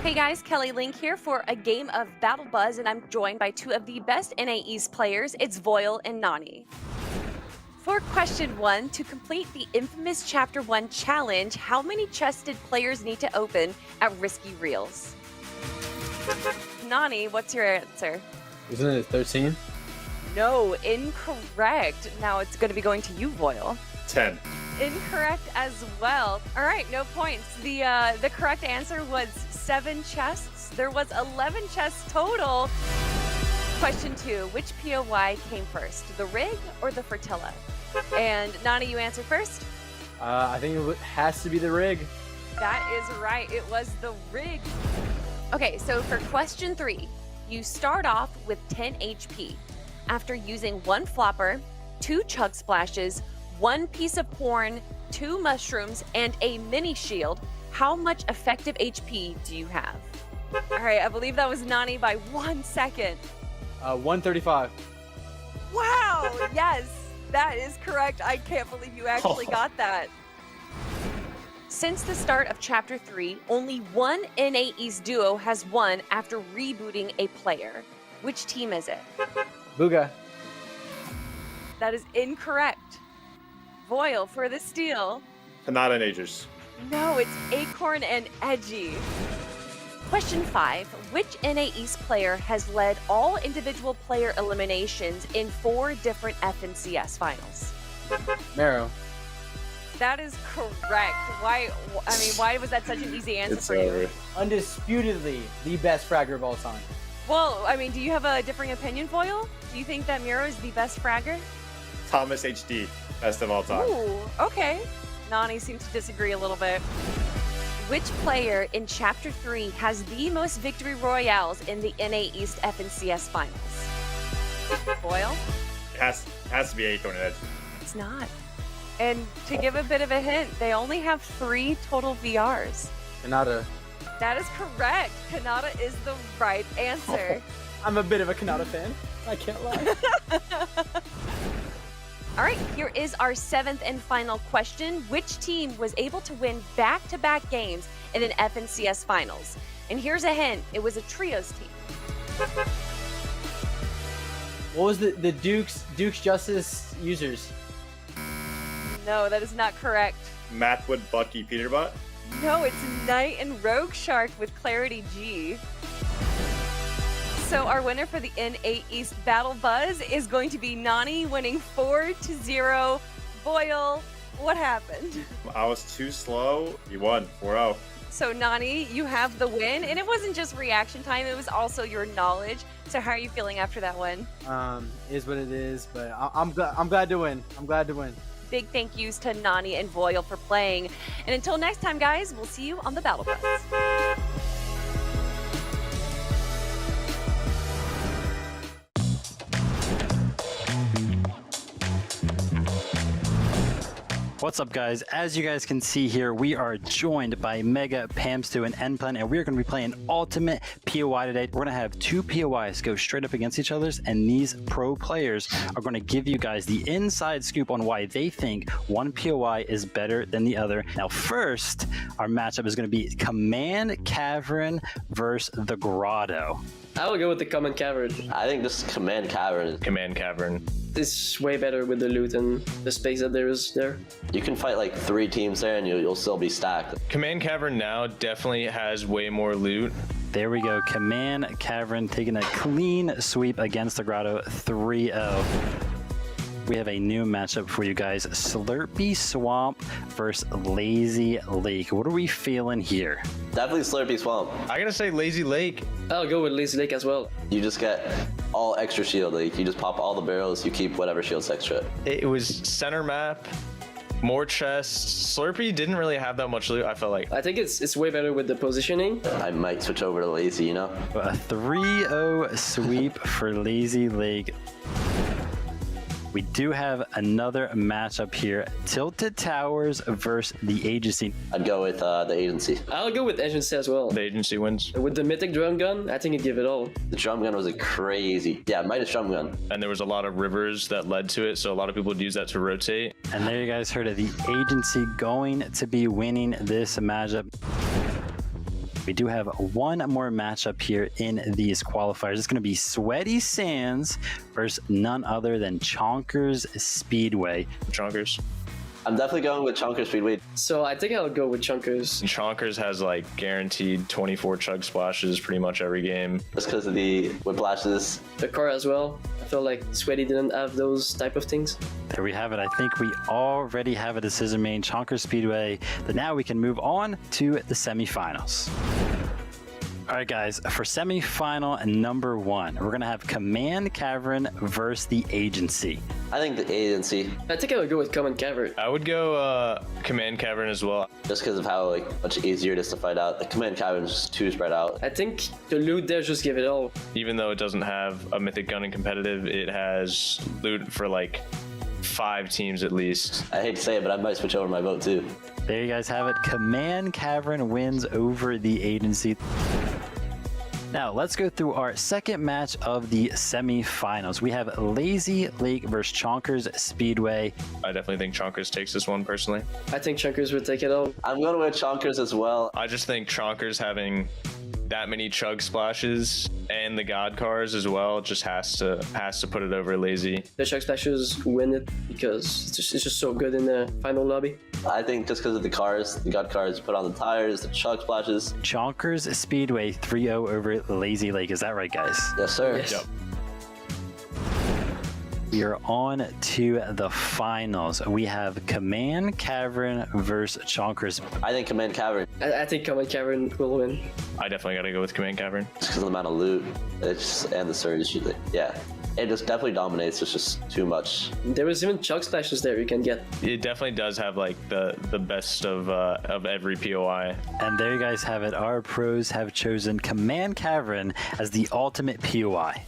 Hey guys, Kelly Link here for a game of Battle Buzz, and I'm joined by two of the best NAE's players. It's Voyle and Nani. For question 1, to complete the infamous Chapter 1 challenge, how many chests did players need to open at Risky Reels? Nani, what's your answer? Isn't it 13? No, incorrect. Now it's going to be going to you, Voyle. 10. Incorrect as well. All right, no points. The correct answer was 7 chests. There was 11 chests total. Question 2, which POY came first, the rig or the Fertilla? And Nani, you answer first. I think it has to be the rig. That is right. It was the rig. Okay, so for question 3, you start off with 10 HP. After using 1 flopper, 2 chug splashes, 1 piece of corn, 2 mushrooms, and a mini shield, how much effective HP do you have? All right, I believe that was Nani by 1 second. 135. Wow, yes, that is correct. I can't believe you actually got that. Since the start of Chapter 3, only one NAE's duo has won after rebooting a player. Which team is it? Booga. That is incorrect. Voyle for the steal. Kanata and Agers. No, it's Acorn and Edgy. Question 5. Which NAE's player has led all individual player eliminations in 4 different FNCS finals? Marrow. That is correct. Why was that such an easy answer It's for over. you? Undisputedly the best fragger of all time. Well, I mean, do you have a differing opinion, Voyle? Do you think that Miro is the best fragger? Thomas HD. Best of all time. Ooh, okay. Nani seems to disagree a little bit. Which player in Chapter 3 has the most victory royales in the NA East FNCS finals? Voyle? It has to be Acorn and Edge. It's not. And to give a bit of a hint, they only have 3 total VRs. Kanata. That is correct. Kanata is the right answer. I'm a bit of a Kanata fan. I can't lie. All right, here is our 7th and final question. Which team was able to win back-to-back games in an FNCS finals? And here's a hint, it was a trios team. What was the Duke's Justice users? No, that is not correct. Mattwood, Bucky, Peterbot. No, it's Knight and Rogue Shark with Clarity G. So our winner for the NA East Battle Buzz is going to be Nani, winning 4-0. Voyle, what happened? I was too slow. You won 4-0. So Nani, you have the win, and it wasn't just reaction time, it was also your knowledge. So how are you feeling after that win? Is what it is, but I'm glad to win. I'm glad to win. Big thank yous to Nani and Voyle for playing. And until next time, guys, we'll see you on the Battle Buzz. What's up, guys? As you guys can see here, we are joined by Mega, Pamstu, and Nplan, and we are going to be playing Ultimate POI today. We're going to have 2 POIs go straight up against each other, and these pro players are going to give you guys the inside scoop on why they think one POI is better than the other. Now, first, our matchup is going to be Command Cavern versus the Grotto. I will go with the Command Cavern. I think this Command Cavern is... Command Cavern. It's way better with the loot and the space that there is there. You can fight like 3 teams there and you'll still be stacked. Command Cavern now definitely has way more loot. There we go. Command Cavern taking a clean sweep against the Grotto, 3-0. We have a new matchup for you guys. Slurpee Swamp versus Lazy Lake. What are we feeling here? Definitely Slurpee Swamp. I gotta say Lazy Lake. I'll go with Lazy Lake as well. You just get all extra shield. Like, you just pop all the barrels, you keep whatever shields extra. It was center map, more chests. Slurpee didn't really have that much loot, I felt like. I think it's way better with the positioning. I might switch over to Lazy, you know? A 3-0 sweep for Lazy Lake. We do have another matchup here. Tilted Towers versus the Agency. I'd go with the Agency. I'll go with Agency as well. The Agency wins. With the Mythic Drum Gun, I think it'd give it all. The drum gun was a crazy... Yeah, Midas drum gun. And there was a lot of rivers that led to it, so a lot of people would use that to rotate. And there you guys heard of the Agency going to be winning this matchup. We do have one more matchup here in these qualifiers. It's going to be Sweaty Sands versus none other than Chonkers Speedway. Chonkers. I'm definitely going with Chonkers Speedway. So I think I'll go with Chonkers. Chonkers has like guaranteed 24 chug splashes pretty much every game. Just because of the whiplashes. The car as well. I feel like Sweaty didn't have those type of things. There we have it. I think we already have a decision made. Chonkers Speedway. But now we can move on to the semifinals. All right, guys, for semifinal number 1, we're going to have Command Cavern versus the Agency. I think the agency, I think I would go with Common Cavern. I would go Command Cavern as well. just because of how much easier it is to fight out. The Command Cavern is just too spread out. I think the loot there just give it all. Even though it doesn't have a mythic gun in competitive, it has loot for like 5 teams at least. I hate to say it, but I might switch over my vote too. There you guys have it. Command Cavern wins over the Agency. Now, let's go through our second match of the semifinals. We have Lazy Lake versus Chonkers Speedway. I definitely think Chonkers takes this one personally. I think Chonkers would take it all. I'm going with Chonkers as well. I just think Chonkers having that many chug splashes and the god cars as well just has to put it over Lazy. The Chuck Splashers win it because it's just so good in the final lobby. I think just because of the cars, the God cars put on the tires, the chug splashes. Chonkers Speedway 3-0 over Lazy Lake. Is that right, guys? Yes, sir. Yes. Yep. We are on to the finals. We have Command Cavern versus Chonkers. I think Command Cavern, I think Common Cavern will win. I definitely gotta go with Command Cavern. just because of the amount of loot, and the surge. Yeah, it just definitely dominates. It's just too much. There was even Chuck Splashes there you can get. It definitely does have like the best of every POI. And there you guys have it. Our pros have chosen Command Cavern as the ultimate POI.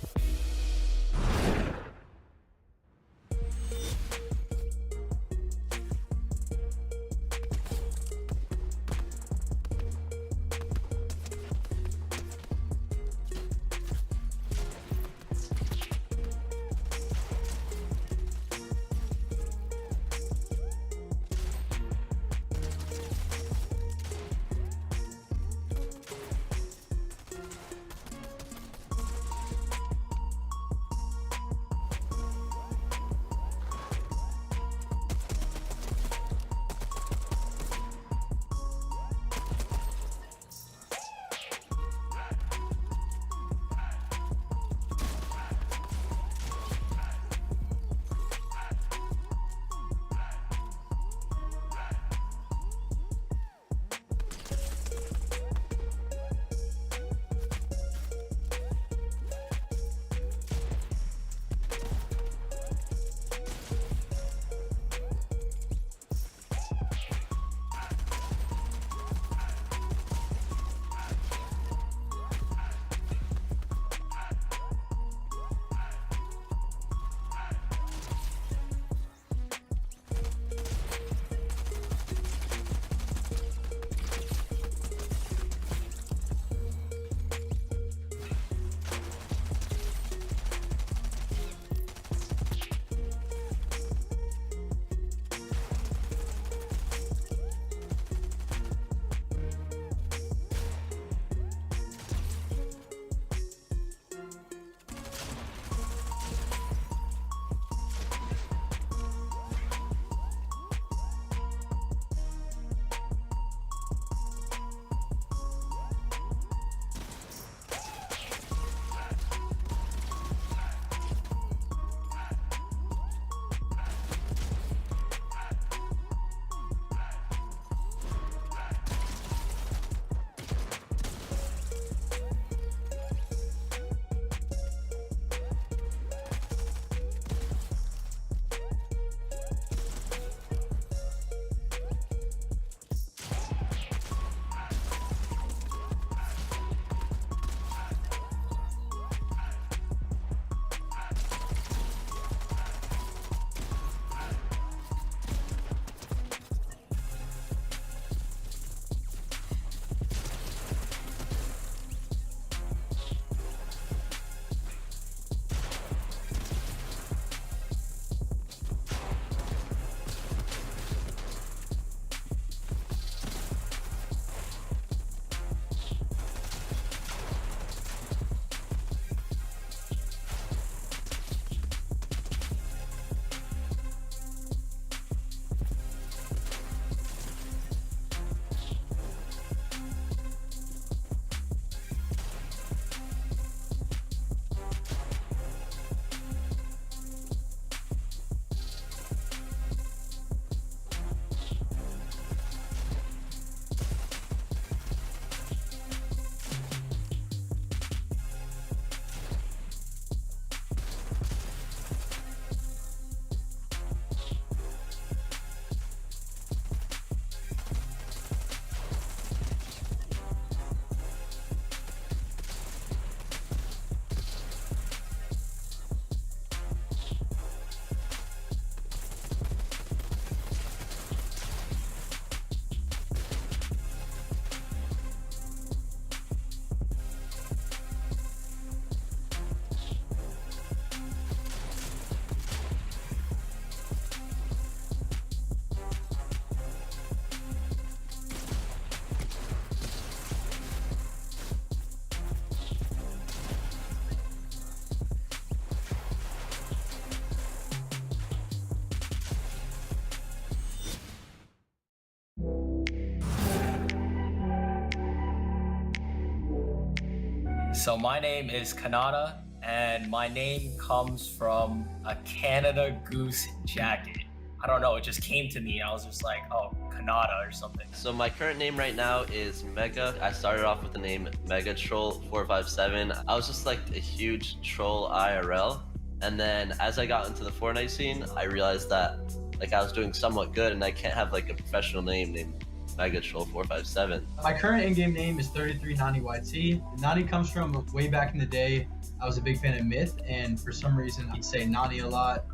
So my name is Kanata, and my name comes from a Canada Goose jacket. I don't know, it just came to me. I was just like, oh, Kanata or something. So my current name right now is Mega. I started off with the name Mega Troll 457. I was just like a huge troll IRL. And then as I got into the Fortnite scene, I realized that like I was doing somewhat good and I can't have like a professional name named Mega Troll 457. My current in-game name is 3390YT. Nani comes from way back in the day. I was a big fan of Myth, and for some reason I'd say Nani a lot.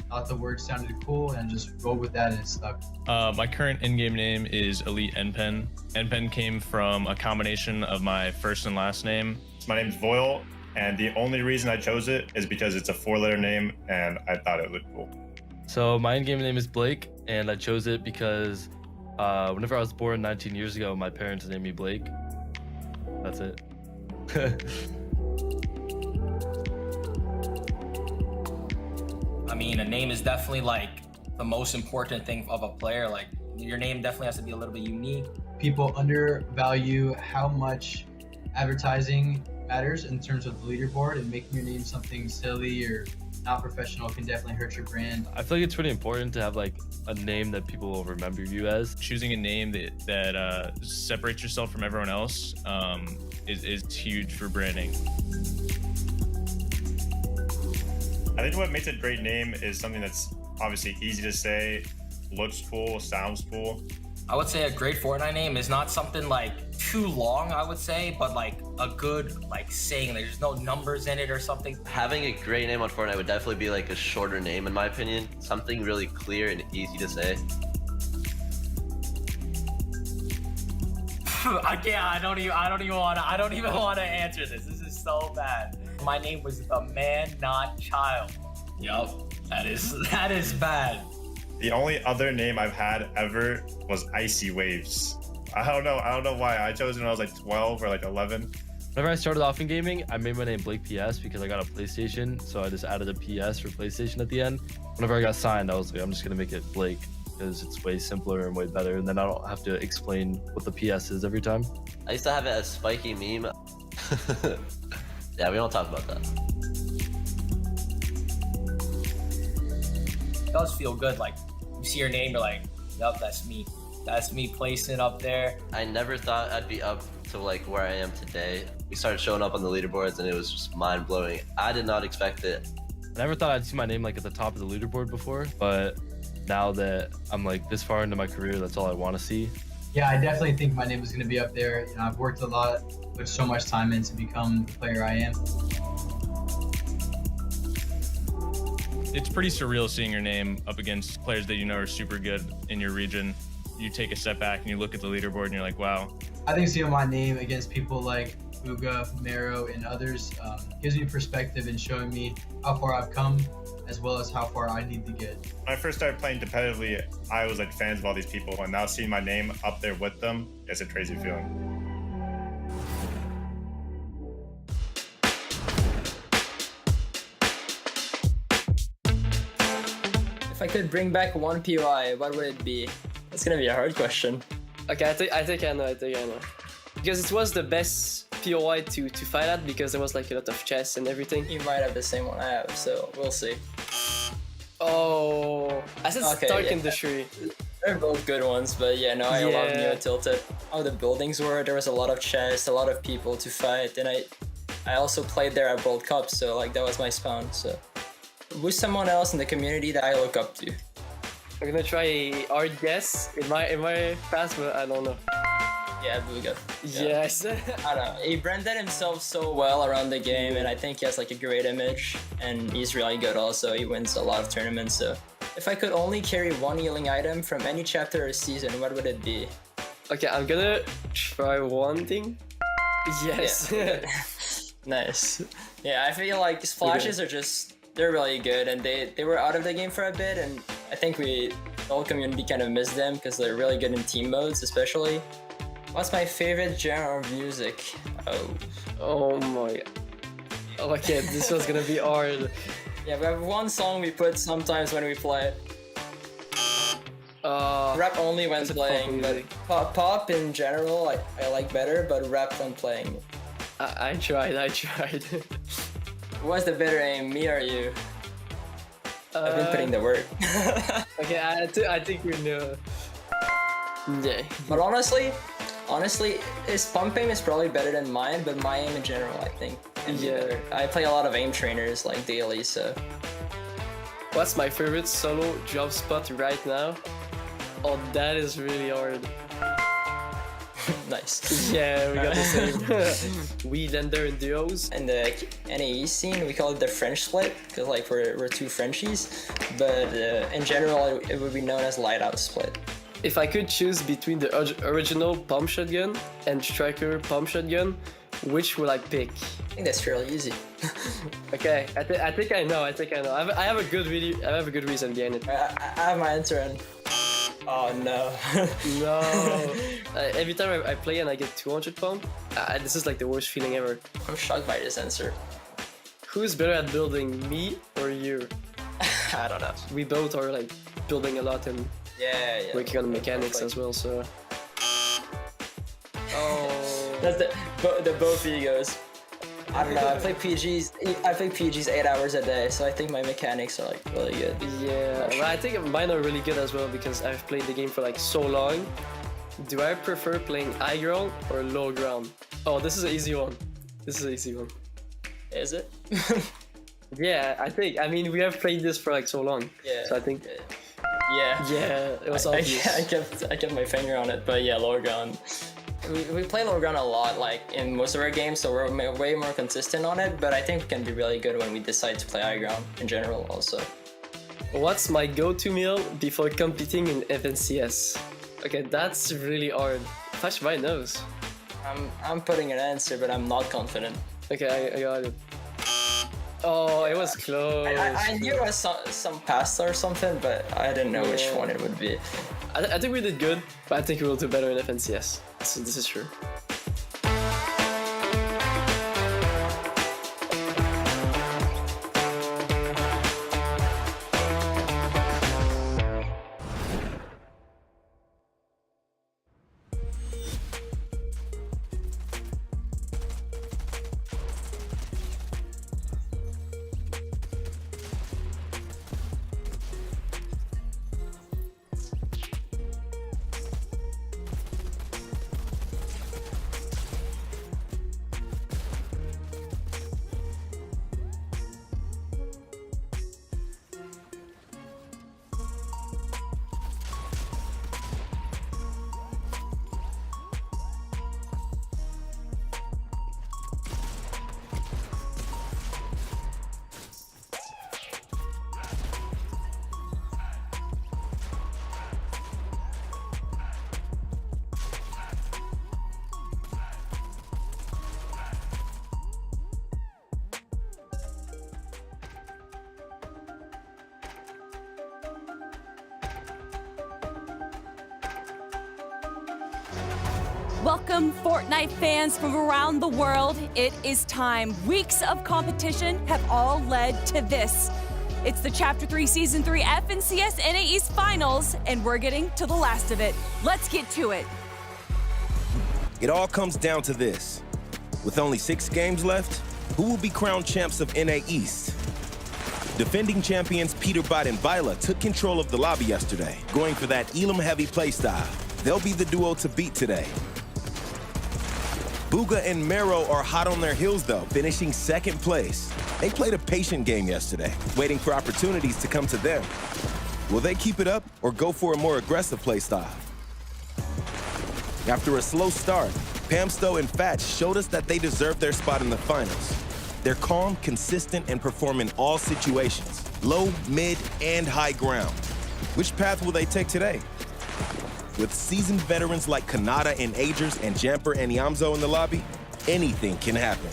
Thought the word sounded cool and just rolled with that and it stuck. My current in-game name is Elite NPen. NPen came from a combination of my first and last name. My name's Voyle, and the only reason I chose it is because it's a 4-letter name and I thought it looked cool. So my in-game name is Blake, and I chose it because whenever I was born 19 years ago, my parents named me Blake. That's it. I mean, a name is definitely like the most important thing of a player. Like your name definitely has to be a little bit unique. People undervalue how much advertising matters in terms of the leaderboard, and making your name something silly or not professional can definitely hurt your brand. I feel like it's really important to have like a name that people will remember you as. Choosing a name that separates yourself from everyone else is huge for branding. I think what makes a great name is something that's obviously easy to say, looks cool, sounds cool. I would say a great Fortnite name is not something like too long, I would say, but like a good like saying, like there's no numbers in it or something. Having a great name on Fortnite would definitely be like a shorter name in my opinion. Something really clear and easy to say. I don't even want to answer this. This is so bad. My name was the man, not child. Yup, that is bad. The only other name I've had ever was Icy Waves. I don't know why. I chose it when I was like 12 or like 11. Whenever I started off in gaming, I made my name Blake PS because I got a PlayStation, so I just added a PS for PlayStation at the end. Whenever I got signed, I was like, I'm just gonna make it Blake because it's way simpler and way better, and then I don't have to explain what the PS is every time. I used to have it as Spiky Meme. Yeah, we don't talk about that. It does feel good. Like you see your name, you're like, yup, that's me. That's me placing up there. I never thought I'd be up to like where I am today. We started showing up on the leaderboards and it was just mind blowing. I did not expect it. I never thought I'd see my name like at the top of the leaderboard before, but now that I'm like this far into my career, that's all I want to see. Yeah, I definitely think my name is going to be up there. You know, I've worked a lot, put so much time in to become the player I am. It's pretty surreal seeing your name up against players that you know are super good in your region. You take a step back and you look at the leaderboard and you're like, wow. I think seeing my name against people like Uga, Mero, and others gives me perspective and showing me how far I've come, as well as how far I need to get. When I first started playing competitively, I was like fans of all these people, and now seeing my name up there with them, it's a crazy feeling. If I could bring back one POI, what would it be? It's gonna be a hard question. Okay, I think I know. Because it was the best POI to fight at, because there was like a lot of chests and everything. You might have the same one I have, so we'll see. Oh, I said Okay, Stark yeah. Industry. They're both good ones, but yeah, no, I love Yeah. Neo Tilted. How the buildings were, there was a lot of chests, a lot of people to fight, and I also played there at World Cup, so like that was my spawn. So who's someone else in the community that I look up to? I'm gonna try a hard guess in my past, but I don't know. Yeah, Booga. Yes. I don't know. He branded himself so well around the game, and I think he has like a great image, and he's really good also. He wins a lot of tournaments, so. If I could only carry one healing item from any chapter or season, what would it be? Okay, I'm gonna try one thing. Yes. Yeah. Nice. Yeah, I feel like splashes are just, they're really good, and they were out of the game for a bit, and I think the whole community kind of missed them because they're really good in team modes, especially. What's my favorite genre of music? Oh my. Okay, this was gonna be hard. Yeah, we have one song we put sometimes when we play. Rap only when playing, but pop in general I like better, but rap when playing. I tried. What's the better aim, me or you? I've been putting the work. Okay, I think we know. Yeah. But honestly, his pump aim is probably better than mine, but my aim in general, I think. Yeah. I play a lot of aim trainers like daily, so. What's my favorite solo drop spot right now? Oh, that is really hard. Nice. Yeah, we got the same. We lander in duos. In the NAE scene, we call it the French split, because like we're two Frenchies, but in general, it would be known as light out split. If I could choose between the original pump shotgun and striker pump shotgun, which would I pick? I think that's fairly easy. Okay, I think I know. I have a good reason behind it. I have my answer in. Oh no. No. Every time I play and I get 200 pump, this is like the worst feeling ever. I'm shocked by this answer. Who's better at building, me or you? I don't know. We both are like building a lot and yeah. working on the mechanics as well, so. Oh. That's the both egos. I don't know. I play PGs 8 hours a day, so I think my mechanics are like really good. Yeah, but I think mine are really good as well because I've played the game for like so long. Do I prefer playing high ground or low ground? Oh, this is an easy one. Is it? Yeah, I think. I mean, we have played this for like so long. Yeah. So I think. Yeah, it was obvious. I kept my finger on it, but yeah, lower ground. We play lower ground a lot, like in most of our games, so we're way more consistent on it. But I think we can be really good when we decide to play high ground in general, also. What's my go-to meal before competing in FNCS? Okay, that's really hard. Touch my nose. I'm putting an answer, but I'm not confident. Okay, I got it. Oh, it was close. I knew it was some pasta or something, but I didn't know which one it would be. I think we did good, but I think we will do better in FNCS. So this is true. Welcome, Fortnite fans from around the world. It is time. Weeks of competition have all led to this. It's the Chapter 3 Season 3 FNCS NAE's Finals, and we're getting to the last of it. Let's get to it. It all comes down to this. With only 6 games left, who will be crowned champs of NA East? Defending champions Peterbot and Vila took control of the lobby yesterday, going for that Elam-heavy playstyle. They'll be the duo to beat today. Booga and Mero are hot on their heels, though, finishing 2nd place. They played a patient game yesterday, waiting for opportunities to come to them. Will they keep it up or go for a more aggressive playstyle? After a slow start, Pamsto and Fatch showed us that they deserve their spot in the finals. They're calm, consistent, and perform in all situations, low, mid, and high ground. Which path will they take today? With seasoned veterans like Kanata and Agers and Jamper and Yamzo in the lobby, anything can happen.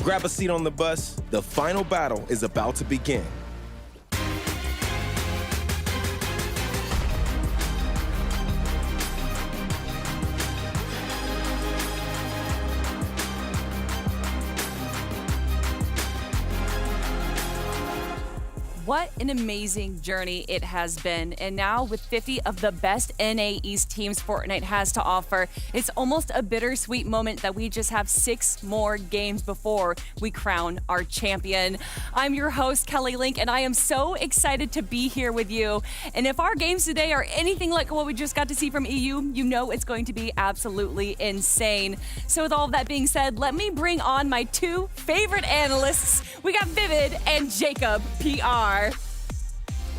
Grab a seat on the bus. The final battle is about to begin. what an amazing journey it has been. And now with 50 of the best NA East teams Fortnite has to offer, it's almost a bittersweet moment that we just have 6 more games before we crown our champion. I'm your host, Kelly Link, and I am so excited to be here with you. And if our games today are anything like what we just got to see from EU, you know it's going to be absolutely insane. So with all of that being said, let me bring on my 2 favorite analysts. We got Vivid and Jacob PR.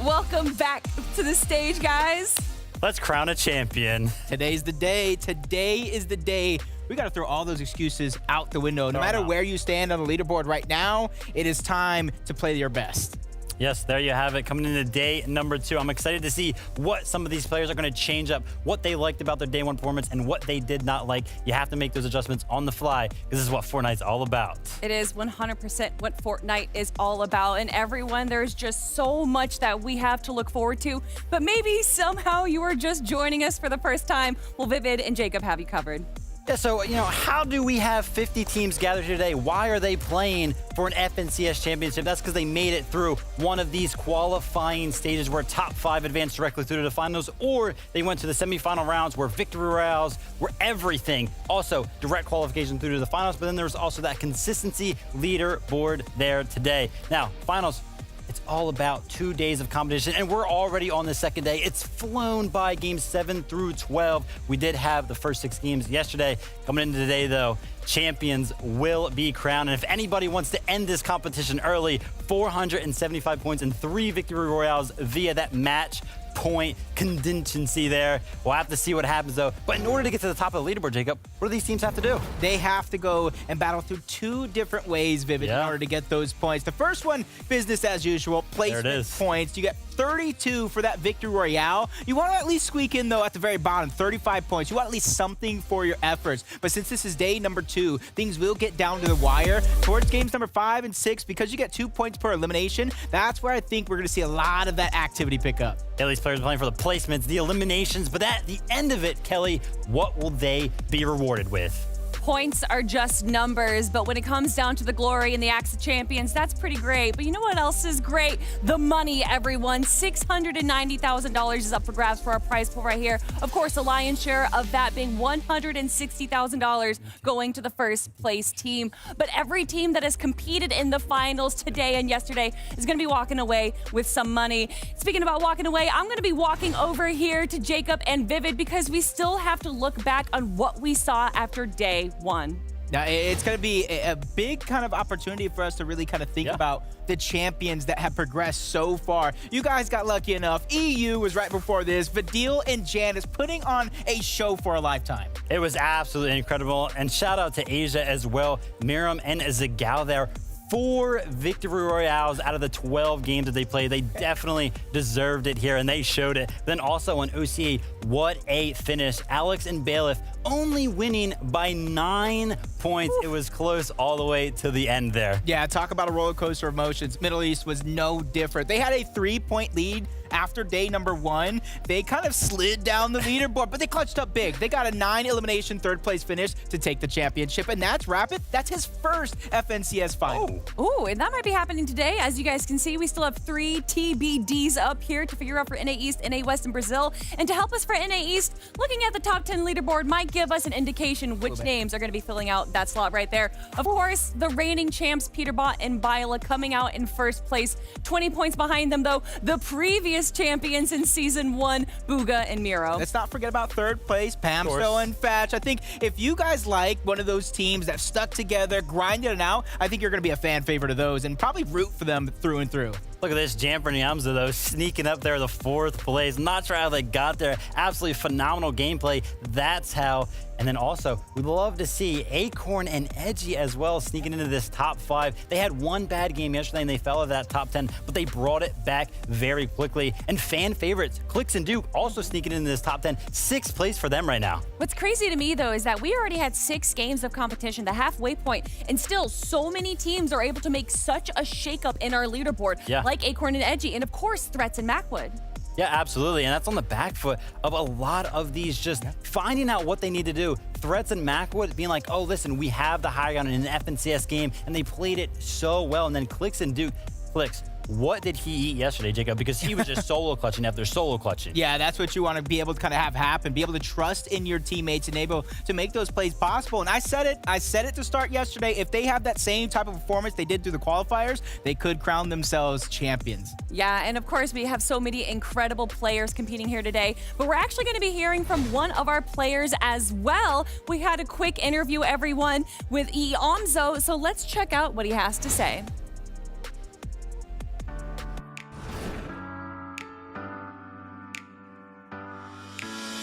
Welcome back to the stage, guys. Let's crown a champion. Today's the day. Today is the day. We got to throw all those excuses out the window. No matter where you stand on the leaderboard right now, it is time to play your best. Yes, there you have it. Coming into day number 2. I'm excited to see what some of these players are going to change up, what they liked about their day 1 performance, and what they did not like. You have to make those adjustments on the fly. This is what Fortnite's all about. It is 100% what Fortnite is all about. And everyone, there's just so much that we have to look forward to. But maybe somehow you are just joining us for the first time. Well, Vivid and Jacob have you covered. Yeah, so, how do we have 50 teams gathered here today? Why are they playing for an FNCS championship? That's because they made it through one of these qualifying stages where top 5 advanced directly through to the finals, or they went to the semifinal rounds where victory royales were everything. Also, direct qualification through to the finals, but then there's also that consistency leaderboard there today. Now, finals. It's all about 2 days of competition, and we're already on the second day. It's flown by games 7 through 12. We did have the first 6 games yesterday. Coming into today, though, champions will be crowned. And if anybody wants to end this competition early, 475 points and 3 victory royales via that match point contingency there. We'll have to see what happens, though. But in order to get to the top of the leaderboard, Jacob, what do these teams have to do? They have to go and battle through 2 different ways, Vivid, in order to get those points. The first one, business as usual, placement points. You get 32 for that victory royale. You want to at least squeak in, though, at the very bottom, 35 points. You want at least something for your efforts. But since this is day number 2, things will get down to the wire. Towards games number 5 and 6, because you get 2 points per elimination, that's where I think we're going to see a lot of that activity pick up. Yeah, these players are playing for the placements, the eliminations, but at the end of it, Kelly, what will they be rewarded with? Points are just numbers, but when it comes down to the glory and the Axe of Champions, that's pretty great. But you know what else is great? The money, everyone. $690,000 is up for grabs for our prize pool right here. Of course, the lion's share of that being $160,000 going to the first place team. But every team that has competed in the finals today and yesterday is going to be walking away with some money. Speaking about walking away, I'm going to be walking over here to Jacob and Vivid because we still have to look back on what we saw after day 1. Now, it's going to be a big kind of opportunity for us to really kind of think about the champions that have progressed so far. You guys got lucky enough. EU was right before this. Vadil and Janice putting on a show for a lifetime. It was absolutely incredible. And shout out to Asia as well. Miriam and Zagao there. 4 victory royales out of the 12 games that they played. They definitely deserved it here, and they showed it. Then also on OCA, what a finish. Alex and Bailiff only winning by 9 points. It was close all the way to the end there. Yeah, talk about a roller coaster of emotions. Middle East was no different. They had a 3-point lead after day number 1. They kind of slid down the leaderboard, but they clutched up big. They got a 9 elimination 3rd place finish to take the championship, and that's Rapid. That's his first FNCS final. Ooh, and that might be happening today. As you guys can see, we still have 3 TBDs up here to figure out for NA East, NA West, and Brazil. And to help us for NA East, looking at the top 10 leaderboard might give us an indication which names are going to be filling out that slot right there. Of course, the reigning champs, Peterbot and Bila, coming out in first place. 20 points behind them, though, the previous champions in Season 1, Booga and Miro. Let's not forget about 3rd place, Pamsto and Fatch. I think if you guys like one of those teams that stuck together, grinded it out, I think you're going to be a fan favorite of those and probably root for them through and through. Look at this, Jamper Nyamza, though, sneaking up there, the 4th place. Not sure how they got there. Absolutely phenomenal gameplay. That's how. And then also, we'd love to see Acorn and Edgy as well sneaking into this top 5. They had one bad game yesterday and they fell out of that top 10, but they brought it back very quickly. And fan favorites, Clicks and Duke, also sneaking into this top 10. 6th place for them right now. What's crazy to me, though, is that we already had 6 games of competition, the halfway point, and still so many teams are able to make such a shakeup in our leaderboard, like Acorn and Edgy, and of course, Threats and Macwood. Yeah, absolutely. And that's on the back foot of a lot of these just finding out what they need to do. Threats and Macwood being like, oh, listen, we have the high ground in an FNCS game, and they played it so well. And then Clicks and Duke, Clicks, what did he eat yesterday, Jacob? Because he was just solo clutching after solo clutching. Yeah, that's what you want to be able to kind of have happen, be able to trust in your teammates and able to make those plays possible. And I said it to start yesterday. If they have that same type of performance they did through the qualifiers, they could crown themselves champions. Yeah, and of course, we have so many incredible players competing here today, but we're actually going to be hearing from one of our players as well. We had a quick interview, everyone, with Iamzo, so let's check out what he has to say.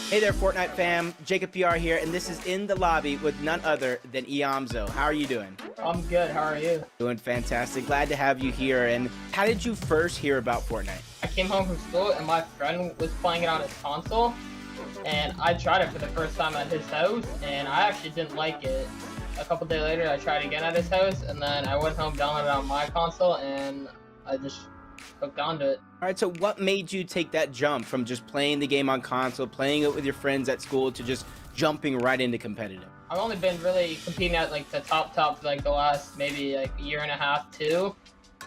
Hey there, Fortnite fam. Jacob PR here, and this is In the Lobby with none other than Iamzo. How are you doing? I'm good. How are you? Doing fantastic. Glad to have you here. And how did you first hear about Fortnite? I came home from school, and my friend was playing it on his console, and I tried it for the first time at his house, and I actually didn't like it. A couple days later, I tried again at his house, and then I went home, downloaded it on my console, and I just hooked onto it. All right, so what made you take that jump from just playing the game on console, playing it with your friends at school, to just jumping right into competitive? I've only been really competing at like the top for like the last maybe like year and a half, 2.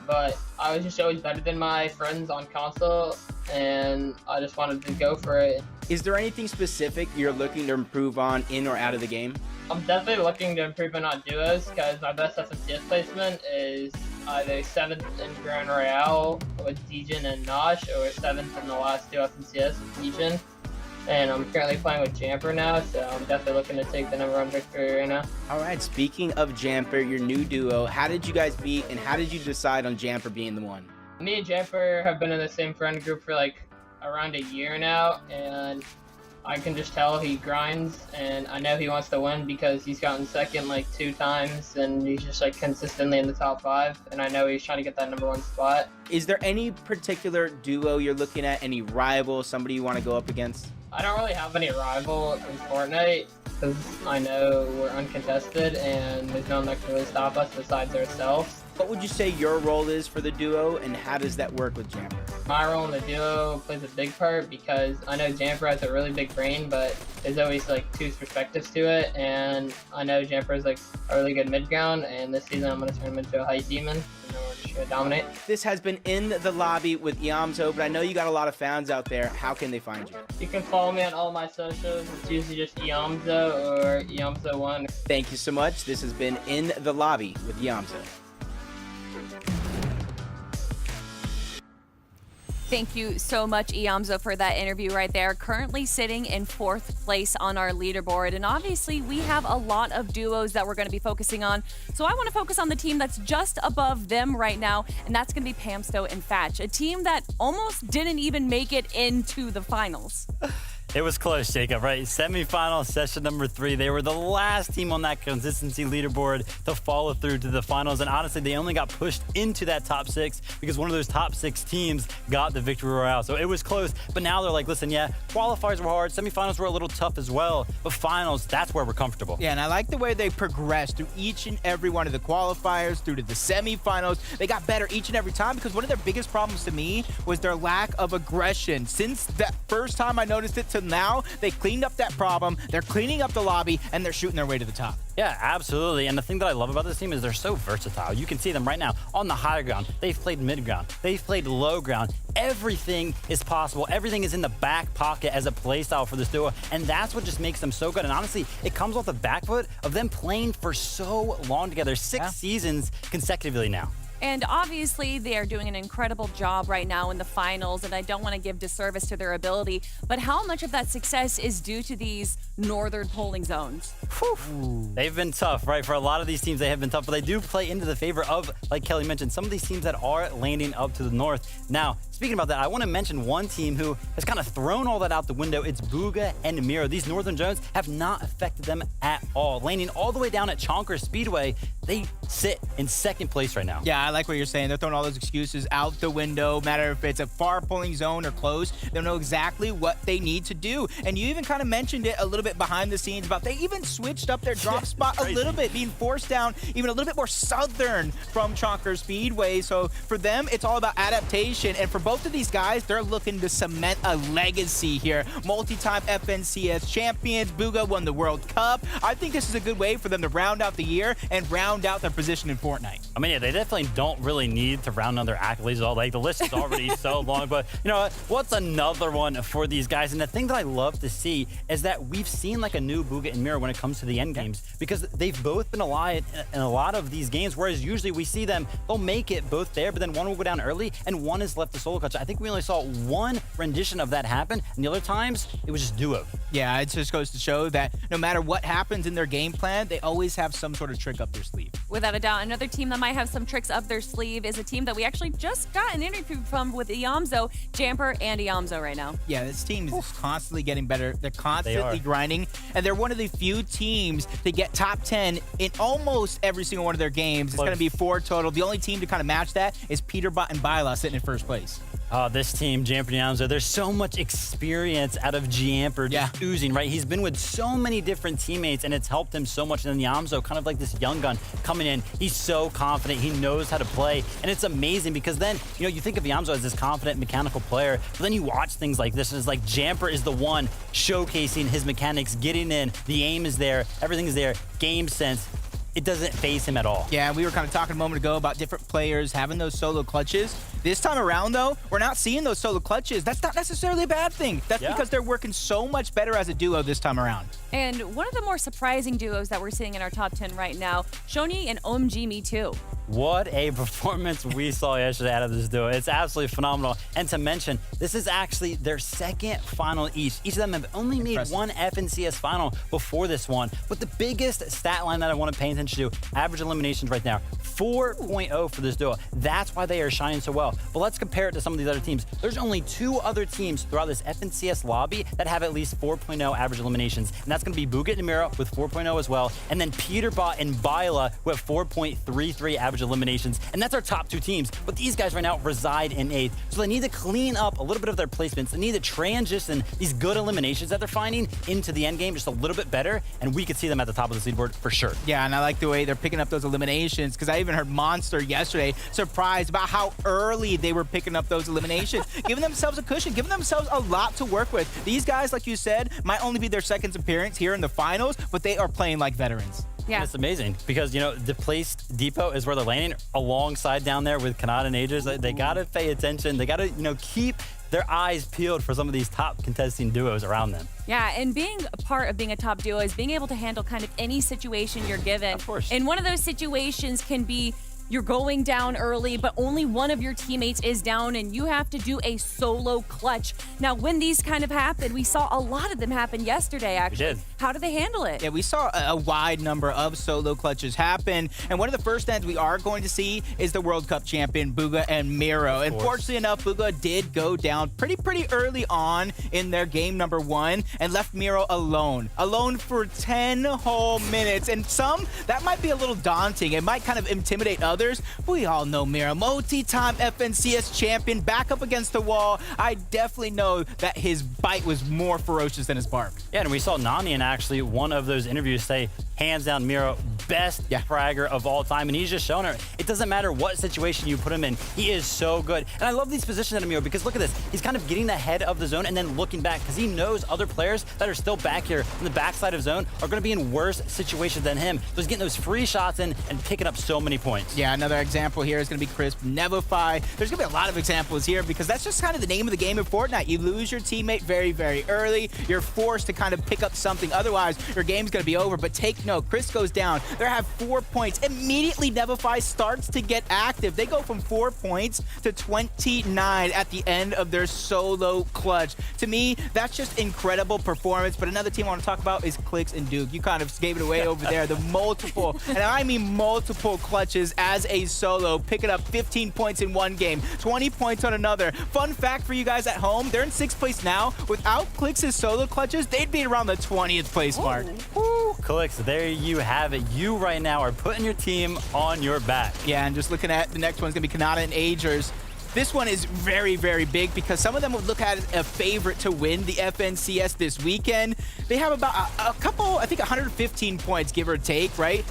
But I was just always better than my friends on console, and I just wanted to go for it. Is there anything specific you're looking to improve on in or out of the game? I'm definitely looking to improve on duos, because my best FNCS placement is either 7th in Grand Royale with Degen and Nosh, or 7th in the last 2 FNCS with Degen. And I'm currently playing with Jamper now, so I'm definitely looking to take the #1 victory right now. All right, speaking of Jamper, your new duo, how did you guys beat, and how did you decide on Jamper being the one? Me and Jamper have been in the same friend group for like around a year now, and I can just tell he grinds, and I know he wants to win because he's gotten second like 2 times, and he's just like consistently in the top 5, and I know he's trying to get that #1 spot. Is there any particular duo you're looking at, any rival, somebody you want to go up against? I don't really have any rival in Fortnite, because I know we're uncontested, and there's no one that can really stop us besides ourselves. What would you say your role is for the duo, and how does that work with Jamper? My role in the duo plays a big part, because I know Jamper has a really big brain, but there's always like 2 perspectives to it, and I know Jamper is like a really good mid ground, and this season I'm going to turn him into a height demon, and then we're just going to dominate. This has been In the Lobby with Iamzo, but I know you got a lot of fans out there. How can they find you? You can follow me on all my socials. It's usually just Iamzo or Iamzo1. Thank you so much. This has been In the Lobby with Iamzo. Thank you so much, Iamzo, for that interview right there. Currently sitting in 4th place on our leaderboard. And obviously, we have a lot of duos that we're going to be focusing on. So I want to focus on the team that's just above them right now, and that's going to be Pamsto and Fatch, a team that almost didn't even make it into the finals. It was close, Jacob, right? Semifinal session #3. They were the last team on that consistency leaderboard to follow through to the finals. And honestly, they only got pushed into that top 6 because one of those top 6 teams got the victory royale. So it was close. But now they're like, listen, yeah, qualifiers were hard. Semifinals were a little tough as well. But finals, that's where we're comfortable. Yeah, and I like the way they progressed through each and every one of the qualifiers, through to the semifinals. They got better each and every time, because one of their biggest problems to me was their lack of aggression. Since that first time I noticed it to now, they cleaned up that problem, they're cleaning up the lobby, and they're shooting their way to the top. Yeah, absolutely. And the thing that I love about this team is they're so versatile. You can see them right now on the high ground. They've played mid ground. They've played low ground. Everything is possible. Everything is in the back pocket as a play style for this duo. And that's what just makes them so good. And honestly, it comes off the back foot of them playing for so long together. 6 seasons consecutively now. And obviously, they are doing an incredible job right now in the finals, and I don't want to give disservice to their ability, but how much of that success is due to these northern polling zones? Whew. They've been tough, right? For a lot of these teams, they have been tough, but they do play into the favor of, like Kelly mentioned, some of these teams that are landing up to the north. Now, speaking about that, I want to mention one team who has kind of thrown all that out the window. It's Booga and Miro. These northern zones have not affected them at all. Landing all the way down at Chonkers Speedway, they sit in 2nd place right now. Yeah, I like what you're saying. They're throwing all those excuses out the window. Matter if it's a far polling zone or close, they know exactly what they need to do. And you even kind of mentioned it a little bit behind the scenes about they even switched up their drop spot a little bit, being forced down even a little bit more southern from Chonkers Speedway. So for them, it's all about adaptation. And for both of these guys, they're looking to cement a legacy here. Multi-time FNCS champions. Bugha won the World Cup. I think this is a good way for them to round out the year and round out their position in Fortnite. I mean, yeah, they definitely don't really need to round on their accolades all. Like, the list is already so long, but you know what? What's another one for these guys? And the thing that I love to see is that we've seen like a new Bugha and Miro when it comes to the end games, because they've both been alive in a lot of these games, whereas usually we see them, they'll make it both there, but then one will go down early and one is left to solo clutch. I think we only saw one rendition of that happen, and the other times it was just duo. Yeah, it just goes to show that no matter what happens in their game plan, they always have some sort of trick up their sleeve. Without a doubt, another team that might have some tricks up their sleeve is a team that we actually just got an interview from with Iamzo, Jamper and Iamzo right now. Yeah, this team is constantly getting better. They're constantly grinding, and they're one of the few teams to get top 10 in almost every single one of their games. It's going to be 4 total. The only team to kind of match that is Peterbot and Byla sitting in first place. This team, Jamper and Iamzo, there's so much experience out of Jamper just oozing, right? He's been with so many different teammates, and it's helped him so much. And then Iamzo, kind of like this young gun coming in. He's so confident. He knows how to play. And it's amazing because then, you know, you think of Iamzo as this confident mechanical player, but then you watch things like this, and it's like Jamper is the one showcasing his mechanics, getting in. The aim is there. Everything is there. Game sense. It doesn't phase him at all. Yeah, we were kind of talking a moment ago about different players having those solo clutches. This time around, though, we're not seeing those solo clutches. That's not necessarily a bad thing. That's because they're working so much better as a duo this time around. And one of the more surprising duos that we're seeing in our top 10 right now, Shoni and OMG Me Too. What a performance we saw yesterday out of this duo. It's absolutely phenomenal. And to mention, this is actually their second final each. Each of them have only made one FNCS final before this one. But the biggest stat line that I want to pay attention to, average eliminations right now, 4.0 for this duo. That's why they are shining so well. But let's compare it to some of these other teams. There's only 2 other teams throughout this FNCS lobby that have at least 4.0 average eliminations. And that's going to be Bugha and Miro with 4.0 as well. And then Peterbot and Byla with 4.33 average eliminations. And that's our top 2 teams. But these guys right now reside in 8th. So they need to clean up a little bit of their placements. They need to transition these good eliminations that they're finding into the end game just a little bit better. And we could see them at the top of the leaderboard for sure. Yeah, and I like the way they're picking up those eliminations, because I even heard Monster yesterday surprised about how early they were picking up those eliminations, giving themselves a cushion, giving themselves a lot to work with. These guys, like you said, might only be their second appearance here in the finals, but they are playing like veterans. Yeah. It's amazing because, you know, the placed depot is where they're landing alongside down there with Kanata and Aegis. They got to pay attention. They got to, you know, keep their eyes peeled for some of these top contesting duos around them. Yeah, and being a part of being a top duo is being able to handle kind of any situation you're given. Of course. And one of those situations can be you're going down early, but only one of your teammates is down and you have to do a solo clutch. Now, when these kind of happen, we saw a lot of them happen yesterday, actually. We did. How do they handle it? Yeah, we saw a wide number of solo clutches happen. And one of the first ends we are going to see is the World Cup champion, Bugha and Miro. And fortunately enough, Bugha did go down pretty early on in their game number 1 and left Miro alone. Alone for 10 whole minutes. And that might be a little daunting. It might kind of intimidate others. We all know Miro, multi-time FNCS champion, back up against the wall. I definitely know that his bite was more ferocious than his bark. Yeah, and we saw Nani in actually one of those interviews say, hands down, Miro, best fragger of all time. And he's just shown her, it doesn't matter what situation you put him in, he is so good. And I love these positions of Miro because look at this. He's kind of getting the head of the zone and then looking back because he knows other players that are still back here in the backside of zone are going to be in worse situations than him. So he's getting those free shots in and picking up so many points. Yeah, another example here is going to be Crisp Nevify. There's going to be a lot of examples here because that's just kind of the name of the game in Fortnite. You lose your teammate very early. You're forced to kind of pick up something. Otherwise, your game's going to be over. But take note, Chris goes down. They have 4 points. Immediately, Nevify starts to get active. They go from 4 points to 29 at the end of their solo clutch. To me, that's just incredible performance. But another team I want to talk about is Clix and Duke. You kind of gave it away over there. The multiple, and I mean multiple clutches as a solo, picking up 15 points in one game, 20 points on another. Fun fact for you guys at home, they're in 6th place now. Without Clix's solo clutches, they'd be around the 20th place mark. Woo. Clix, there you have it. You right now are putting your team on your back. Yeah, and just looking at the next one's gonna be Kanata and Aegis. This one is very big because some of them would look at it as a favorite to win the FNCS this weekend. They have about a couple, I think 115 points, give or take, right?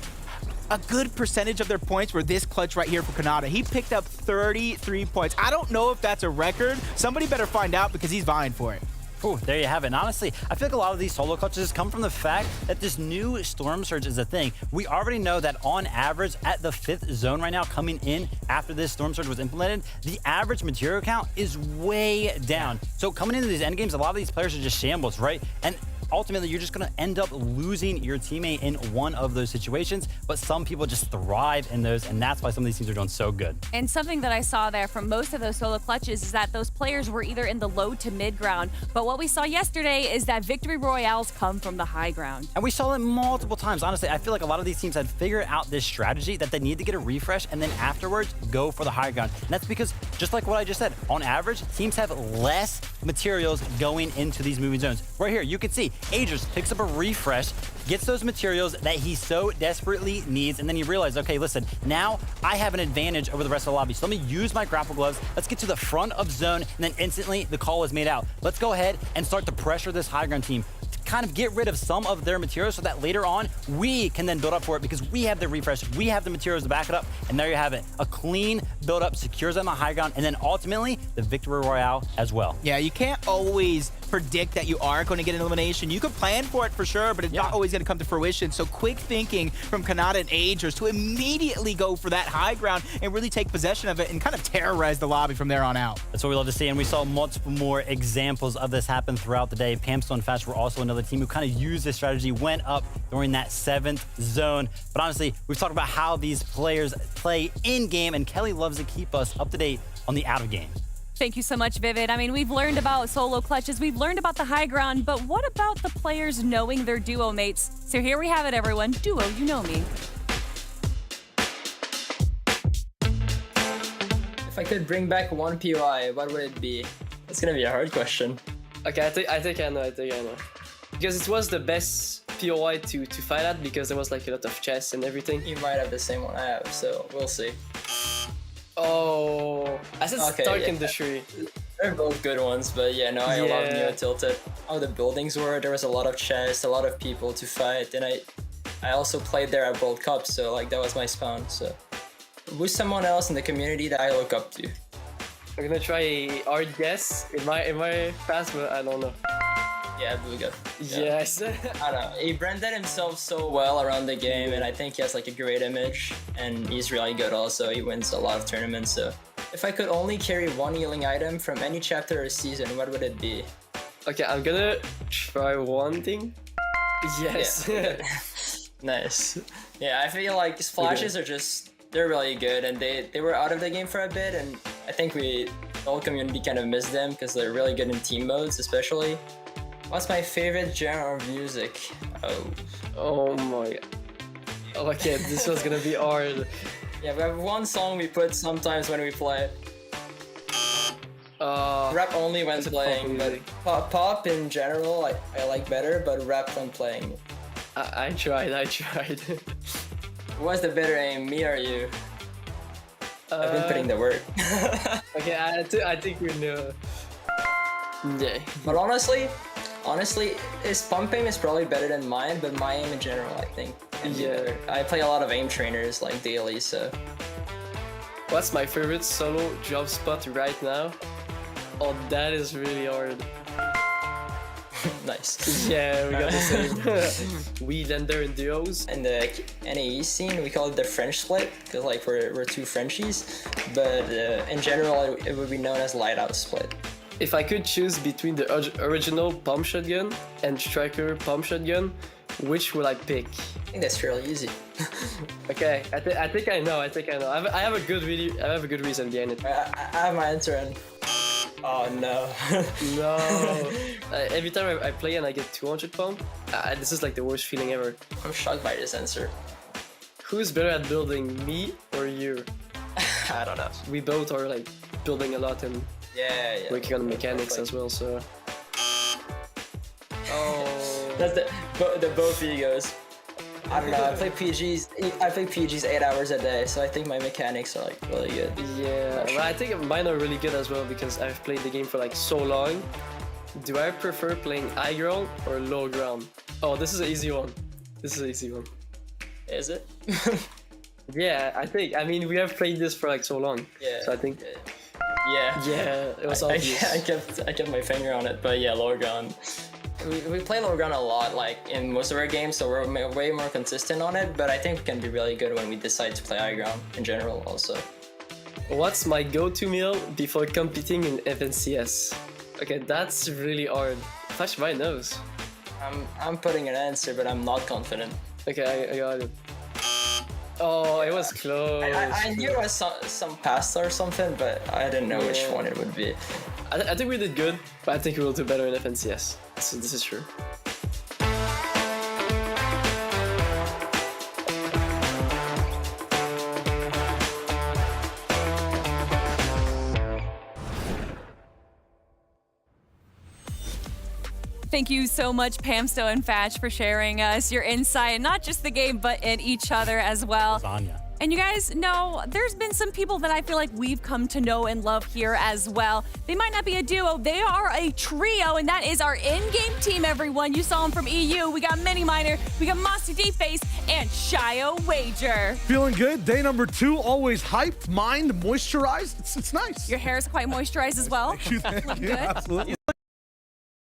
a good percentage of their points were this clutch right here for Kanata. He picked up 33 points. I don't know if that's a record. Somebody better find out because he's vying for it. Ooh, there you have it. And honestly, I feel like a lot of these solo clutches come from the fact that this new Storm Surge is a thing. We already know that on average, at the 5th zone right now, coming in after this Storm Surge was implemented, the average material count is way down. So coming into these end games, a lot of these players are just shambles, right? And ultimately, you're just going to end up losing your teammate in one of those situations, but some people just thrive in those, and that's why some of these teams are doing so good. And something that I saw there from most of those solo clutches is that those players were either in the low to mid ground, but what we saw yesterday is that victory royales come from the high ground. And we saw it multiple times. Honestly, I feel like a lot of these teams had figured out this strategy that they need to get a refresh and then afterwards go for the high ground. And that's because, just like what I just said, on average, teams have less materials going into these moving zones. Right here, you can see Aegis picks up a refresh, gets those materials that he so desperately needs, and then you realize, okay, listen, now I have an advantage over the rest of the lobby. So let me use my grapple gloves. Let's get to the front of zone, and then instantly the call is made out. Let's go ahead and start to pressure this high ground team to kind of get rid of some of their materials so that later on we can then build up for it because we have the refresh, we have the materials to back it up, and there you have it. A clean build up secures on the high ground, and then ultimately the victory royale as well. Yeah, you can't always predict that you are going to get an elimination. You could plan for it for sure, but it's not always going to come to fruition. So quick thinking from Kanata and Agers to immediately go for that high ground and really take possession of it and kind of terrorize the lobby from there on out. That's what we love to see, and we saw multiple more examples of this happen throughout the day. Pamsto and Fatch were also another team who kind of used this strategy, went up during that 7th zone. But honestly, we've talked about how these players play in-game, and Kelly loves to keep us up to date on the out-of-game. Thank you so much, Vivid. I mean, we've learned about solo clutches, we've learned about the high ground, but what about the players knowing their duo mates? So here we have it, everyone. Duo, you know me. If I could bring back one POI, what would it be? It's gonna be a hard question. Okay, I think I know. Because it was the best POI to fight at because there was like a lot of chests and everything. You might have the same one I have, so we'll see. Oh, I said Stark in the tree. They're both good ones, but yeah, no, I love Neo Tilted. How the buildings were, there was a lot of chests, a lot of people to fight, and I also played there at World Cup, so like that was my spawn. So who's someone else in the community that I look up to? I'm gonna try a hard guess. In my past, but I don't know. Yeah, Blue Gut. Yes. I don't know. He branded himself so well around the game, and I think he has like a great image, and he's really good also. He wins a lot of tournaments, so. If I could only carry one healing item from any chapter or season, what would it be? Okay, I'm gonna try one thing. Yes. Yeah. Nice. Yeah, I feel like splashes are just, they're really good, and they were out of the game for a bit, and I think the whole community kind of missed them because they're really good in team modes, especially. What's my favorite genre of music? Oh my god. Okay, this was gonna be hard. Yeah, we have one song we put sometimes when we play. Rap only when playing, but pop in general I like better, but rap when playing. I tried. What's the better aim, me or you? I've been putting the work. Okay, I think we know. Yeah. But honestly, his pump aim is probably better than mine, but my aim in general, I think. Yeah. I play a lot of aim trainers like daily, so. What's my favorite solo job spot right now? Oh, that is really hard. Nice. Yeah, we got the same. We lander in duos. In the NAE scene, we call it the French split, because like we're two Frenchies, but in general, it would be known as light-out split. If I could choose between the original pump shotgun and striker pump shotgun, which would I pick? I think that's fairly easy. Okay, I think I know. I have a good reason behind it. I have my answer in. Oh no. No. Every time I play and I get 200 pump, this is like the worst feeling ever. I'm shocked by this answer. Who's better at building, me or you? I don't know. We both are like building a lot and working on the mechanics as well, so. Oh. That's the both egos. I don't know, I play PGs 8 hours a day, so I think my mechanics are like really good. Yeah, but I think mine are really good as well because I've played the game for like so long. Do I prefer playing high ground or low ground? Oh, this is an easy one. Is it? Yeah, I mean, we have played this for like so long. Yeah. So I think. Yeah, it was obvious. I kept my finger on it, but yeah, lower ground. We play lower ground a lot, like in most of our games, so we're way more consistent on it. But I think we can be really good when we decide to play high ground in general, also. What's my go-to meal before competing in FNCS? Okay, that's really hard. Flash my nose. I'm putting an answer, but I'm not confident. Okay, I got it. Oh, it was close. I knew it was some pasta or something, but I didn't know which one it would be. I think we did good, but I think we will do better in FNCS. So this is true. Thank you so much, Pamsto and Fatch, for sharing us your insight, in not just the game, but in each other as well. Lasagna. And you guys know there's been some people that I feel like we've come to know and love here as well. They might not be a duo, they are a trio, and that is our in-game team, everyone. You saw them from EU. We got Mini Miner, we got Mossy D-Face, and Shio Wager. Feeling good. Day number 2, always hyped, mind moisturized. It's nice. Your hair is quite moisturized as well. Thank you. Look good. Absolutely.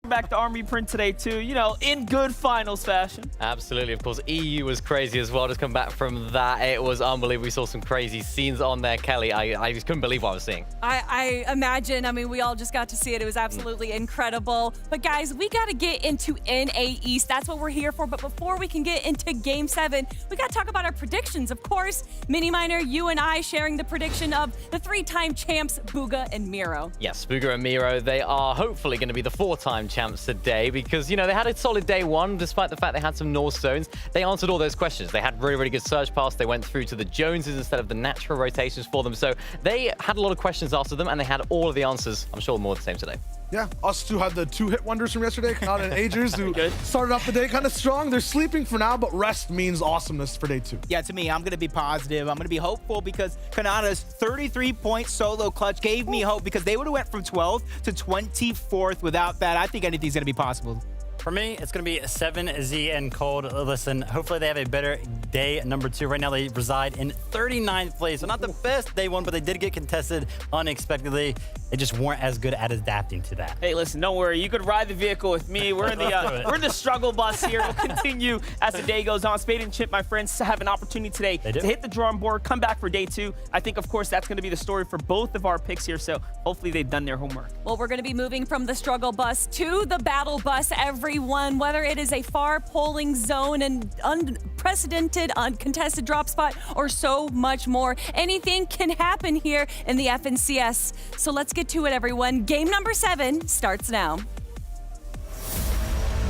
Back to Army Print today too, you know, in good finals fashion. Absolutely, of course. EU was crazy as well. Just come back from that, it was unbelievable. We saw some crazy scenes on there, Kelly. I just couldn't believe what I was seeing. I imagine, I mean, we all just got to see it. It was absolutely incredible. But guys, we got to get into NA East. That's what we're here for. But before we can get into Game 7, we got to talk about our predictions. Of course, Mini Miner, you and I sharing the prediction of the 3-time champs, Booga and Miro. Yes, Booga and Miro, they are hopefully going to be the 4-time champs today because, you know, they had a solid day 1 despite the fact they had some North zones. They answered all those questions. They had really, really good search pass. They went through to the Joneses instead of the natural rotations for them. So they had a lot of questions after them and they had all of the answers. I'm sure more of the same today. Yeah, us two had the 2-hit wonders from yesterday. Kanata and Agers, who started off the day kind of strong. They're sleeping for now, but rest means awesomeness for day 2. Yeah, to me, I'm going to be positive. I'm going to be hopeful because Kanata's 33-point solo clutch gave me hope because they would have went from 12th to 24th without that. I think anything's going to be possible. For me, it's going to be 7Z and Cold. Listen, hopefully they have a better day number 2. Right now, they reside in 39th place. So not the best day 1, but they did get contested unexpectedly. They just weren't as good at adapting to that. Hey, listen, don't worry. You could ride the vehicle with me. We're in the struggle bus here. We'll continue as the day goes on. Spade and Chip, my friends, have an opportunity today to hit the drawing board, come back for day 2. I think, of course, that's going to be the story for both of our picks here. So hopefully they've done their homework. Well, we're going to be moving from the struggle bus to the battle bus, everyone, whether it is a far polling zone and unprecedented, uncontested drop spot, or so much more. Anything can happen here in the FNCS. So let's get to it, everyone. Game number 7 starts now.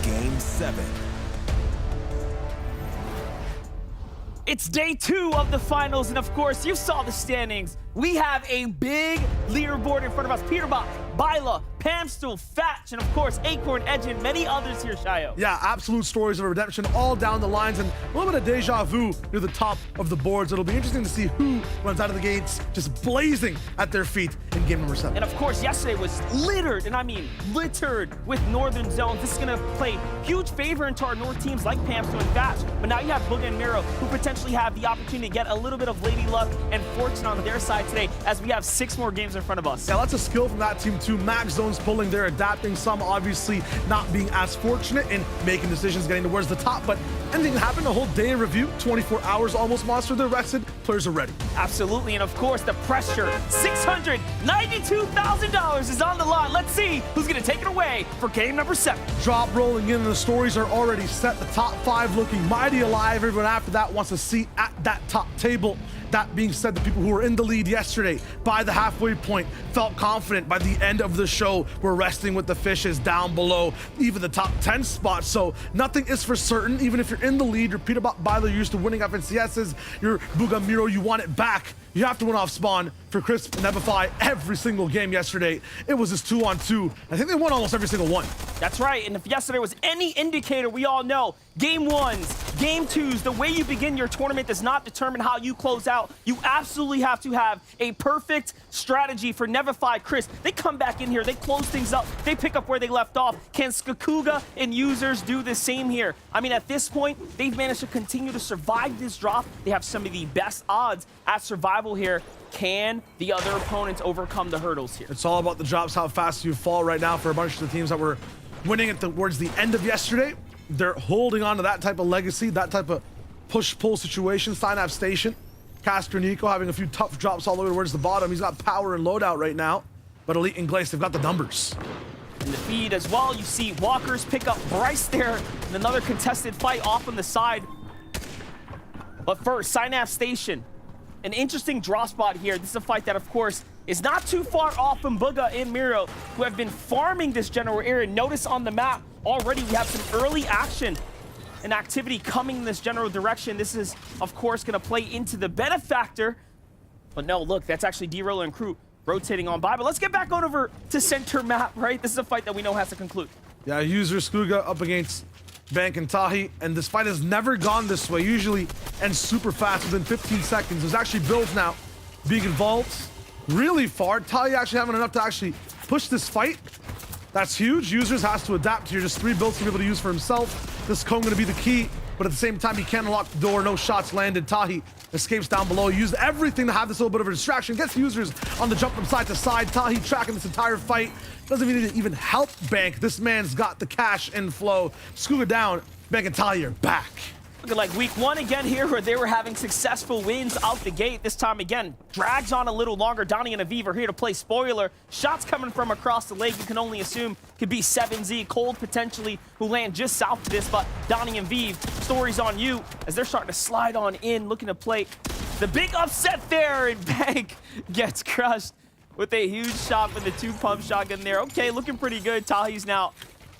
Game 7. It's day 2 of the finals, and of course, you saw the standings. We have a big leaderboard in front of us. Peterbach, Byla, Pamstool, Fatch, and of course, Acorn, Edge, and many others here, Shio. Yeah, absolute stories of redemption all down the lines and a little bit of deja vu near the top of the boards. It'll be interesting to see who runs out of the gates just blazing at their feet in game number 7. And of course, yesterday was littered, and I mean littered with northern zones. This is going to play huge favor into our north teams like Pamstool and Fatch. But now you have Booga and Miro, who potentially have the opportunity to get a little bit of lady luck and fortune on their side today, as we have 6 more games in front of us. Yeah, lots of skill from that team too. Max zones pulling, they're adapting. Some obviously not being as fortunate in making decisions, getting towards the top, but anything can happen. A whole day of review, 24 hours almost. Monster, they're rested, players are ready. Absolutely, and of course the pressure. $692,000 is on the line. Let's see who's gonna take it away for game number 7. Drop rolling in, and the stories are already set. The top 5 looking mighty alive. Everyone after that wants a seat at that top table. That being said, the people who were in the lead yesterday by the halfway point felt confident. By the end of the show, we're resting with the fishes down below, even the top 10 spots. So nothing is for certain. Even if you're in the lead, you're Peterbach, Byla, you're used to winning FNCSs, you're Booga Miro, you want it back. You have to win off spawn. For Crisp and Nebify, every single game yesterday, it was just 2-on-2. I think they won almost every single one. That's right, and if yesterday was any indicator, we all know game 1s Game 2s, the way you begin your tournament does not determine how you close out. You absolutely have to have a perfect strategy for Nevify Chris. They come back in here, they close things up, they pick up where they left off. Can Skakuga and users do the same here? I mean, at this point, they've managed to continue to survive this drop. They have some of the best odds at survival here. Can the other opponents overcome the hurdles here? It's all about the drops, how fast you fall right now for a bunch of the teams that were winning it towards the end of yesterday. They're holding on to that type of legacy, that type of push-pull situation. Synapse Station, Castor Nico having a few tough drops all the way towards the bottom. He's got power and loadout right now, but Elite and Glace, they've got the numbers. In the feed as well, you see Walkers pick up Bryce there in another contested fight off on the side. But first, Synapse Station. An interesting draw spot here. This is a fight that, of course, is not too far off from Bugha and Miro, who have been farming this general area. Notice on the map, already we have some early action and activity coming in this general direction. This is, of course, going to play into the Benefactor. But no, look, that's actually D-Roller and crew rotating on by. But let's get back on over to center map, right? This is a fight that we know has to conclude. Yeah, user Skuga up against Bank and Tahi, and this fight has never gone this way. Usually ends super fast within 15 seconds. There's actually builds now being involved really far. Tahi actually having enough to actually push this fight. That's huge. Users has to adapt here. Just 3 builds to be able to use for himself. This cone going to be the key, but at the same time, he can't unlock the door. No shots landed. Tahi escapes down below. He used everything to have this little bit of a distraction. Gets users on the jump from side to side. Tahi tracking this entire fight. Doesn't even help Bank. This man's got the cash inflow. Skuga down. Bank and Tahi are back. Looking like week 1 again here, where they were having successful wins out the gate. This time again, drags on a little longer. Donnie and Aviv are here to play spoiler. Shots coming from across the lake, you can only assume could be 7Z, Cold potentially, who land just south of this, but Donnie and Aviv, stories on you as they're starting to slide on in, looking to play the big upset there, and Bank gets crushed with a huge shot with the 2-pump shotgun there. Okay, looking pretty good. Tahi's now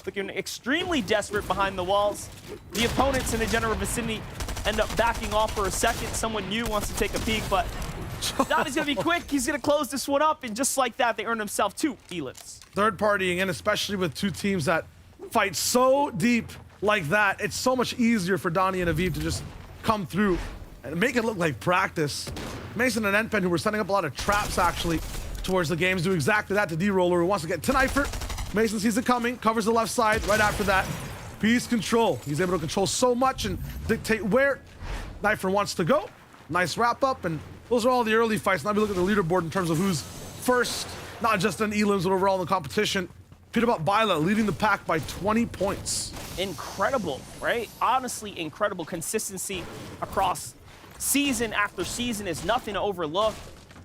looking extremely desperate behind the walls. The opponents in the general vicinity end up backing off for a second. Someone new wants to take a peek, but Donnie's gonna be quick. He's gonna close this one up, and just like that, they earn themselves 2 elims. Third partying in, especially with 2 teams that fight so deep like that, it's so much easier for Donnie and Aviv to just come through and make it look like practice. Mason and Enpen, who were setting up a lot of traps actually towards the games, do exactly that to D-Roller, who wants to get to Knifer. Mason sees it coming, covers the left side. Right after that, Beast control. He's able to control so much and dictate where Knifer wants to go. Nice wrap up, and those are all the early fights. Now we look at the leaderboard in terms of who's first, not just in elims, but overall in the competition. Peter Bila leading the pack by 20 points. Incredible, right? Honestly, incredible consistency across season after season is nothing to overlook.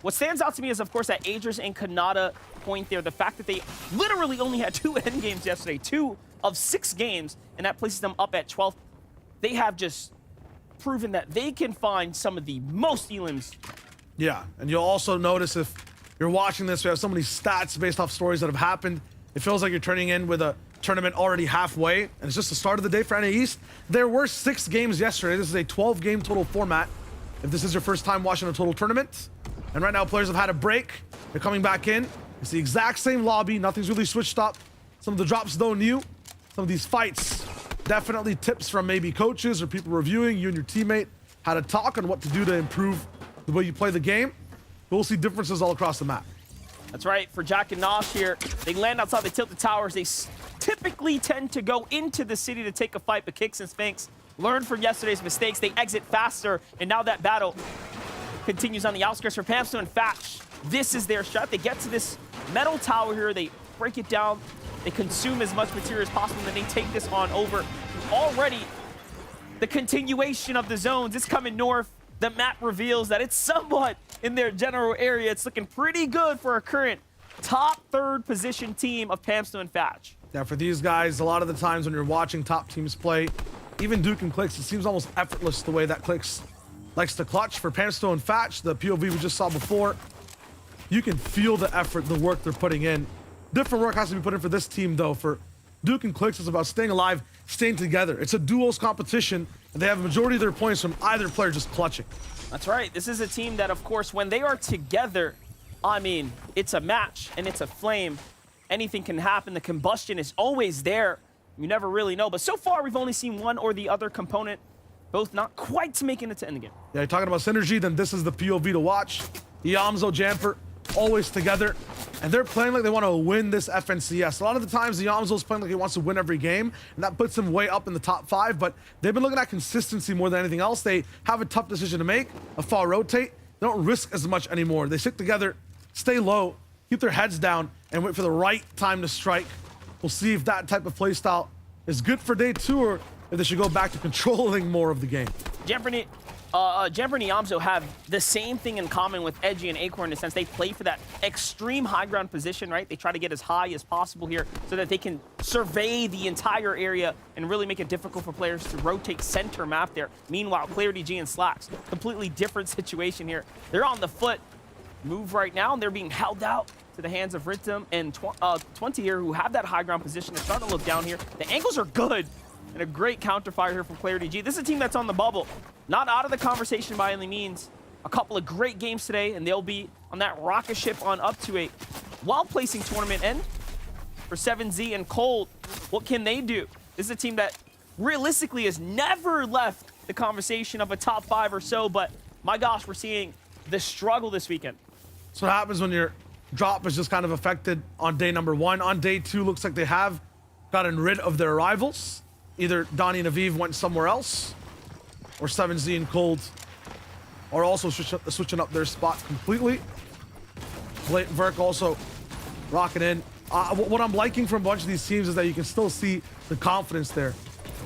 What stands out to me is, of course, that Aegis and Kanata point there. The fact that they literally only had 2 end games yesterday, 2 of 6 games, and that places them up at 12th. They have just proven that they can find some of the most elims. Yeah, and you'll also notice if you're watching this, we have so many stats based off stories that have happened. It feels like you're turning in with a tournament already halfway, and it's just the start of the day for NA East. There were 6 games yesterday. This is a 12-game total format. If this is your first time watching a total tournament, and right now players have had a break, they're coming back in. It's the exact same lobby. Nothing's really switched up. Some of the drops, though, new. Some of these fights, definitely tips from maybe coaches or people reviewing. You and your teammate how to talk on what to do to improve the way you play the game. We'll see differences all across the map. That's right. For Jack and Nosh here, they land outside the Tilted Towers. They typically tend to go into the city to take a fight, but Kicks and Sphinx learned from yesterday's mistakes. They exit faster, and now that battle continues on the outskirts for Pamsto and Fatch. This is their shot. They get to this metal tower here. They break it down. They consume as much material as possible, and then they take this on over. Already, the continuation of the zones is coming north. The map reveals that it's somewhat in their general area. It's looking pretty good for a current top 3rd position team of Pamsto and Fatch. Yeah, for these guys, a lot of the times when you're watching top teams play, even Duke and Clicks, it seems almost effortless the way that Clicks likes to clutch. For Pamsto and Fatch, the POV we just saw before, you can feel the effort, the work they're putting in. Different work has to be put in for this team, though. For Duke and Clicks, it's about staying alive, staying together. It's a duos competition, and they have a majority of their points from either player just clutching. That's right. This is a team that, of course, when they are together, I mean, it's a match and it's a flame. Anything can happen. The combustion is always there. You never really know. But so far, we've only seen one or the other component both not quite making it to end the game. Yeah, you're talking about synergy, then this is the POV to watch. Yamzo, Jamper, always together. And they're playing like they want to win this FNCS. A lot of the times, Yamzo's playing like he wants to win every game, and that puts him way up in the top 5, but they've been looking at consistency more than anything else. They have a tough decision to make, a far rotate. They don't risk as much anymore. They stick together, stay low, keep their heads down, and wait for the right time to strike. We'll see if that type of playstyle is good for day 2, or if they should go back to controlling more of the game. Jamper and Yamzo have the same thing in common with Edgy and Acorn in the sense they play for that extreme high ground position, right? They try to get as high as possible here so that they can survey the entire area and really make it difficult for players to rotate center map there. Meanwhile, Clarity G and Slacks, completely different situation here. They're on the foot move right now, and they're being held out to the hands of Rhythm and 20 here, who have that high ground position. They're starting to look down here. The angles are good, and a great counterfire here from Clarity G. This is a team that's on the bubble. Not out of the conversation by any means. A couple of great games today, and they'll be on that rocket ship on up to a well-placing tournament end. For 7Z and Cold, what can they do? This is a team that realistically has never left the conversation of a top 5 or so, but my gosh, we're seeing the struggle this weekend. So what happens when your drop is just kind of affected on day number 1. On day 2, looks like they have gotten rid of their rivals. Either Donnie and Aviv went somewhere else, or 7Z and Cold are also switching up their spot completely. Blatant Verk also rocking in. What I'm liking from a bunch of these teams is that you can still see the confidence there.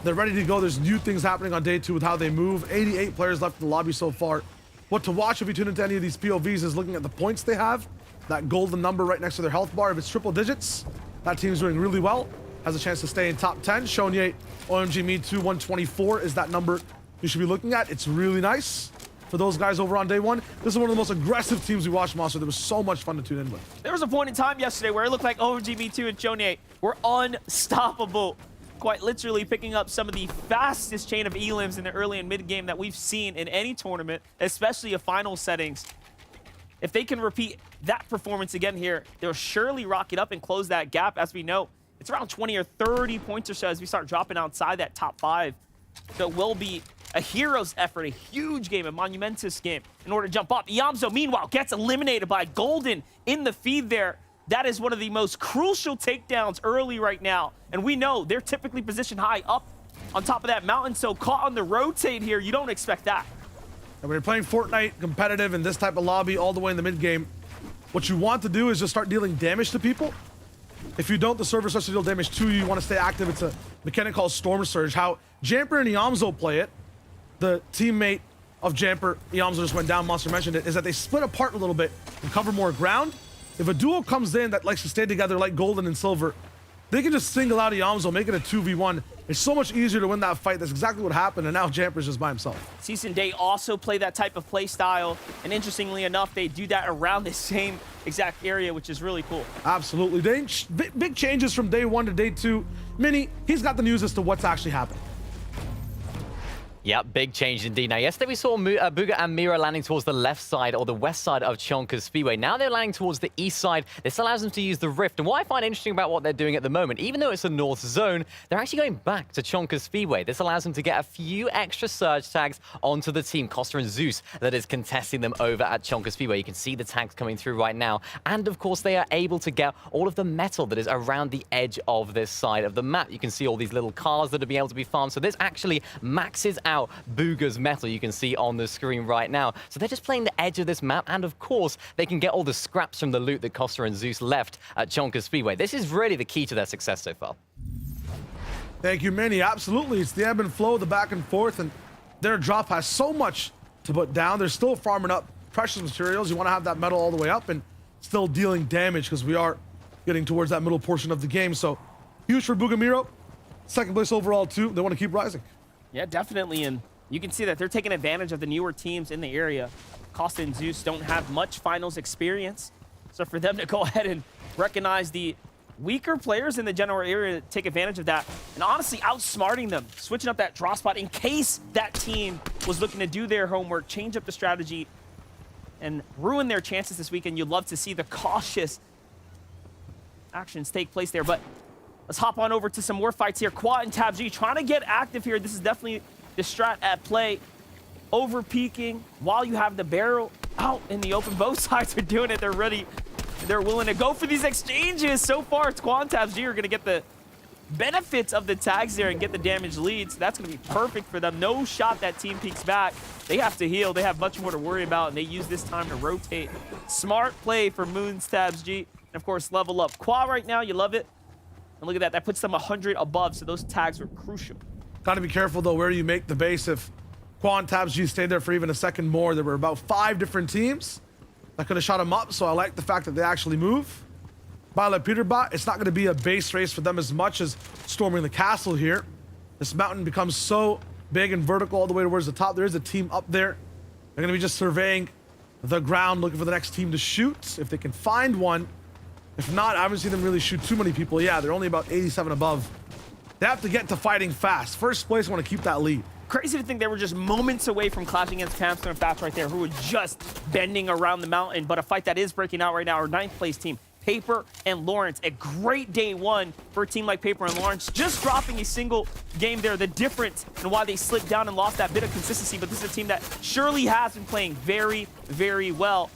They're ready to go. There's new things happening on day 2 with how they move. 88 players left in the lobby so far. What to watch if you tune into any of these POVs is looking at the points they have. That golden number right next to their health bar. If it's triple digits, that team's doing really well. Has a chance to stay in top 10. Shonye, OMG Me 2, 124 is that number you should be looking at. It's really nice for those guys over on day 1. This is one of the most aggressive teams we watched, Monster. There was so much fun to tune in with. There was a point in time yesterday where it looked like OMG Me 2 and Shonye were unstoppable. Quite literally picking up some of the fastest chain of elims in the early and mid game that we've seen in any tournament, especially a final settings. If they can repeat that performance again here, they'll surely rock it up and close that gap. As we know, it's around 20 or 30 points or so as we start dropping outside that top 5. So it will be a hero's effort, a huge game, a monumentous game in order to jump up. Yamzo, meanwhile, gets eliminated by Golden in the feed there. That is one of the most crucial takedowns early right now. And we know they're typically positioned high up on top of that mountain. So caught on the rotate here, you don't expect that. And when you're playing Fortnite competitive in this type of lobby all the way in the mid game, what you want to do is just start dealing damage to people. If you don't, the server starts to deal damage to you. You want to stay active. It's a mechanic called Storm Surge. How Jamper and Yamzo play it, the teammate of Jamper, Yamzo just went down, Monster mentioned it, is that they split apart a little bit and cover more ground. If a duo comes in that likes to stay together like Golden and Silver, they can just single out Yamzo, make it a 2v1. It's so much easier to win that fight. That's exactly what happened, and now Jamper's just by himself. Season Day also play that type of play style, and interestingly enough, they do that around the same exact area, which is really cool. Absolutely. Big changes from day 1 to day 2. Mini, he's got the news as to what's actually happening. Yeah, big change indeed. Now, yesterday we saw Booga and Mira landing towards the left side or the west side of Chonkers Speedway. Now they're landing towards the east side. This allows them to use the Rift. And what I find interesting about what they're doing at the moment, even though it's a north zone, they're actually going back to Chonkers Speedway. This allows them to get a few extra surge tags onto the team, Costa and Zeus, that is contesting them over at Chonkers Speedway. You can see the tags coming through right now. And of course, they are able to get all of the metal that is around the edge of this side of the map. You can see all these little cars that are being able to be farmed. So this actually maxes out Booga's metal, you can see on the screen right now. So they're just playing the edge of this map, and of course, they can get all the scraps from the loot that Costa and Zeus left at Chonkers Speedway. This is really the key to their success so far. Thank you, Manny. Absolutely. It's the ebb and flow, the back and forth, and their drop has so much to put down. They're still farming up precious materials. You want to have that metal all the way up and still dealing damage because we are getting towards that middle portion of the game. So huge for Boogamiro. Second place overall, too. They want to keep rising. Yeah, definitely. And you can see that they're taking advantage of the newer teams in the area. Costa and Zeus don't have much finals experience. So for them to go ahead and recognize the weaker players in the general area to take advantage of that, and honestly outsmarting them, switching up that draw spot in case that team was looking to do their homework, change up the strategy, and ruin their chances this weekend. You'd love to see the cautious actions take place there. But let's hop on over to some more fights here. Quad and Tab G trying to get active here. This is definitely the strat at play, over peeking while you have the barrel out in the open. Both sides are doing it. They're ready. They're willing to go for these exchanges. So far, it's Quantabs G are going to get the benefits of the tags there and get the damage leads. That's going to be perfect for them. No shot that team peeks back. They have to heal. They have much more to worry about, and they use this time to rotate. Smart play for Moons Tabs G. And of course, level up Qua right now. You love it. And look at that. That puts them 100 above, so those tags are crucial. Got to be careful, though, where you make the base. If Quantabs G stayed there for even a second more, there were about 5 different teams that could have shot him up, so I like the fact that they actually move. By Peterbot, it's not going to be a base race for them as much as storming the castle here. This mountain becomes so big and vertical all the way towards the top. There is a team up there. They're going to be just surveying the ground, looking for the next team to shoot, if they can find one. If not, I haven't seen them really shoot too many people. Yeah, they're only about 87 above. They have to get to fighting fast. First place, want to keep that lead. Crazy to think they were just moments away from clashing against Pampster and Fats right there, who were just bending around the mountain. But a fight that is breaking out right now, our 9th place team, Paper and Lawrence. A great day one for a team like Paper and Lawrence, just dropping a single game there. The difference in why they slipped down and lost that bit of consistency. But this is a team that surely has been playing very, very well.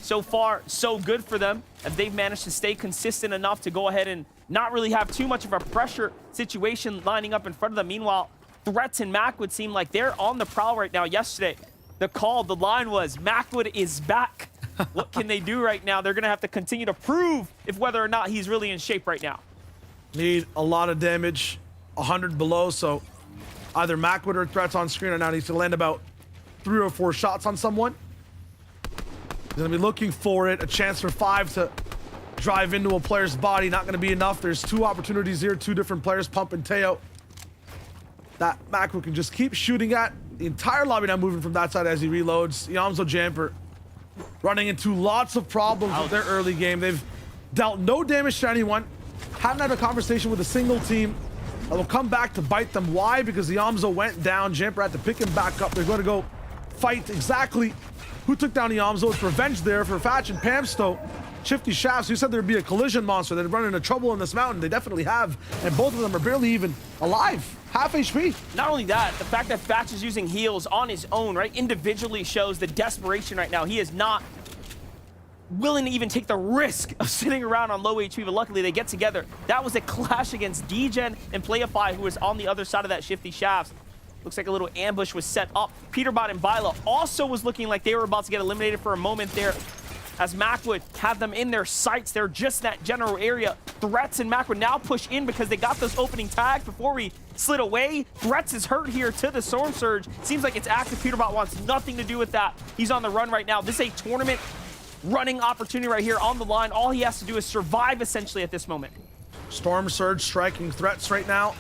So far, so good for them, as they've managed to stay consistent enough to go ahead and not really have too much of a pressure situation lining up in front of them. Meanwhile, Threats and Macwood seem like they're on the prowl right now. Yesterday, the line was, Macwood is back. What can they do right now? They're going to have to continue to prove if whether or not he's really in shape right now. Need a lot of damage, 100 below, so either Macwood or Threats on screen right now needs to land about 3 or 4 shots on someone. He's going to be looking for it. A chance for 5 to drive into a player's body. Not going to be enough. There's 2 opportunities here. 2 different players, Pump and Teo, that Macwood can just keep shooting at. The entire lobby now moving from that side as he reloads. Yamzo Jamper running into lots of problems with their early game. They've dealt no damage to anyone. Haven't had a conversation with a single team that will come back to bite them. Why? Because Yamzo went down. Jamper had to pick him back up. They're going to go fight exactly who took down Yamzo. It's revenge there for Fatch and Pamsto. Shifty Shafts, who said there'd be a collision monster. They'd run into trouble in this mountain. They definitely have. And both of them are barely even alive. Half HP. Not only that, the fact that Fatch is using heals on his own, right, individually shows the desperation right now. He is not willing to even take the risk of sitting around on low HP, but luckily they get together. That was a clash against Degen and Playify, who was on the other side of that Shifty Shafts. Looks like a little ambush was set up. Peterbot and Byla also was looking like they were about to get eliminated for a moment there, as Macwood have them in their sights. They're just that general area. Threats and Macwood now push in because they got those opening tags before we slid away. Threats is hurt here to the Storm Surge. Seems like it's active. Peterbot wants nothing to do with that. He's on the run right now. This is a tournament running opportunity right here on the line. All he has to do is survive essentially at this moment. Storm Surge striking Threats right now.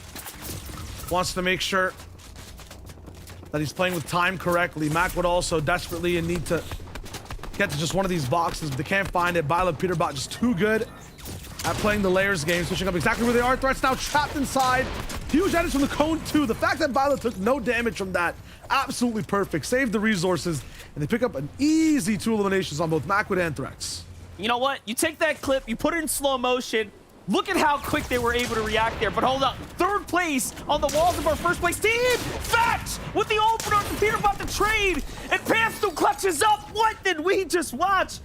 Wants to make sure that he's playing with time correctly. Macwood also desperately in need to get to just one of these boxes, but they can't find it. Byla Peterbot just too good at playing the layers game, switching up exactly where they are. Threats now trapped inside. Huge damage from the cone too. The fact that Byla took no damage from that, absolutely perfect. Saved the resources, and they pick up an easy 2 eliminations on both Macwood and Threats. You know what? You take that clip, you put it in slow motion. Look at how quick they were able to react there. But hold up, 3rd place on the walls of our 1st place team. Fatch with the opener to Peterbot the trade, and Pamsto clutches up. What did we just watch?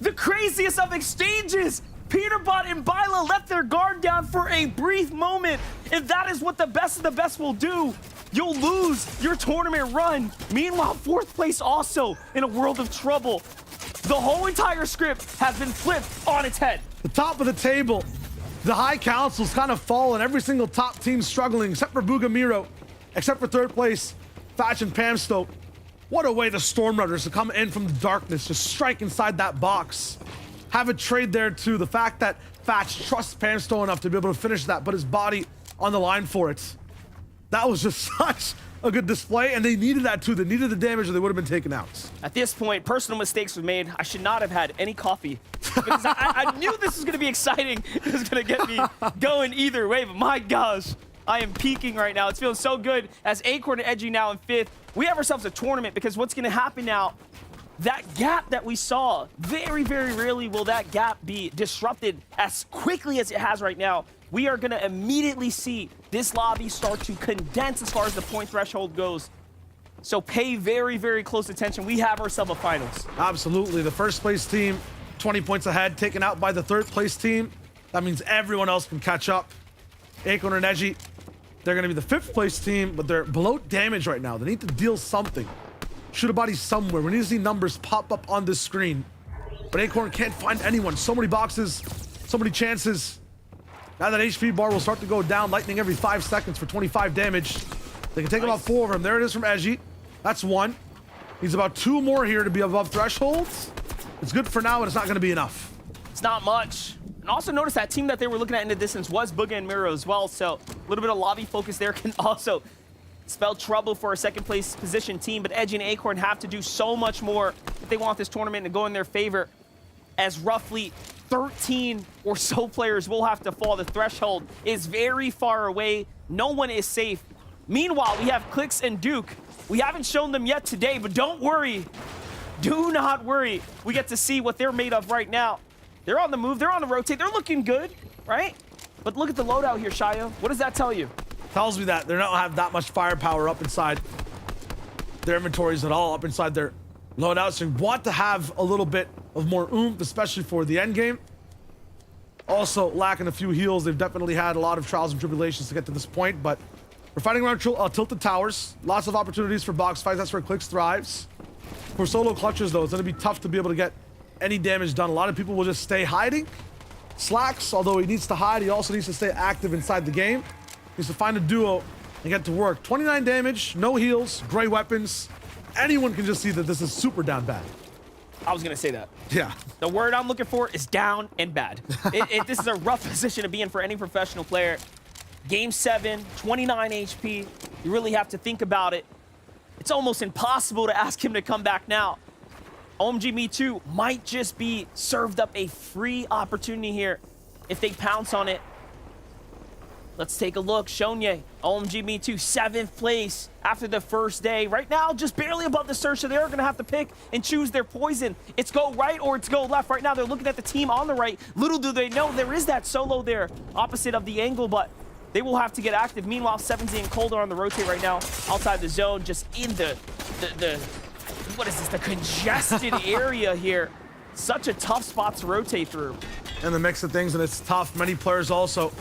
The craziest of exchanges. Peterbot and Byla left their guard down for a brief moment, and that is what the best of the best will do. You'll lose your tournament run. Meanwhile, 4th place also in a world of trouble. The whole entire script has been flipped on its head. The top of the table. The high council's kind of fallen. Every single top team struggling, except for Bugamiro, except for 3rd place, Fatch and Pamsto. What a way the Storm Runners to come in from the darkness, just strike inside that box. Have a trade there too. The fact that Fatch trusts Pamsto enough to be able to finish that, put his body on the line for it. That was just such a good display, and they needed that too. They needed the damage or they would have been taken out. At this point, personal mistakes were made. I should not have had any coffee, because I knew this was going to be exciting. It was going to get me going either way, but my gosh, I am peaking right now. It's feeling so good as Acorn and Edgy now in 5th. We have ourselves a tournament, because what's going to happen now, that gap that we saw, very, very rarely will that gap be disrupted as quickly as it has right now. we are going to immediately see this lobby start to condense as far as the point threshold goes. So pay very, very close attention. We have ourselves a finals. Absolutely. The first place team, 20 points ahead, taken out by the third place team. That means everyone else can catch up. Acorn and Edgy, they're going to be the fifth place team, but they're below damage right now. They need to deal something. Shoot a body somewhere. We need to see numbers pop up on this screen. But Acorn can't find anyone. So many boxes, so many chances. Now that HP bar will start to go down, lightning every 5 seconds for 25 damage. They can take about 4 of them. There it is from Edgy. That's 1. Needs about 2 more here to be above thresholds. It's good for now, but it's not going to be enough. It's not much. And also notice that team that they were looking at in the distance was Booga and Miro as well. So a little bit of lobby focus there can also spell trouble for a second place position team. But Edgy and Acorn have to do so much more if they want this tournament to go in their favor, as roughly 13 or so players will have to fall. The threshold is very far away. No one is safe. Meanwhile, we have Clicks and Duke. We haven't shown them yet today, but don't worry. Do not worry. We get to see what they're made of right now. They're on the move. They're on the rotate. They're looking good, right? But look at the loadout here, Shia. What does that tell you? Tells me that they don't have that much firepower up inside their inventories at all, up inside their loadouts. So you want to have a little bit of more oomph, especially for the end game. Also lacking a few heals. They've definitely had a lot of trials and tribulations to get to this point, but we're fighting around tilted towers. Lots of opportunities for box fights. That's where Clicks thrives. For solo clutches, though, it's going to be tough to be able to get any damage done. A lot of people will just stay hiding. Slacks, although he needs to hide, he also needs to stay active inside the game. He needs to find a duo and get to work. 29 damage, no heals, gray weapons. Anyone can just see that this is super down bad. I was going to say that. Yeah. The word I'm looking for is down and bad. This is a rough position to be in for any professional player. Game 7, 29 HP. You really have to think about it. It's almost impossible to ask him to come back now. OMG Me Too might just be served up a free opportunity here if they pounce on it. Let's take a look. Shonye, OMG Me Too, 7th place after the first day. Right now, just barely above the surge, so they're going to have to pick and choose their poison. It's go right or it's go left. Right now, they're looking at the team on the right. Little do they know there is that solo there opposite of the angle, but they will have to get active. Meanwhile, 7Z and Cold are on the rotate right now, outside the zone, just in the what is this, the congested area here. Such a tough spot to rotate through. And the mix of things, and it's tough. Many players also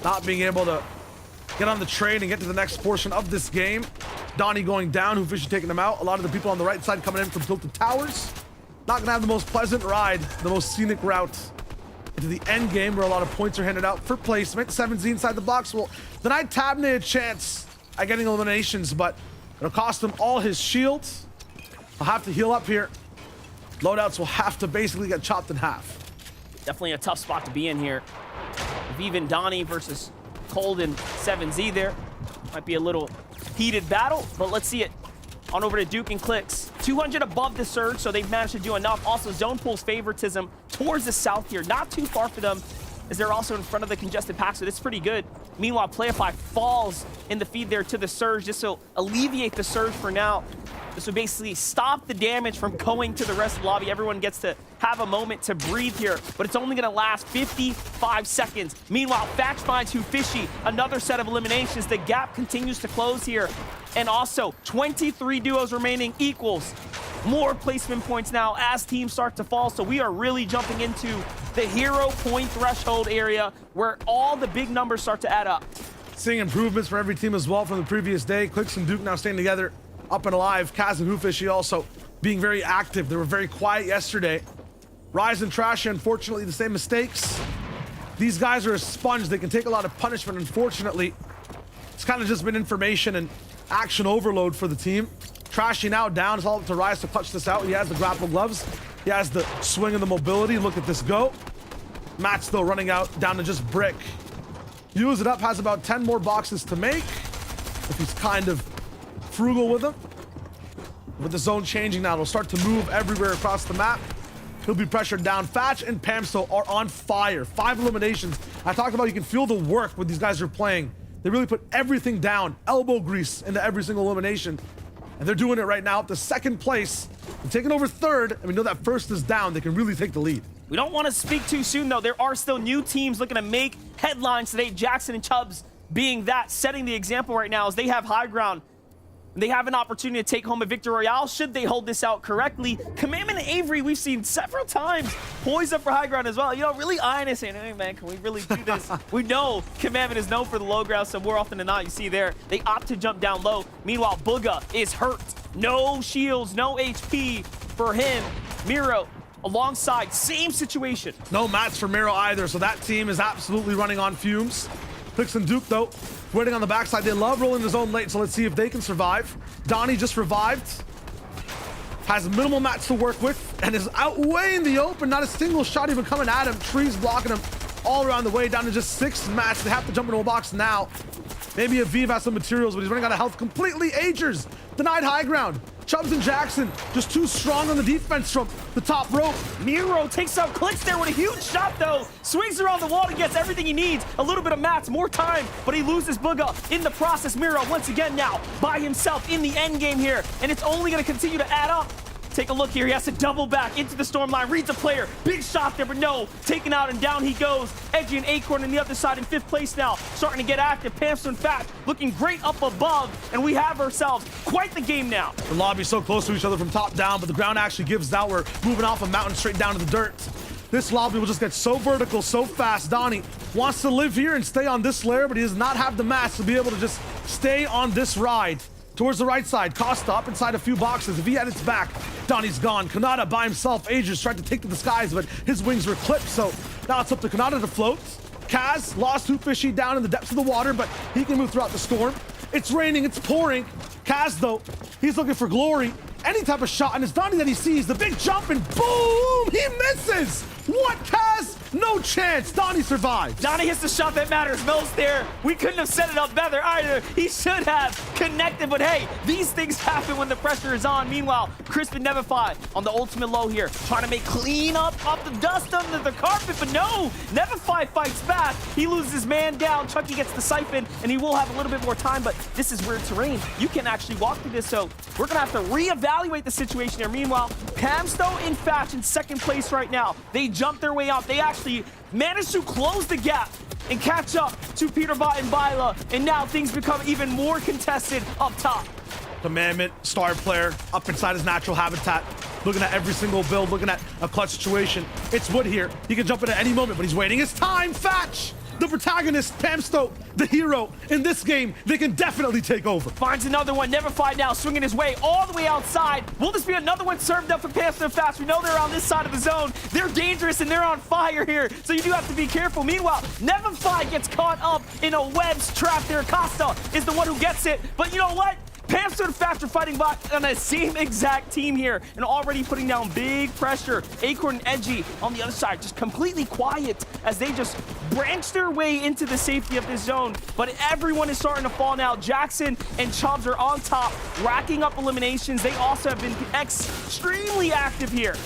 not being able to get on the train and get to the next portion of this game. Donnie going down, Hoofishy taking him out. A lot of the people on the right side coming in from Tilted Towers. Not gonna have the most pleasant ride, the most scenic route into the end game where a lot of points are handed out for placement. 7Z inside the box will deny Tabney a chance at getting eliminations, but it'll cost him all his shields. He'll have to heal up here. Loadouts will have to basically get chopped in half. Definitely a tough spot to be in here. If even Donnie versus Cold and 7Z there. Might be a little heated battle, but let's see it. On over to Duke and Clicks. 200 above the surge, so they've managed to do enough. Also, Zone Pool's favoritism towards the south here. Not too far for them, as they're also in front of the congested pack, so that's pretty good. Meanwhile, Playify falls in the feed there to the surge, just to alleviate the surge for now. This would basically stop the damage from going to the rest of the lobby. Everyone gets to have a moment to breathe here, but it's only gonna last 55 seconds. Meanwhile, Thatch finds Hoofishy, another set of eliminations. The gap continues to close here. And also, 23 duos remaining equals more placement points now as teams start to fall. So we are really jumping into the hero point threshold area where all the big numbers start to add up. Seeing improvements for every team as well from the previous day. Clicks and Duke now staying together, up and alive. Kaz and Hoofishy also being very active. They were very quiet yesterday. Rise and Trashy, unfortunately, the same mistakes. These guys are a sponge. They can take a lot of punishment, unfortunately. It's kind of just been information and action overload for the team. Trashy now down. It's all up to Rise to clutch this out. He has the grapple gloves. He has the swing and the mobility. Look at this go. Matt's though running out down to just brick. Use it up, has about 10 more boxes to make. If he's kind of frugal with them. With the zone changing now, it'll start to move everywhere across the map. He'll be pressured down. Thatch and Pamsto are on fire. 5 eliminations. I talked about you can feel the work when these guys are playing. They really put everything down, elbow grease into every single elimination. And they're doing it right now up to 2nd place. And taking over 3rd, and we know that 1st is down. They can really take the lead. We don't want to speak too soon, though. There are still new teams looking to make headlines today. Jackson and Chubbs being that, setting the example right now as they have high ground. They have an opportunity to take home a victory royale should they hold this out correctly. Commandment and Avery, we've seen several times poised up for high ground as well. You know, really eyeing us saying, hey, man, can we really do this? We know Commandment is known for the low ground, so more often than not, you see there, they opt to jump down low. Meanwhile, Booga is hurt. No shields, no HP for him. Miro alongside, same situation. No mats for Miro either, so that team is absolutely running on fumes. Fix and Duke, though, waiting on the backside. They love rolling the zone late, so let's see if they can survive. Donnie just revived. Has minimal mats to work with and is out way in the open. Not a single shot even coming at him. Trees blocking him all around the way, down to just 6 mats. They have to jump into a box now. Maybe Aviv has some materials, but he's running out of health completely. Agers denied high ground. Chubbs and Jackson just too strong on the defense from the top rope. Miro takes out clicks there with a huge shot, though. Swings around the wall and gets everything he needs. A little bit of mats, more time, but he loses Booga in the process. Miro once again now by himself in the end game here, and it's only going to continue to add up. Take a look here. He has to double back into the storm line. Reads a player. Big shot there, but no. Taken out and down he goes. Edgy and Acorn on the other side in 5th place now. Starting to get active. Pamster and Fat looking great up above. And we have ourselves quite the game now. The lobby so close to each other from top down, but the ground actually gives out. We're moving off a mountain straight down to the dirt. This lobby will just get so vertical, so fast. Donnie wants to live here and stay on this layer, but he does not have the mass to be able to just stay on this ride. Towards the right side, Costa up inside a few boxes. If he had its back, Donnie's gone. Kanata by himself. Agers tried to take to the skies, but his wings were clipped, so now it's up to Kanata to float. Kaz lost 2 fishy down in the depths of the water, but he can move throughout the storm. It's raining, it's pouring. Kaz, though, he's looking for glory. Any type of shot, and it's Donnie that he sees. The big jump, and boom! He misses! What, Kaz? No chance. Donnie survives. Donnie hits the shot that matters most there. We couldn't have set it up better either. He should have connected, but hey, these things happen when the pressure is on. Meanwhile, Crispin Nevify on the ultimate low here, trying to make clean up the dust under the carpet, but no, Nevify fights back. He loses his man down. Chucky gets the siphon, and he will have a little bit more time, but this is weird terrain. You can actually walk through this, so we're gonna have to reevaluate the situation here. Meanwhile, Pamsto in Fatch in 2nd place right now. They jump their way out. They actually managed to close the gap and catch up to Peterbot and Byla, and now things become even more contested up top. Commandment, star player, up inside his natural habitat, looking at every single build, looking at a clutch situation. It's Wood here. He can jump in at any moment, but he's waiting his time. Fatch, the protagonist, Pamsto, the hero. In this game, they can definitely take over. Finds another one. Nevify now swinging his way all the way outside. Will this be another one served up for Pamsto and Fatch? We know they're on this side of the zone. They're dangerous and they're on fire here, so you do have to be careful. Meanwhile, Nevify gets caught up in a web's trap there. Costa is the one who gets it, but you know what? Pamster and Fatch are fighting back on the same exact team here and already putting down big pressure. Acorn and Edgy on the other side, just completely quiet as they just branch their way into the safety of this zone. But everyone is starting to fall now. Jackson and Chubbs are on top, racking up eliminations. They also have been extremely active here.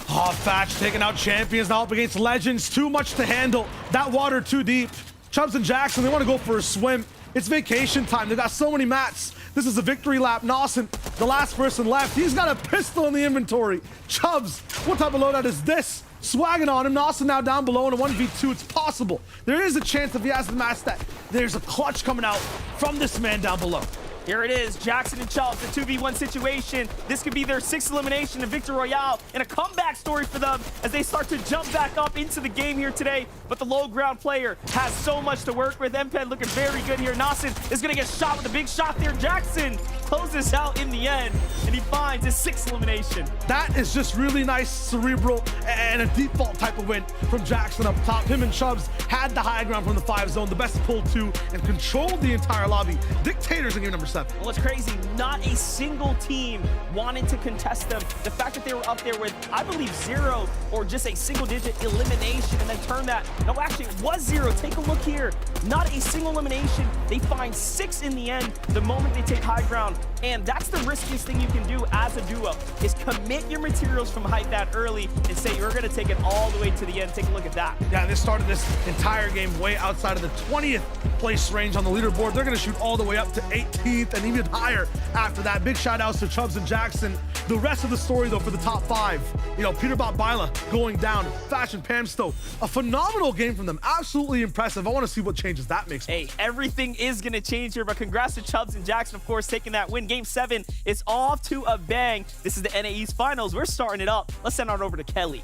Oh, Fatch taking out champions now up against legends. Too much to handle. That water too deep. Chubbs and Jackson, they want to go for a swim. It's vacation time. They've got so many mats. This is a victory lap. Nawson, the last person left. He's got a pistol in the inventory. Chubbs, what type of loadout is this? Swagging on him. Nawson now down below in a 1v2. It's possible. There is a chance if he has the mats that there's a clutch coming out from this man down below. Here it is, Jackson and Chubbs, the 2v1 situation. This could be their 6th elimination in Victory Royale and a comeback story for them as they start to jump back up into the game here today. But the low ground player has so much to work with. MPen looking very good here. Nawson is going to get shot with a big shot there. Jackson closes out in the end, and he finds his 6th elimination. That is just really nice, cerebral, and a default type of win from Jackson up top. Him and Chubbs had the high ground from the 5 zone, the best pull 2, and controlled the entire lobby. Dictators in game number 7. Well, it's crazy. Not a single team wanted to contest them. The fact that they were up there with, I believe, 0 or just a single-digit elimination and then turn that. No, actually, it was 0. Take a look here. Not a single elimination. They find 6 in the end the moment they take high ground. And that's the riskiest thing you can do as a duo, is commit your materials from height that early and say you're going to take it all the way to the end. Take a look at that. Yeah, this started this entire game way outside of the 20th place range on the leaderboard. They're going to shoot all the way up to 18th and even higher after that. Big shout outs to Chubbs and Jackson. The rest of the story, though, for the top 5, you know, Peterbot Bila going down, Fashion Pamsto, a phenomenal game from them. Absolutely impressive. I want to see what changes that makes. Hey, everything is going to change here, but congrats to Chubbs and Jackson, of course, taking that win. Game 7 is off to a bang. This is the NAE's finals. We're starting it up. Let's send on over to Kelly.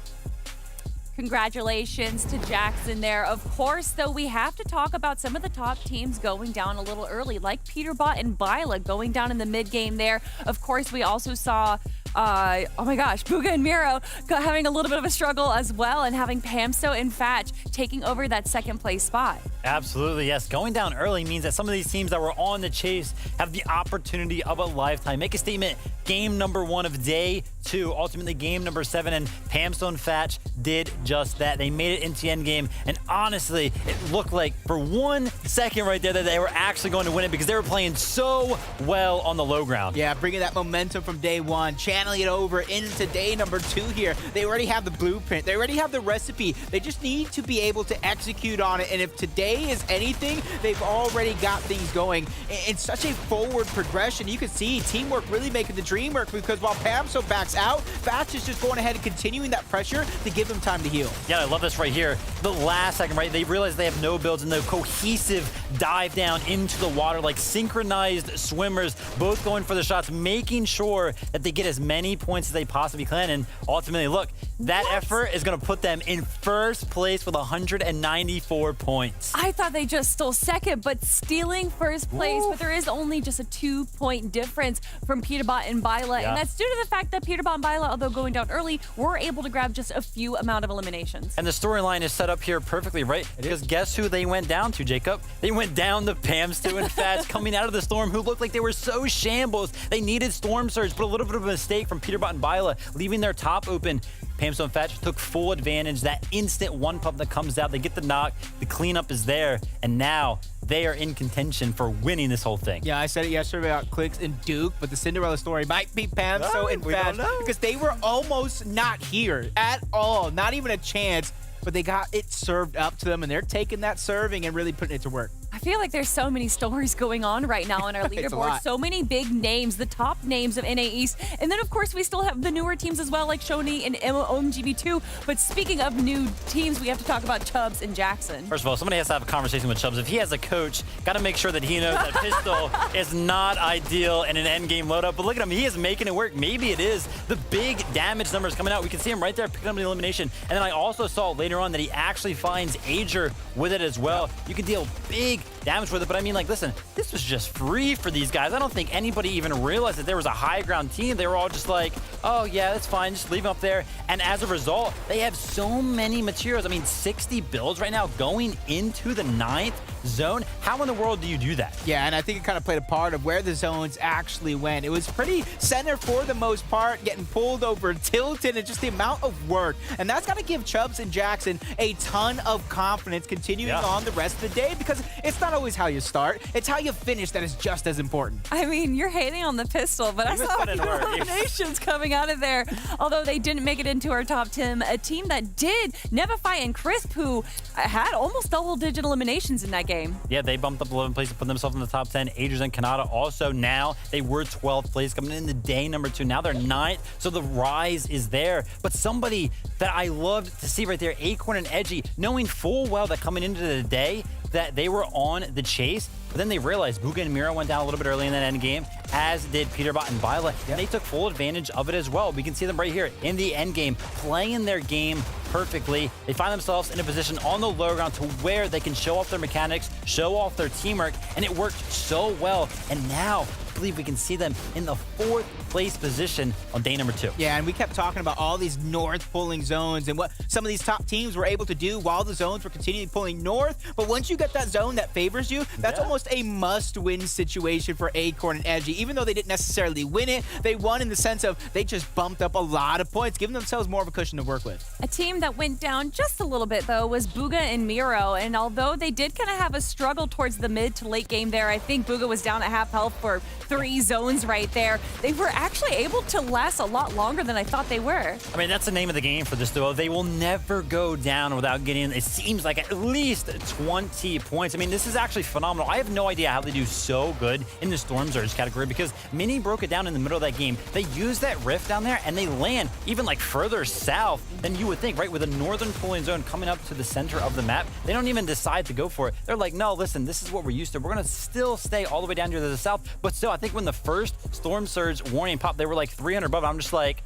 Congratulations to Jackson there. Of course, though, we have to talk about some of the top teams going down a little early, like Peterbot and Bila going down in the mid game there. Of course, we also saw oh my gosh, Booga and Miro having a little bit of a struggle as well, and having Pamsto and Fatch taking over that second place spot. Absolutely, yes. Going down early means that some of these teams that were on the chase have the opportunity of a lifetime. Make a statement. Game number 1 of day 2, ultimately game number 7, and Pamsto and Fatch did just that. They made it into the end game, and honestly, it looked like for 1 second right there that they were actually going to win it because they were playing so well on the low ground. Yeah, bringing that momentum from day 1, channeling it over into day number 2 here. They already have the blueprint. They already have the recipe. They just need to be able to execute on it, and if today is anything, they've already got things going in such a forward progression. You can see teamwork really making the dream work, because while Pamsto backs out, Fatch is just going ahead and continuing that pressure to give them time to heal. Yeah, I love this right here. The last second, right? They realize they have no builds, and the cohesive dive down into the water, like synchronized swimmers, both going for the shots, making sure that they get as many points as they possibly can. And ultimately, look, that effort is going to put them in first place with 194 points. I thought they just stole second, but stealing first place. But there is only just a 2-point difference from Peterbot and Bila, and that's due to the fact that Peterbot and Bila, although going down early, were able to grab just a few amount of eliminations. And the storyline is set up here perfectly, right? Because guess who they went down to, Jacob? They went down to Pamsto and Fatch coming out of the storm, who looked like they were so shambles. They needed Storm Surge, but a little bit of a mistake from Peterbot and Bila, leaving their top open. Pamsto and Fatch took full advantage. That instant one pump that comes out, they get the knock, the cleanup is there, and now they are in contention for winning this whole thing. Yeah, I said it yesterday about Clicks and Duke, but the Cinderella story might be Pamsto and Fatch, because they were almost not here at all, not even a chance, but they got it served up to them, and they're taking that serving and really putting it to work. I feel like there's so many stories going on right now on our leaderboard. So many big names, the top names of NA East. And then, of course, we still have the newer teams as well, like Shoney and OMGB2. But speaking of new teams, we have to talk about Chubbs and Jackson. First of all, somebody has to have a conversation with Chubbs. If he has a coach, got to make sure that he knows that pistol is not ideal in an endgame loadout. But look at him. He is making it work. Maybe it is. The big damage numbers coming out. We can see him right there picking up the elimination. And then I also saw later on that he actually finds Ager with it as well. You can deal big damage with it, but I mean, like, listen, this was just free for these guys. I don't think anybody even realized that there was a high ground team. They were all just like, oh yeah, that's fine, just leave them up there. And as a result, they have so many materials. I mean, 60 builds right now going into the 9th zone. How in the world do you do that? Yeah, and I think it kind of played a part of where the zones actually went. It was pretty center for the most part, getting pulled over, tilted, and just the amount of work. And that's got to give Chubbs and Jackson a ton of confidence continuing on the rest of the day, because it's not always how you start, it's how you finish that is just as important. I mean, you're hating on the pistol, but I saw eliminations coming out of there. Although they didn't make it into our top 10, a team that did, Nevify and Crisp, who had almost double-digit eliminations in that game. Yeah, they bumped up 11 places, put themselves in the top 10. Agers and Kanata also now, they were 12th place coming into day number 2. Now they're 9th, so the rise is there. But somebody that I loved to see right there, Acorn and Edgy, knowing full well that coming into the day, that they were on the chase, but then they realized Booga and Miro went down a little bit early in that end game, as did Peterbot and Bila, and they took full advantage of it as well. We can see them right here in the end game, playing their game perfectly. They find themselves in a position on the low ground to where they can show off their mechanics, show off their teamwork, and it worked so well. And now, I believe we can see them in the 4th place position on day number 2. Yeah, and we kept talking about all these north pulling zones and what some of these top teams were able to do while the zones were continuing pulling north. But once you get that zone that favors you, that's almost a must-win situation for Acorn and Edgy. Even though they didn't necessarily win it, they won in the sense of they just bumped up a lot of points, giving themselves more of a cushion to work with. A team that went down just a little bit, though, was Booga and Miro. And although they did kind of have a struggle towards the mid to late game there, I think Booga was down at half health for 3 zones right there. They were actually able to last a lot longer than I thought they were. I mean, that's the name of the game for this duo. They will never go down without getting, it seems like, at least 20 points. I mean, this is actually phenomenal. I have no idea how they do so good in the Storm Surge category because Mini broke it down in the middle of that game. They use that rift down there and they land even like further south than you would think, right? With a northern pooling zone coming up to the center of the map. They don't even decide to go for it. They're like, no, listen, this is what we're used to. We're going to still stay all the way down here to the south. But still, I think when the first Storm Surge warning popped, they were like 300 above. I'm just like,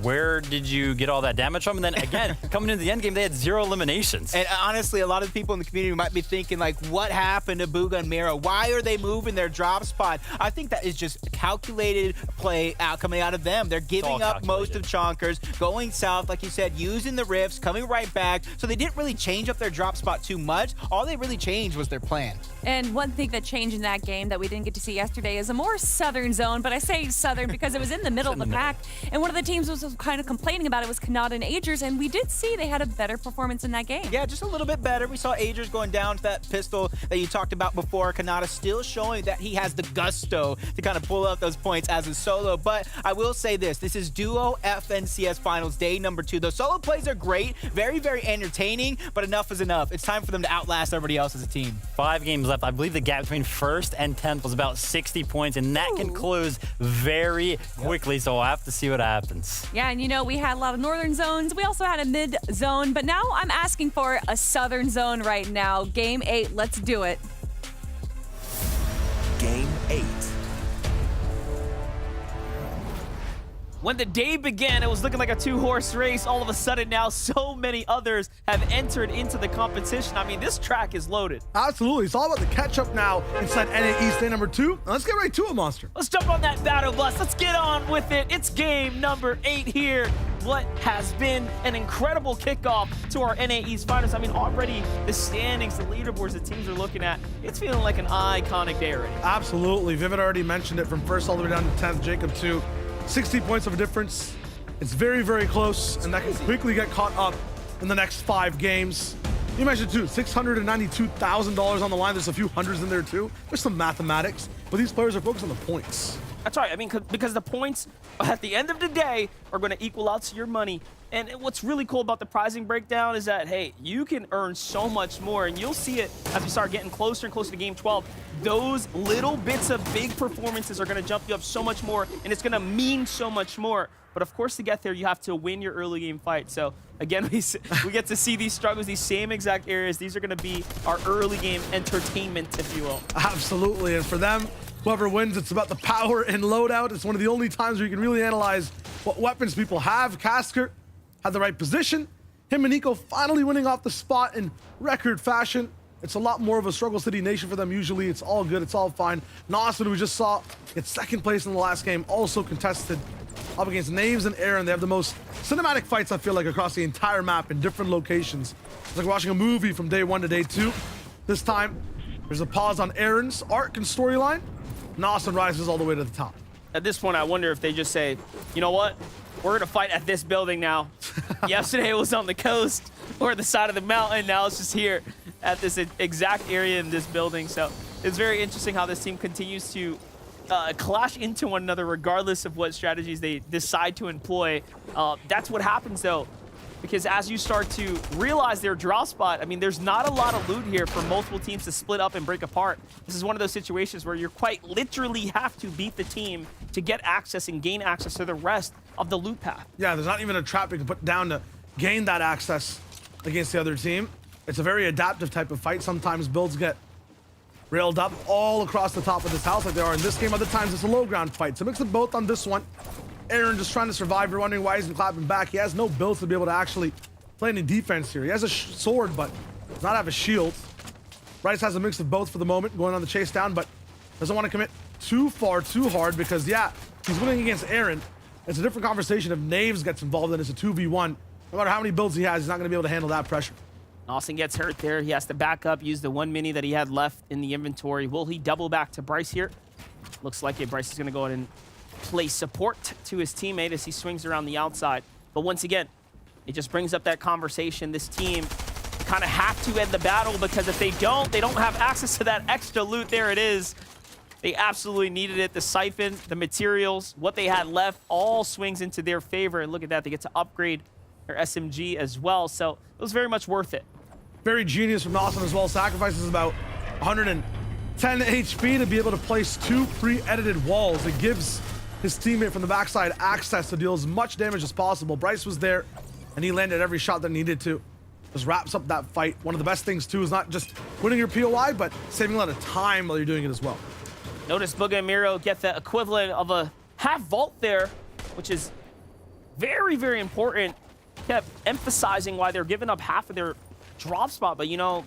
where did you get all that damage from? And then again, coming into the end game, they had 0 eliminations. And honestly, a lot of people in the community might be thinking, like, what happened to Booga and Mira? Why are they moving their drop spot? I think that is just calculated play coming out of them. They're giving up most of Chonkers, going south, like you said, using the rifts, coming right back. So they didn't really change up their drop spot too much. All they really changed was their plan. And one thing that changed in that game that we didn't get to see yesterday is a more southern zone, but I say southern because it was in the middle of the pack. And one of the teams was kind of complaining about it was Kanata and Agers, and we did see they had a better performance in that game. Yeah, just a little bit better. We saw Agers going down to that pistol that you talked about before. Kanata still showing that he has the gusto to kind of pull up those points as a solo. But I will say this is Duo FNCS Finals day number 2. Those solo plays are great, very, very entertaining, but enough is enough. It's time for them to outlast everybody else as a team. 5 games left. I believe the gap between first and 10th was about 60 points, and that can close very quickly, so we'll have to see what happens. Yeah, and you know, we had a lot of northern zones. We also had a mid zone, but now I'm asking for a southern zone right now. Game 8, let's do it. Game 8. When the day began, it was looking like a 2-horse race. All of a sudden now, so many others have entered into the competition. I mean, this track is loaded. Absolutely. It's all about the catch-up now inside NAE day number 2. Now let's get right to it, Monster. Let's jump on that battle bus. Let's get on with it. It's game number 8 here. What has been an incredible kickoff to our NAE's finals. I mean, already the standings, the leaderboards the teams are looking at, it's feeling like an iconic day already. Absolutely. Vivid already mentioned it, from first all the way down to 10th, Jacob 2. 60 points of a difference. It's very, very close, and that can quickly get caught up in the next 5 games. You mentioned too, $692,000 on the line. There's a few hundreds in there too. There's some mathematics, but these players are focused on the points. That's right. I mean, because the points at the end of the day are going to equal out to your money. And what's really cool about the pricing breakdown is that, hey, you can earn so much more, and you'll see it as we start getting closer and closer to game 12. Those little bits of big performances are going to jump you up so much more, and it's going to mean so much more. But of course, to get there, you have to win your early game fight. So again, we get to see these struggles, these same exact areas. These are going to be our early game entertainment, if you will. Absolutely. And for them, whoever wins, it's about the power and loadout. It's one of the only times where you can really analyze what weapons people have. Casker had the right position. Him and Nico finally winning off the spot in record fashion. It's a lot more of a struggle city nation for them usually. It's all good, it's all fine. Nawson, we just saw, get second place in the last game, also contested up against Naves and Aaron. They have the most cinematic fights, I feel like, across the entire map in different locations. It's like watching a movie from day 1 to day 2. This time, there's a pause on Aaron's arc and storyline. Nawson rises all the way to the top. At this point, I wonder if they just say, you know what? We're going to fight at this building now. Yesterday it was on the coast or the side of the mountain. Now it's just here at this exact area in this building. So it's very interesting how this team continues to clash into one another regardless of what strategies they decide to employ. That's what happens, though, because as you start to realize their draw spot, I mean, there's not a lot of loot here for multiple teams to split up and break apart. This is one of those situations where you quite literally have to beat the team to get access and gain access to the rest of the loot path. Yeah, there's not even a trap you can put down to gain that access against the other team. It's a very adaptive type of fight. Sometimes builds get railed up all across the top of this house like they are in this game. Other times it's a low ground fight. So mix of both on this one. Aaron just trying to survive. You're wondering why he's clapping back. He has no builds to be able to actually play any defense here. He has a sword, but does not have a shield. Rice has a mix of both for the moment, going on the chase down, but doesn't want to commit too far, too hard, because, yeah, he's winning against Aaron. It's a different conversation if Naves gets involved and it's a 2v1. No matter how many builds he has, he's not going to be able to handle that pressure. Austin gets hurt there. He has to back up, use the 1 mini that he had left in the inventory. Will he double back to Bryce here? Looks like it. Bryce is going to go ahead and play support to his teammate as he swings around the outside. But once again, it just brings up that conversation. This team kind of have to end the battle, because if they don't have access to that extra loot. There it is. They absolutely needed it. The siphon, the materials, what they had left, all swings into their favor. And look at that, they get to upgrade their SMG as well. So it was very much worth it. Very genius from Dawson as well. Sacrifices about 110 HP to be able to place 2 pre-edited walls. It gives his teammate from the backside access to deal as much damage as possible. Bryce was there, and he landed every shot that needed to. Just wraps up that fight. One of the best things, too, is not just winning your POI, but saving a lot of time while you're doing it as well. Notice Booga and Miro get the equivalent of a half vault there, which is very, very important. Kept emphasizing why they're giving up half of their drop spot, but, you know,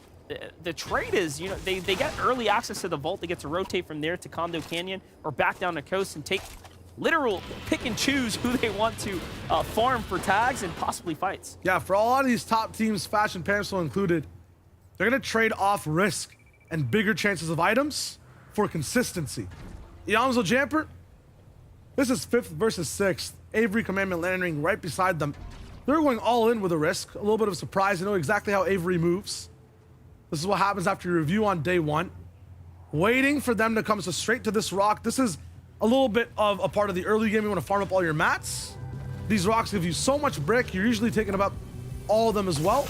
the trade is, you know, they get early access to the vault. They get to rotate from there to Condo Canyon or back down the coast and take literal pick and choose who they want to farm for tags and possibly fights. Yeah, for a lot of these top teams, Fashion Pamsel included, they're going to trade off risk and bigger chances of items for consistency. Yamzo Jamper, this is 5th versus 6th. Avery Commandment landing right beside them. They're going all in with a risk. A little bit of a surprise. They know exactly how Avery moves. This is what happens after your review on day 1. Waiting for them to come so straight to this rock. This is a little bit of a part of the early game. You want to farm up all your mats. These rocks give you so much brick. You're usually taking about all of them as well.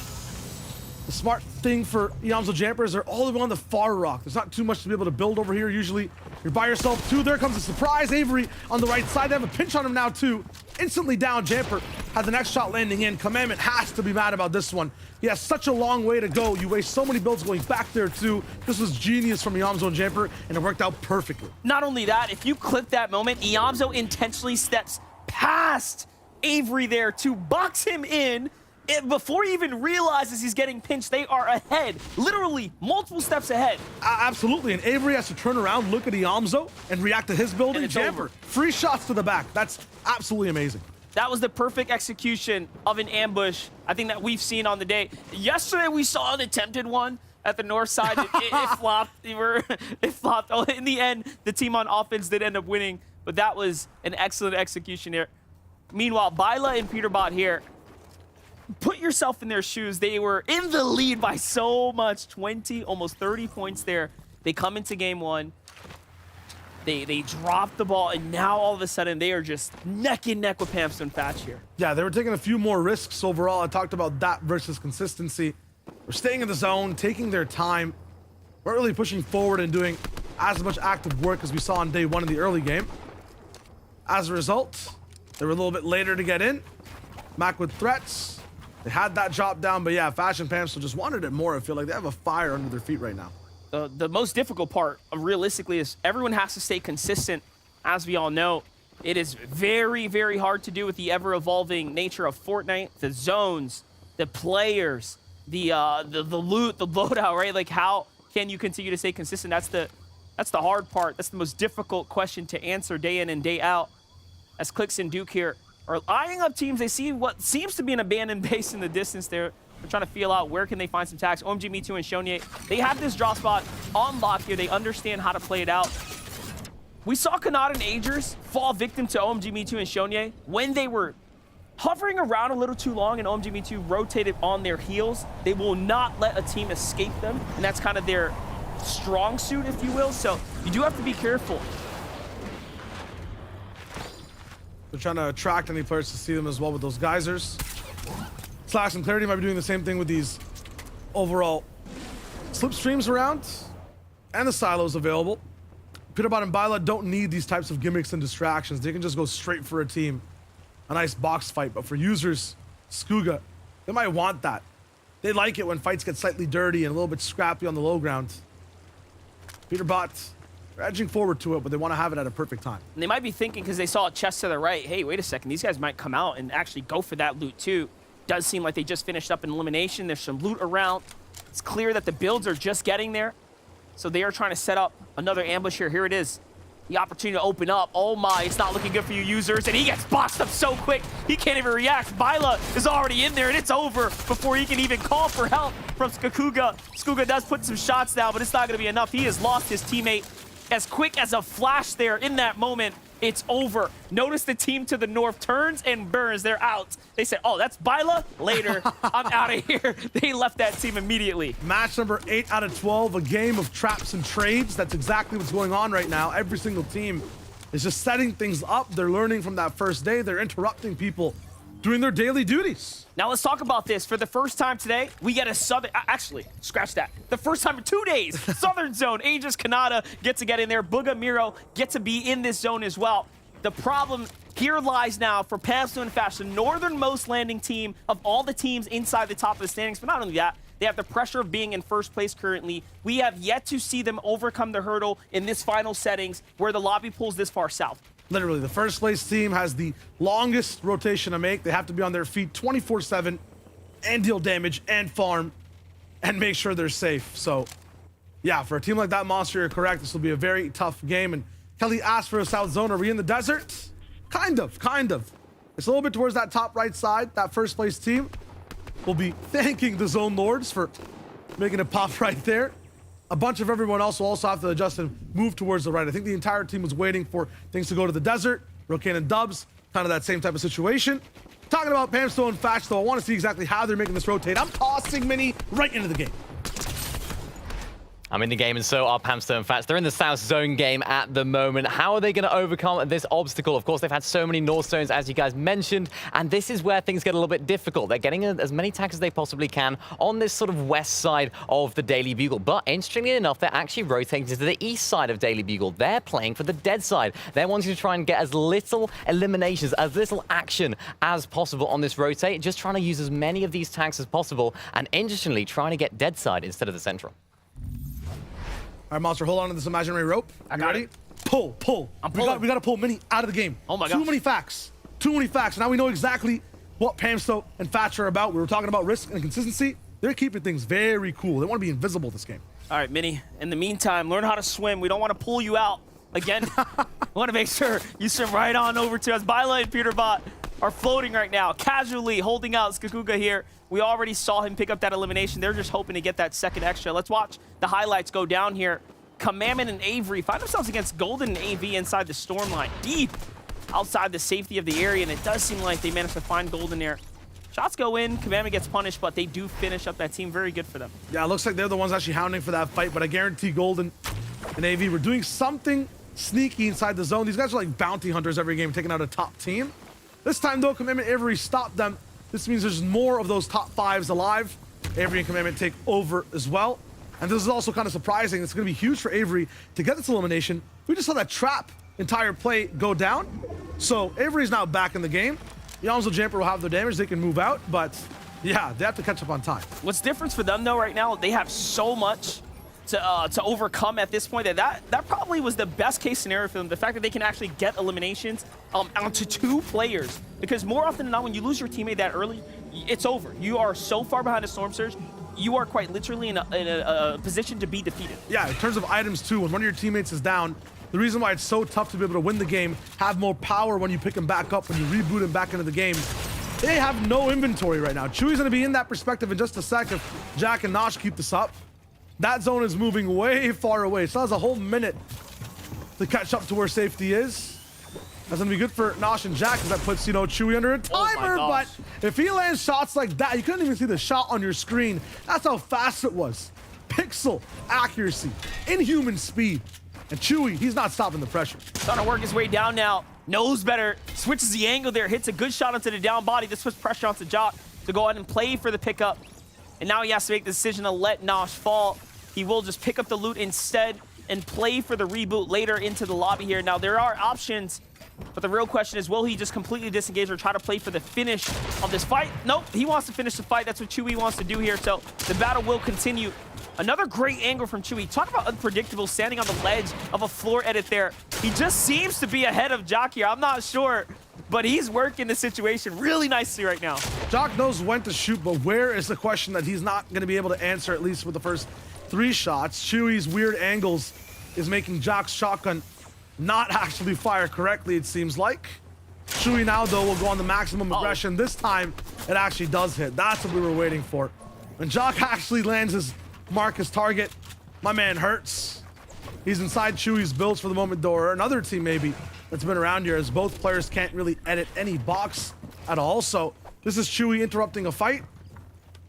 The smart thing for Yamzo Jampers are all the way on the far rock. There's not too much to be able to build over here. Usually you're by yourself too. There comes a surprise. Avery on the right side. They have a pinch on him now too. Instantly down. Jamper had the next shot landing in. Commandment has to be mad about this one. He has such a long way to go. You waste so many builds going back there too. This was genius from Yamzo and Jamper, and it worked out perfectly. Not only that, if you clip that moment, Yamzo intentionally steps past Avery there to box him in. Before he even realizes he's getting pinched, they are ahead. Literally multiple steps ahead. Absolutely, and Avery has to turn around, look at Yamzo, and react to his building. And it's Jamper, over. free shots to the back. That's absolutely amazing. That was the perfect execution of an ambush, I think, that we've seen on the day. Yesterday, we saw an attempted one at the north side. It flopped. It flopped. Oh, in the end, the team on offense did end up winning, but that was an excellent execution here. Meanwhile, Byla and Peterbot here, put yourself in their shoes. They were in the lead by so much, 20, almost 30 points there. They come into game 1. They drop the ball, and now all of a sudden they are just neck and neck with Pamston and Fatch here. Yeah, they were taking a few more risks overall. I talked about that versus consistency. We're staying in the zone, taking their time. We're really pushing forward and doing as much active work as we saw on day 1 in the early game. As a result, they were a little bit later to get in. Mac with threats. They had that drop down, but yeah, Fashion Pamsel just wanted it more. I feel like they have a fire under their feet right now. The most difficult part, realistically, is everyone has to stay consistent. As we all know, it is very, very hard to do with the ever-evolving nature of Fortnite. The zones, the players, the loot, the loadout, right? Like, how can you continue to stay consistent? That's the hard part. That's the most difficult question to answer day in and day out. As Clix and Duke here are eyeing up teams, they see what seems to be an abandoned base in the distance there. They're trying to feel out where can they find some tags. OMG, Me Too, and Shonye, they have this draw spot on lock here. They understand how to play it out. We saw Kanata and Agers fall victim to OMG, Me Too, and Shonye when they were hovering around a little too long and OMG, Me Too rotated on their heels. They will not let a team escape them, and that's kind of their strong suit, if you will. So you do have to be careful. They're trying to attract any players to see them as well with those geysers. Slash and Clarity might be doing the same thing with these overall slipstreams around and the silos available. Peterbot and Byla don't need these types of gimmicks and distractions. They can just go straight for a team. A nice box fight. But for users, Skuga, they might want that. They like it when fights get slightly dirty and a little bit scrappy on the low ground. Peterbot, they're edging forward to it, but they want to have it at a perfect time. And they might be thinking, because they saw a chest to the right, hey, wait a second, these guys might come out and actually go for that loot too. Does seem like they just finished up an elimination. There's some loot around. It's clear that the builds are just getting there. So they are trying to set up another ambush here. Here it is. The opportunity to open up. Oh my, it's not looking good for you users. And he gets boxed up so quick, he can't even react. Byla is already in there, and it's over before he can even call for help from Skuga. Skuga does put some shots down, but it's not going to be enough. He has lost his teammate as quick as a flash there in that moment. It's over. Notice the team to the north turns and burns. They're out. They said, oh, that's Byla? Later. I'm out of here. They left that team immediately. Match number 8 out of 12, a game of traps and trades. That's exactly what's going on right now. Every single team is just setting things up. They're learning from that first day. They're interrupting people doing their daily duties. Now let's talk about this. For the first time today, we get a Southern, actually, scratch that. The first time in 2 days, Southern Zone, Aegis Kanata get in there. Booga Miro get to be in this zone as well. The problem here lies now for Pamsto and Fash, the northernmost landing team of all the teams inside the top of the standings. But not only that, they have the pressure of being in first place currently. We have yet to see them overcome the hurdle in this final settings where the lobby pulls this far south. Literally, the first place team has the longest rotation to make. They have to be on their feet 24/7 and deal damage and farm and make sure they're safe. So, yeah, for a team like that, Monster, you're correct. This will be a very tough game. And Kelly asked for a South Zone. Are we in the desert? Kind of. It's a little bit towards that top right side. That first place team will be thanking the Zone Lords for making it pop right there. A bunch of everyone else will also have to adjust and move towards the right. I think the entire team was waiting for things to go to the desert. Rokan and Dubs, kind of that same type of situation. Talking about Pamsto and Fatch, though, I want to see exactly how they're making this rotate. I'm tossing Mini right into the game. I'm in the game, and so are Pamsto and Fats. They're in the South Zone game at the moment. How are they going to overcome this obstacle? Of course, they've had so many North Zones, as you guys mentioned, and this is where things get a little bit difficult. They're getting as many attacks as they possibly can on this sort of west side of the Daily Bugle. But interestingly enough, they're actually rotating to the east side of Daily Bugle. They're playing for the dead side. They're wanting to try and get as little eliminations, as little action as possible on this rotate, just trying to use as many of these tanks as possible, and interestingly, trying to get dead side instead of the central. All right, Monster, hold on to this imaginary rope. You ready? Pull. I'm pulling. We got to pull Mini out of the game. Oh my god. Too many facts. Now we know exactly what Pamsto and Fatch are about. We were talking about risk and consistency. They're keeping things very cool. They want to be invisible this game. All right, Mini, in the meantime, learn how to swim. We don't want to pull you out. Again, we want to make sure you swim right on over to us. Byla and Peterbot are floating right now, casually holding out Skakuga here. We already saw him pick up that elimination. They're just hoping to get that second extra. Let's watch the highlights go down here. Commandment and Avery find themselves against Golden and AV inside the storm line, deep outside the safety of the area, and it does seem like they managed to find Golden there. Shots go in, Commandment gets punished, but they do finish up that team. Very good for them. Yeah, it looks like they're the ones actually hounding for that fight, but I guarantee Golden and AV were doing something sneaky inside the zone. These guys are like bounty hunters every game, taking out a top team. This time, though, Commandment Avery stopped them. This means there's more of those top fives alive. Avery and Commandment take over as well. And this is also kind of surprising. It's going to be huge for Avery to get this elimination. We just saw that trap entire play go down. So Avery's now back in the game. Yamzo Jamper will have their damage. They can move out, but yeah, they have to catch up on time. What's different for them, though, right now, they have so much to overcome at this point that probably was the best case scenario for them. The fact that they can actually get eliminations onto 2 players, because more often than not, when you lose your teammate that early, it's over. You are so far behind a Storm Surge, you are quite literally in a position to be defeated. Yeah, in terms of items too, when one of your teammates is down, the reason why it's so tough to be able to win the game, have more power when you pick him back up, when you reboot him back into the game, they have no inventory right now. Chewy's gonna be in that perspective in just a sec if Jack and Nosh keep this up. That zone is moving way far away. So that's a whole minute to catch up to where safety is. That's gonna be good for Nosh and Jack, because that puts, Chewy under a timer. But if he lands shots like that, you couldn't even see the shot on your screen. That's how fast it was. Pixel accuracy, inhuman speed. And Chewy, he's not stopping the pressure. Trying to work his way down now. Knows better. Switches the angle there. Hits a good shot onto the down body. This puts pressure onto Jock to go ahead and play for the pickup. And now he has to make the decision to let Nosh fall. He will just pick up the loot instead and play for the reboot later into the lobby here. Now, there are options, but the real question is, will he just completely disengage or try to play for the finish of this fight? Nope, he wants to finish the fight. That's what Chewy wants to do here. So the battle will continue. Another great angle from Chewy. Talk about unpredictable, standing on the ledge of a floor edit there. He just seems to be ahead of Jock here. I'm not sure, but he's working the situation really nicely right now. Jock knows when to shoot, but where is the question that he's not going to be able to answer, at least with the first 3 shots. Chewy's weird angles is making Jock's shotgun not actually fire correctly, it seems like. Chewy now, though, will go on the maximum aggression. This time, it actually does hit. That's what we were waiting for. When Jock actually lands his Marcus target, my man hurts. He's inside Chewy's builds for the moment, though, or another team maybe that's been around here, as both players can't really edit any box at all. So this is Chewy interrupting a fight.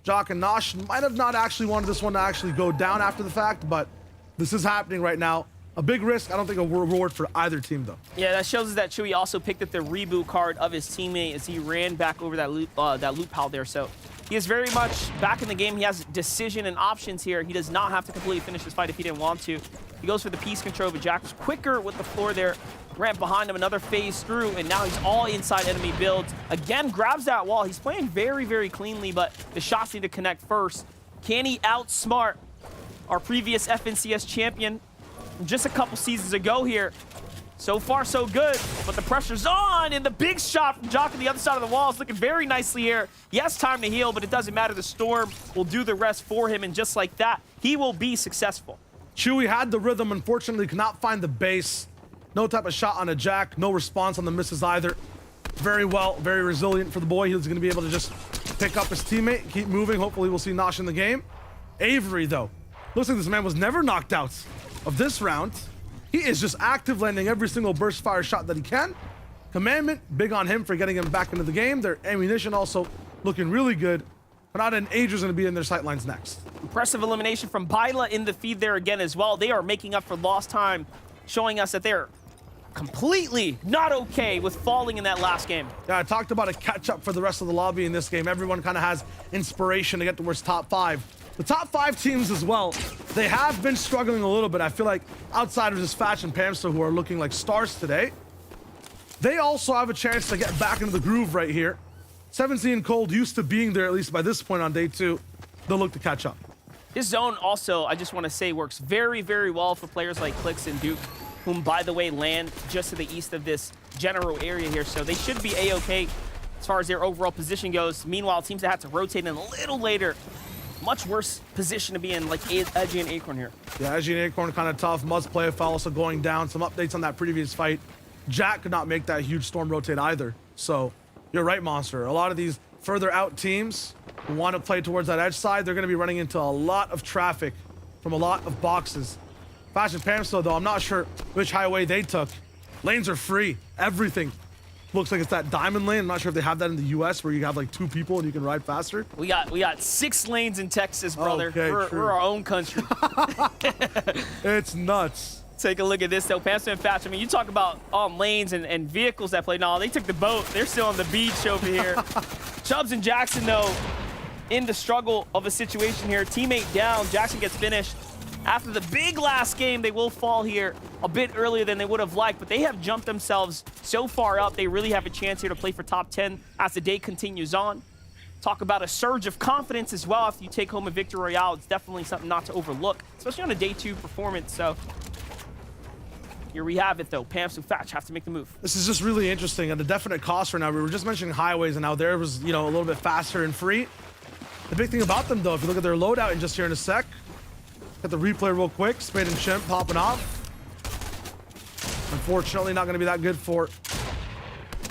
Jock and Nosh might have not actually wanted this one to actually go down after the fact, but this is happening right now. A big risk. I don't think a reward for either team, though. Yeah, that shows us that Chewy also picked up the reboot card of his teammate as he ran back over that loop pile there. So he is very much back in the game. He has decision and options here. He does not have to completely finish this fight if he didn't want to. He goes for the piece control, but Jack was quicker with the floor there. Ran behind him, another phase through, and now he's all inside enemy builds. Again, grabs that wall. He's playing very, very cleanly, but the shots need to connect first. Can he outsmart our previous FNCS champion just a couple seasons ago here? So far, so good, but the pressure's on, and the big shot from Jock on the other side of the wall is looking very nicely here. He has time to heal, but it doesn't matter. The storm will do the rest for him, and just like that, he will be successful. Chewy had the rhythm, unfortunately could not find the base. No type of shot on a Jack, no response on the misses either. Very well, very resilient for the boy. He's gonna be able to just pick up his teammate, keep moving. Hopefully we'll see Nosh in the game. Avery, though, looks like this man was never knocked out of this round. He is just active, landing every single burst fire shot that he can. Commandment, big on him for getting him back into the game. Their ammunition also looking really good. Kanata and Adrian's gonna be in their sightlines next. Impressive elimination from Baila in the feed there again as well. They are making up for lost time, showing us that they're completely not okay with falling in that last game. Yeah, I talked about a catch-up for the rest of the lobby in this game. Everyone kind of has inspiration to get towards top 5. The top 5 teams as well, they have been struggling a little bit. I feel like outsiders is Fatch and Pamsta, who are looking like stars today. They also have a chance to get back into the groove right here. 17 and Cold used to being there, at least by this point on day 2. They'll look to catch up. This zone also, I just want to say, works very, very well for players like Clix and Duke, whom, by the way, land just to the east of this general area here. So they should be A-okay as far as their overall position goes. Meanwhile, teams that had to rotate in a little later, much worse position to be in, like Edgy and Acorn here. Yeah, Edgy and Acorn kind of tough. Must play a foul also going down. Some updates on that previous fight. Jack could not make that huge storm rotate either. So you're right, Monster. A lot of these further out teams who want to play towards that edge side, they're going to be running into a lot of traffic from a lot of boxes. Fashion Pamsto, though, I'm not sure which highway they took. Lanes are free. Everything looks like it's that diamond lane. I'm not sure if they have that in the US where you have like 2 people and you can ride faster. We got 6 lanes in Texas, brother. Okay, we're our own country. It's nuts. Take a look at this, though. Pamsta and Fatch, I mean, you talk about lanes and vehicles that play. No, they took the boat. They're still on the beach over here. Chubbs and Jackson, though, in the struggle of a situation here. Teammate down. Jackson gets finished. After the big last game, they will fall here a bit earlier than they would have liked, but they have jumped themselves so far up. They really have a chance here to play for top 10 as the day continues on. Talk about a surge of confidence as well after you take home a victory royale. It's definitely something not to overlook, especially on a day 2 performance. So here we have it, though. Pamps and Fatch have to make the move. This is just really interesting at a definite cost right now. We were just mentioning highways, and now there was, you know, a little bit faster and free. The big thing about them, though, if you look at their loadout in just here in a sec, get the replay real quick. Spade and Chimp popping off. Unfortunately, not going to be that good for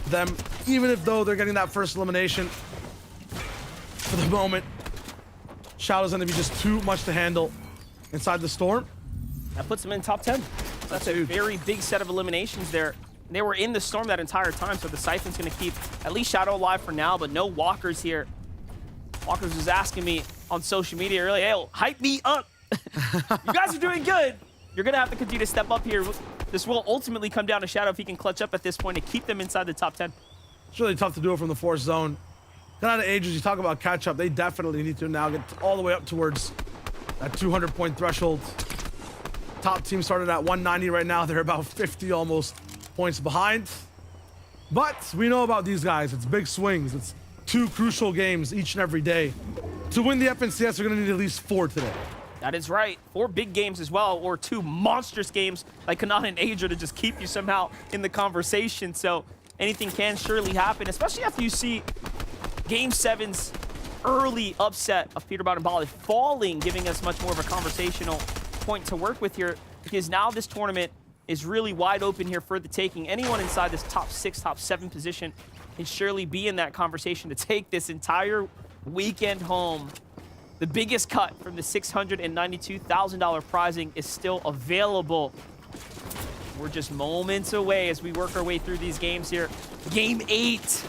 them, even if, though, they're getting that first elimination for the moment. Shadow's going to be just too much to handle inside the storm. That puts them in top 10. That's a very big set of eliminations there. They were in the storm that entire time, so the Siphon's going to keep at least Shadow alive for now, but no Walkers here. Walkers was asking me on social media earlier, hey, hype me up. You guys are doing good. You're going to have to continue to step up here. This will ultimately come down to Shadow if he can clutch up at this point to keep them inside the top 10. It's really tough to do it from the force zone. Kind of ages, you talk about catch up. They definitely need to now get all the way up towards that 200-point threshold. Top team started at 190 right now. They're about 50 almost points behind. But we know about these guys. It's big swings. It's 2 crucial games each and every day. To win the FNCS, they're going to need at least 4 today. That is right. 4 big games as well, or 2 monstrous games like Kanata and Adria to just keep you somehow in the conversation. So anything can surely happen, especially after you see Game 7's early upset of Peterbot and Bali falling, giving us much more of a conversational point to work with here, because now this tournament is really wide open here for the taking. Anyone inside this top 6, top 7 position can surely be in that conversation to take this entire weekend home The biggest cut from the $692,000 prizing is still available. We're just moments away as we work our way through these games here. Game 8.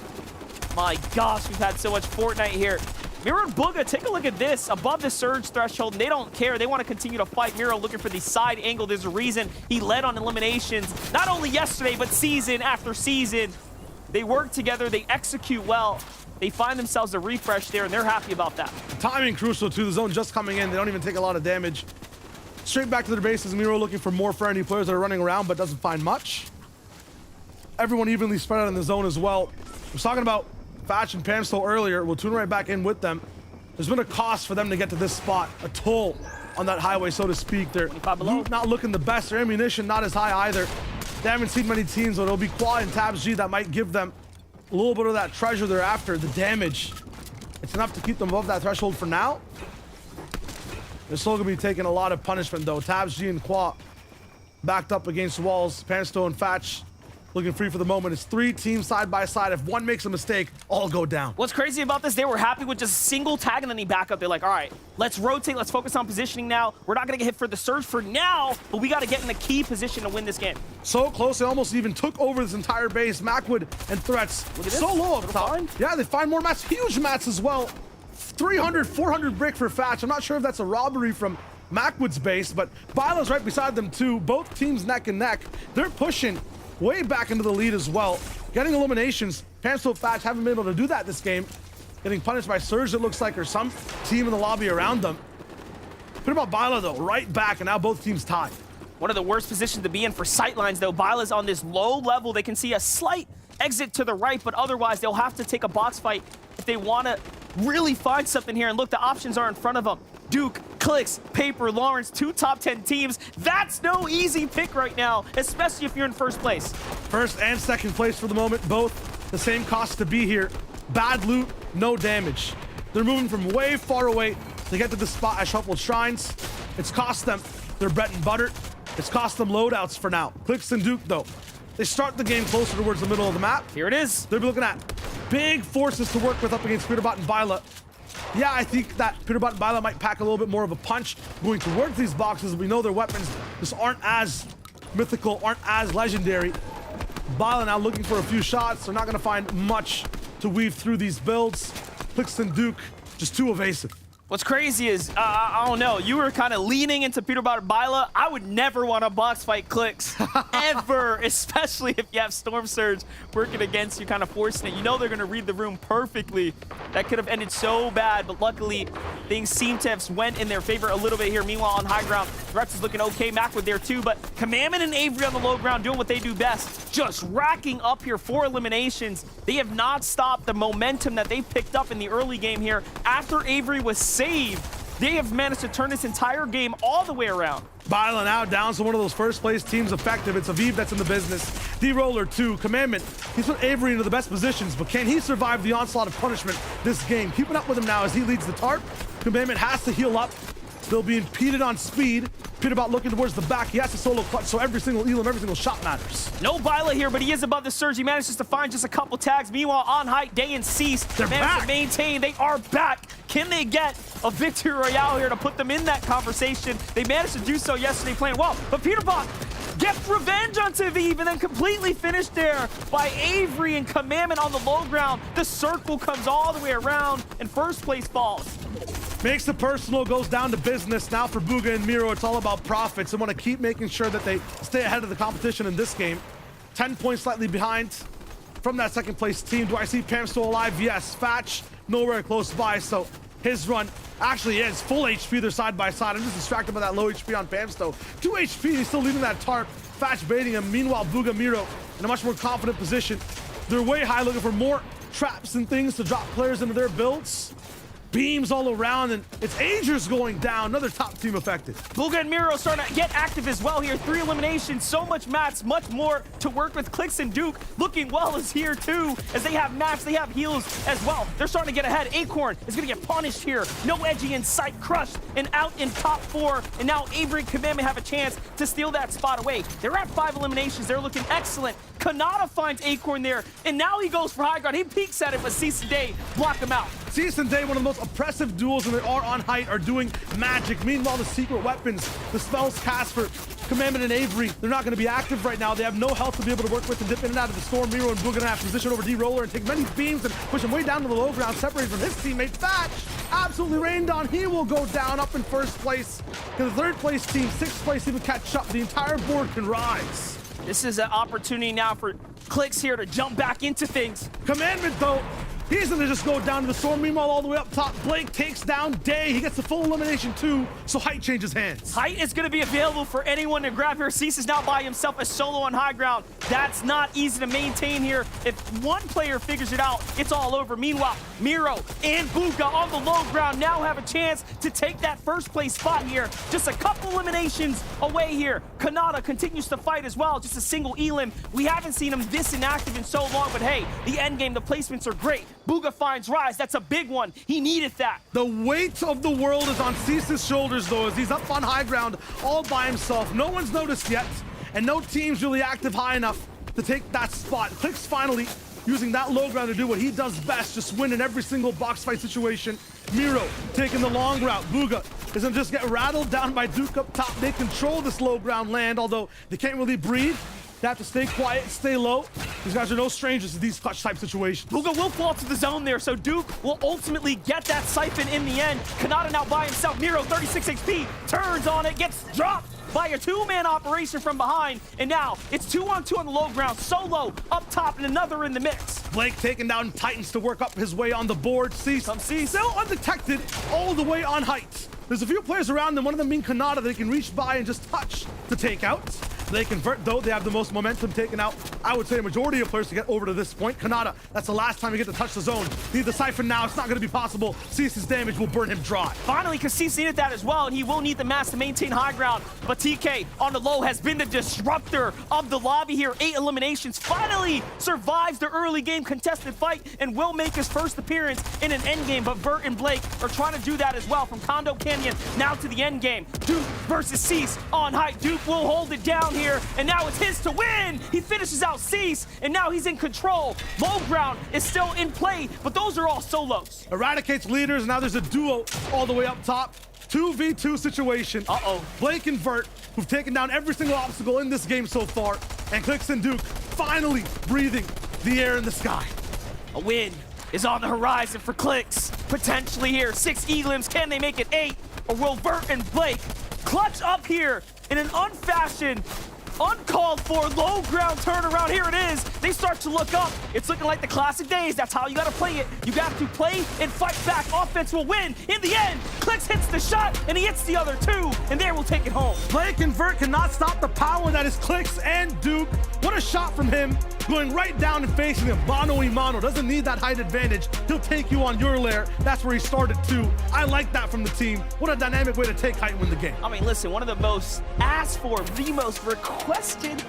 My gosh, we've had so much Fortnite here. Miro and Booga, take a look at this. Above the surge threshold, and they don't care. They want to continue to fight. Miro looking for the side angle. There's a reason he led on eliminations, not only yesterday, but season after season. They work together. They execute well. They find themselves a refresh there, and they're happy about that. Timing crucial, too. The zone just coming in. They don't even take a lot of damage. Straight back to their bases. Miro looking for more friendly players that are running around, but doesn't find much. Everyone evenly spread out in the zone as well. I was talking about Fatch and Pamsto earlier. We'll tune right back in with them. There's been a cost for them to get to this spot, a toll on that highway, so to speak. They're not looking the best. Their ammunition not as high either. They haven't seen many teams, but it'll be Quad and Tabs G that might give them a little bit of that treasure they're after, the damage. It's enough to keep them above that threshold for now. They're still gonna be taking a lot of punishment though. Tabs G and Quad backed up against walls. Pamsto and Fatch looking free for the moment. It's 3 teams side by side. If one makes a mistake, all go down. What's crazy about this, they were happy with just a single tag and then he back up. They're like, all right, let's rotate. Let's focus on positioning now. We're not going to get hit for the surge for now, but we got to get in a key position to win this game. So close, they almost even took over this entire base. Macwood and Threats so low up top. Yeah, they find more mats, huge mats as well. 300, 400 brick for Fatch. I'm not sure if that's a robbery from Macwood's base, but Bilo's right beside them too. Both teams neck and neck. They're pushing way back into the lead as well. Getting eliminations. Pamsto Fatch haven't been able to do that this game. Getting punished by Surge, it looks like, or some team in the lobby around them. What about Bila though? Right back, and now both teams tied. One of the worst positions to be in for sightlines though. Bila's on this low level. They can see a slight exit to the right, but otherwise they'll have to take a box fight if they want to really find something here. And look, the options are in front of them. Duke, Clicks, Paper, Lawrence, 2 top 10 teams. That's no easy pick right now, especially if you're in first place. First and second place for the moment, both the same cost to be here. Bad loot, no damage. They're moving from way far away to get to the spot at Shuffled Shrines. It's cost them their bread and butter. It's cost them loadouts for now. Clicks and Duke, though, they start the game closer towards the middle of the map. Here it is. They'll be looking at big forces to work with up against Peterbot and Bila. Yeah, I think that Peterbot and Bila might pack a little bit more of a punch going towards these boxes. We know their weapons just aren't as mythical, aren't as legendary. Bila now looking for a few shots. They're not going to find much to weave through these builds. Clicks and Duke just too evasive. What's crazy is, I don't know, you were kind of leaning into Peterbot and Bila. I would never want to box fight Clicks, ever, especially if you have Storm Surge working against you, kind of forcing it. You know they're going to read the room perfectly. That could have ended so bad, but luckily things seem to have went in their favor a little bit here. Meanwhile, on high ground, Threats is looking okay. Macwood there too, but Commandment and Avery on the low ground doing what they do best, just racking up here 4 eliminations. They have not stopped the momentum that they picked up in the early game here after Avery was saved. They have managed to turn this entire game all the way around. Bila now down to one of those first place teams effective. It's Aviv that's in the business. D-Roller 2, Commandment. He's put Avery into the best positions, but can he survive the onslaught of punishment this game? Keeping up with him now as he leads the tarp. Commandment has to heal up. They'll be impeded on speed. Peterbot looking towards the back. He has to solo clutch, so every single elim, every single shot matters. No Bila here, but he is above the surge. He manages to find just a couple tags. Meanwhile, on height, Day and Cease manage to maintain. They are back. Can they get a victory royale here to put them in that conversation? They managed to do so yesterday playing well, but Peterbot gets revenge on Aviv and then completely finished there by Avery and Commandment on the low ground. The circle comes all the way around and first place falls. Makes the personal, goes down to business. Now for Booga and Miro, it's all about profits. They want to keep making sure that they stay ahead of the competition in this game. 10 points slightly behind from that second place team. Do I see Pam still alive? Yes. Fatch nowhere close by, so his run actually is full HP. They're side by side. I'm just distracted by that low HP on Pamsto. 2 HP, he's still leading that tarp. Fatch baiting him. Meanwhile, Booga Miro in a much more confident position. They're way high looking for more traps and things to drop players into their builds. Beams all around, and it's Agers going down. Another top team affected. Booga and Miro starting to get active as well here. 3 eliminations, so much mats, much more to work with. Clicks and Duke looking well is here too, as they have mats, they have heals as well. They're starting to get ahead. Acorn is going to get punished here. No edging in sight, crushed and out in top 4. And now Avery and Commandment have a chance to steal that spot away. They're at 5 eliminations. They're looking excellent. Kanata finds Acorn there, and now he goes for high ground. He peeks at it, but Cease and Day block him out. Cease and Day, one of the most oppressive duels, and they are on height, are doing magic. Meanwhile, the secret weapons, the spells cast for Commandment and Avery, they're not going to be active right now. They have no health to be able to work with and dip in and out of the storm. Miro and Boo gonna have to position over D-Roller and take many beams and push him way down to the low ground, separated from his teammate Thatch. Absolutely rained on. He will go down up in first place. The third place team, sixth place even catch up. The entire board can rise. This is an opportunity now for Clicks here to jump back into things. Commandment, though, he's gonna just go down to the storm. Meanwhile, all the way up top, Blake takes down Day. He gets the full elimination too, so height changes hands. Height is gonna be available for anyone to grab here. Cease is now by himself, a solo on high ground. That's not easy to maintain here. If one player figures it out, it's all over. Meanwhile, Miro and Buka on the low ground now have a chance to take that first place spot here. Just a couple eliminations away here. Kanata continues to fight as well, just a single elim. We haven't seen him this inactive in so long, but hey, the end game, the placements are great. Booga finds Rise. That's a big one. He needed that. The weight of the world is on Cease's shoulders, though, as he's up on high ground all by himself. No one's noticed yet, and no team's really active high enough to take that spot. Clicks finally using that low ground to do what he does best, just win in every single box fight situation. Miro taking the long route. Booga doesn't just get rattled down by Duke up top. They control this low ground land, although they can't really breathe. They have to stay quiet, stay low. These guys are no strangers to these clutch type situations. Booga will fall to the zone there, so Duke will ultimately get that siphon in the end. Kanata now by himself. Miro, 36 HP, turns on it, gets dropped by a two-man operation from behind. And now it's 2-on-2 on the low ground. Solo up top and another in the mix. Blake taking down Titans to work up his way on the board. Cease still undetected all the way on height. There's a few players around them, one of them being Kanata, they can reach by and just touch to take out. They convert, though. They have the most momentum taken out. I would say a majority of players to get over to this point. Kanata, that's the last time you get to touch the zone. Need the siphon now. It's not going to be possible. Cease's damage will burn him dry. Finally, because Cease needed that as well, and he will need the mass to maintain high ground. But TK on the low has been the disruptor of the lobby here. 8 eliminations. Finally survives the early game contested fight and will make his first appearance in an end game. But Vert and Blake are trying to do that as well. From Condo Canyon now to the end game. Duke versus Cease on height. Duke will hold it down here, and now it's his to win. He finishes out Cease, and now he's in control. Low ground is still in play, but those are all solos. Eradicates leaders. Now there's a duo all the way up top. 2v2 situation. Blake and Vert, who've taken down every single obstacle in this game so far, and Clicks and Duke finally breathing the air in the sky. A win is on the horizon for Clicks. Potentially here, 6 elims. Can they make it 8? Or will Vert and Blake clutch up here in an unfashioned, uncalled for low ground turnaround? Here it is. They start to look up. It's looking like the classic days. That's how you got to play it. You got to play and fight back. Offense will win. In the end, Clicks hits the shot, and he hits the other 2, and there will take it home. Blake and Vert cannot stop the power that is Clicks and Duke. What a shot from him, going right down and facing him. Mono-y-mono, doesn't need that height advantage. He'll take you on your lair. That's where he started too. I like that from the team. What a dynamic way to take height and win the game. I mean, listen, one of the most asked for, the most requested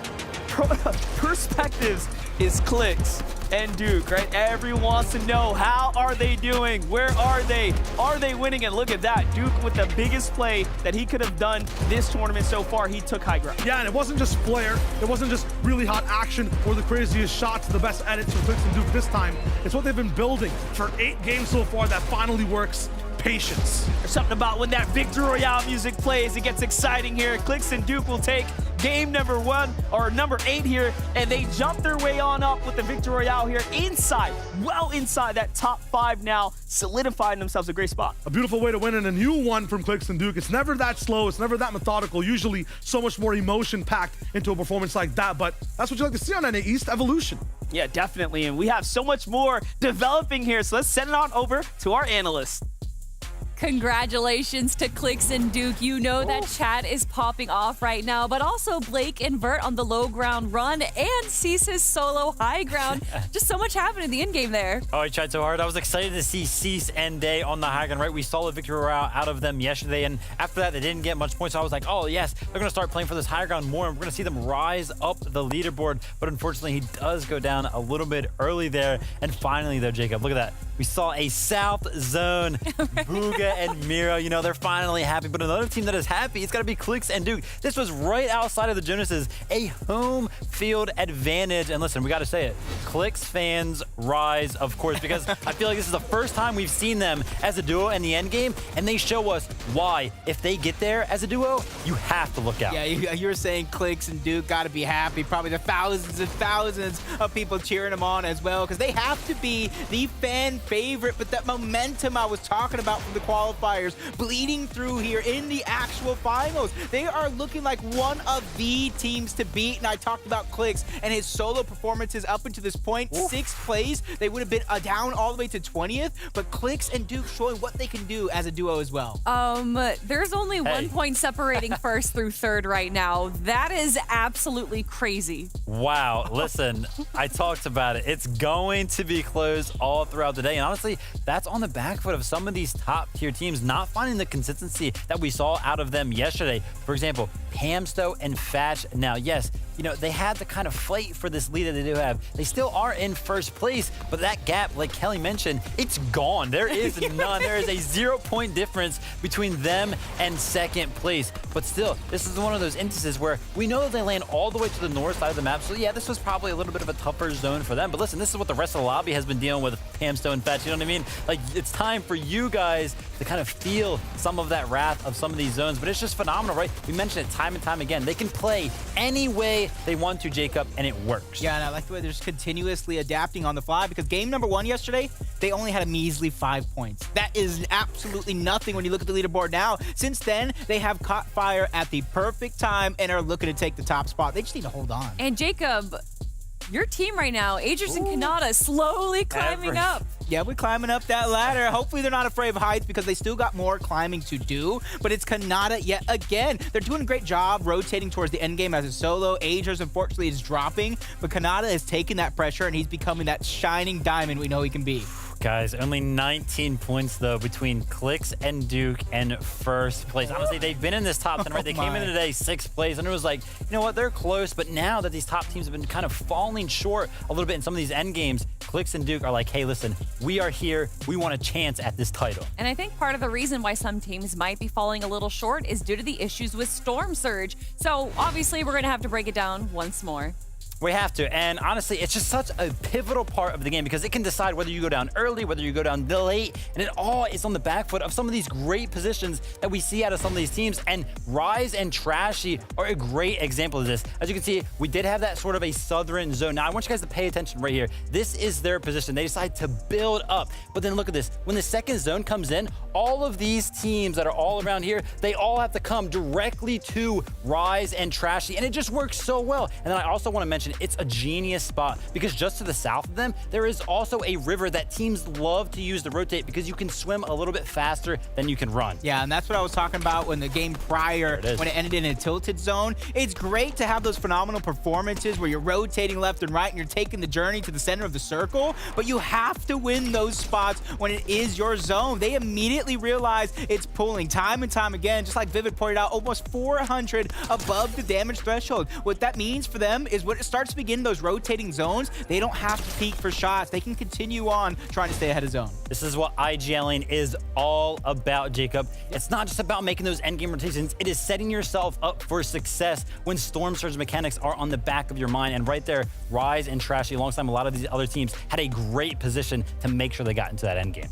perspectives is Clicks and Duke, right? Everyone wants to know, how are they doing? Where are they? Are they winning? And look at that, Duke with the biggest play that he could have done this tournament so far. He took high ground. Yeah, and it wasn't just flair. It wasn't just really hot action or the craziest shots, the best edits for Clicks and Duke this time. It's what they've been building for 8 games so far that finally works. Patience. There's something about when that Victory Royale music plays, it gets exciting here. Clicks and Duke will take game number 1 or number 8 here, and they jump their way on up with the Victory Royale here inside, well inside that top 5 now, solidifying themselves a great spot. A beautiful way to win, and a new one from Clicks and Duke. It's never that slow, it's never that methodical, usually so much more emotion packed into a performance like that, but that's what you like to see on NA East Evolution. Yeah, definitely, and we have so much more developing here, so let's send it on over to our analyst. Congratulations to Clicks and Duke. You know that chat is popping off right now, but also Blake and Vert on the low ground run and Cease's solo high ground. Just so much happened in the end game there. Oh, I tried so hard. I was excited to see Cease and Day on the high ground, right? We saw the Victory Royale out of them yesterday, and after that, they didn't get much points. So I was like, oh, yes, they're going to start playing for this high ground more, and we're going to see them rise up the leaderboard. But unfortunately, he does go down a little bit early there. And finally, though, Jacob, look at that. We saw a South Zone, Booga and Miro. You know, they're finally happy. But another team that is happy, it's got to be Clix and Duke. This was right outside of the Jonases, a home field advantage. And listen, we got to say it. Clix fans rise, of course, because I feel like this is the first time we've seen them as a duo in the end game, and they show us why. If they get there as a duo, you have to look out. Yeah, you're saying Clix and Duke got to be happy. Probably the thousands and thousands of people cheering them on as well, because they have to be the fan favorite. But that momentum I was talking about from the qualifiers bleeding through here in the actual finals. They are looking like one of the teams to beat. And I talked about Clix and his solo performances up until this point. 6 plays, they would have been down all the way to 20th. But Clix and Duke showing what they can do as a duo as well. There's only 1 point separating first through third right now. That is absolutely crazy. Wow. Listen, I talked about it. It's going to be close all throughout the day. And honestly, that's on the back foot of some of these top tier teams not finding the consistency that we saw out of them yesterday. For example, Pamsto and Fatch. Now, yes, you know, they had to kind of fight for this lead that they do have. They still are in first place, but that gap, like Kelly mentioned, it's gone. There is none. There is a 0-point difference between them and second place. But still, this is one of those instances where we know that they land all the way to the north side of the map. So yeah, this was probably a little bit of a tougher zone for them. But listen, this is what the rest of the lobby has been dealing with Pamsto and Fatch. You know what I mean? Like, it's time for you guys to kind of feel some of that wrath of some of these zones. But it's just phenomenal, right? We mentioned it time and time again. They can play any way they want to, Jacob, and it works. Yeah, and I like the way they're just continuously adapting on the fly, because game number 1 yesterday, they only had a measly 5 points. That is absolutely nothing when you look at the leaderboard now. Since then, they have caught fire at the perfect time and are looking to take the top spot. They just need to hold on. And Jacob, your team right now, Agers and Kanata, slowly climbing up. Yeah, we're climbing up that ladder. Hopefully they're not afraid of heights, because they still got more climbing to do. But it's Kanata yet again. They're doing a great job rotating towards the end game as a solo. Agers, unfortunately, is dropping. But Kanata has taken that pressure, and he's becoming that shining diamond we know he can be. Guys, only 19 points, though, between Clix and Duke and first place. Honestly, they've been in this top 10, right? They came in today 6th place, and it was like, you know what, they're close. But now that these top teams have been kind of falling short a little bit in some of these end games, Clix and Duke are like, hey, listen, we are here. We want a chance at this title. And I think part of the reason why some teams might be falling a little short is due to the issues with Storm Surge. So obviously, we're going to have to break it down once more. We have to. And honestly, it's just such a pivotal part of the game, because it can decide whether you go down early, whether you go down late, and it all is on the back foot of some of these great positions that we see out of some of these teams. And Rise and Trashy are a great example of this. As you can see, we did have that sort of a southern zone. Now, I want you guys to pay attention right here. This is their position. They decide to build up. But then look at this. When the second zone comes in, all of these teams that are all around here, they all have to come directly to Rise and Trashy. And it just works so well. And then I also want to mention, it's a genius spot, because just to the south of them, there is also a river that teams love to use to rotate, because you can swim a little bit faster than you can run. Yeah, and that's what I was talking about when the game prior, when it ended in a tilted zone. It's great to have those phenomenal performances where you're rotating left and right and you're taking the journey to the center of the circle, but you have to win those spots when it is your zone. They immediately realize it's pulling time and time again, just like Vivid pointed out, almost 400 above the damage threshold. What that means for them is when it starts to begin those rotating zones, they don't have to peek for shots. They can continue on trying to stay ahead of zone. This is what IGLing is all about, Jacob. It's not just about making those endgame rotations. It is setting yourself up for success when Storm Surge mechanics are on the back of your mind. And right there, Rise and Trashy, alongside a lot of these other teams, had a great position to make sure they got into that endgame.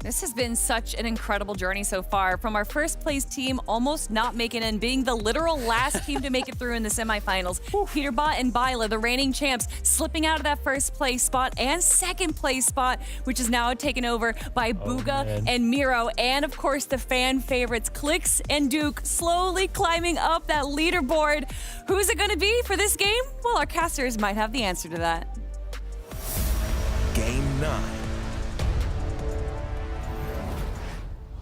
This has been such an incredible journey so far, from our first place team almost not making it and being the literal last team to make it through in the semifinals. Peterbot and Byla, the reigning champs, slipping out of that first place spot and second place spot, which is now taken over by Booga and Miro. And of course, the fan favorites, Clix and Duke, slowly climbing up that leaderboard. Who's it going to be for this game? Well, our casters might have the answer to that. Game 9.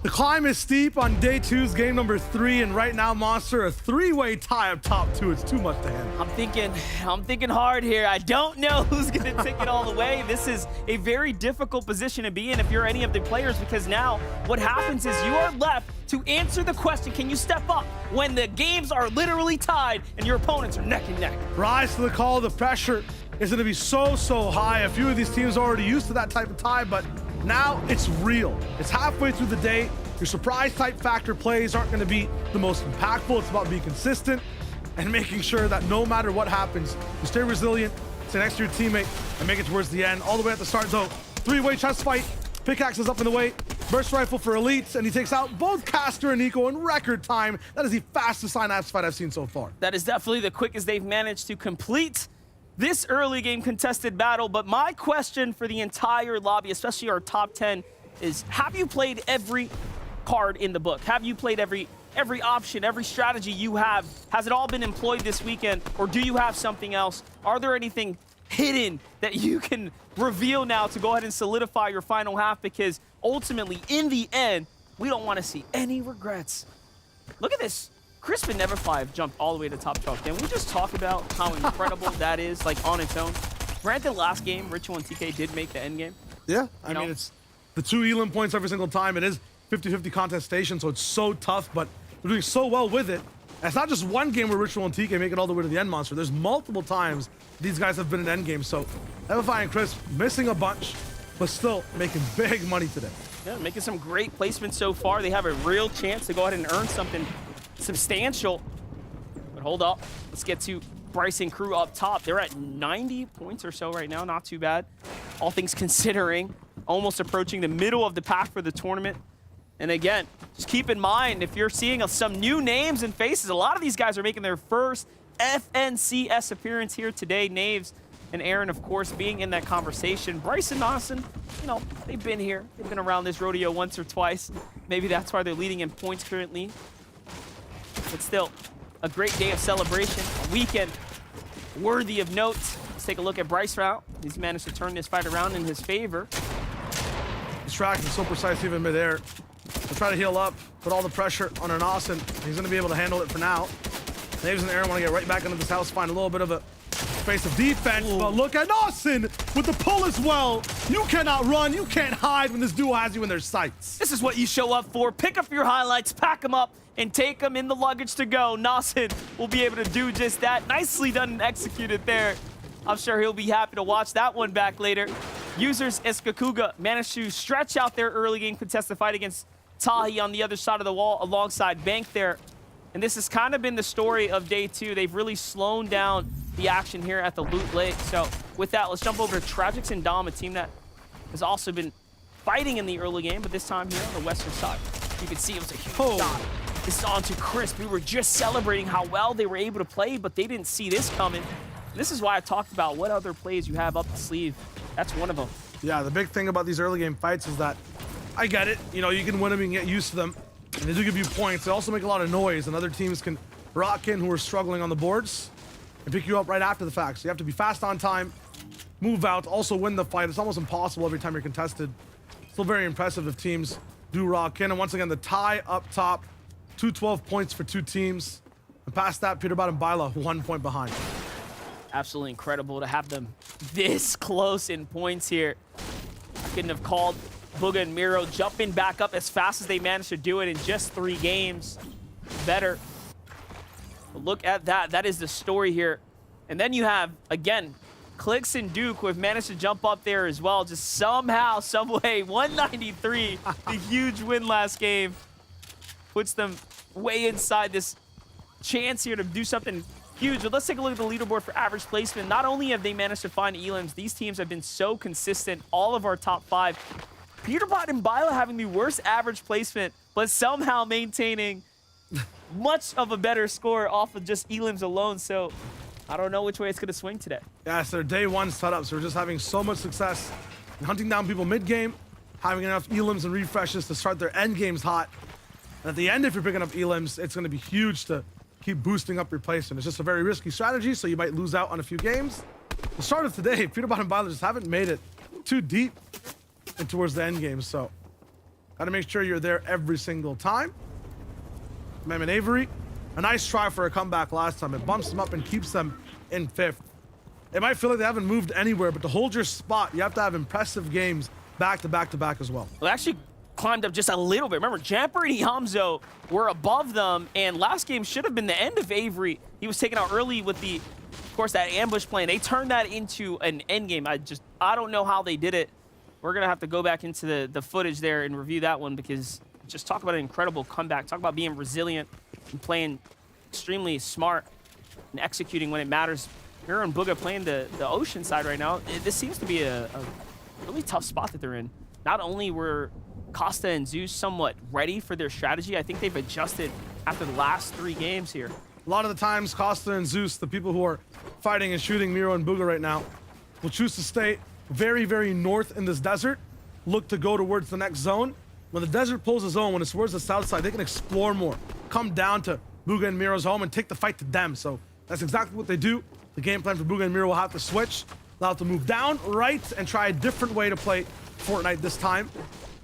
The climb is steep on day 2's game number 3, and right now, Monster, a 3-way tie up top 2. It's too much to handle. I'm thinking hard here. I don't know who's gonna take it all the way. This is a very difficult position to be in if you're any of the players, because now what happens is you are left to answer the question, can you step up when the games are literally tied and your opponents are neck and neck? Rise to the call. The pressure is going to be so high. A few of these teams are already used to that type of tie, but Now it's real. It's halfway through the day. Your surprise type factor plays aren't going to be the most impactful. It's about being consistent and making sure that no matter what happens, you stay resilient, stay next to your teammate, and make it towards the end. All the way at the start, though. Three-way chest fight. Pickaxe is up in the way. Burst rifle for elites, and he takes out both Caster and Nico in record time. That is the fastest sign-ups fight I've seen so far. That is definitely the quickest they've managed to complete this early game contested battle. But my question for the entire lobby, especially our top 10, is have you played every card in the book? Have you played every option, every strategy you have? Has it all been employed this weekend, or do you have something else? Are there anything hidden that you can reveal now to go ahead and solidify your final half? Because ultimately, in the end, we don't want to see any regrets. Look at this. Crisp and Never5 jumped all the way to top 12. Can we just talk about how incredible that is, like, on its own? Granted, last game, Ritual and TK did make the end game. Yeah, I mean, it's the 2 Elim points every single time. It is 50-50 contestation, so it's so tough, but they're doing so well with it. And it's not just one game where Ritual and TK make it all the way to the end monster. There's multiple times these guys have been in end games. So Never5 and Crisp missing a bunch, but still making big money today. Yeah, making some great placements so far. They have a real chance to go ahead and earn something substantial. But hold up. Let's get to Bryce and crew up top. They're at 90 points or so right now. Not too bad. All things considering, almost approaching the middle of the pack for the tournament. And again, just keep in mind, if you're seeing some new names and faces, a lot of these guys are making their first FNCS appearance here today. Naves and Aaron, of course, being in that conversation. Bryce and Dawson, you know, they've been here. They've been around this rodeo once or twice. Maybe that's why they're leading in points currently. But still, a great day of celebration, a weekend worthy of note. Let's take a look at Bryce route. He's managed to turn this fight around in his favor. His track is so precise even midair. He'll try to heal up, put all the pressure on an Austin. He's going to be able to handle it for now. Naves and Aaron want to get right back into this house, find a little bit of a space of defense. Ooh. But look at Austin with the pull as well. You cannot run, you can't hide when this duo has you in their sights. This is what you show up for. Pick up your highlights, pack them up, and take them in the luggage to go. Nasid will be able to do just that. Nicely done and executed there. I'm sure he'll be happy to watch that one back later. Users Eskakuga managed to stretch out their early game contested fight against Tahi on the other side of the wall alongside Bank there. And this has kind of been the story of day 2. They've really slowed down the action here at the Loot Lake. So with that, let's jump over to Tragics and Dom, a team that has also been fighting in the early game, but this time here on the western side. You can see it was a huge shot. This is on to Crisp. We were just celebrating how well they were able to play, but they didn't see this coming. This is why I talked about what other plays you have up the sleeve. That's one of them. Yeah, the big thing about these early game fights is that I get it. You know, you can win them and get used to them. And they do give you points. They also make a lot of noise, and other teams can rock in who are struggling on the boards and pick you up right after the fact. So you have to be fast on time, move out, also win the fight. It's almost impossible every time you're contested. Still very impressive if teams do rock in. And once again, the tie up top, 212 points for 2 teams. And past that, Peterbot and Bila 1 point behind. Absolutely incredible to have them this close in points here. I couldn't have called Booga and Miro jumping back up as fast as they managed to do it in just 3 games. Better. But look at that. That is the story here. And then you have, again, Clicks and Duke, who have managed to jump up there as well. Just somehow, some way, 193, the huge win last game, puts them way inside this chance here to do something huge. But let's take a look at the leaderboard for average placement. Not only have they managed to find elims, these teams have been so consistent. All of our top 5. Peterbot and Bila having the worst average placement, but somehow maintaining much of a better score off of just elims alone. So I don't know which way it's going to swing today. Yeah, it's their day 1 setup, so we're just having so much success in hunting down people mid-game, having enough elims and refreshes to start their end games hot. And at the end, if you're picking up elims, it's going to be huge to keep boosting up your placement. It's just a very risky strategy, so you might lose out on a few games. The start of today, Peterbot and Bila just haven't made it too deep and towards the end game, so gotta make sure you're there every single time. Mem and Avery, a nice try for a comeback last time. It bumps them up and keeps them in 5th. It might feel like they haven't moved anywhere, but to hold your spot, you have to have impressive games back to back to back as well. Well, actually climbed up just a little bit. Remember, Jamper and Hamzo were above them, and last game should have been the end of Avery. He was taken out early with the, of course, that ambush plan. They turned that into an end game. I don't know how they did it. we're going to have to go back into the footage there and review that one, because just talk about an incredible comeback. Talk about being resilient and playing extremely smart and executing when it matters. Miro and Bugha playing the ocean side right now. This seems to be a really tough spot that they're in. Not only were Costa and Zeus somewhat ready for their strategy, I think they've adjusted after the last 3 games here. A lot of the times, Costa and Zeus, the people who are fighting and shooting Miro and Bugha right now, will choose to stay very, very north in this desert, look to go towards the next zone. When the desert pulls a zone, when it's towards the south side, they can explore more, come down to Bugha and Miro's home and take the fight to them. So that's exactly what they do. The game plan for Bugha and Miro will have to switch. They'll have to move down, right, and try a different way to play Fortnite this time.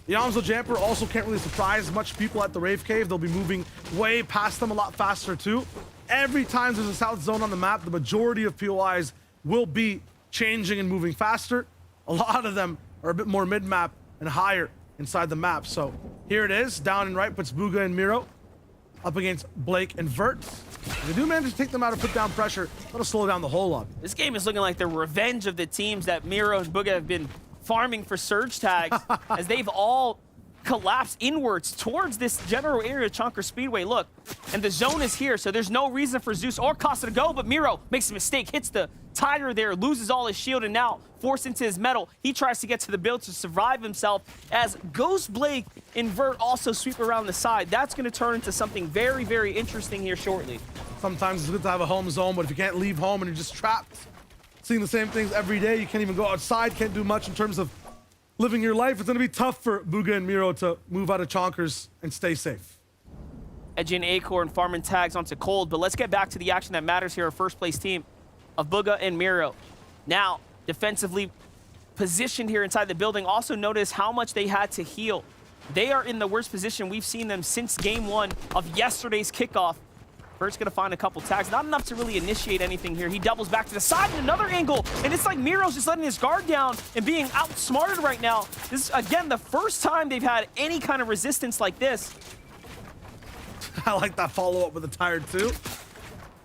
The Yamzo Jamper also can't really surprise much people at the Rave Cave. They'll be moving way past them a lot faster too. Every time there's a south zone on the map, the majority of POIs will be changing and moving faster. A lot of them are a bit more mid-map and higher inside the map. So here it is, down and right puts Bugha and Miro up against Blake and Vert. If they do manage to take them out and put down pressure, that'll slow down the whole lot. This game is looking like the revenge of the teams that Miro and Bugha have been farming for surge tags as they've all collapsed inwards towards this general area of Chonkers Speedway. Look, and the zone is here, so there's no reason for Zeus or Costa to go, but Miro makes a mistake, hits the tire there, loses all his shield, and now forced into his metal. He tries to get to the build to survive himself as Ghost Blake and Vert also sweep around the side. That's going to turn into something very, very interesting here shortly. Sometimes it's good to have a home zone, but if you can't leave home and you're just trapped, seeing the same things every day, you can't even go outside, can't do much in terms of living your life, it's going to be tough for Bugha and Miro to move out of Chonkers and stay safe. Edging Acorn farming tags onto Cold, but let's get back to the action that matters here. Our first place team of Bugha and Miro. Now, defensively positioned here inside the building. Also notice how much they had to heal. They are in the worst position we've seen them since game 1 of yesterday's kickoff. Bert's gonna find a couple tags. Not enough to really initiate anything here. He doubles back to the side in another angle, and it's like Miro's just letting his guard down and being outsmarted right now. This is, again, the first time they've had any kind of resistance like this. I like that follow-up with the tire too.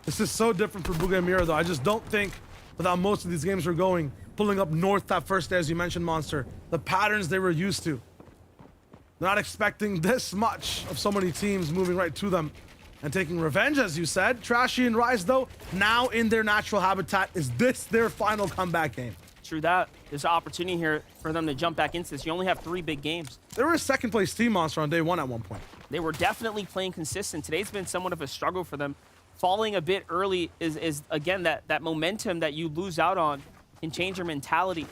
This is so different for Bugha and Miro though. I just don't think, with how most of these games are going, pulling up north that first day, as you mentioned, Monster, the patterns they were used to. They're not expecting this much of so many teams moving right to them and taking revenge, as you said. Trashy and Rise, though, now in their natural habitat. Is this their final comeback game? True that. There's an opportunity here for them to jump back into this. You only have 3 big games. They were a second-place team, Monster, on day 1 at one point. They were definitely playing consistent. Today's been somewhat of a struggle for them. Falling a bit early is again, that momentum that you lose out on can change your mentality.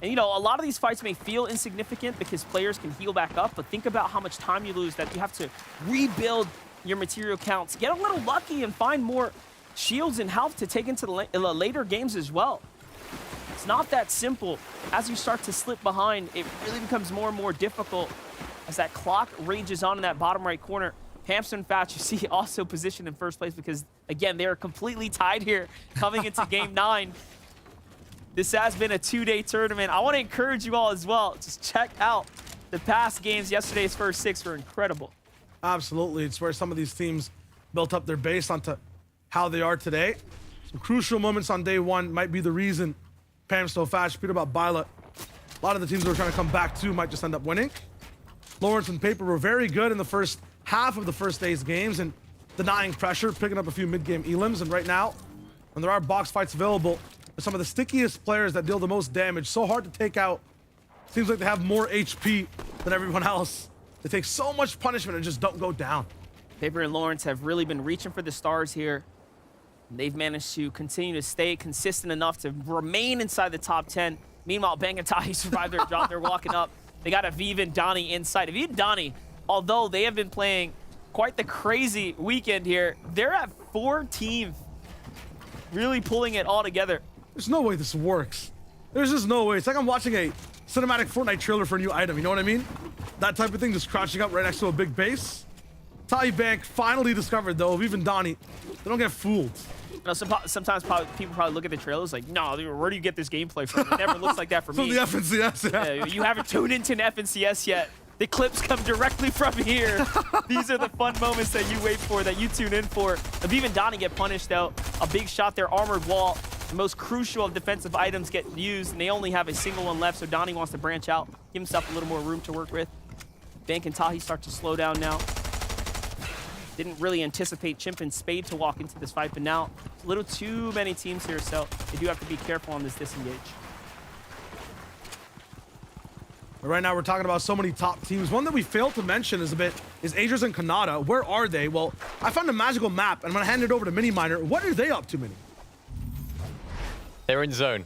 And, you know, a lot of these fights may feel insignificant because players can heal back up, but think about how much time you lose, that you have to rebuild your material counts, get a little lucky and find more shields and health to take into the later games as well. It's not that simple. As you start to slip behind, it really becomes more and more difficult as that clock rages on in that bottom right corner. Hamster and Fatch, you see, also positioned in first place because, again, they are completely tied here coming into game 9. This has been a 2-day tournament. I want to encourage you all as well. Just check out the past games. Yesterday's first 6 were incredible. Absolutely. It's where some of these teams built up their base onto how they are today. Some crucial moments on day 1 might be the reason Pamsto, Fatch, Peter about Bila. A lot of the teams that were trying to come back to might just end up winning. Lawrence and Paper were very good in the first half of the first day's games and denying pressure, picking up a few mid-game elims. And right now, when there are box fights available, they're some of the stickiest players that deal the most damage. So hard to take out. Seems like they have more HP than everyone else. They take so much punishment and just don't go down. Paper and Lawrence have really been reaching for the stars here. They've managed to continue to stay consistent enough to remain inside the top 10. Meanwhile, Bang and Tahi survived their job. They're walking up. They got Aviv and Donnie inside. Aviv and Donnie, although they have been playing quite the crazy weekend here, they're at 14th, really pulling it all together. There's no way this works. There's just no way. It's like I'm watching a cinematic Fortnite trailer for a new item, you know what I mean? That type of thing, just crouching up right next to a big base. Tahi Bank finally discovered, though, even Donnie, they don't get fooled. You know, sometimes people probably look at the trailers like, no, where do you get this gameplay from? It never looks like that for me. From the FNCS, yeah. You haven't tuned into an FNCS yet. The clips come directly from here. These are the fun moments that you wait for, that you tune in for. Aviv and Donnie get punished, though. A big shot there, armored wall. the most crucial of defensive items get used, and they only have a single one left, so Donnie wants to branch out, give himself a little more room to work with. Bank and Tahi start to slow down now. Didn't really anticipate Chimp and Spade to walk into this fight, but now a little too many teams here, so they do have to be careful on this disengage. Right now, we're talking about so many top teams. One that we failed to mention is Aegis and Kanata. Where are they? Well, I found a magical map, and I'm going to hand it over to Mini Miner. What are they up to, Mini? They're in zone.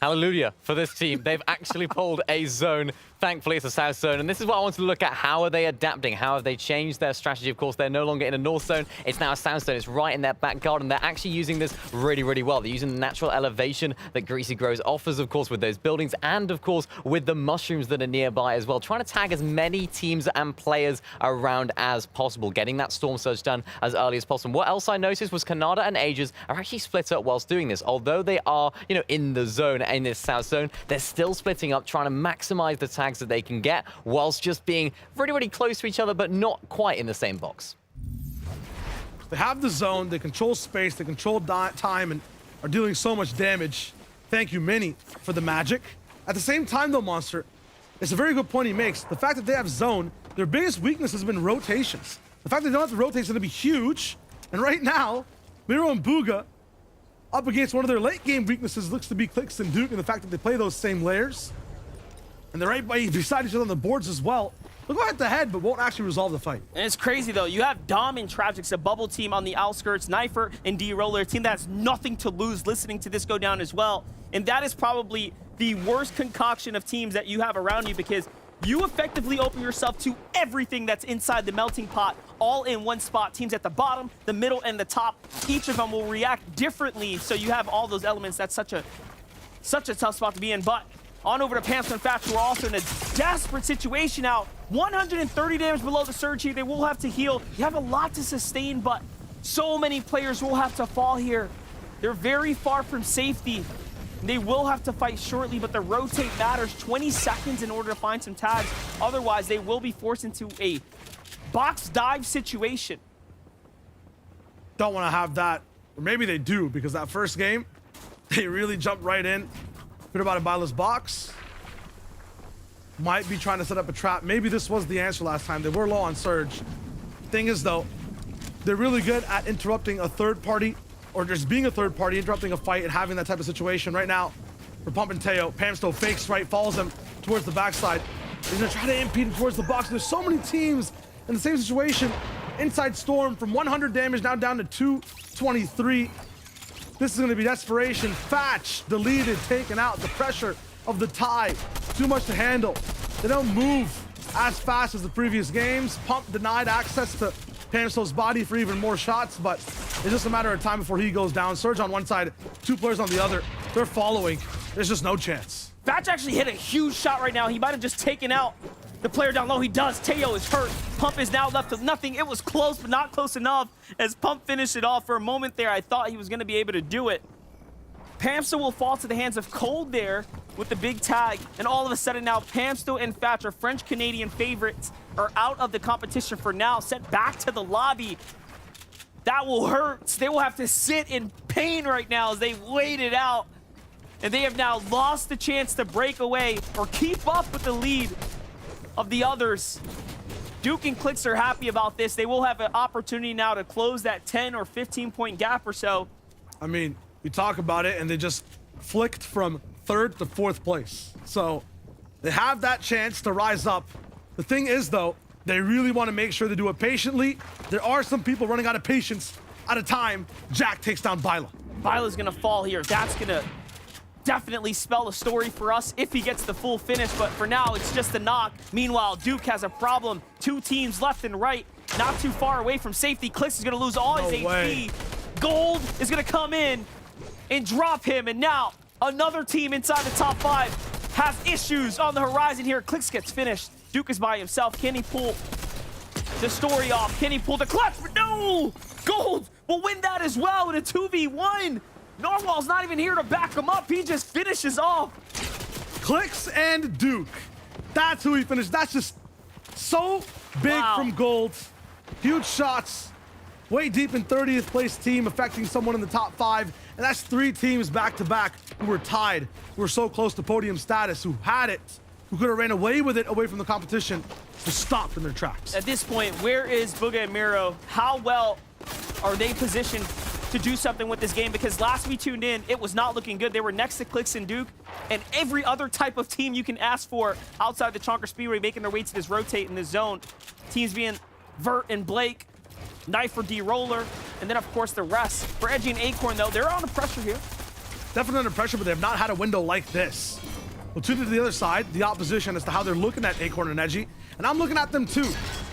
Hallelujah for this team. They've actually pulled a zone. Thankfully, it's a south zone. And this is what I want to look at. How are they adapting? How have they changed their strategy? Of course, they're no longer in a north zone. It's now a south zone. It's right in their back garden. They're actually using this really, really well. They're using the natural elevation that Greasy Grows offers, of course, with those buildings and, of course, with the mushrooms that are nearby as well. Trying to tag as many teams and players around as possible. Getting that Storm Surge done as early as possible. What else I noticed was Kanata and Aegis are actually split up whilst doing this. Although they are, in the zone, in this south zone, they're still splitting up, trying to maximize the tags that they can get, whilst just being really, really close to each other, but not quite in the same box. They have the zone, they control space, they control time, and are dealing so much damage. Thank you, Mini, for the magic. At the same time, though, Monster, it's a very good point he makes. The fact that they have zone, their biggest weakness has been rotations. The fact that they don't have to rotate is going to be huge. And right now, Miro and Booga up against one of their late game weaknesses looks to be Clicks and Duke, and the fact that they play those same layers. And they're right beside each other on the boards as well. They'll go head to head, but won't actually resolve the fight. And it's crazy, though. You have Dom and Tragics, a bubble team on the outskirts, Knifer and D-Roller, a team that has nothing to lose listening to this go down as well. And that is probably the worst concoction of teams that you have around you, because you effectively open yourself to everything that's inside the melting pot, all in one spot. Teams at the bottom, the middle, and the top, each of them will react differently. So you have all those elements. That's such a tough spot to be in. But on over to Pamster and Thatch, who are also in a desperate situation now. 130 damage below the surge here. They will have to heal. You have a lot to sustain, but so many players will have to fall here. They're very far from safety. They will have to fight shortly, but the rotate matters. 20 seconds in order to find some tags. Otherwise, they will be forced into a box dive situation. Don't want to have that. Or maybe they do, because that first game, they really jumped right in. Bit about Baila's box. Might be trying to set up a trap. Maybe this was the answer last time. They were low on surge. Thing is, though, they're really good at interrupting a third party, or just being a third party, interrupting a fight and having that type of situation. Right now, for Pump and Teo, Pamsto fakes right, follows him towards the backside. He's gonna try to impede him towards the box. There's so many teams in the same situation. Inside Storm from 100 damage now down to 223. This is gonna be desperation. Thatch deleted, taken out. The pressure of the tie, too much to handle. They don't move as fast as the previous games. Pump denied access to Pamsto's body for even more shots, but it's just a matter of time before he goes down. Surge on one side, two players on the other. They're following. There's just no chance. Thatch actually hit a huge shot right now. He might have just taken out the player down low. He does. Teo is hurt. Pump is now left with nothing. It was close, but not close enough as Pump finished it off. For a moment there, I thought he was going to be able to do it. Pamsto will fall to the hands of Cold there with the big tag. And all of a sudden now, Pamsto and Thatch, our French-Canadian favorites, are out of the competition for now, sent back to the lobby. That will hurt. They will have to sit in pain right now as they wait it out. And they have now lost the chance to break away or keep up with the lead of the others. Duke and Clicks are happy about this. They will have an opportunity now to close that 10 or 15 point gap or so. I mean, we talk about it and they just flicked from 3rd to 4th place. So they have that chance to rise up. The thing is, though, they really want to make sure they do it patiently. There are some people running out of patience at a time. Jack takes down Baila. Baila's gonna fall here. That's gonna definitely spell a story for us if he gets the full finish, but for now, it's just a knock. Meanwhile, Duke has a problem. 2 teams left and right, not too far away from safety. Clicks is gonna lose all his HP. Gold is gonna come in and drop him, and now another team inside the top 5 has issues on the horizon here. Clicks gets finished. Duke is by himself. Can he pull the story off? Can he pull the clutch? No! Gold will win that as well in a 2v1. Norwal's not even here to back him up. He just finishes off. Clicks and Duke. That's who he finished. That's just so big from Gold. Huge shots. way deep in 30th place team, affecting someone in the top 5. And that's 3 teams back-to-back who were tied, who were so close to podium status, who had it, who could have ran away with it, away from the competition, were stopped in their tracks. At this point, where is Bugha and Miro? How well are they positioned to do something with this game? Because last we tuned in, it was not looking good. They were next to Clix and Duke, and every other type of team you can ask for outside the Chonkers Speedway making their way to this rotate in this zone. Teams being Vert and Blake, Knife for D-Roller, and then of course the rest. For Edgy and Acorn though, they're under pressure here. Definitely under pressure, but they have not had a window like this. We'll tune to the other side, the opposition, as to how they're looking at Acorn and Edgy. And I'm looking at them too.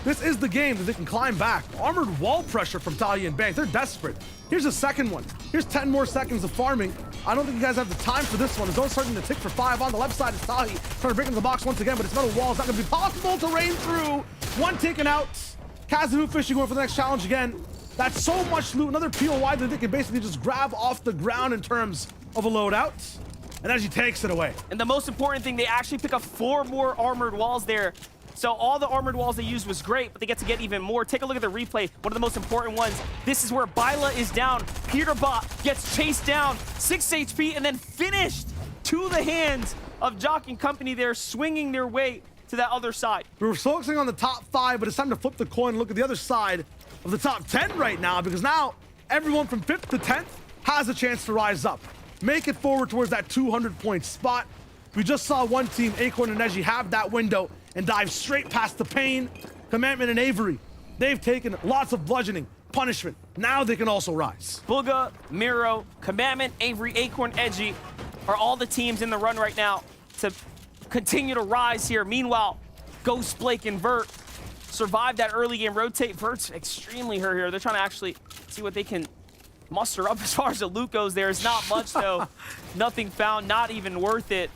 This is the game that they can climb back. Armored wall pressure from Talia and Bank. They're desperate. Here's a second one. Here's 10 more seconds of farming. I don't think you guys have the time for this one. The zone's starting to tick for 5. On the left side is Tahi trying to break into the box once again, but it's metal wall. It's not going to be possible to rain through. One taken out. Kazahoo Fishy going for the next challenge again. That's so much loot. Another POI that they can basically just grab off the ground in terms of a loadout. And Edgy takes it away. And the most important thing, they actually pick up 4 more armored walls there. So all the armored walls they used was great, but they get to get even more. Take a look at the replay. One of the most important ones. This is where Byla is down. Peterbot gets chased down. 6 HP and then finished to the hands of Jock and company there, swinging their way to that other side. We were focusing on the top 5, but it's time to flip the coin and look at the other side of the top 10 right now, because now everyone from 5th to 10th has a chance to rise up. Make it forward towards that 200-point spot. We just saw one team, Acorn and Edgy, have that window and dive straight past the pain. Commandment and Avery, they've taken lots of bludgeoning, punishment. Now they can also rise. Bugha, Miro, Commandment, Avery, Acorn, Edgy are all the teams in the run right now to continue to rise here. Meanwhile, Ghost, Blake, and Vert survive that early game rotate. Vert's extremely hurt here. They're trying to actually see what they can muster up as far as the loot goes. There's not much though. Nothing found, not even worth it.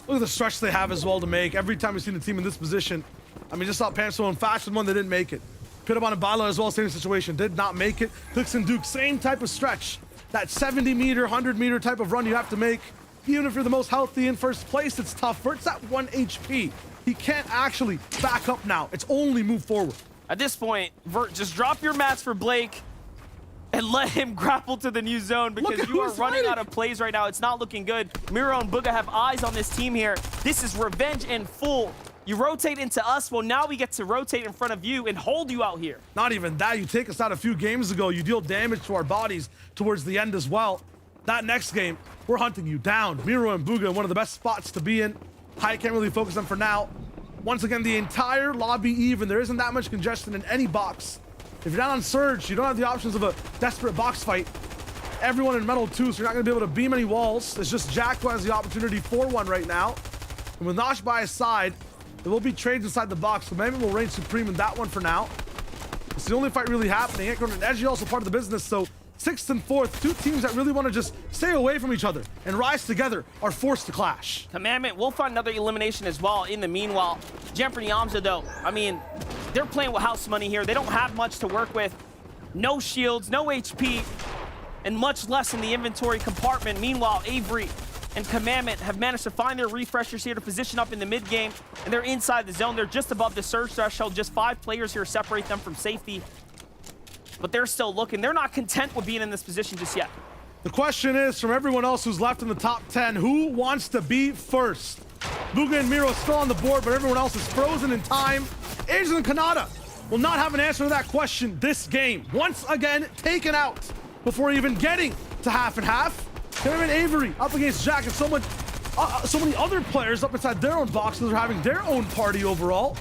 Look at the stretch they have as well to make. Every time we've seen a team in this position, I mean, just saw Pamso and Fast with one, they didn't make it. Pittermon and Byla as well, same situation, did not make it. Clix and Duke, same type of stretch. That 70-meter, 100-meter type of run you have to make. Even if you're the most healthy in first place, it's tough. Vert's at 1 HP. He can't actually back up now. It's only move forward. At this point, Vert, just drop your mats for Blake and let him grapple to the new zone, because you are running out of plays right now. It's not looking good. Miro and Bugha have eyes on this team here. This is revenge in full. You rotate into us, well, now we get to rotate in front of you and hold you out here. Not even that. You take us out a few games ago. You deal damage to our bodies towards the end as well. That next game, we're hunting you down. Miro and Bugha in one of the best spots to be in. I can't really focus on for now. Once again, the entire lobby even. There isn't that much congestion in any box. If you're not on Surge, you don't have the options of a desperate box fight. Everyone in Metal too, so you're not going to be able to beam any walls. It's just Jack who has the opportunity for one right now. And with Nosh by his side, there will be trades inside the box, so maybe we'll reign supreme in that one for now. It's the only fight really happening. Acorn and Edgy also part of the business, so 6th and 4th, 2 teams that really want to just stay away from each other and rise together are forced to clash. Commandment will find another elimination as well in the meanwhile. Jeopardy Amza though, I mean, they're playing with house money here. They don't have much to work with. No shields, no HP, and much less in the inventory compartment. Meanwhile, Avery and Commandment have managed to find their refreshers here to position up in the mid game, and they're inside the zone. They're just above the surge threshold. Just 5 players here separate them from safety. But they're still looking. They're not content with being in this position just yet. The question is, from everyone else who's left in the top 10, who wants to be first? Bugha and Miro still on the board, but everyone else is frozen in time. Asian and Kanata will not have an answer to that question this game. Once again, taken out before even getting to half and half. Kevin Avery up against Jack and so many other players up inside their own boxes are having their own party overall.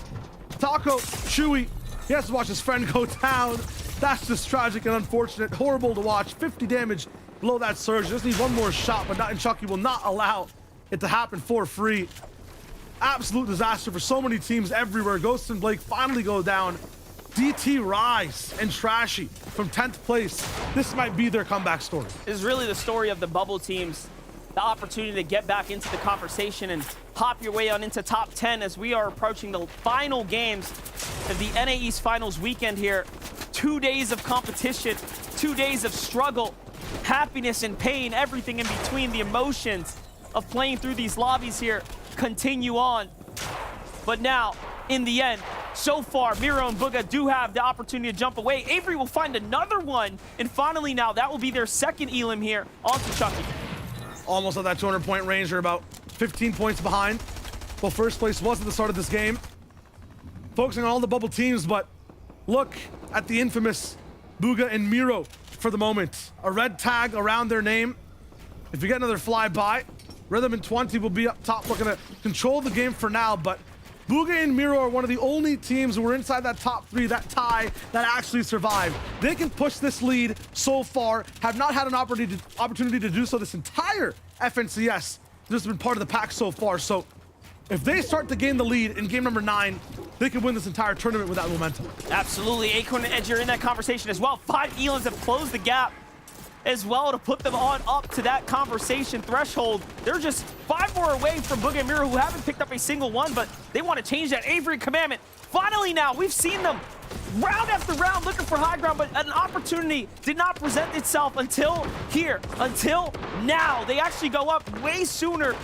Taco, Chewy, he has to watch his friend go down. That's just tragic and unfortunate. Horrible to watch. 50 damage below that surge. Just need one more shot, but not in Chucky will not allow it to happen for free. Absolute disaster for so many teams everywhere. Ghost and Blake finally go down. DT rise and Trashy from 10th place. This might be their comeback story. This is really the story of the bubble teams. The opportunity to get back into the conversation and hop your way on into top 10 as we are approaching the final games of the NAE's finals weekend here. 2 days of competition, 2 days of struggle, happiness and pain, everything in between. The emotions of playing through these lobbies here continue on. But now, in the end, so far, Miro and Booga do have the opportunity to jump away. Avery will find another one, and finally now, that will be their second elim here onto Chucky. Almost at that 200-point range. They're about 15 points behind. Well, first place was at the start of this game. Focusing on all the bubble teams, but look at the infamous Booga and Miro for the moment. A red tag around their name. If you get another flyby, Rhythm and 20 will be up top looking to control the game for now, but Booga and Miro are one of the only teams who were inside that top 3, that tie, that actually survived. They can push this lead so far, have not had an opportunity to do so this entire FNCS. This has been part of the pack so far, so if they start to gain the lead in game number 9, they can win this entire tournament with that momentum. Absolutely, Acorn and Edge are in that conversation as well. 5 elims have closed the gap as well to put them on up to that conversation threshold. They're just 5 more away from Booga and Miro, who haven't picked up a single one, but they want to change that. Avery Commandment, finally now, we've seen them round after round looking for high ground, but an opportunity did not present itself until here, until now. They actually go up way sooner,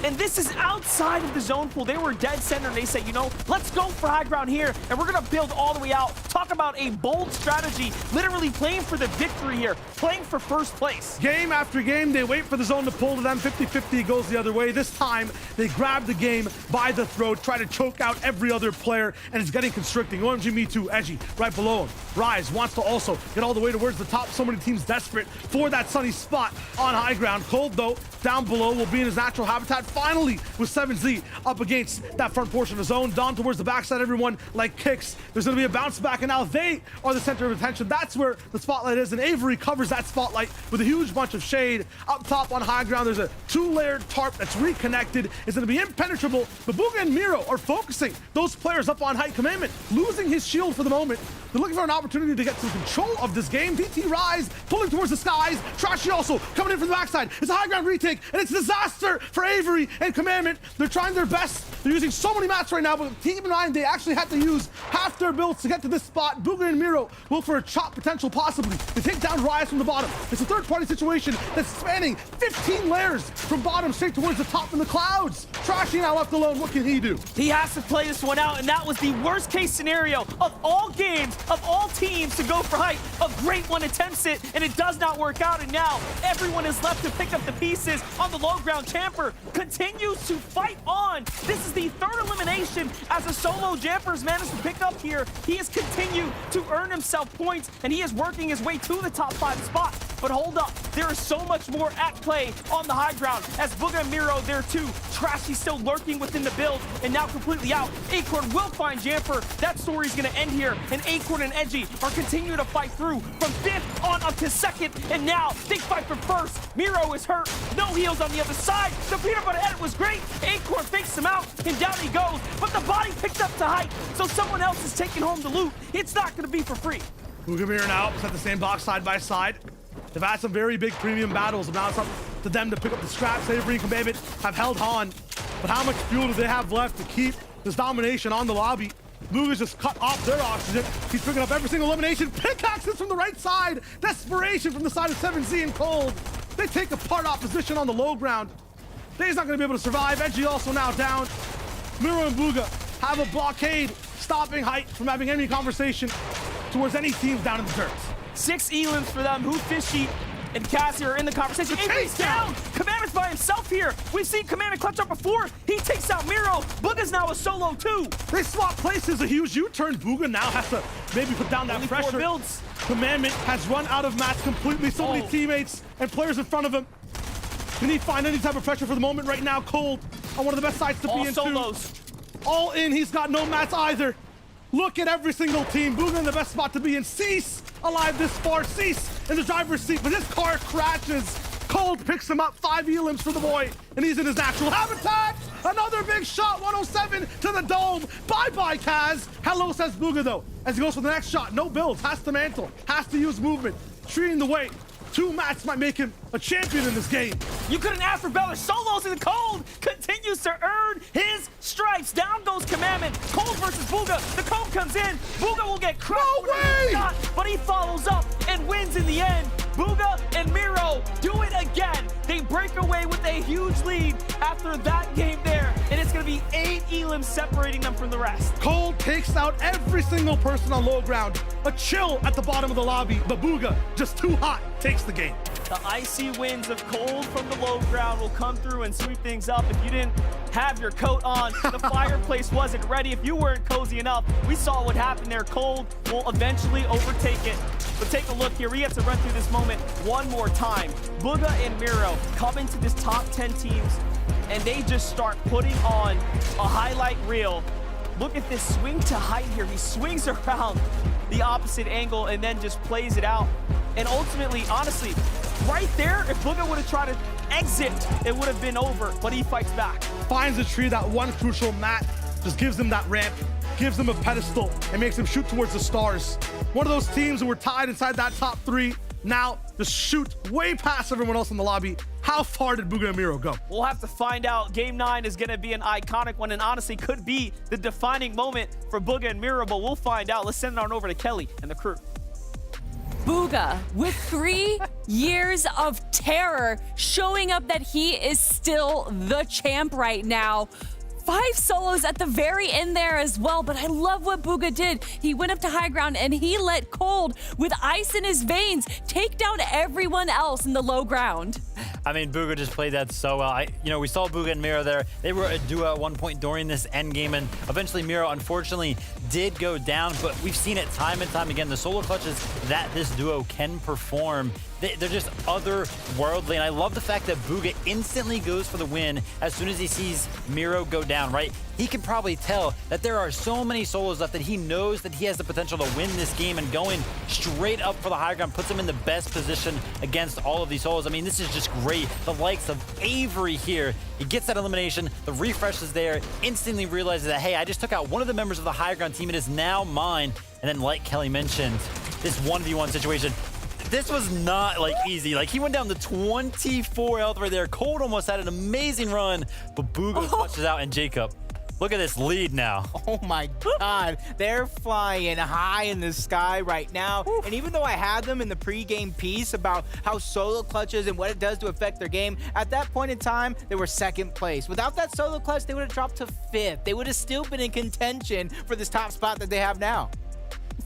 and this is outside of the zone pool. They were dead center, and they say, you know, let's go for high ground here, and we're going to build all the way out. Talk about a bold strategy, literally playing for the victory here, playing for first place. Game after game, they wait for the zone to pull to them. 50-50 goes the other way. This time, they grab the game by the throat, try to choke out every other player, and it's getting constricting. OMG, me too, Edgy, right below him. Rise wants to also get all the way towards the top. So many teams desperate for that sunny spot on high ground. Cold, though, down below will be in his natural habitat. Finally, with 7Z up against that front portion of the zone. Dawn towards the backside, everyone like kicks. There's going to be a bounce back, and now they are the center of attention. That's where the spotlight is, and Avery covers that spotlight with a huge bunch of shade. Up top on high ground, there's a 2-layered tarp that's reconnected. It's going to be impenetrable, but Booga and Miro are focusing those players up on height. Commandment losing his shield for the moment. They're looking for an opportunity to get some control of this game. DT Rise pulling towards the skies. Trashy also coming in from the backside. It's a high ground retake, and it's disaster for Avery and Commandment. They're trying their best. They're using so many mats right now, but keep in mind, they actually had to use half their builds to get to this spot. Booga and Miro look for a chop potential possibly. They take down Rise from the bottom. It's a third-party situation that's spanning 15 layers from bottom straight towards the top in the clouds. Trashy now left alone. What can he do? He has to play this one out, and that was the worst-case scenario of all games, of all teams to go for height. A great one attempts it, and it does not work out, and now everyone is left to pick up the pieces on the low ground. Champer continues to fight on. This is the 3rd elimination as a solo Jamper's managed to pick up here. He has continued to earn himself points, and he is working his way to the top 5 spot. But hold up, there is so much more at play on the high ground as Booga and Miro there too. Trashy still lurking within the build and now completely out. Acorn will find Jamper. That story's gonna end here, and Acorn and Edgy are continuing to fight through from 5th on up to 2nd, and now big fight for 1st. Miro is hurt, no heals on the other side. The peanut butter edit was great. Acorn fakes him out, and down he goes, but the body picked up to height, so someone else is taking home the loot. It's not gonna be for free. Booga and Miro now set the same box side by side. They've had some very big premium battles, and now it's up to them to pick up the scraps. Avery and Commandment have held on, but how much fuel do they have left to keep this domination on the lobby? Booga's just cut off their oxygen. He's picking up every single elimination. Pickaxes from the right side. Desperation from the side of 7Z and Cold. They take apart opposition on the low ground. They's not going to be able to survive. Edgy also now down. Miro and Booga have a blockade, stopping height from having any conversation towards any teams down in the dirt. 6 elims for them. Who Fishy and Cassie are in the conversation. Avery's down. Commandment's by himself here. We've seen Commandment clutch up before. He takes out Miro. Booga's now a solo too. They swap places. A huge U-turn. Booga now has to maybe put down that Only pressure. 4 builds. Commandment has run out of mats completely. So many teammates and players in front of him. Can he find any type of pressure for the moment right now? Cold on one of the best sides to be in. Solos. All in. He's got no mats either. Look at every single team. Booga in the best spot to be in. Cease alive this far. Cease in the driver's seat, but his car crashes. Cold picks him up. 5 elims for the boy, and he's in his natural habitat. Another big shot. 107 to the dome. Bye-bye, Kaz. Hello, says Booga, though, as he goes for the next shot. No builds. Has to mantle. Has to use movement. Treating the way. 2 mats might make him a champion in this game. You couldn't ask for better. Solos in the Cold continues to earn his stripes. Down goes Commandment. Cold versus Booga. The Cold comes in. Booga will get crushed. No way! Shot, but he follows up and wins in the end. Booga and Miro do it again. They break away with a huge lead after that game there, and it's going to be 8 elims separating them from the rest. Cole takes out every single person on low ground. A chill at the bottom of the lobby, but Booga, just too hot, takes the game. The icy winds of cold from the low ground will come through and sweep things up. If you didn't have your coat on, the fireplace wasn't ready. If you weren't cozy enough, we saw what happened there. Cold will eventually overtake it. But take a look here. We have to run through this moment one more time. Booga and Miro come into this top 10 teams, and they just start putting on a highlight reel. Look at this swing to height here. He swings around the opposite angle and then just plays it out. And ultimately, honestly, right there, if Booga would have tried to exit, it would have been over, but he fights back. Finds a tree, that one crucial mat, just gives him that ramp, gives him a pedestal, and makes him shoot towards the stars. One of those teams who were tied inside that top 3, now just shoot way past everyone else in the lobby. How far did Booga and Miro go? We'll have to find out. Game 9 is going to be an iconic one, and honestly could be the defining moment for Booga and Miro, but we'll find out. Let's send it on over to Kelly and the crew. Booga, with 3 years of terror, showing up that he is still the champ right now. 5 solos at the very end there as well, but I love what Booga did. He went up to high ground and he let Cold, with ice in his veins, take down everyone else in the low ground. I mean, Booga just played that so well. We saw Booga and Miro there. They were a duo at one point during this end game, and eventually Miro, unfortunately, did go down, but we've seen it time and time again. The solo clutches that this duo can perform, they're just otherworldly, and I love the fact that Booga instantly goes for the win as soon as he sees Miro go down, right? He can probably tell that there are so many solos left that he knows that he has the potential to win this game, and going straight up for the high ground puts him in the best position against all of these solos. I mean, this is just great. The likes of Avery here, he gets that elimination, the refresh is there, instantly realizes that, hey, I just took out one of the members of the high ground team, it is now mine. And then, like Kelly mentioned, this 1v1 situation, this was not easy. He went down to 24 health right there. Cold almost had an amazing run, but Booga touches out, and Jacob, look at this lead now. Oh my God, they're flying high in the sky right now. And even though I had them in the pregame piece about how solo clutches and what it does to affect their game, at that point in time, they were 2nd place. Without that solo clutch, they would have dropped to 5th. They would have still been in contention for this top spot that they have now.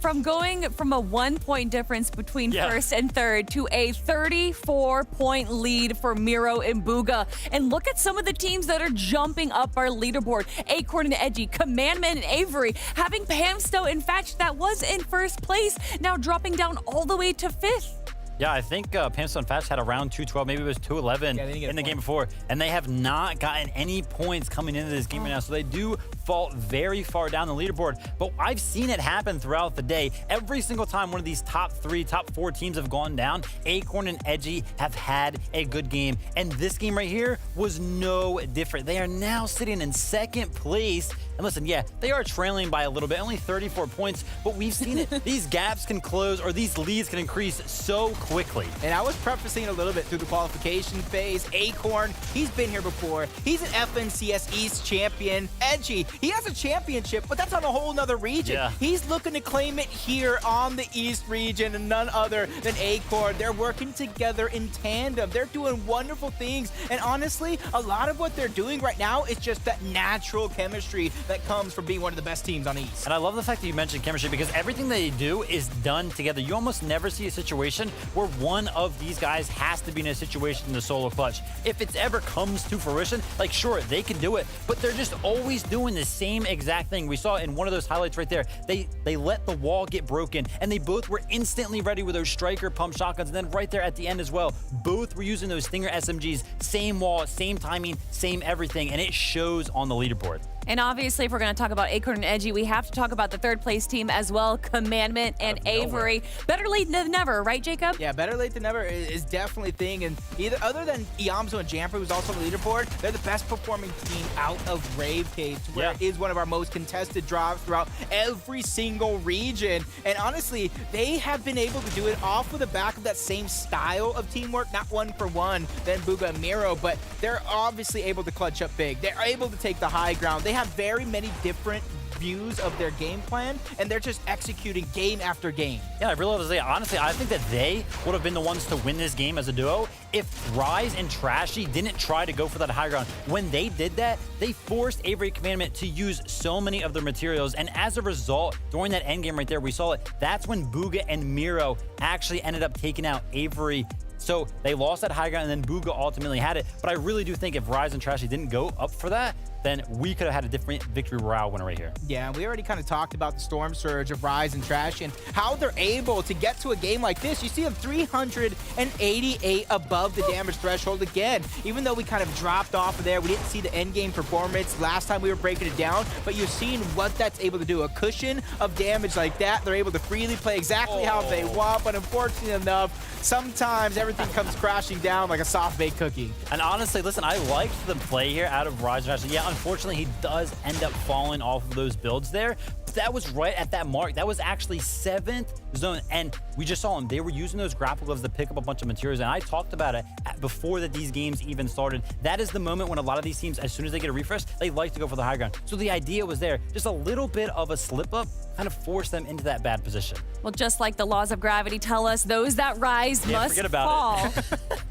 From going from a 1-point difference between first and third to a 34-point lead for Miro and Booga. And look at some of the teams that are jumping up our leaderboard. Acorn and Edgy, Commandment and Avery, having Pamsto and Fatch that was in 1st place, now dropping down all the way to 5th. Yeah, I think Pamsto and Fatch had around 212, maybe it was 211 in the game before, and they have not gotten any points coming into this game right now, so they do fall very far down the leaderboard. But I've seen it happen throughout the day. Every single time one of these top 3, top 4 teams have gone down, Acorn and Edgy have had a good game, and this game right here was no different. They are now sitting in 2nd place, and listen, yeah, they are trailing by a little bit, only 34 points, but we've seen it. These gaps can close, or these leads can increase so quickly. And I was prefacing a little bit through the qualification phase. Acorn, he's been here before. He's an FNCS East champion. Edgy, he has a championship, but that's on a whole nother region. Yeah. He's looking to claim it here on the East region, and none other than Acorn. They're working together in tandem. They're doing wonderful things. And honestly, a lot of what they're doing right now is just that natural chemistry that comes from being one of the best teams on East. And I love the fact that you mentioned chemistry, because everything they do is done together. You almost never see a situation where one of these guys has to be in a situation in the solo clutch. If it ever comes to fruition, sure, they can do it, but they're just always doing the same exact thing. We saw in one of those highlights right there, they let the wall get broken, and they both were instantly ready with those striker pump shotguns, and then right there at the end as well, both were using those Stinger SMGs, same wall, same timing, same everything, and it shows on the leaderboard. And obviously, if we're going to talk about Acorn and Edgy, we have to talk about the 3rd place team as well, Commandment and Avery. Better late than never, right, Jacob? Yeah, better late than never is definitely a thing. And other than Iamzo and Jamper, who's also on the leaderboard, they're the best performing team out of Rave Cage, where it is one of our most contested drops throughout every single region. And honestly, they have been able to do it off of the back of that same style of teamwork, not 1-for-1 than Booga and Miro, but they're obviously able to clutch up big. They're able to take the high ground. They have very many different views of their game plan, and they're just executing game after game. Yeah, I really love to say, honestly, I think that they would have been the ones to win this game as a duo if Rise and Trashy didn't try to go for that high ground. When they did that, they forced Avery Commandment to use so many of their materials, and as a result, during that end game right there, we saw it. That's when Booga and Miro actually ended up taking out Avery. So they lost that high ground, and then Booga ultimately had it. But I really do think if Rise and Trashy didn't go up for that, then we could have had a different Victory Royale winner right here. Yeah, we already kind of talked about the storm surge of Rise and Trash and how they're able to get to a game like this. You see them 388 above the damage threshold again. Even though we kind of dropped off of there, we didn't see the end game performance last time we were breaking it down, but you've seen what that's able to do. A cushion of damage like that, they're able to freely play exactly how they want, but unfortunately enough, sometimes everything comes crashing down like a soft-baked cookie. And honestly, listen, I liked the play here out of Rise and Trash. Yeah, unfortunately, he does end up falling off of those builds there. But that was right at that mark. That was actually 7th zone. And we just saw him. They were using those grapple gloves to pick up a bunch of materials. And I talked about it before that these games even started. That is the moment when a lot of these teams, as soon as they get a refresh, they like to go for the high ground. So the idea was there. Just a little bit of a slip up kind of forced them into that bad position. Well, just like the laws of gravity tell us, those that rise must fall.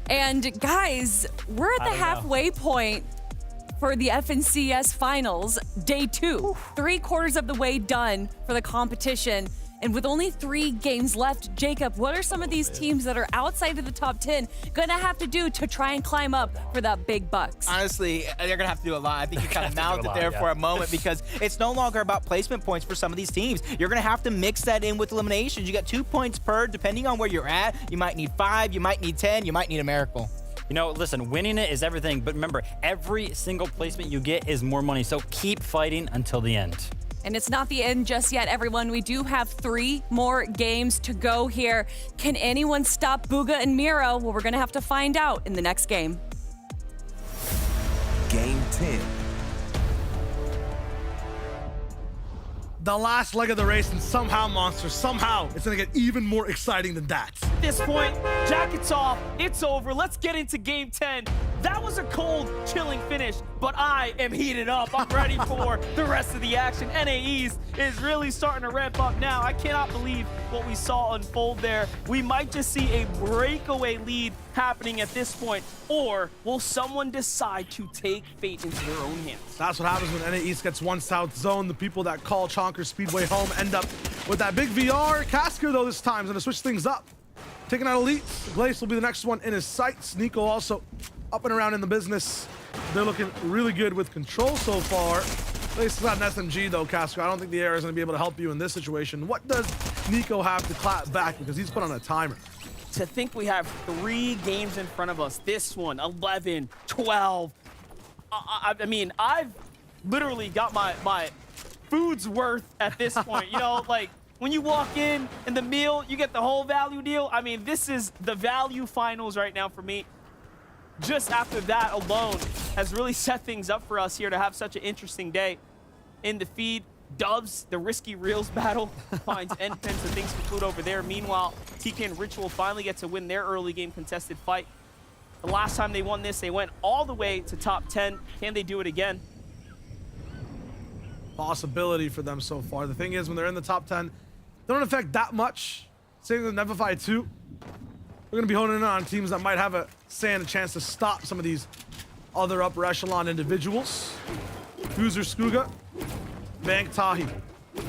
And guys, we're at the halfway point for the FNCS Finals, Day 2. 3/4 of the way done for the competition. And with only 3 games left, Jacob, what are some of these teams that are outside of the top 10 gonna have to do to try and climb up for that big bucks? Honestly, they're gonna have to do a lot. I think you kind of mouthed it there for a moment because it's no longer about placement points for some of these teams. You're gonna have to mix that in with eliminations. You got 2 points per, depending on where you're at. You might need 5, you might need 10, you might need a miracle. You know, listen, winning it is everything, but remember, every single placement you get is more money, so keep fighting until the end. And it's not the end just yet, everyone. We do have 3 more games to go here. Can anyone stop Booga and Miro? Well, we're gonna have to find out in the next game. Game 10. The last leg of the race, and somehow, Monsters, somehow, it's gonna get even more exciting than that. At this point, jackets off, it's over. Let's get into game 10. That was a cold, chilling finish, but I am heated up. I'm ready for the rest of the action. NAEs is really starting to ramp up now. I cannot believe what we saw unfold there. We might just see a breakaway lead happening at this point, or will someone decide to take fate into their own hands? That's what happens when NAE gets one South Zone. The people that call Chonkers Speedway home end up with that big VR. Casker, though, this time is going to switch things up. Taking out Elite. Glace will be the next one in his sights. Nico also up and around in the business. They're looking really good with control so far. Glace has got an SMG, though, Casker. I don't think the air is going to be able to help you in this situation. What does Nico have to clap back? Because he's put on a timer. To think we have 3 games in front of us. This one, 11, 12. I mean, I've literally got my food's worth at this point. You know, like when you walk in and the meal, you get the whole value deal. I mean, this is the value finals right now for me. Just after that alone has really set things up for us here to have such an interesting day in the feed. Dubs, the risky reels battle, finds end pins and things conclude over there. Meanwhile, TK and Ritual finally get to win their early game contested fight. The last time they won this, they went all the way to top 10. Can they do it again? Possibility for them so far. The thing is, when they're in the top 10, they don't affect that much. Same with Neverfy 2. We're going to be honing in on teams that might have a say and a chance to stop some of these other upper echelon individuals. User Skuga, Bank Tahi.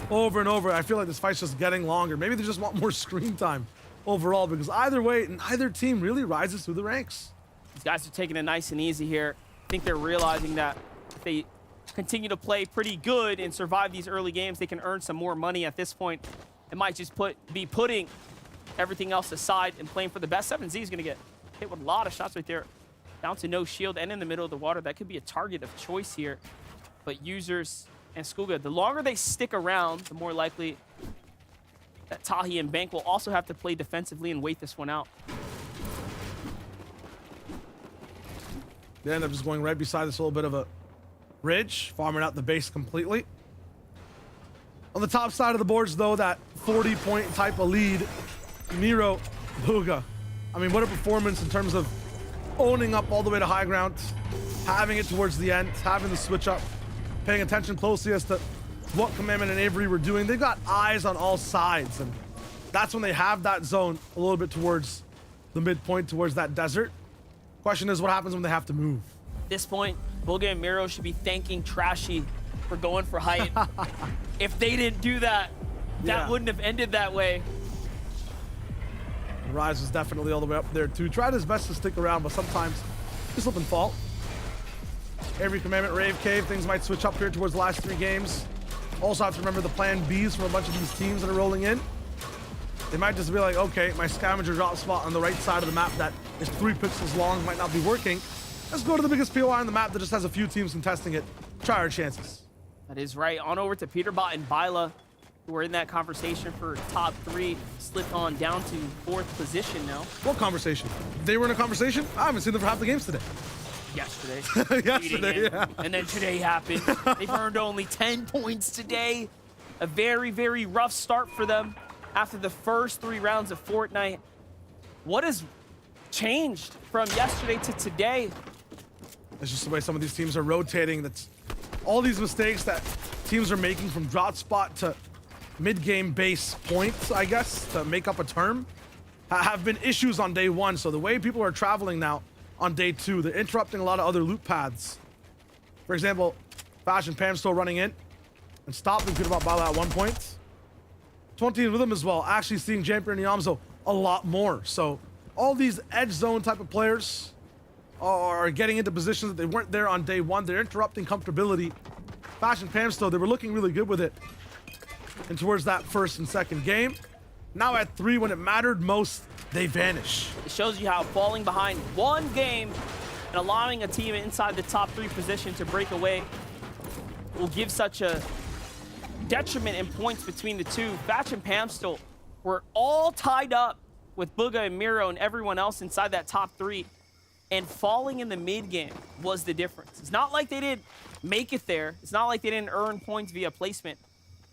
Over and over, I feel like this fight's just getting longer. Maybe they just want more screen time overall, because either way, neither team really rises through the ranks. These guys are taking it nice and easy here. I think they're realizing that if they continue to play pretty good and survive these early games, they can earn some more money at this point. It might just be putting everything else aside and playing for the best. 7Z is going to get hit with a lot of shots right there. Down to no shield and in the middle of the water. That could be a target of choice here. But Users and Skuga, the longer they stick around, the more likely that Tahi and Bank will also have to play defensively and wait this one out. They end up just going right beside this little bit of a ridge, farming out the base completely. On the top side of the boards, though, that 40-point type of lead, Miro, Booga. I mean, what a performance in terms of owning up all the way to high ground, having it towards the end, having the switch up, paying attention closely as to what Commandment and Avery were doing. They got eyes on all sides, and that's when they have that zone a little bit towards the midpoint, towards that desert. Question is, what happens when they have to move? At this point, Booga and Miro should be thanking Trashy for going for height. If they didn't do that, that wouldn't have ended that way. Rise was definitely all the way up there too. Tried his best to stick around, but sometimes you slip and fall. Every Commandment, Rave Cave, things might switch up here towards the last 3 games. Also have to remember the plan Bs from a bunch of these teams that are rolling in. They might just be like, okay, my scavenger drop spot on the right side of the map that is 3 pixels long might not be working. Let's go to the biggest POI on the map that just has a few teams contesting it. Try our chances. That is right. On over to Peterbot and Byla, who are in that conversation for top 3, slipped on down to 4th position now. What conversation? They were in a conversation? I haven't seen them for half the games today. Yesterday. Yesterday, yeah. And then today happened. They've earned only 10 points today. A very, very rough start for them after the first 3 rounds of Fortnite. What has changed from yesterday to today? It's just the way some of these teams are rotating. That's all these mistakes that teams are making, from drop spot to mid-game base points, I guess, to make up a term, have been issues on day 1. So the way people are traveling now on day 2, they're interrupting a lot of other loop paths. For example, Fash and Pam still running in and stopping Peterbot Byla at 1 point. 20 with them as well, actually seeing Jamper and Yamzo a lot more. So all these edge zone type of players are getting into positions that they weren't there on day 1. They're interrupting comfortability. Fash and Pam still, they were looking really good with it. And towards that first and second game. Now at 3, when it mattered most, they vanish. It shows you how falling behind 1 game and allowing a team inside the top 3 position to break away will give such a detriment in points between the two. Fatch and Pamstel were all tied up with Booga and Miro and everyone else inside that top 3. And falling in the mid game was the difference. It's not like they didn't make it there. It's not like they didn't earn points via placement.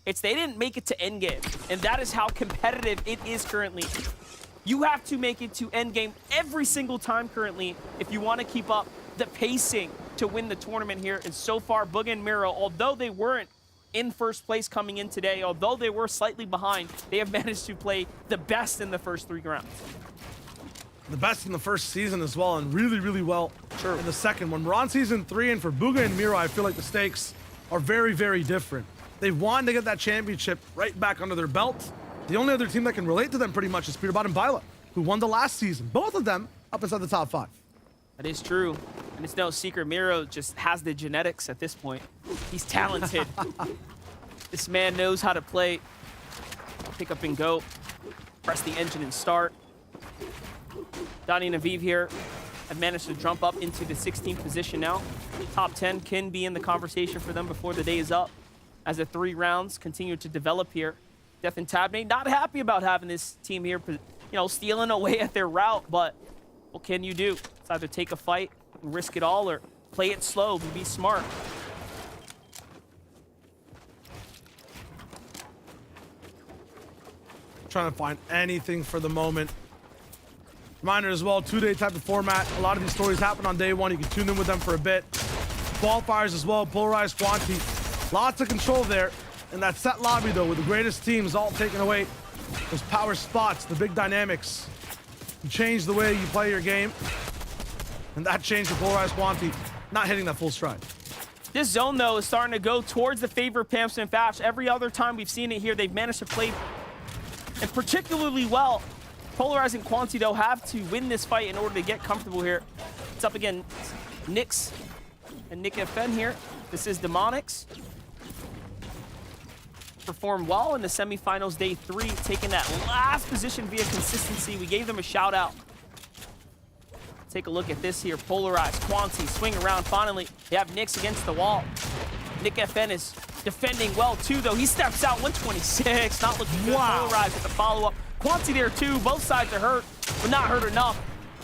It's they didn't make it to endgame. And that is how competitive it is currently. You have to make it to endgame every single time currently if you want to keep up the pacing to win the tournament here. And so far, Booga and Miro, although they weren't in first place coming in today, although they were slightly behind, they have managed to play the best in the first 3 rounds. The best in the first season as well, and really, really well in the second one. We're on season 3, and for Booga and Miro, I feel like the stakes are very, very different. They've wanted to get that championship right back under their belt. The only other team that can relate to them pretty much is Peterbot and Byla, who won the last season. Both of them up inside the top 5. That is true. And it's no secret, Miro just has the genetics at this point. He's talented. This man knows how to play. Pick up and go. Press the engine and start. Donnie and Aviv here have managed to jump up into the 16th position now. Top 10 can be in the conversation for them before the day is up, as the 3 rounds continue to develop here. Death and Tabney not happy about having this team here, you know, stealing away at their route, but what can you do? It's either take a fight and risk it all, or play it slow and be smart. Trying to find anything for the moment. Reminder as well, 2-day type of format. A lot of these stories happen on day 1. You can tune in with them for a bit. Qualifiers as well, polarized quantity. Lots of control there. And that set lobby though, with the greatest teams all taking away those power spots, the big dynamics. You change the way you play your game. And that changed the polarized quantity, not hitting that full stride. This zone though is starting to go towards the favor of Pamson and Fash. Every other time we've seen it here, they've managed to play and particularly well. Polarizing Quanti, though, have to win this fight in order to get comfortable here. It's up again, Nyx and Nick FN here. This is Demonics. Performed well in the semifinals, day 3, taking that last position via consistency. We gave them a shout out. Take a look at this here. Polarized, Quanti, swing around finally. They have Nyx against the wall. Nick FN is defending well too, though. He steps out 126, not looking good. Wow. Polarized with the follow-up. Quanti there too, both sides are hurt, but not hurt enough.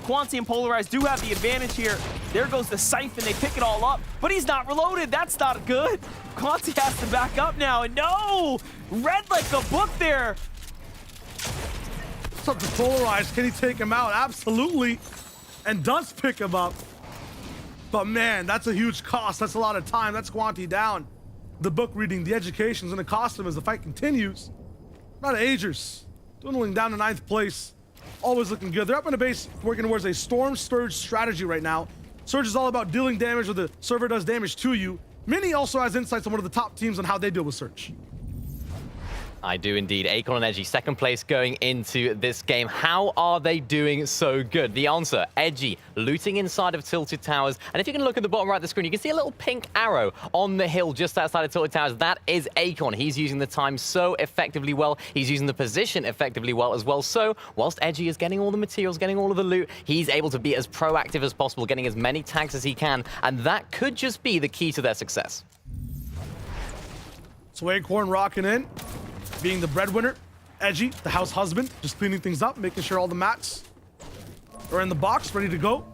Quanti and Polarized do have the advantage here. There goes the Siphon, they pick it all up, but he's not reloaded. That's not good. Quanti has to back up now, and no! Read like a book there. What's up to Polarized? Can he take him out? Absolutely. And does pick him up. But man, that's a huge cost. That's a lot of time. That's Quanti down. the book reading, the education's gonna cost him as the fight continues. Not Agers, dwindling down to 9th place. Always looking good. They're up in a base working towards a Storm Surge strategy right now. Surge is all about dealing damage where the server does damage to you. Mini also has insights on one of the top teams on how they deal with Surge. I do indeed. Acorn and Edgy, 2nd place going into this game. How are they doing so good? The answer, Edgy, looting inside of Tilted Towers. And if you can look at the bottom right of the screen, you can see a little pink arrow on the hill just outside of Tilted Towers. That is Acorn. He's using the time so effectively well. He's using the position effectively well as well. So whilst Edgy is getting all the materials, getting all of the loot, he's able to be as proactive as possible, getting as many tags as he can. And that could just be the key to their success. So Acorn rocking in, being the breadwinner. Edgy, the house husband, just cleaning things up, making sure all the mats are in the box, ready to go.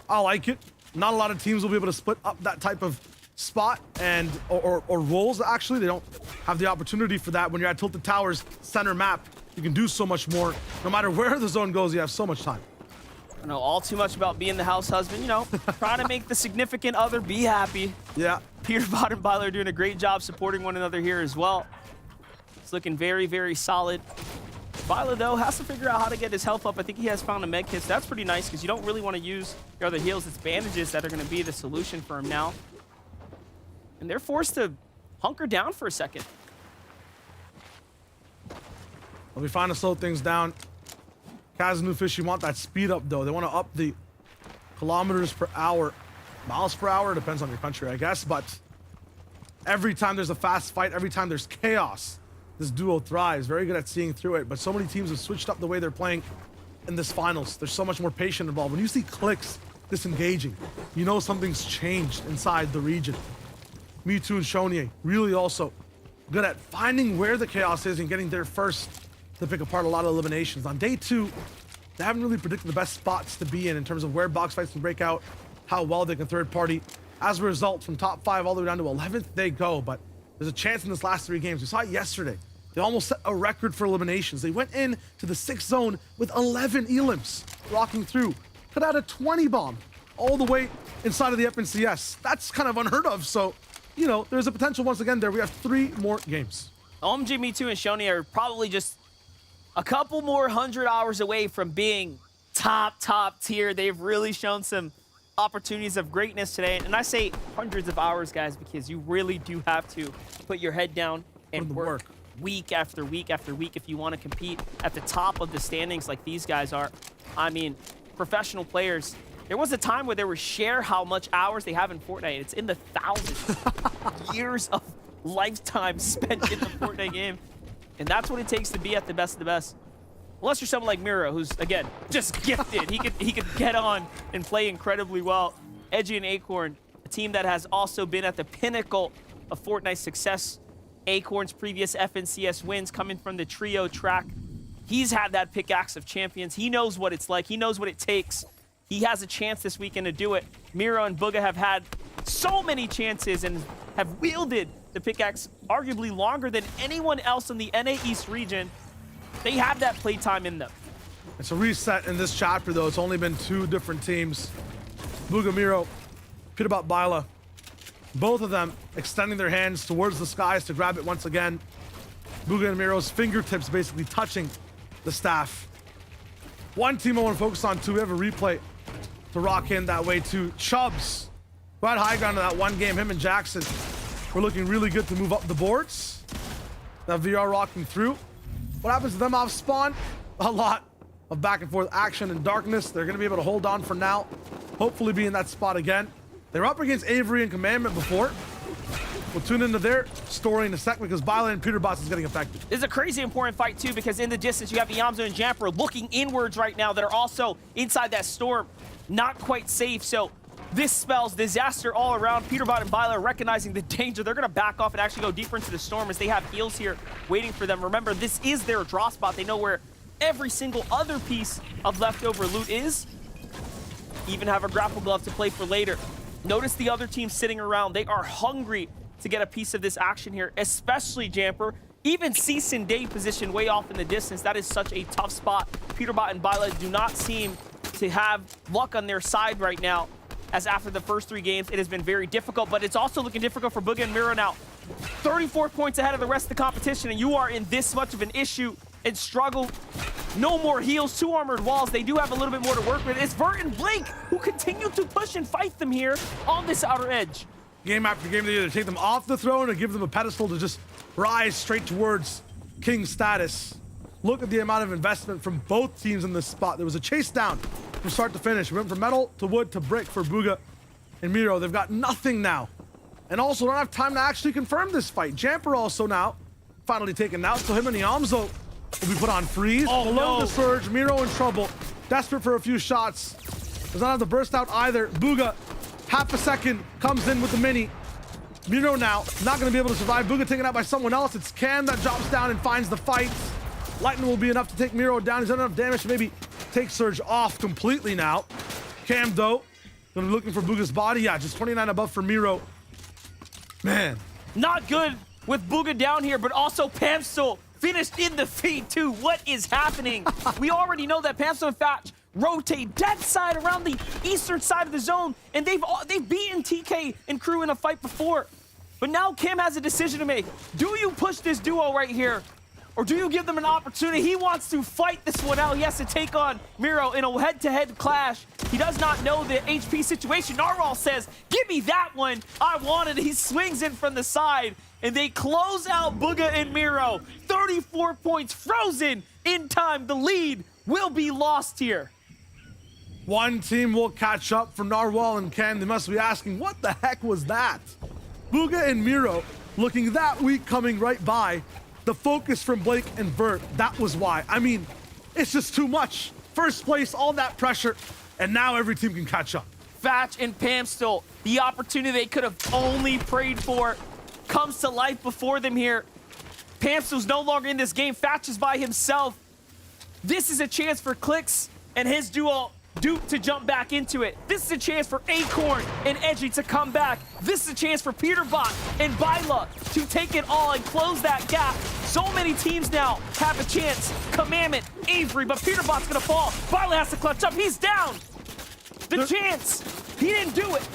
I like it. Not a lot of teams will be able to split up that type of spot and or roles. Actually, they don't have the opportunity for that. When you're at Tilted Towers center map, you can do so much more. No matter where the zone goes, you have so much time. I don't know all too much about being the house husband, you know, trying to make the significant other be happy. Yeah. Peterbot and Byler are doing a great job supporting one another here as well. It's looking very, very solid. Byler, though, has to figure out how to get his health up. I think he has found a med kit. So that's pretty nice because you don't really want to use your other heals. It's bandages that are going to be the solution for him now. And they're forced to hunker down for a second. They'll be fine to slow things down. Kaz and Newfish, want that speed up, though. They want to up the kilometers per hour. Miles per hour, depends on your country, I guess. But every time there's a fast fight, every time there's chaos, this duo thrives. Very good at seeing through it. But so many teams have switched up the way they're playing in this finals. There's so much more patience involved. When you see clicks disengaging, you know something's changed inside the region. Mewtwo and Shonier really also good at finding where the chaos is and getting there first to pick apart a lot of eliminations. On day 2, they haven't really predicted the best spots to be in terms of where box fights can break out, how well they can third party. As a result, from top 5 all the way down to 11th, they go. But there's a chance in this last 3 games. We saw it yesterday. They almost set a record for eliminations. They went in to the 6th zone with 11 elims rocking through. Could add a 20 bomb all the way inside of the FNCS. That's kind of unheard of. So, you know, there's a potential once again there. We have 3 more games. OMG, Mewtwo, and Shoni are probably just a couple more 100 hours away from being top tier. They've really shown some opportunities of greatness today. And I say hundreds of hours, guys, because you really do have to put your head down and work week after week after week if you want to compete at the top of the standings like these guys are. I mean, professional players. There was a time where they were share how much hours they have in Fortnite. It's in the thousands. Years of lifetime spent in the Fortnite game. And that's what it takes to be at the best of the best. Unless you're someone like Miro, who's, again, just gifted. He could get on and play incredibly well. Edgy and Acorn, a team that has also been at the pinnacle of Fortnite success. Acorn's previous FNCS wins coming from the trio track. He's had that pickaxe of champions. He knows what it's like. He knows what it takes. He has a chance this weekend to do it. Miro and Booga have had so many chances and have wielded the pickaxe arguably longer than anyone else in the NA East region. They have that playtime in them. It's a reset in this chapter, though. It's only been 2 different teams. Booga Miro, Peterbot Byla. Both of them extending their hands towards the skies to grab it once again. Booga and Miro's fingertips basically touching the staff. One team I want to focus on, too. We have a replay to rock in that way, too. Chubbs, who had high ground in that one game. Him and Jackson were looking really good to move up the boards. That VR rocking through. What happens to them off spawn? A lot of back and forth action and darkness. They're going to be able to hold on for now. Hopefully be in that spot again. They were up against Avery and Commandment before. We'll tune into their story in a sec because Byla and Peterbot is getting affected. This is a crazy important fight, too, because in the distance, you have Iamzo and Jamper looking inwards right now that are also inside that storm. Not quite safe, so this spells disaster all around. Peterbot and Byla recognizing the danger. They're going to back off and actually go deeper into the storm as they have heals here waiting for them. Remember, this is their draw spot. They know where every single other piece of leftover loot is. Even have a grapple glove to play for later. Notice the other team sitting around. They are hungry to get a piece of this action here, especially Jamper. Even Cease and Day positioned way off in the distance. That is such a tough spot. Peterbot and Byla do not seem to have luck on their side right now, as after the first 3 games, it has been very difficult, but it's also looking difficult for Booga and Miro now. 34 points ahead of the rest of the competition, and you are in this much of an issue and struggle. No more heals, 2 armored walls. They do have a little bit more to work with. It's Vert and Blake who continue to push and fight them here on this outer edge. Game after game, they either take them off the throne or give them a pedestal to just rise straight towards king status. Look at the amount of investment from both teams in this spot. There was a chase down from start to finish. We went from metal to wood to brick for Booga and Miro. They've got nothing now. And also don't have time to actually confirm this fight. Jamper also now finally taken out, so him and Yamzo will be put on freeze. Oh, below no. the surge, Miro in trouble. Desperate for a few shots. Does not have the burst out either. Booga, half a second, comes in with the mini. Miro now not going to be able to survive. Booga taken out by someone else. It's Cam that drops down and finds the fight. Lightning will be enough to take Miro down. He's done enough damage to maybe take Surge off completely now. Cam, though, going to be looking for Booga's body. Yeah, just 29 above for Miro. Man. Not good with Booga down here, but also Pamstel finished in the feed, too. What is happening? We already know that Pamstel and Fatch rotate dead side around the eastern side of the zone, and they've beaten TK and crew in a fight before. But now Kim has a decision to make. Do you push this duo right here, or do you give them an opportunity? He wants to fight this one out. He has to take on Miro in a head-to-head clash. He does not know the HP situation. Narwhal says, give me that one. I want it. He swings in from the side, and they close out Booga and Miro. 34 points frozen in time. The lead will be lost here. One team will catch up for Narwhal and Ken. They must be asking, what the heck was that? Booga and Miro looking that weak coming right by. The focus from Blake and Vert, that was why. I mean, it's just too much. First place, all that pressure, and now every team can catch up. Fatch and Pamstel, the opportunity they could have only prayed for, comes to life before them here. Pamstel's no longer in this game. Fatch is by himself. This is a chance for Clicks and his duo Duke to jump back into it. This is a chance for Acorn and Edgy to come back. This is a chance for Peterbot and Byla to take it all and close that gap. So many teams now have a chance. Commandment, Avery, but Peterbot's gonna fall. Byla has to clutch up. He's down. The chance. He didn't do it.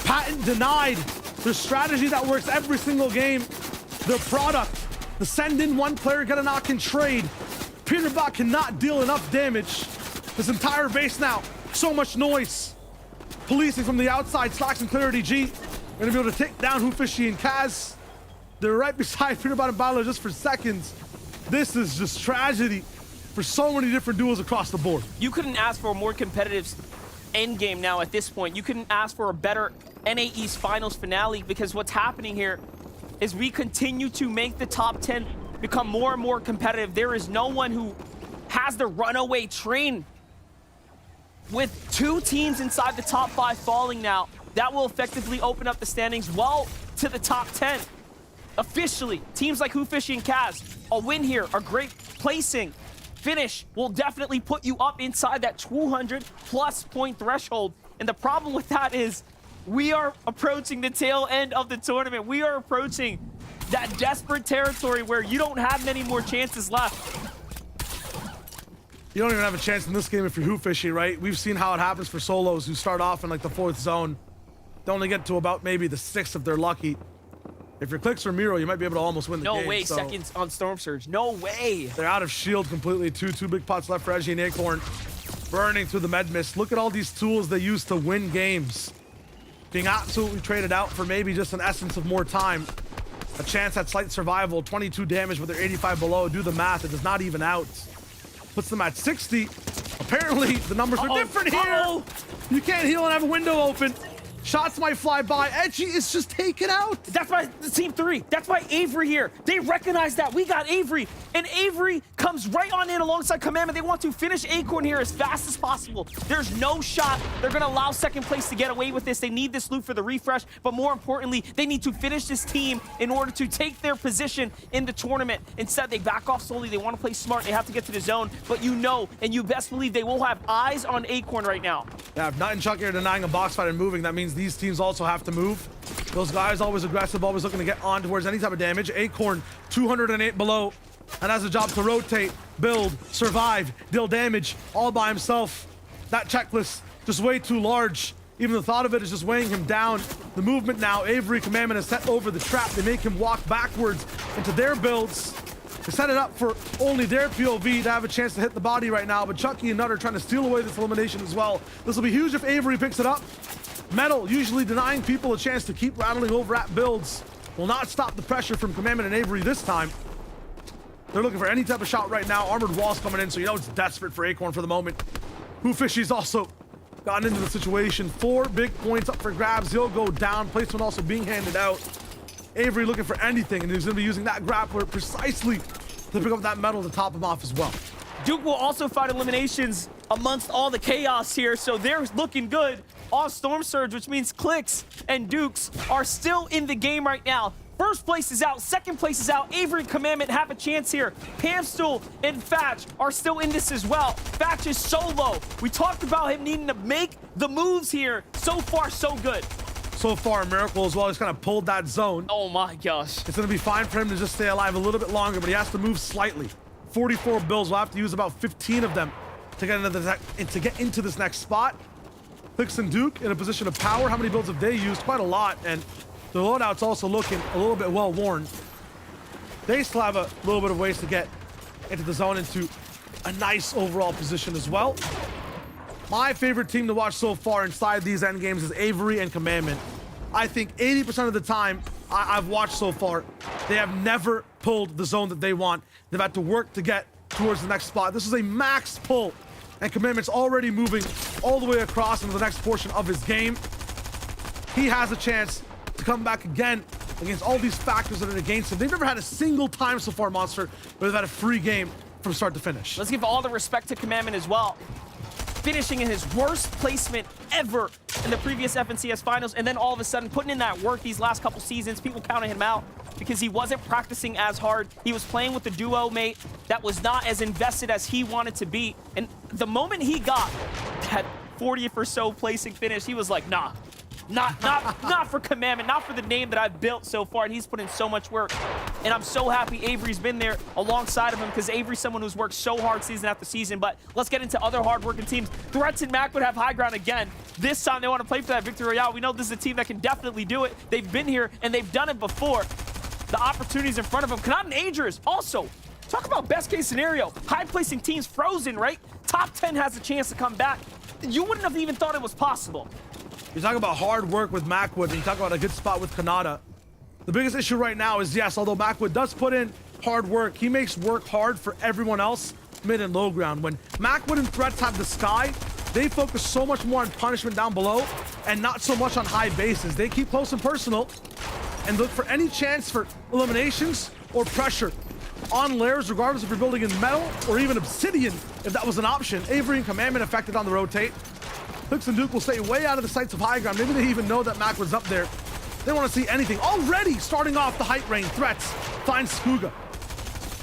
Patent denied. Their strategy that works every single game. Their product. The send in one player, get a knock and trade. Peterbot cannot deal enough damage. This entire base now, so much noise. Policing from the outside, Slacks and Clarity G. Gonna be able to take down Hoofishy and Kaz. They're right beside Peterbot and Bilo just for seconds. This is just tragedy for so many different duos across the board. You couldn't ask for a more competitive end game now at this point. You couldn't ask for a better NAE's finals finale, because what's happening here is we continue to make the top 10 become more and more competitive. There is no one who has the runaway train. With 2 teams inside the top 5 falling now, that will effectively open up the standings well to the top 10. Officially, teams like Hoofishy and Kaz, a win here, a great placing, finish will definitely put you up inside that 200+ point threshold. And the problem with that is we are approaching the tail end of the tournament. We are approaching that desperate territory where you don't have many more chances left. You don't even have a chance in this game if you're Hoofishy, right? We've seen how it happens for solos who start off in like the 4th zone. They only get to about maybe the 6th if they're lucky. If you're Clicks or Miro, you might be able to almost win the game. No way, so seconds on Storm Surge. No way. They're out of shield completely. Two big pots left for Edgy and Acorn. Burning through the med mist. Look at all these tools they use to win games. Being absolutely traded out for maybe just an essence of more time. A chance at slight survival. 22 damage with their 85 below. Do the math. It does not even out. Puts them at 60. Apparently, the numbers are different here. You can't heal and have a window open. Shots might fly by. Edgy is just taken out. That's why the team 3. That's why Avery here. They recognize that. We got Avery. And Avery comes right on in alongside Commandment. They want to finish Acorn here as fast as possible. There's no shot they're going to allow second place to get away with this. They need this loot for the refresh. But more importantly, they need to finish this team in order to take their position in the tournament. Instead, they back off slowly. They want to play smart. They have to get to the zone. But you know, and you best believe they will have eyes on Acorn right now. Yeah, if Nut and Chucky are denying a box fight and moving, that means these teams also have to move. Those guys always aggressive, always looking to get on towards any type of damage. Acorn, 208 below, and has a job to rotate, build, survive, deal damage, all by himself. That checklist just way too large. Even the thought of it is just weighing him down. The movement now, Avery Commandment has set over the trap. They make him walk backwards into their builds. They set it up for only their POV to have a chance to hit the body right now, but Chucky and Nutter trying to steal away this elimination as well. This will be huge if Avery picks it up. Metal usually denying people a chance to keep rattling over at builds will not stop the pressure from Commandment and Avery this time. They're looking for any type of shot right now. Armored walls coming in, so you know it's desperate for Acorn for the moment. Who Fishy's also gotten into the situation. 4 big points up for grabs. He'll go down. Placement also being handed out. Avery looking for anything, and he's going to be using that grappler precisely to pick up that metal to top him off as well. Duke will also find eliminations amongst all the chaos here, so they're looking good. All Storm Surge, which means Clicks and Dukes are still in the game right now. First place is out, second place is out. Avery and Commandment have a chance here. Pamstool and Fatch are still in this as well. Fatch is solo. We talked about him needing to make the moves here. So far, so good. So far, Miracle as well. He's kind of pulled that zone. Oh my gosh. It's going to be fine for him to just stay alive a little bit longer, but he has to move slightly. 44 builds. We'll have to use about 15 of them to get into this next spot. Clicks and Duke in a position of power. How many builds have they used? Quite a lot, and the loadout's also looking a little bit well worn. They still have a little bit of ways to get into the zone, into a nice overall position as well. My favorite team to watch so far inside these end games is Avery and Commandment. I think 80% of the time I've watched so far, they have never pulled the zone that they want. They've had to work to get towards the next spot. This is a max pull, and Commandment's already moving all the way across into the next portion of his game. He has a chance to come back again against all these factors that are against him. They've never had a single time so far, Monster, where they've had a free game from start to finish. Let's give all the respect to Commandment as well. Finishing in his worst placement ever in the previous FNCS finals, and then all of a sudden putting in that work these last couple seasons. People counted him out because he wasn't practicing as hard. He was playing with a duo mate that was not as invested as he wanted to be. And the moment he got that 40th or so placing finish, he was like, nah. Not for Commandment, not for the name that I've built so far, and he's put in so much work. And I'm so happy Avery's been there alongside of him, because Avery's someone who's worked so hard season after season. But let's get into other hard-working teams. Threats and Mac would have high ground again. This time they want to play for that victory royale. We know this is a team that can definitely do it. They've been here, and they've done it before. The opportunities in front of them. Kanata and Agers also. Talk about best case scenario. High placing teams frozen, right? Top 10 has a chance to come back. You wouldn't have even thought it was possible. You talk about hard work with Macwood, and you talk about a good spot with Kanata. The biggest issue right now is, yes, although Macwood does put in hard work, he makes work hard for everyone else mid and low ground. When Macwood and Threats have the sky, they focus so much more on punishment down below and not so much on high bases. They keep close and personal and look for any chance for eliminations or pressure on layers, regardless if you're building in metal or even obsidian, if that was an option. Avery and Commandment affected on the rotate. Clicks and Duke will stay way out of the sights of high ground. Maybe they even know that Macwood's up there. They want to see anything. Already starting off the height range. Threats finds Skuga.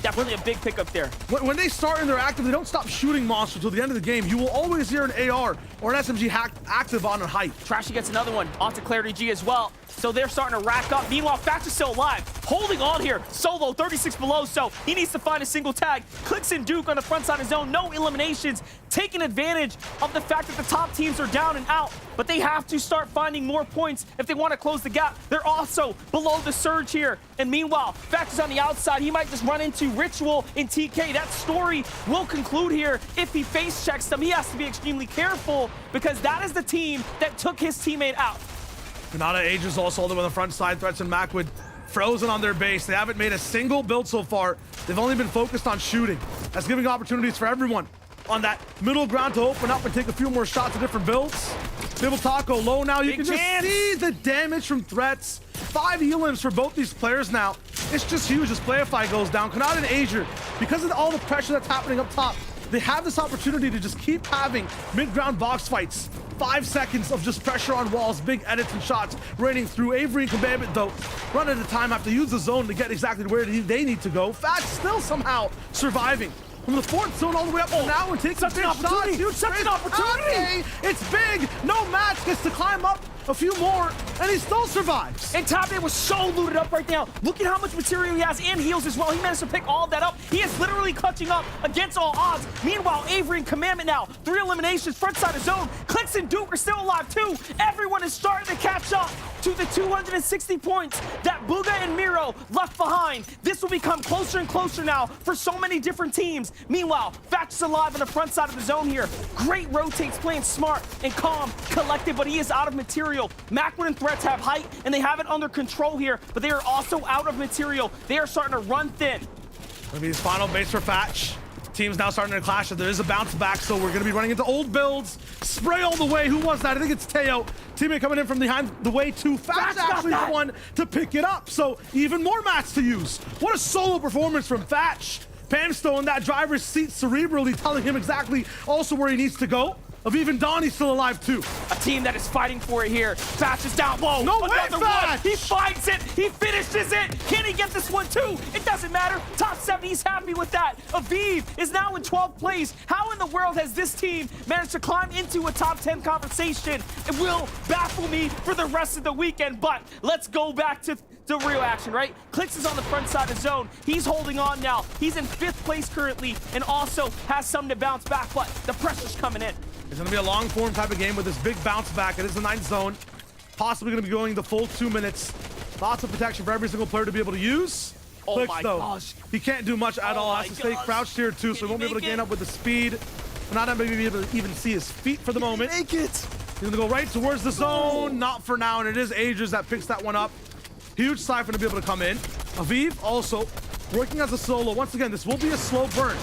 Definitely a big pickup there. When they start and they're active, they don't stop shooting monsters until the end of the game. You will always hear an AR or an SMG active on a height. Trashy gets another one onto Clarity G as well. So they're starting to rack up. Meanwhile, Fatch is still alive. Holding on here. Solo, 36 below, so he needs to find a single tag. Clicks and Duke on the front side of zone. No eliminations. Taking advantage of the fact that the top teams are down and out. But they have to start finding more points if they want to close the gap. They're also below the surge here. And meanwhile, Fatch is on the outside. He might just run into Ritual in TK. That story will conclude here. If he face checks them, he has to be extremely careful, because that is the team that took his teammate out. Kanata Ages also holding on the front side. Threats and Macwood frozen on their base. They haven't made a single build so far. They've only been focused on shooting. That's giving opportunities for everyone on that middle ground to open up and take a few more shots at different builds. Bibble Taco low now. You can just see the damage from Threats. 5 heal-ins for both these players now. It's just huge as Playify goes down. Kanata and Ager, because of all the pressure that's happening up top, they have this opportunity to just keep having mid-ground box fights. 5 seconds of just pressure on walls, big edits and shots raining through. Avery and Commandment, though, run at a time, have to use the zone to get exactly where they need to go. Fatch still somehow surviving from the fourth zone all the way up to now and takes such a big an opportunity, shot. dude, such an opportunity. It's big. No match gets to climb up a few more, and he still survives. And Tabe was so looted up right now. Look at how much material he has and heals as well. He managed to pick all of that up. He is literally clutching up against all odds. Meanwhile, Avery and Commandment now, 3 eliminations, front side of zone. Clicks and Duke are still alive too. Everyone is starting to catch up to the 260 points that Booga and Miro left behind. This will become closer and closer now for so many different teams. Meanwhile, Fatch is alive on the front side of the zone here. Great rotates, playing smart and calm, collected, but he is out of material. Macwood and Threats have height, and they have it under control here, but they are also out of material. They are starting to run thin. Gonna be his final base for Fatch. Team's now starting to clash. There is a bounce back, so we're gonna be running into old builds. Spray all the way. Who was that? I think it's Teo. Teammate coming in from behind the way too. Fatch actually the one to pick it up, so even more mats to use. What a solo performance from Fatch. Pamsto in that driver's seat, cerebrally telling him exactly also where he needs to go. Of even Donnie's still alive too. A team that is fighting for it here. Fatch is down. Whoa, no way, Fatch! He fights it. He finishes it. Can he get this one too? It doesn't matter. Top 7, he's happy with that. Aviv is now in 12th place. How in the world has this team managed to climb into a top 10 conversation? It will baffle me for the rest of the weekend, but let's go back to the real action, right? Clicks is on the front side of zone. He's holding on now. He's in 5th place currently and also has some to bounce back, but the pressure's coming in. It's going to be a long form type of game with this big bounce back. It is the 9th zone. Possibly going to be going the full 2 minutes. Lots of protection for every single player to be able to use. Oh Clicks, my though, gosh. he can't do much at all. Has to stay crouched here too, so he won't be able to gain up with the speed. Not maybe be able to even see his feet for the moment. Make it. He's going to go right towards the zone. Not for now, and it is Aegis that picks that one up. Huge Siphon to be able to come in. Aviv also working as a solo. Once again, this will be a slow burn.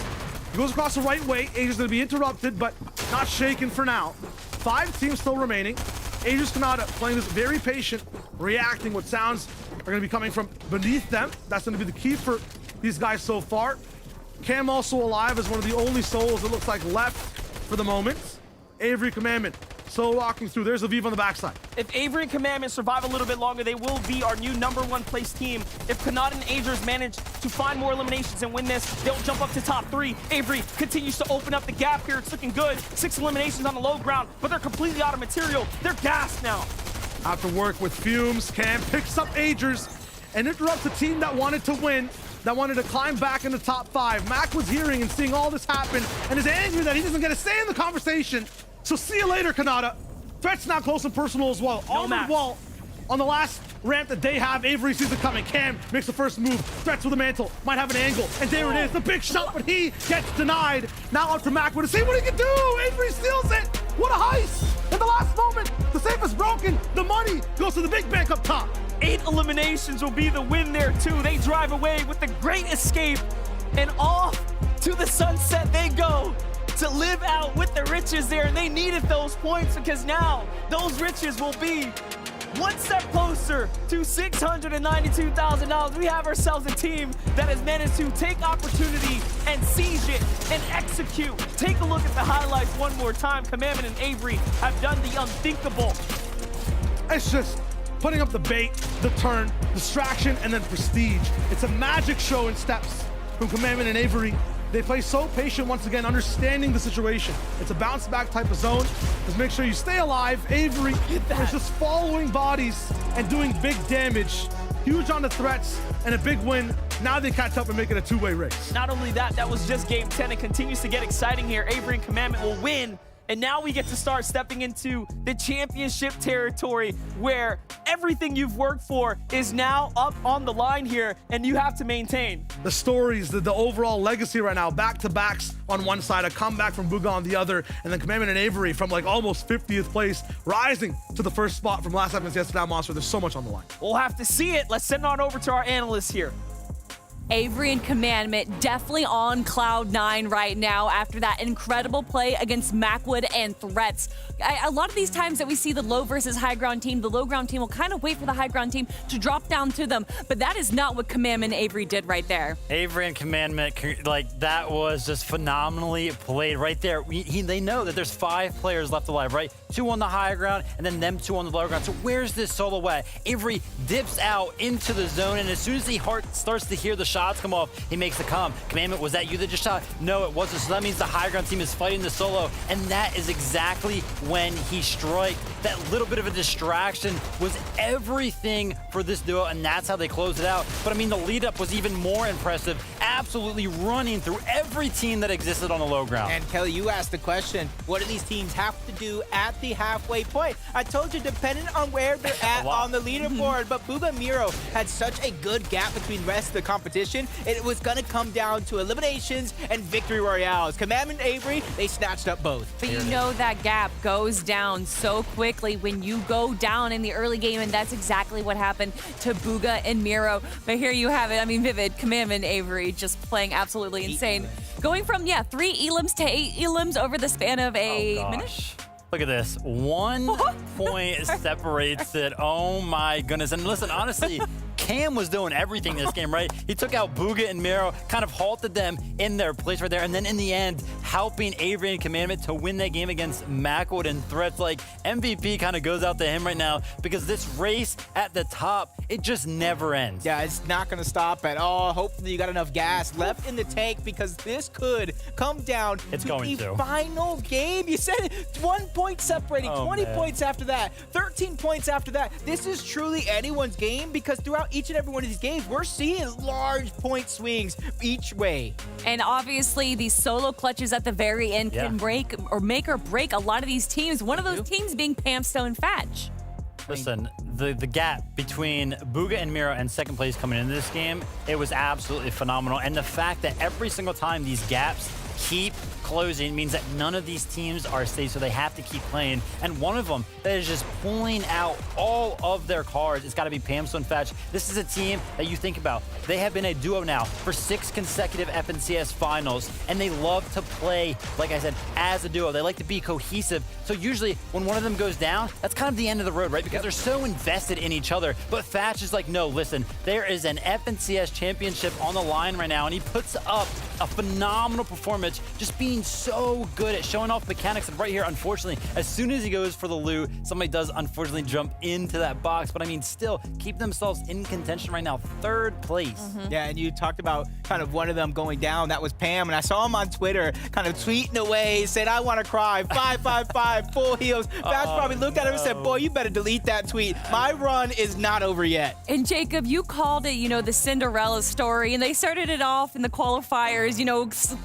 He goes across the right way. Aegis going to be interrupted, but not shaken for now. 5 teams still remaining. Aegis Kanata playing this very patient, reacting. What sounds are going to be coming from beneath them. That's going to be the key for these guys so far. Cam also alive as one of the only solos it looks like left for the moment. Avery Commandment solo walking through. There's Aviv on the backside. If Avery and Commandment survive a little bit longer, they will be our new #1 place team. If Kanata and Aegis manage to find more eliminations and win this, they'll jump up to top 3. Avery continues to open up the gap here. It's looking good. 6 eliminations on the low ground, but they're completely out of material. They're gassed now. After work with Fumes, Cam picks up Aegis and interrupts a team that wanted to win, that wanted to climb back in the top 5. Mac was hearing and seeing all this happen and is angry that he doesn't get to stay in the conversation. So see you later, Kanata. Threat's now close and personal as well. No Armored wall on the last ramp that they have. Avery sees it coming. Cam makes the first move. Threats with a mantle. Might have an angle. And there it is. The big shot, but he gets denied. Now up to Macwood to see what he can do. Avery steals it. What a heist. In the last moment, the safe is broken. The money goes to the big bank up top. 8 eliminations will be the win there too. They drive away with the great escape, and off to the sunset they go to live out with the riches there. And they needed those points because now those riches will be one step closer to $692,000. We have ourselves a team that has managed to take opportunity and seize it and execute. Take a look at the highlights one more time. Commandment and Avery have done the unthinkable. It's just putting up the bait, the turn, distraction, and then prestige. It's a magic show in steps from Commandment and Avery. They play so patient once again, understanding the situation. It's a bounce back type of zone. Just make sure you stay alive. Avery is just following bodies and doing big damage. Huge on the threats and a big win. Now they catch up and make it a 2-way race. Not only that, that was just game 10. It continues to get exciting here. Avery and Commandment will win. And now we get to start stepping into the championship territory where everything you've worked for is now up on the line here and you have to maintain. The stories, the overall legacy right now, back-to-backs on one side, a comeback from Booga on the other, and then Commandment and Avery from like almost 50th place, rising to the first spot from last FNCS to now Monster. There's so much on the line. We'll have to see it. Let's send on over to our analysts here. Avery and Commandment definitely on cloud 9 right now after that incredible play against Macwood and Threats. A lot of these times that we see the low versus high ground team, the low ground team will kind of wait for the high ground team to drop down to them, but that is not what Commandment and Avery did right there. Avery and Commandment, like that was just phenomenally played right there. They know that there's 5 players left alive, right? 2 on the high ground and then them 2 on the low ground. So where's this solo way? Avery dips out into the zone, and as soon as he starts to hear the shots come off. He makes the comm. Commandment, was that you that just shot? No, it wasn't. So that means the high ground team is fighting the solo, and that is exactly when he striked. That little bit of a distraction was everything for this duo, and that's how they closed it out. But I mean, the lead up was even more impressive, absolutely running through every team that existed on the low ground. And Kelly, you asked the question, what do these teams have to do at the halfway point? I told you, depending on where they're at on the leaderboard, but Booga and Miro had such a good gap between the rest of the competition, it was gonna come down to eliminations and victory royales. Commandment and Avery, they snatched up both. But you know that gap goes down so quickly when you go down in the early game, and that's exactly what happened to Booga and Miro. But here you have it. I mean, Vivid, Commandment, Avery just playing absolutely insane. Going from, 3 elims to 8 elims over the span of a minute. Look at this. 1 point separates it. Oh my goodness. And listen, honestly, Cam was doing everything this game, right? He took out Booga and Miro, kind of halted them in their place right there, and then in the end, helping Avery and Commandment to win that game against Macwood and Threats. Like, MVP kind of goes out to him right now because this race at the top, it just never ends. Yeah, it's not going to stop at all. Hopefully you got enough gas left in the tank because this could come down to the final game. You said it, 1 point separating, 20 points after that, 13 points after that. This is truly anyone's game because throughout each and every one of these games, we're seeing large point swings each way. And obviously, these solo clutches at the very end can break or make or break a lot of these teams. One of those teams being Pamsto and Fatch. Listen, the gap between Booga and Miro and second place coming into this game, it was absolutely phenomenal. And the fact that every single time these gaps keep closing means that none of these teams are safe, so they have to keep playing. And one of them that is just pulling out all of their cards, it's got to be Pamsto and Fatch. This is a team that you think about. They have been a duo now for 6 consecutive FNCS finals, and they love to play, like I said, as a duo. They like to be cohesive. So usually when one of them goes down, that's kind of the end of the road, right? Because they're so invested in each other. But Fatch is like, no, listen, there is an FNCS championship on the line right now, and he puts up a phenomenal performance, just being so good at showing off mechanics. And right here, unfortunately, as soon as he goes for the loot, somebody does unfortunately jump into that box. But I mean, still keep themselves in contention right now, 3rd place. Yeah, and you talked about kind of one of them going down. That was Pam, and I saw him on Twitter kind of tweeting away, said, I want to cry, 555, full heals. Fatch probably looked at him and said, boy, you better delete that tweet. My run is not over yet. And Jacob, you called it, the Cinderella story, and they started it off in the qualifiers,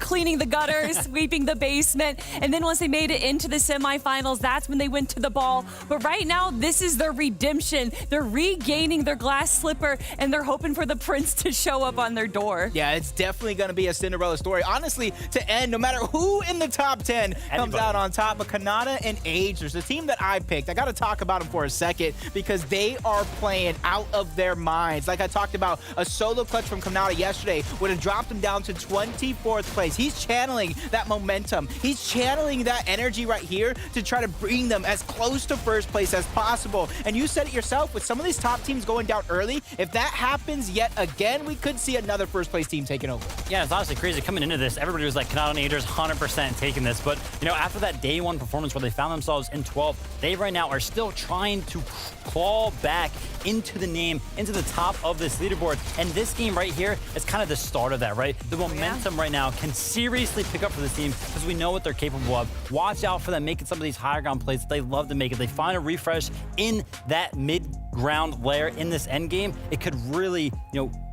cleaning the gutters, sweeping the basement, and then once they made it into the semifinals, that's when they went to the ball. But right now, this is their redemption. They're regaining their glass slipper, and they're hoping for the prince to show up on their door. Yeah, it's definitely going to be a Cinderella story. Honestly, to end, no matter who in the top 10 comes out on top, but Kanata and Age, there's a team that I picked. I got to talk about them for a second because they are playing out of their minds. Like I talked about, a solo clutch from Kanata yesterday would have dropped them down to 24th place. He's channeling that momentum. He's channeling that energy right here to try to bring them as close to first place as possible. And you said it yourself, with some of these top teams going down early, if that happens yet again, we could see another first place team taking over. Yeah, it's honestly crazy. Coming into this, everybody was like, Kanata and Agers 100% taking this. But, after that day 1 performance where they found themselves in 12th, they right now are still trying to claw back into the top of this leaderboard. And this game right here is kind of the start of that, right? The momentum right now can seriously pick up for this team because we know what they're capable of. Watch out for them making some of these higher ground plays. They love to make it. They find a refresh in that mid-ground layer in this end game. It could really,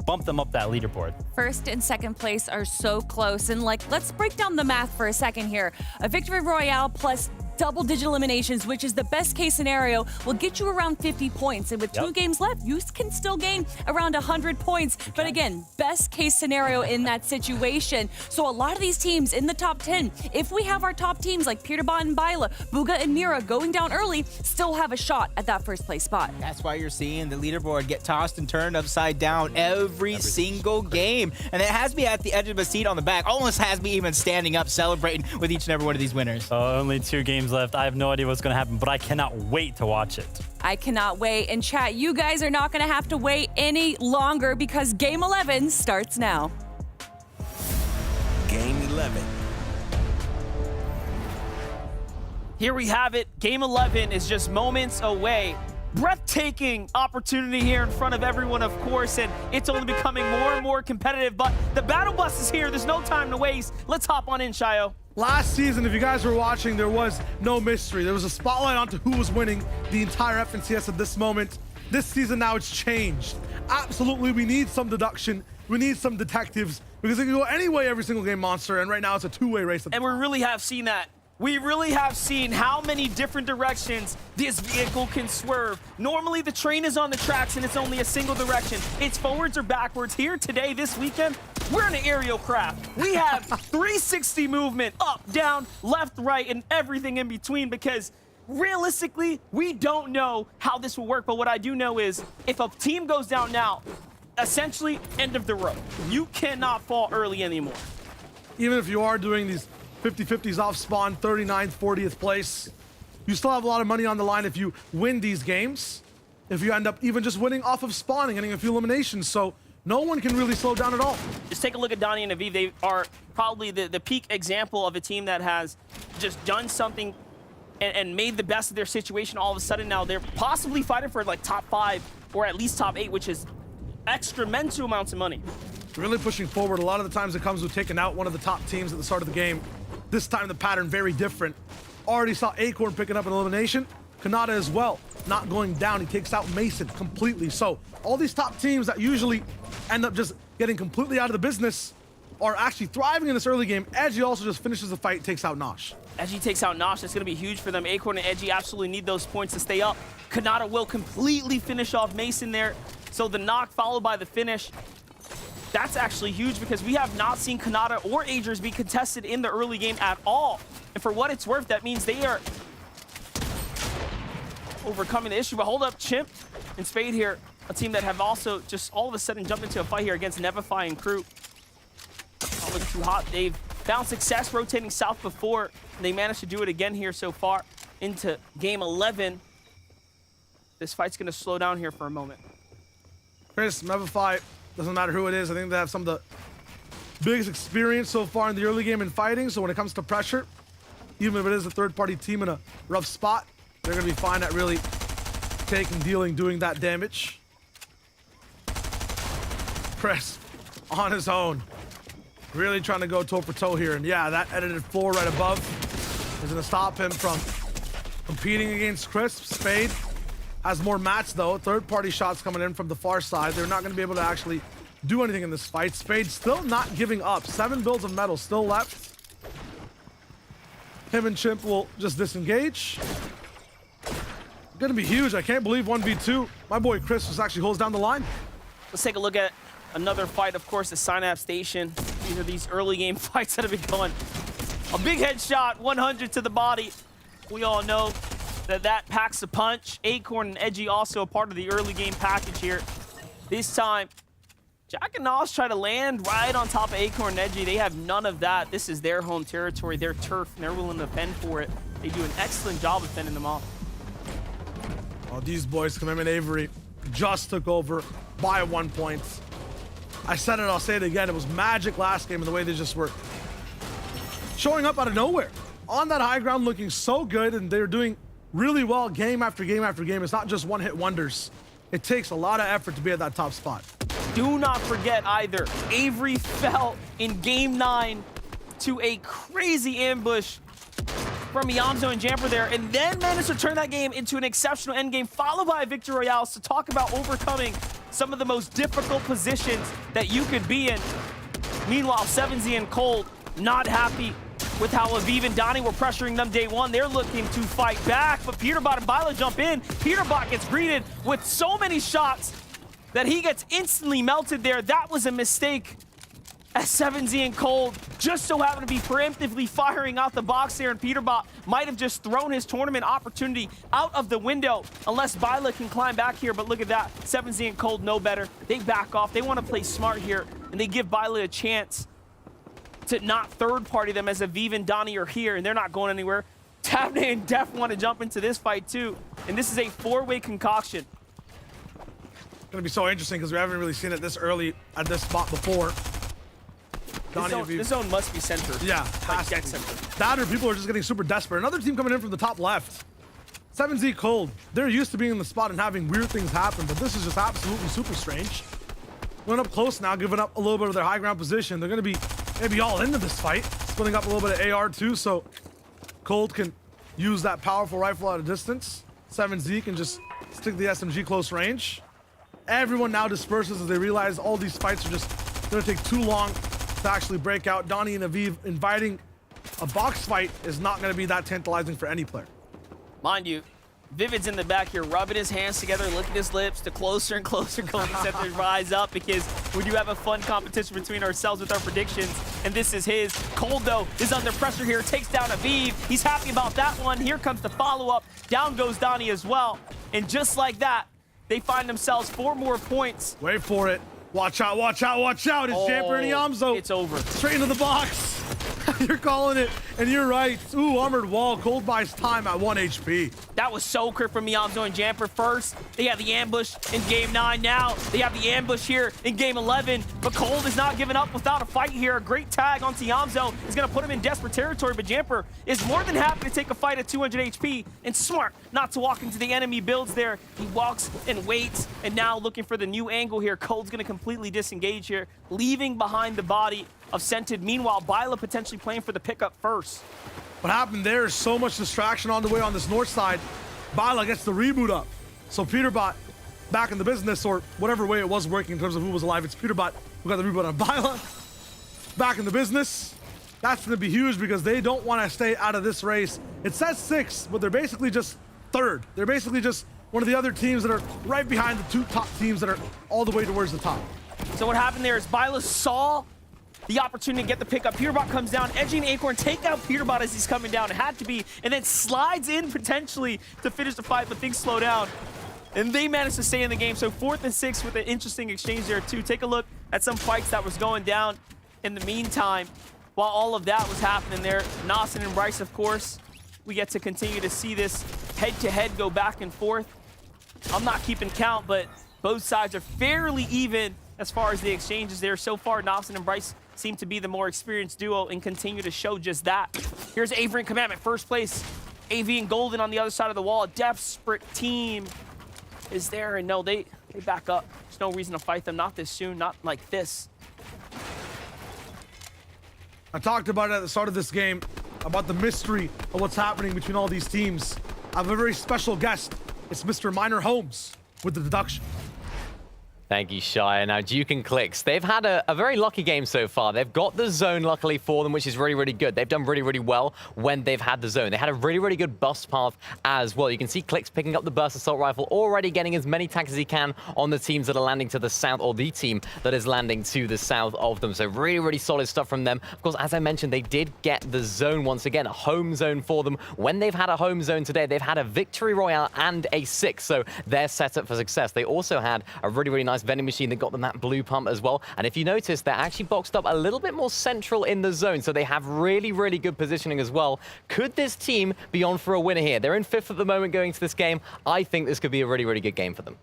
bump them up that leaderboard. First and second place are so close. And let's break down the math for a second here. A victory royale plus double-digit eliminations, which is the best-case scenario, will get you around 50 points. And with 2 games left, you can still gain around 100 points. But again, best-case scenario in that situation. So a lot of these teams in the top 10, if we have our top teams like Peterbot and Byla, Booga and Mira going down early, still have a shot at that first-place spot. That's why you're seeing the leaderboard get tossed and turned upside down every single game. And it has me at the edge of a seat on the back. Almost has me even standing up, celebrating with each and every one of these winners. Only 2 games left. I have no idea what's going to happen, but I cannot wait to watch it. I cannot wait. And chat, you guys are not going to have to wait any longer because Game 11 starts now. Game 11. Here we have it. Game 11 is just moments away. breathtaking opportunity here in front of everyone, of course, and it's only becoming more and more competitive, but the battle bus is here. There's no time to waste. Let's hop on in, Shayo. Last season, if you guys were watching, there was no mystery. There was a spotlight onto who was winning the entire FNCS at this moment. This season now it's changed. Absolutely, we need some deduction. We need some detectives because it can go any way every single game, Monster, and right now it's a two-way race. And we really have seen that. We really have seen how many different directions this vehicle can swerve. Normally, the train is on the tracks and it's only a single direction. It's forwards or backwards. Here today, this weekend, we're in an aerial craft. We have 360 movement, up, down, left, right, and everything in between because realistically, we don't know how this will work. But what I do know is if a team goes down now, essentially end of the road. You cannot fall early anymore. Even if you are doing these 50-50s off spawn, 39th, 40th place, you still have a lot of money on the line if you win these games. If you end up even just winning off of spawning, getting a few eliminations. So no one can really slow down at all. Just take a look at Donnie and Aviv. They are probably the peak example of a team that has just done something and made the best of their situation. All of a sudden now they're possibly fighting for like top 5 or at least top 8, which is exponential amounts of money. Really pushing forward. A lot of the times it comes with taking out one of the top teams at the start of the game. This time the pattern very different. Already saw Acorn picking up an elimination. Kanata as well, not going down. He takes out Mason completely. So all these top teams that usually end up just getting completely out of the business are actually thriving in this early game. Edgy also just finishes the fight, takes out Nosh. Edgy takes out Nosh. That's going to be huge for them. Acorn and Edgy absolutely need those points to stay up. Kanata will completely finish off Mason there. So the knock followed by the finish. That's actually huge because we have not seen Kanata or Agers be contested in the early game at all. And for what it's worth, that means they are overcoming the issue. But hold up, Chimp and Spade here, a team that have also just all of a sudden jumped into a fight here against Nevify and Crew. Not looking too hot. They've found success rotating south before. They managed to do it again here so far into game 11. This fight's going to slow down here for a moment. Chris, Nevify, doesn't matter who it is. I think they have some of the biggest experience so far in the early game in fighting. So when it comes to pressure, even if it is a third-party team in a rough spot, they're going to be fine at really taking, dealing, doing that damage. Chris, on his own, really trying to go toe-for-toe here. And yeah, that edited floor right above is going to stop him from competing against Chris. Spade has more mats though. Third-party shots coming in from the far side. They're not going to be able to actually do anything in this fight. Spade still not giving up. 7 builds of metal still left. Him and Chimp will just disengage. Gonna be huge. I can't believe 1v2. My boy Chris just actually holds down the line. Let's take a look at another fight, of course, the Synapse Station. These are these early game fights that have been going. A big headshot, 100 to the body. We all know that packs a punch. Acorn and Edgy also a part of the early game package here. This time, Jack and Nos try to land right on top of Acorn and Edgy. They have none of that. This is their home territory, their turf, and they're willing to fend for it. They do an excellent job of fending them off. Oh, these boys, Kamem and Avery, just took over by 1 point. I said it, I'll say it again. It was magic last game in the way they just were showing up out of nowhere. On that high ground looking so good, and they're doing really well game after game after game. It's not just one-hit wonders. It takes a lot of effort to be at that top spot. Do not forget either, Avery fell in game 9 to a crazy ambush from Yamzo and Jamper there, and then managed to turn that game into an exceptional endgame, followed by a Victory Royale to talk about overcoming some of the most difficult positions that you could be in. Meanwhile, 7Z and Cold not happy with how Aviv and Donnie were pressuring them day one. They're looking to fight back, but Peterbot and Bila jump in. Peterbot gets greeted with so many shots that he gets instantly melted there. That was a mistake. As 7Z and Cold just so happened to be preemptively firing out the box there, and Peterbot might have just thrown his tournament opportunity out of the window unless Bila can climb back here. But look at that, 7Z and Cold know better. They back off. They want to play smart here, and they give Bila a chance to not third-party them as Aviv and Donnie are here, and they're not going anywhere. Tabne and Def want to jump into this fight too, and this is a 4-way concoction. It's going to be so interesting because we haven't really seen it this early at this spot before. This zone must be centered. Yeah, like dead center. That or people are just getting super desperate. Another team coming in from the top left. 7Z Cold, they're used to being in the spot and having weird things happen, but this is just absolutely super strange. Going up close now, giving up a little bit of their high ground position. They're going to be maybe all into this fight. Splitting up a little bit of AR too, so Cold can use that powerful rifle at a distance. 7Z can just stick the SMG close range. Everyone now disperses as they realize all these fights are just going to take too long to actually break out. Donnie and Aviv inviting a box fight is not going to be that tantalizing for any player. Mind you, Vivid's in the back here, rubbing his hands together, licking his lips, the closer and closer Cody set to rise up, because we do have a fun competition between ourselves with our predictions, and this is his. Cold, though, is under pressure here, takes down Aviv. He's happy about that one. Here comes the follow-up. Down goes Donnie as well. And just like that, they find themselves 4 more points. Wait for it. Watch out, watch out, watch out. It's Jamper and Iamzo. It's over. Straight into the box. You're calling it, and you're right. Ooh, armored wall. Cold buys time at 1 HP. That was so quick from Iamzo and Jamper. First, they have the ambush in game 9. Now, they have the ambush here in game 11. But Cold is not giving up without a fight here. A great tag onto Iamzo is going to put him in desperate territory. But Jamper is more than happy to take a fight at 200 HP. And smart not to walk into the enemy builds there. He walks and waits. And now looking for the new angle here. Cold's going to completely disengage here, leaving behind the body of Scented. Meanwhile, Byla potentially playing for the pickup first. What happened there is so much distraction on the way on this north side. Byla gets the reboot up. So Peterbot back in the business, or whatever way it was working in terms of who was alive. It's Peterbot who got the reboot on Byla. Back in the business. That's going to be huge because they don't want to stay out of this race. It says 6th, but they're basically just 3rd. They're basically just one of the other teams that are right behind the 2 top teams that are all the way towards the top. So what happened there is Byla saw the opportunity to get the pickup. Peterbot comes down, edging Acorn, take out Peterbot as he's coming down. It had to be, and then slides in potentially to finish the fight, but things slow down. And they managed to stay in the game. So 4th and 6th with an interesting exchange there too. Take a look at some fights that was going down in the meantime. While all of that was happening there, Nasen and Bryce, of course, we get to continue to see this head-to-head go back and forth. I'm not keeping count, but both sides are fairly even as far as the exchanges there. So far, Nasen and Bryce seem to be the more experienced duo and continue to show just that. Here's Avery and Commandment, first place. AV and Golden on the other side of the wall. Desperate team is there, and no, they back up. There's no reason to fight them, not this soon, not like this. I talked about it at the start of this game, about the mystery of what's happening between all these teams. I have a very special guest. It's Mr. Minor Holmes with the deduction. Thank you, Shire. Now, Duke and Clicks, they've had a very lucky game so far. They've got the zone, luckily for them, which is really, really good. They've done really, really well when they've had the zone. They had a really, really good bust path as well. You can see Clicks picking up the burst assault rifle, already getting as many tags as he can on the teams that are landing to the south, or the team that is landing to the south of them. So really, really solid stuff from them. Of course, as I mentioned, they did get the zone once again, a home zone for them. When they've had a home zone today, they've had a victory royale and a 6. So they're set up for success. They also had a really, really nice vending machine that got them that blue pump as well. And if you notice, they're actually boxed up a little bit more central in the zone, so they have really, really good positioning as well. Could this team be on for a winner here? They're in 5th at the moment going to this game. I think this could be a really, really good game for them.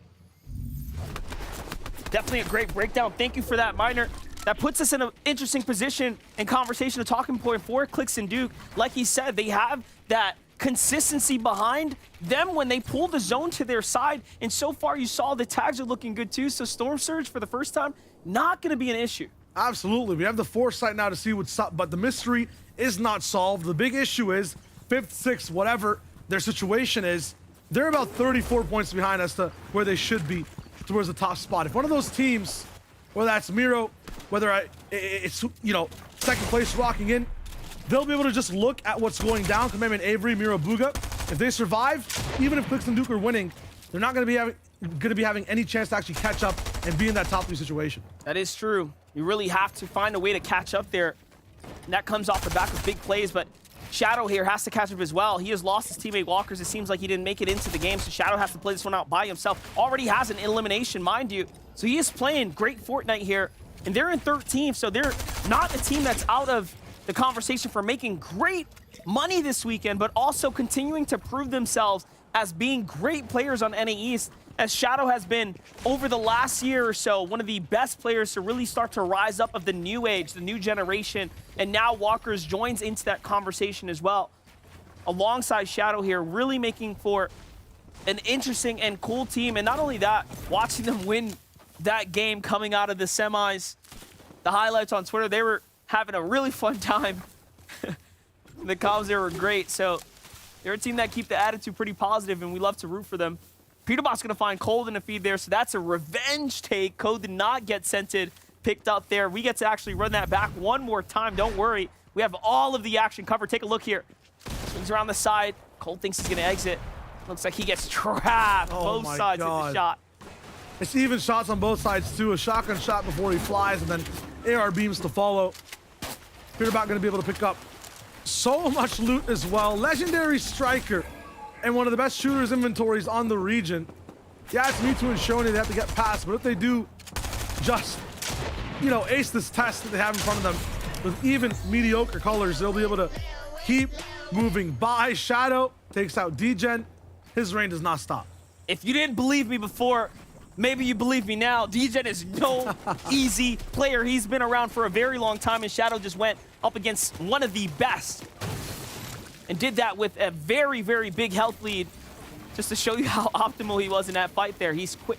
Definitely a great breakdown. Thank you for that, Minor. That puts us in an interesting position and conversation, a talking point for Clicks and Duke. Like he said, they have that consistency behind them when they pull the zone to their side. And so far, you saw the tags are looking good too. So Storm Surge for the first time, not going to be an issue. Absolutely. We have the foresight now to see what's up, but the mystery is not solved. The big issue is 5th, 6th, whatever their situation is, they're about 34 points behind us to where they should be towards the top spot. If one of those teams, whether that's Miro, whether it's, you know, 2nd place rocking in, they'll be able to just look at what's going down. Commandment Avery, Miro, Booga. If they survive, even if Clicks and Duke are winning, they're not going to be having any chance to actually catch up and be in that top 3 situation. That is true. You really have to find a way to catch up there. And that comes off the back of big plays, but Shadow here has to catch up as well. He has lost his teammate Walkers. It seems like he didn't make it into the game, so Shadow has to play this one out by himself. Already has an elimination, mind you. So he is playing great Fortnite here, and they're in 13th, so they're not a team that's out of the conversation for making great money this weekend, but also continuing to prove themselves as being great players on NA East, as Shadow has been, over the last year or so, one of the best players to really start to rise up of the new age, the new generation, and now Walkers joins into that conversation as well. alongside Shadow here, really making for an interesting and cool team. And not only that, watching them win that game coming out of the semis, the highlights on Twitter, they were having a really fun time. The comms there were great. So they're a team that keep the attitude pretty positive, and we love to root for them. Peterbot's going to find Cold in the feed there, so that's a revenge take. Code did not get scented, picked up there. We get to actually run that back one more time. Don't worry. We have all of the action covered. Take a look here. Swings around the side. Cold thinks he's going to exit. Looks like he gets trapped. Both sides with the shot. It's even shots on both sides, too. A shotgun shot before he flies, and then AR beams to follow. Peterbot going to be able to pick up so much loot as well. Legendary striker and one of the best shooters inventories on the region. Yeah, it's Mewtwo and Shoney they have to get past, but if they do just, you know, ace this test that they have in front of them with even mediocre colors, they'll be able to keep moving by. Shadow takes out Degen. His reign does not stop. If you didn't believe me before, maybe you believe me now. Degen is no easy player. He's been around for a very long time, and Shadow just went up against one of the best and did that with a very, very big health lead, just to show you how optimal he was in that fight there. He's quick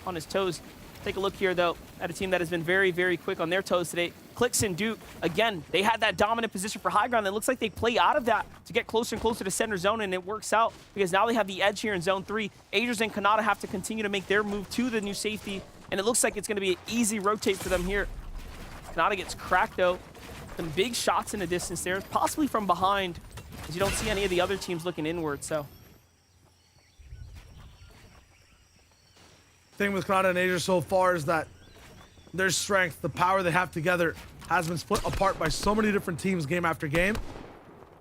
on his toes. Take a look here, though, at a team that has been very, very quick on their toes today. Clix and Duke, again, they had that dominant position for high ground. It looks like they play out of that to get closer and closer to center zone, and it works out because now they have the edge here in zone 3. Agers and Kanata have to continue to make their move to the new safety, and it looks like it's going to be an easy rotate for them here. Kanata gets cracked, though. Some big shots in the distance there, possibly from behind, because you don't see any of the other teams looking inward, so. Thing with Kanata and Asia so far is that their strength, the power they have together, has been split apart by so many different teams game after game.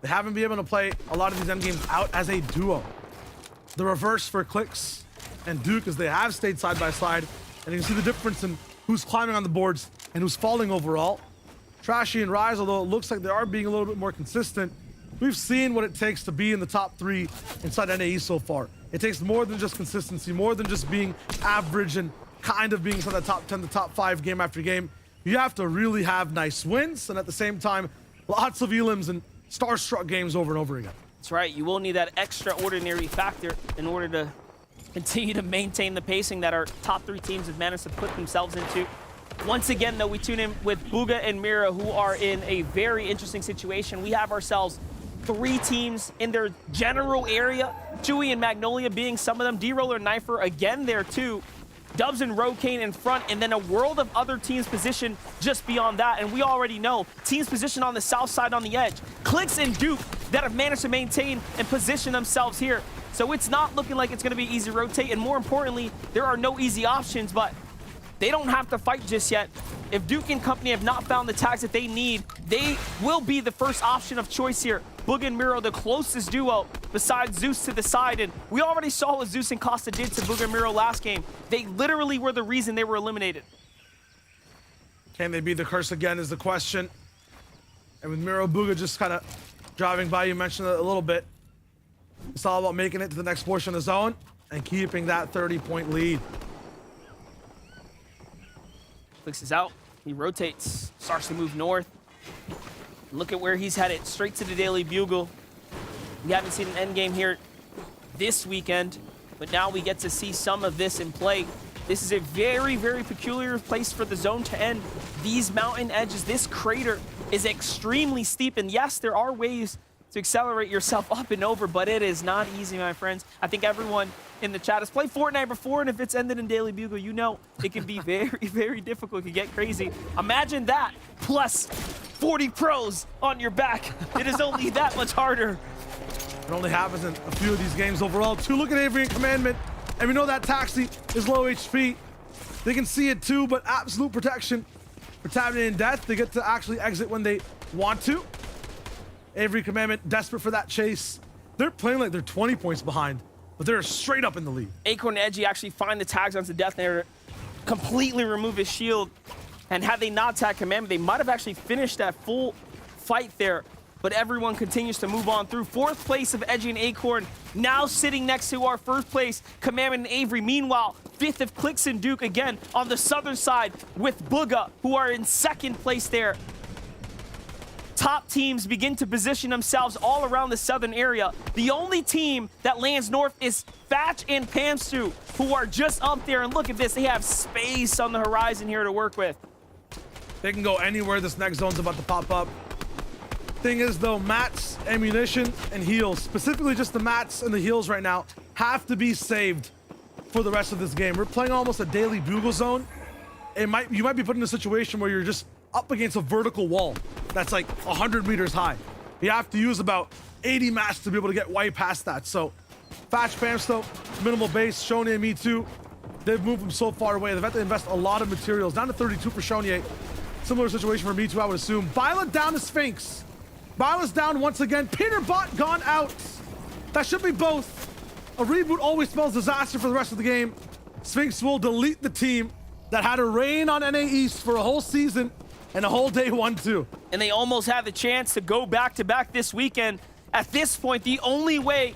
They haven't been able to play a lot of these end games out as a duo. The reverse for Clix and Duke is they have stayed side by side, and you can see the difference in who's climbing on the boards and who's falling overall. Trashy and Rise, although it looks like they are being a little bit more consistent, we've seen what it takes to be in the top 3 inside NAE so far. It takes more than just consistency, more than just being average and kind of being inside the top 10, the top 5 game after game. You have to really have nice wins, and at the same time, lots of elims and starstruck games over and over again. That's right. You will need that extraordinary factor in order to continue to maintain the pacing that our top 3 teams have managed to put themselves into. Once again, though, we tune in with Bugha and Mira, who are in a very interesting situation. We have ourselves 3 teams in their general area. Chewy and Magnolia being some of them. D-Roller and Knifer again there too. Dubs and Rokane in front, and then a world of other teams positioned just beyond that. And we already know teams positioned on the south side on the edge. Clix and Duke that have managed to maintain and position themselves here. So it's not looking like it's going to be easy to rotate, and more importantly, there are no easy options, but they don't have to fight just yet. If Duke and company have not found the tags that they need, they will be the first option of choice here. Bugha and Miro, the closest duo besides Zeus to the side, and we already saw what Zeus and Costa did to Bugha and Miro last game. They literally were the reason they were eliminated. Can they be the curse again is the question. And with Miro, Bugha just kind of driving by, you mentioned it a little bit. It's all about making it to the next portion of the zone and keeping that 30-point lead. Clix is out. He rotates, starts to move north. Look at where he's headed, straight to the Daily Bugle. We haven't seen an endgame here this weekend, but now we get to see some of this in play. This is a very, very peculiar place for the zone to end. These mountain edges, this crater is extremely steep, and yes, there are ways to accelerate yourself up and over, but it is not easy, my friends. I think everyone in the chat has played Fortnite before, and if it's ended in Daily Bugle, you know it can be very, very difficult. It can get crazy. Imagine that, plus 40 pros on your back. It is only that much harder. It only happens in a few of these games overall. Too, look at Avery and Commandment, and we know that Taxi is low HP. They can see it too, but absolute protection for Tabney and Death. They get to actually exit when they want to. Avery Commandment desperate for that chase. They're playing like they're 20 points behind, but they're straight up in the lead. Acorn and Edgy actually find the tags onto Death there, completely remove his shield. And had they not tagged Commandment, they might have actually finished that full fight there. But everyone continues to move on through. 4th place of Edgy and Acorn, now sitting next to our 1st place, Commandment and Avery. Meanwhile, 5th of Clix and Duke again on the southern side with Bugha, who are in 2nd place there. top teams begin to position themselves all around the southern area. The only team that lands north is Fatch and Pamstu, who are just up there. And look at this, they have space on the horizon here to work with. They can go anywhere. This next zone's about to pop up. Thing is though, mats, ammunition, and heals, specifically just the mats and the heals right now, have to be saved for the rest of this game. We're playing almost a daily bugle zone. You might be put in a situation where you're just up against a vertical wall that's like 100 meters high. You have to use about 80 mats to be able to get way past that. So Fatch, Pamsto, minimal base, Shonye, me too. They've moved from so far away. They've had to invest a lot of materials. Down to 32 for Shonye. Similar situation for me too, I would assume. Violet down to Sphinx. Violet's down once again. Peter Bot gone out. That should be both. A reboot always spells disaster for the rest of the game. Sphinx will delete the team that had a reign on NA East for a whole season and a whole day 1-2. And they almost had the chance to go back-to-back this weekend. At this point, the only way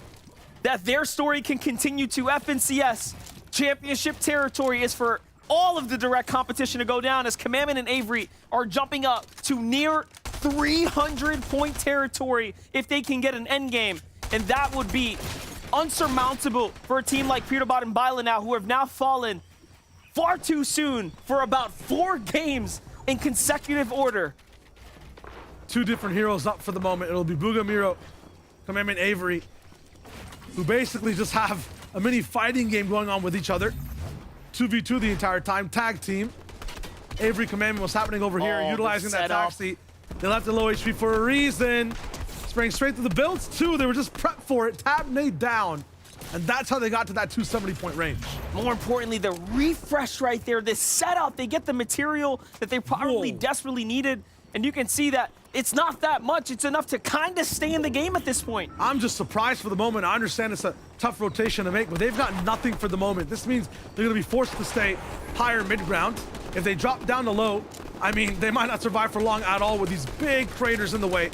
that their story can continue to FNCS championship territory is for all of the direct competition to go down, as Commandment and Avery are jumping up to near 300-point territory if they can get an end game. And that would be unsurmountable for a team like Peterbot and Bila now, who have now fallen far too soon for about 4 games in consecutive order. 2 different heroes up for the moment. It'll be Booga Miro, Commandment Avery, who basically just have a mini fighting game going on with each other. 2v2 the entire time, tag team. Avery Commandment was happening over here, utilizing that taxi. They left the low HP for a reason. Sprang straight to the builds too. They were just prepped for it. Tab nade down. And that's how they got to that 270-point range. More importantly, the refresh right there, this setup, they get the material that they probably desperately needed. And you can see that it's not that much. It's enough to kind of stay in the game at this point. I'm just surprised for the moment. I understand it's a tough rotation to make, but they've got nothing for the moment. This means they're going to be forced to stay higher mid-ground. If they drop down to low, I mean, they might not survive for long at all with these big craters in the way.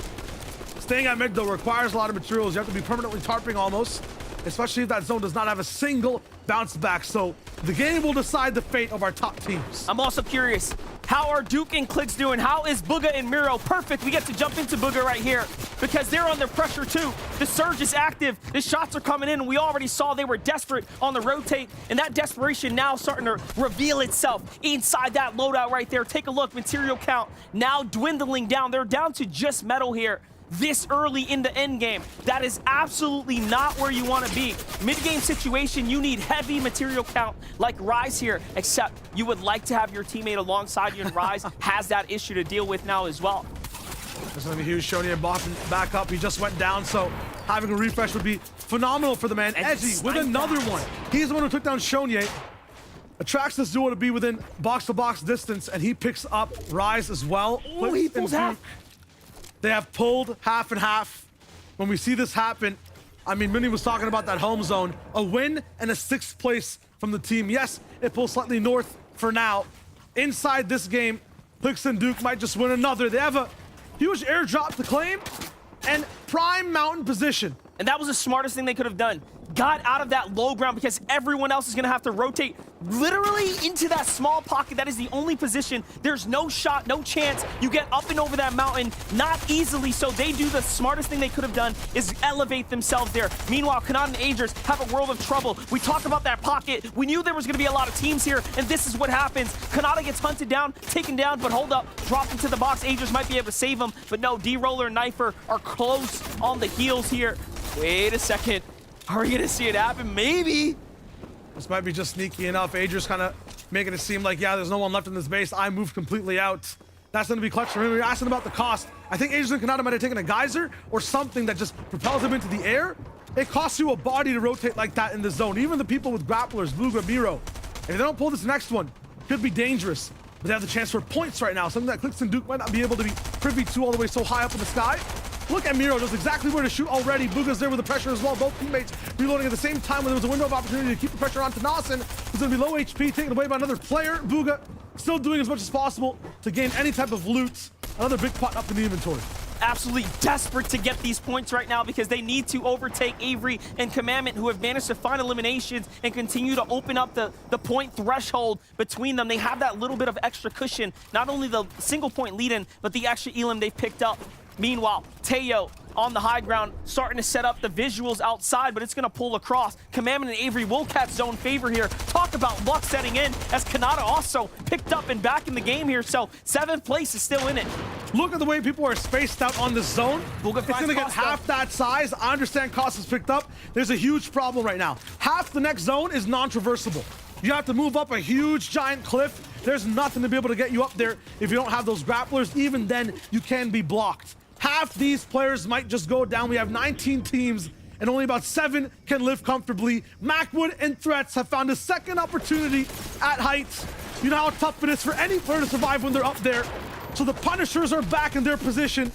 Staying at mid, though, requires a lot of materials. You have to be permanently tarping almost, especially if that zone does not have a single bounce back. So the game will decide the fate of our top teams. I'm also curious, how are Duke and Clicks doing? How is Booga and Miro? Perfect, we get to jump into Booga right here because they're under pressure too. The surge is active, the shots are coming in, and we already saw they were desperate on the rotate, and that desperation now starting to reveal itself inside that loadout right there. Take a look, material count now dwindling down. They're down to just metal here. This early in the end game, that is absolutely not where you want to be. Mid-game situation, you need heavy material count like Rise here, except you would like to have your teammate alongside you, and Rise has that issue to deal with now as well. This is going to be huge. Shonye back up. He just went down, so having a refresh would be phenomenal for the man. Edgy with another one. He's the one who took down Shonye. Attracts this duo to be within box-to-box distance, and he picks up Rise as well. Oh, he pulls half. They have pulled half and half. When we see this happen, I mean, Minnie was talking about that home zone. A win and a 6th place from the team. Yes, it pulls slightly north for now. Inside this game, Clicks and Duke might just win another. They have a huge airdrop to claim and prime mountain position. And that was the smartest thing they could have done. Got out of that low ground because everyone else is going to have to rotate literally into that small pocket. That is the only position. There's no shot, no chance. You get up and over that mountain, not easily. So they do the smartest thing they could have done is elevate themselves there. Meanwhile, Kanata and Agers have a world of trouble. We talked about that pocket. We knew there was going to be a lot of teams here, and this is what happens. Kanata gets hunted down, taken down, but hold up, drop into the box. Agers might be able to save him, but no, D-Roller and Knifer are close on the heels here. Wait a second. Are we gonna see it happen? Maybe. This might be just sneaky enough. Adrian's kind of making it seem like, yeah, there's no one left in this base. I moved completely out. That's going to be clutch for him. You're asking about the cost. I think Adrian and Kanata might have taken a geyser or something that just propels him into the air. It costs you a body to rotate like that in the zone. Even the people with grapplers, Bluga, Miro, if they don't pull this next one, could be dangerous. But they have the chance for points right now. Something that Clicks and Duke might not be able to be privy to all the way so high up in the sky. Look at Miro, knows exactly where to shoot already. Booga's there with the pressure as well. Both teammates reloading at the same time when there was a window of opportunity to keep the pressure on to Nasen, who's going to be low HP, taken away by another player. Booga still doing as much as possible to gain any type of loot. Another big pot up in the inventory. Absolutely desperate to get these points right now because they need to overtake Avery and Commandment, who have managed to find eliminations and continue to open up the point threshold between them. They have that little bit of extra cushion, not only the single point lead-in, but the extra elim they've picked up Meanwhile, Teo on the high ground, starting to set up the visuals outside, but it's going to pull across. Commandment and Avery will catch zone favor here. Talk about luck setting in as Kanata also picked up and back in the game here, so 7th place is still in it. Look at the way people are spaced out on this zone. It's going to get half that size. I understand cost is picked up. There's a huge problem right now. Half the next zone is non-traversable. You have to move up a huge giant cliff. There's nothing to be able to get you up there if you don't have those grapplers. Even then, you can be blocked. Half these players might just go down. We have 19 teams and only about 7 can live comfortably. Macwood and Threats have found a second opportunity at Heights. You know how tough it is for any player to survive when they're up there. So the Punishers are back in their position,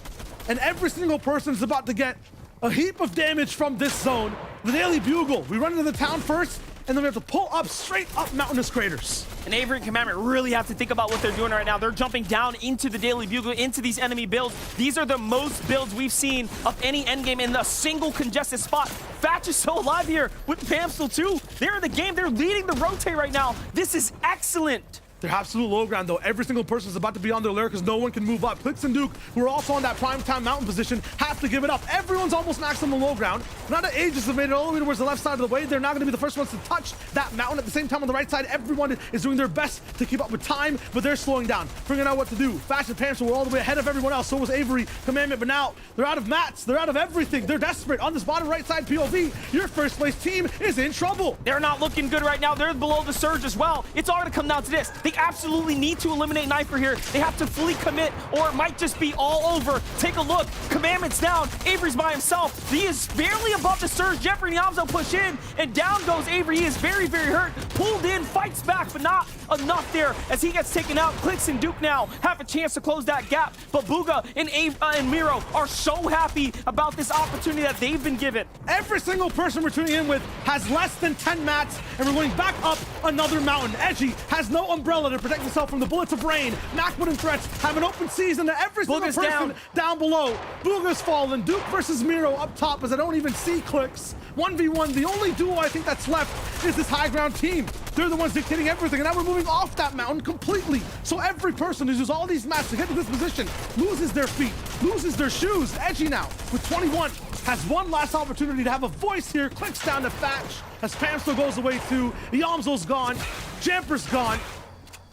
and every single person is about to get a heap of damage from this zone. The Daily Bugle, we run into the town first, and then we have to pull up straight up mountainous craters. And Avery and Commandment really have to think about what they're doing right now. They're jumping down into the Daily Bugle, into these enemy builds. These are the most builds we've seen of any endgame in a single congested spot. Fatch is still alive here with Pamstel too. They're in the game. They're leading the rotate right now. This is excellent. They're absolute low ground, though. Every single person is about to be on their lair because no one can move up. Clicks and Duke, who are also on that primetime mountain position, have to give it up. Everyone's almost maximum low ground. Not at Aegis have made it all the way towards the left side of the way. They're not going to be the first ones to touch that mountain. At the same time, on the right side, everyone is doing their best to keep up with time, but they're slowing down, figuring out what to do. Fatch and Pamstel were all the way ahead of everyone else. So was Avery, Commandment, but now they're out of mats. They're out of everything. They're desperate. On this bottom right side POV, your first place team is in trouble. They're not looking good right now. They're below the surge as well. It's all going to come down to this. They absolutely need to eliminate Knifer here. They have to fully commit, or it might just be all over. Take a look. Commandment's down. Avery's by himself. He is barely above the surge. Jeffrey and Yamzo push in, and down goes Avery. He is very, very hurt. Pulled in, fights back, but not enough there as he gets taken out. Clicks and Duke now have a chance to close that gap, but Booga and Miro are so happy about this opportunity that they've been given. Every single person we're tuning in with has less than 10 mats, and we're going back up another mountain. Edgy has no umbrella to protect himself from the bullets of rain. Macwood and Threats have an open season to every single person down below. Booga's fallen. Duke versus Miro up top as I don't even see Clicks. 1v1. The only duo I think that's left is this high ground team. They're the ones dictating everything, and now we're moving off that mountain completely. So every person who uses all these mats to get to this position loses their feet, loses their shoes. Edgy now with 21 has one last opportunity to have a voice here. Clicks down to Fatch as Pamstel goes away too. Yamzo's gone. Jamper's gone.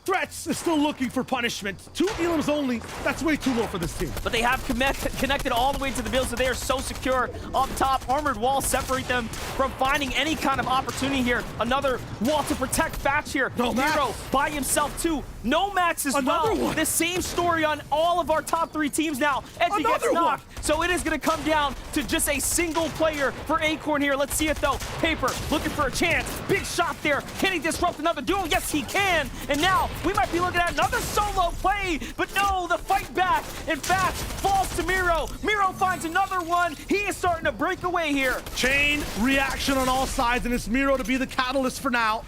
Threats is still looking for punishment. 2 elims only. That's way too low for this team. But they have connected all the way to the build, so they are so secure up top. Armored walls separate them from finding any kind of opportunity here. Another wall to protect Fatch here. No Miro by himself too. No mats as well. The same story on all of our top 3 teams now. Edgy gets knocked. So it is going to come down to just a single player for Acorn here. Let's see it though. Paper looking for a chance. Big shot there. Can he disrupt another duo? Yes, he can. And now we might be looking at another solo play, but no, the fight back, and Fatch falls to Miro. Miro finds another one. He is starting to break away here. Chain reaction on all sides, and it's Miro to be the catalyst for now.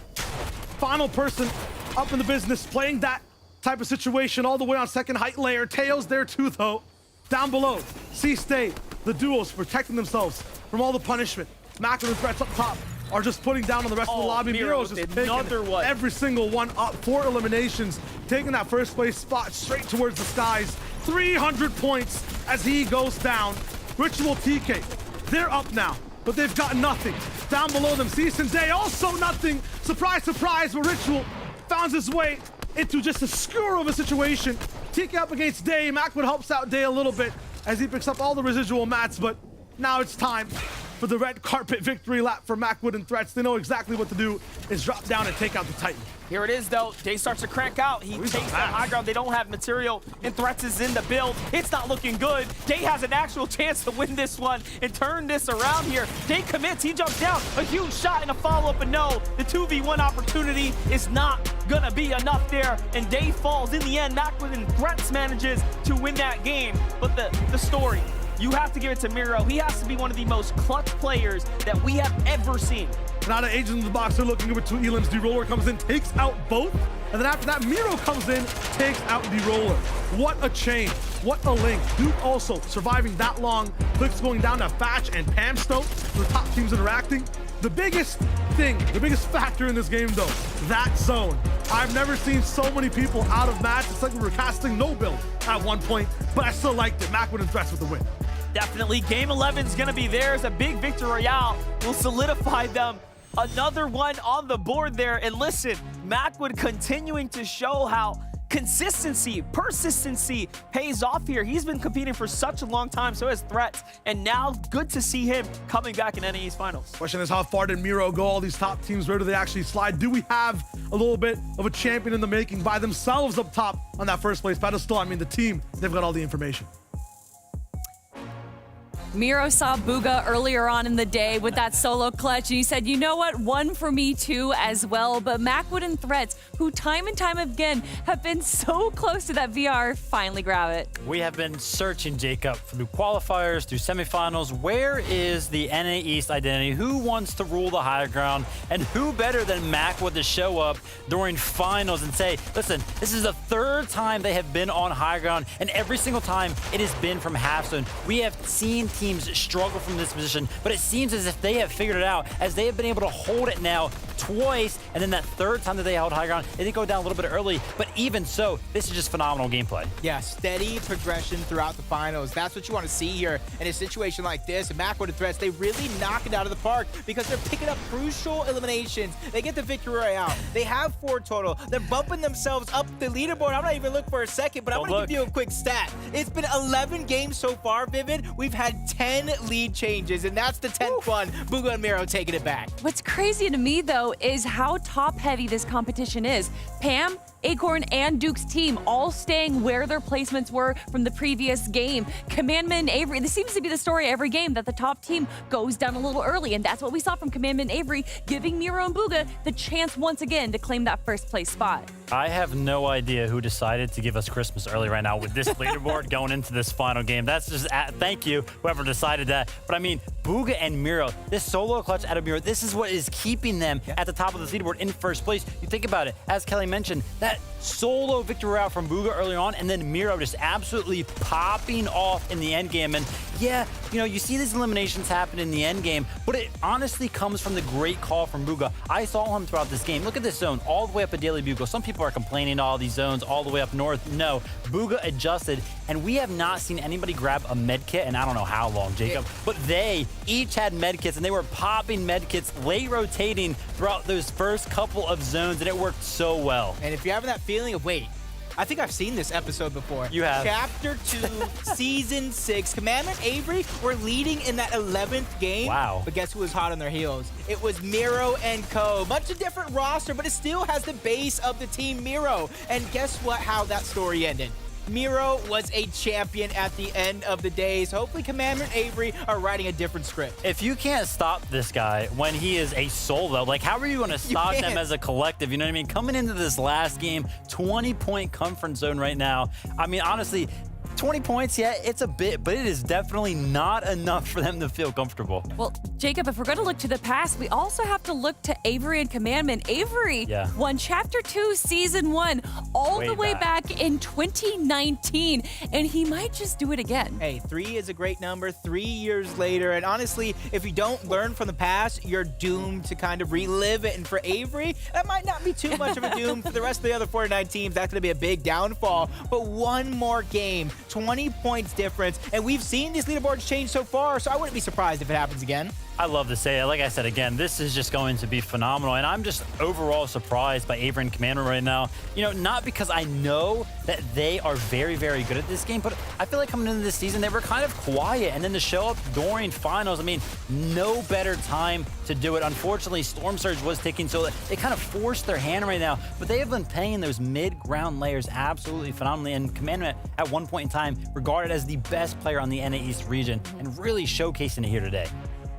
Final person up in the business, playing that type of situation all the way on second height layer. Teo's there too, though. Down below, C-Stay, the duos protecting themselves from all the punishment. Macwood and Threats up top are just putting down on the rest of the lobby. Miro's just taking every single one up. 4 eliminations, taking that first place spot straight towards the skies. 300 points as he goes down. Ritual TK, they're up now, but they've got nothing. Down below them, Cease and Day, also nothing. Surprise, surprise, but Ritual found his way into just a skewer of a situation. TK up against Day. Macwood helps out Day a little bit as he picks up all the residual mats, but now it's time for the red carpet victory lap for Macwood and Threats. They know exactly what to do, is drop down and take out the Titan. Here it is though. Day starts to crank out. He takes the high ground. They don't have material, and Threats is in the build. It's not looking good. Day has an actual chance to win this one and turn this around here. Day commits. He jumps down. A huge shot and a follow-up, but no, the 2v1 opportunity is not gonna be enough there, and Day falls. In the end, Macwood and Threats manages to win that game. But the story, you have to give it to Miro. He has to be one of the most clutch players that we have ever seen. Now the agents in the box are looking good with 2 elims. D-Roller comes in, takes out both. And then after that, Miro comes in, takes out D-Roller. What a chain. What a link. Duke also surviving that long. Clicks going down to Fatch and Pamstel. The top teams interacting. The biggest thing, the biggest factor in this game though, that zone. I've never seen so many people out of match. It's like we were casting no build at one point, but I still liked it. Macwood and Threats with the win. Definitely, Game 11 is going to be theirs. A big victory royale will solidify them. Another one on the board there. And listen, Macwood continuing to show how consistency, persistency pays off here. He's been competing for such a long time, so has Threats. And now, good to see him coming back in NAE's finals. Question is, how far did Miro go? All these top teams, where do they actually slide? Do we have a little bit of a champion in the making by themselves up top on that first place pedestal? I mean, the team, they've got all the information. Miro saw Booga earlier on in the day with that solo clutch, and he said, you know what, one for me too as well. But Macwood and Threats, who time and time again have been so close to that VR, finally grab it. We have been searching, Jacob, through qualifiers, through semifinals. Where is the NA East identity? Who wants to rule the higher ground? And who better than Macwood to show up during finals and say, listen, this is the third time they have been on high ground, and every single time it has been from half zone. We have seen teams struggle from this position, but it seems as if they have figured it out, as they have been able to hold it now twice, and then that third time that they held high ground, they did go down a little bit early, but even so, this is just phenomenal gameplay. Yeah, steady progression throughout the finals. That's what you want to see here in a situation like this. And Macwood and Threats, they really knock it out of the park because they're picking up crucial eliminations. They get the victory royale. They have 4 total. They're bumping themselves up the leaderboard. I'm not even looking for a second, but I want to give you a quick stat. It's been 11 games so far, Vivid. We've had 10 lead changes, and that's the 10th one. Booga and Miro taking it back. What's crazy to me, though, is how top-heavy this competition is. Pam, Acorn, and Duke's team all staying where their placements were from the previous game. Commandment and Avery, this seems to be the story every game, that the top team goes down a little early, and that's what we saw from Commandment and Avery, giving Miro and Booga the chance once again to claim that first place spot. I have no idea who decided to give us Christmas early right now with this leaderboard going into this final game. That's just, thank you, whoever decided that. But I mean, Booga and Miro, this solo clutch out of Miro, this is what is keeping them at the top of this leaderboard in first place. You think about it, as Kelly mentioned, that solo victory route from Booga early on, and then Miro just absolutely popping off in the end game. And yeah, you know, you see these eliminations happen in the end game, but it honestly comes from the great call from Booga. I saw him throughout this game. Look at this zone, all the way up at Daily Bugle. Some people are complaining all these zones all the way up north. No, Booga adjusted, and we have not seen anybody grab a med kit in I don't know how long, Jacob, but they each had med kits, and they were popping med kits, late rotating throughout those first couple of zones, and it worked so well. And if you're having that feeling of, wait, I think I've seen this episode before. You have. Chapter 2, Season 6. Commandment Avery were leading in that 11th game. Wow. But guess who was hot on their heels? It was Miro and Co. Much a different roster, but it still has the base of the team Miro. And guess what? How that story ended. Miro was a champion at the end of the day, so hopefully Commandment Avery are writing a different script. If you can't stop this guy when he is a solo, like how are you going to stop them as a collective? You know what I mean? Coming into this last game, 20-point comfort zone right now. I mean, honestly, 20 points, yeah, it's a bit, but it is definitely not enough for them to feel comfortable. Well, Jacob, if we're going to look to the past, we also have to look to Avery and Commandment. Avery won Chapter 2, Season 1, all the way back in 2019, and he might just do it again. Hey, 3 is a great number, 3 years later, and honestly, if you don't learn from the past, you're doomed to kind of relive it, and for Avery, that might not be too much of a doom. For the rest of the other Fortnite teams, that's going to be a big downfall, but one more game, 20 points difference, and we've seen these leaderboards change so far, so I wouldn't be surprised if it happens again. I love to say it. Like I said, again, this is just going to be phenomenal, and I'm just overall surprised by Avery and Commander right now. You know, not because I know that they are very, very good at this game, but I feel like coming into this season, they were kind of quiet, and then to show up during finals, I mean, no better time to do it. Unfortunately, Storm Surge was ticking, so they kind of forced their hand right now, but they have been playing those mid-ground layers absolutely phenomenally, and Commandment at one point in time regarded as the best player on the NA East region, and really showcasing it here today.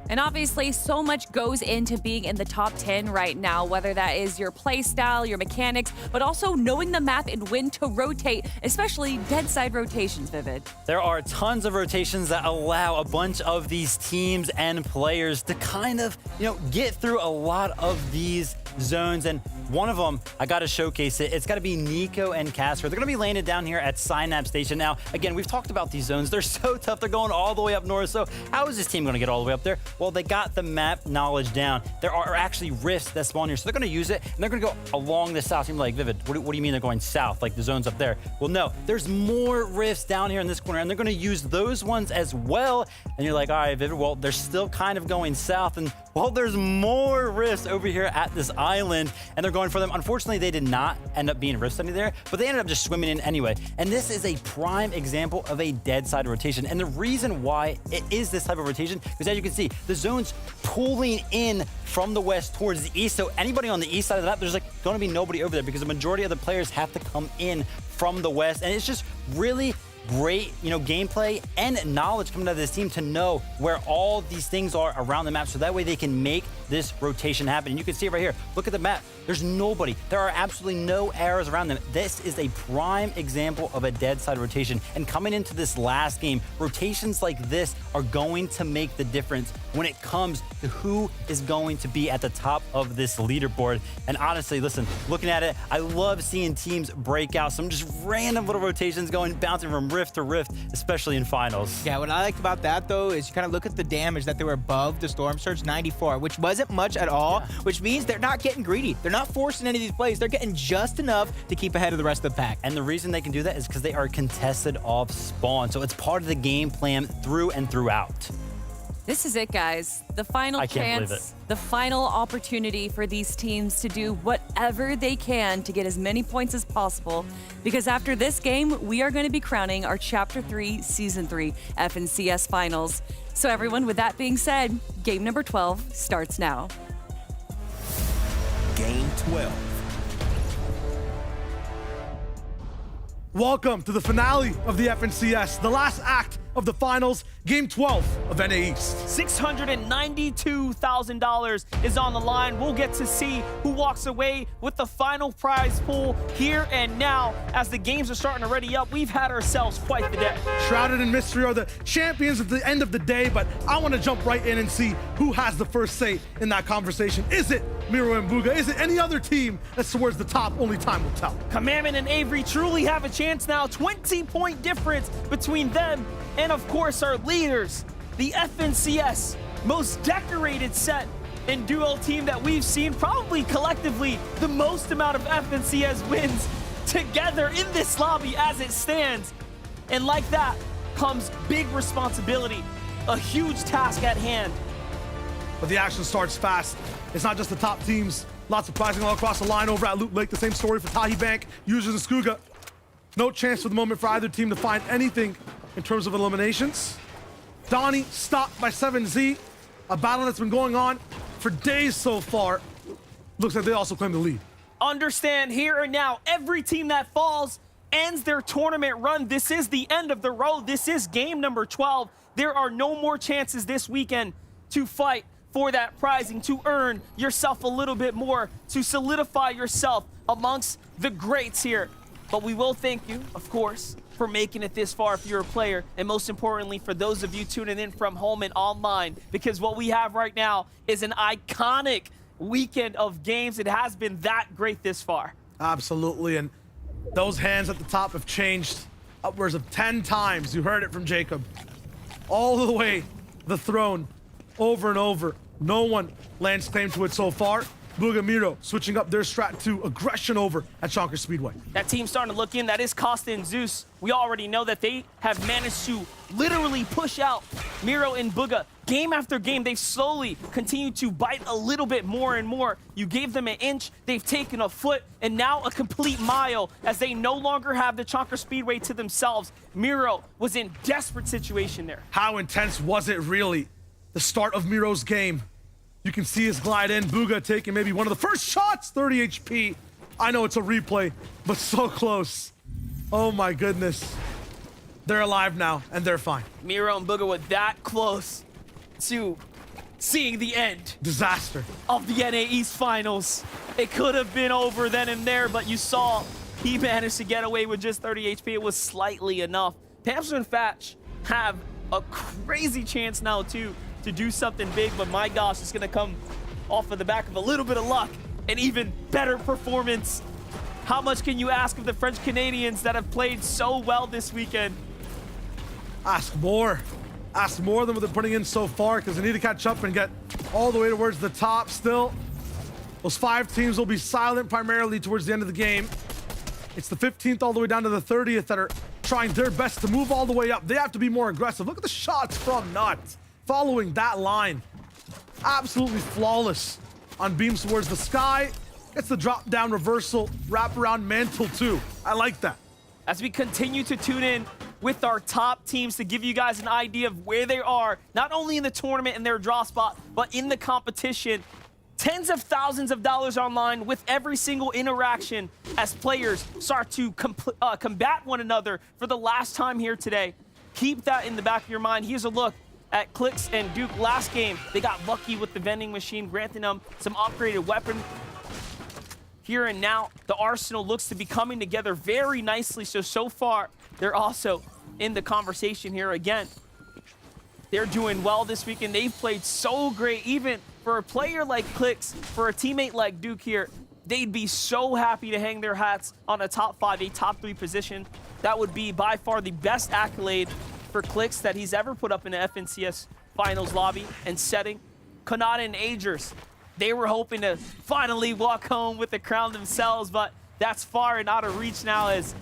And obviously, so much goes into being in the top 10 right now, whether that is your play style, your mechanics, but also knowing the map and when to rotate, especially dead side rotations, Vivid. There are tons of rotations that allow a bunch of these teams and players to kind of, you know, get through a lot of these zones, and one of them, I got to showcase it. It's got to be Nico and Casper. They're going to be landed down here at Synapse Station. Now, again, we've talked about these zones. They're so tough. They're going all the way up north. So how is this team going to get all the way up there? Well, they got the map knowledge down. There are actually rifts that spawn here, so they're going to use it, and they're going to go along the south. You're like, Vivid, what do you mean they're going south, like the zone's up there? Well, no, there's more rifts down here in this corner, and they're going to use those ones as well. And you're like, all right, Vivid, well, they're still kind of going south, and well, there's more rifts over here at this island, and they're going for them. Unfortunately, they did not end up being rifts under there, but they ended up just swimming in anyway. And this is a prime example of a dead side rotation. And the reason why it is this type of rotation, because as you can see, the zone's pulling in from the west towards the east. So anybody on the east side of the map, there's like going to be nobody over there because the majority of the players have to come in from the west. And it's just really great, gameplay and knowledge coming out of this team to know where all these things are around the map, so that way they can make this rotation happen. And you can see it right here. Look at the map. There's nobody. There are absolutely no arrows around them. This is a prime example of a dead side rotation. And coming into this last game, rotations like this are going to make the difference when it comes to who is going to be at the top of this leaderboard. And honestly, listen, looking at it, I love seeing teams break out some just random little rotations bouncing from rift to rift, especially in finals. Yeah, what I liked about that, though, is you kind of look at the damage that they were above the Storm Surge 94, which wasn't much at all, which means they're not getting greedy. They're not forcing any of these plays. They're getting just enough to keep ahead of the rest of the pack. And the reason they can do that is because they are contested off spawn. So it's part of the game plan through and throughout. This is it, guys. The final chance, the final opportunity for these teams to do whatever they can to get as many points as possible. Because after this game, we are going to be crowning our Chapter 3 Season 3 FNCS Finals. So everyone, with that being said, game number 12 starts now. Game 12. Welcome to the finale of the FNCS, the last act of the finals, game 12 of NAE East. $692,000 is on the line. We'll get to see who walks away with the final prize pool here and now. As the games are starting to ready up, we've had ourselves quite the day. Shrouded in mystery are the champions at the end of the day, but I want to jump right in and see who has the first say in that conversation. Is it Miro and Bugha? Is it any other team that's towards the top? Only time will tell. Commandment and Avery truly have a chance now. 20-point difference between them and, of course, our leaders, the FNCS most decorated set and duo team that we've seen, probably collectively the most amount of FNCS wins together in this lobby as it stands. And like that comes big responsibility, a huge task at hand. But the action starts fast. It's not just the top teams. Lots of prizing all across the line over at Loot Lake. The same story for Tahi Bank, Users, and Skooga. No chance for the moment for either team to find anything in terms of eliminations. Donnie stopped by 7Z, a battle that's been going on for days so far. Looks like they also claim the lead. Understand here and now, every team that falls ends their tournament run. This is the end of the road. This is game number 12. There are no more chances this weekend to fight for that prizing, to earn yourself a little bit more, to solidify yourself amongst the greats here. But we will thank you, of course, for making it this far if you're a player, and most importantly, for those of you tuning in from home and online, because what we have right now is an iconic weekend of games. It has been that great this far. Absolutely, and those hands at the top have changed upwards of 10 times. You heard it from Jacob. All the way the throne, over and over. No one lands claim to it so far. Bugha Miro switching up their strat to aggression over at Chonkers Speedway. That team's starting to look in. That is Costa and Zeus. We already know that they have managed to literally push out Miro and Bugha. Game after game, they've slowly continued to bite a little bit more and more. You gave them an inch, they've taken a foot, and now a complete mile as they no longer have the Chonkers Speedway to themselves. Miro was in desperate situation there. How intense was it really? The start of Miro's game. You can see his glide in. Bugha taking maybe one of the first shots, 30 HP. I know it's a replay, but so close. Oh my goodness. They're alive now, and they're fine. Miro and Bugha were that close to seeing the end. Disaster. Of the NAE finals. It could have been over then and there, but you saw he managed to get away with just 30 HP. It was slightly enough. Pamster and Fatch have a crazy chance now, too, to do something big, but my gosh, it's gonna come off of the back of a little bit of luck an even better performance. How much can you ask of the French Canadians that have played so well this weekend? Ask more. Ask more than what they're putting in so far, because they need to catch up and get all the way towards the top still. Those 5 teams will be silent primarily towards the end of the game. It's the 15th all the way down to the 30th that are trying their best to move all the way up. They have to be more aggressive. Look at the shots from Nut following that line. Absolutely flawless on beams towards the sky. Gets the drop down reversal, wrap around mantle too. I like that. As we continue to tune in with our top teams to give you guys an idea of where they are, not only in the tournament and their draw spot, but in the competition. Tens of thousands of dollars online with every single interaction as players start to combat one another for the last time here today. Keep that in the back of your mind. Here's a look at Clix and Duke last game. They got lucky with the vending machine, granting them some upgraded weapon. Here and now, the arsenal looks to be coming together very nicely. So far, they're also in the conversation here again. They're doing well this weekend. They've played so great. Even for a player like Clix, for a teammate like Duke here, they'd be so happy to hang their hats on a top 5, a top 3 position. That would be by far the best accolade for Clix that he's ever put up in the FNCS finals lobby and setting. Kanata and Agers, they were hoping to finally walk home with the crown themselves, but that's far and out of reach now as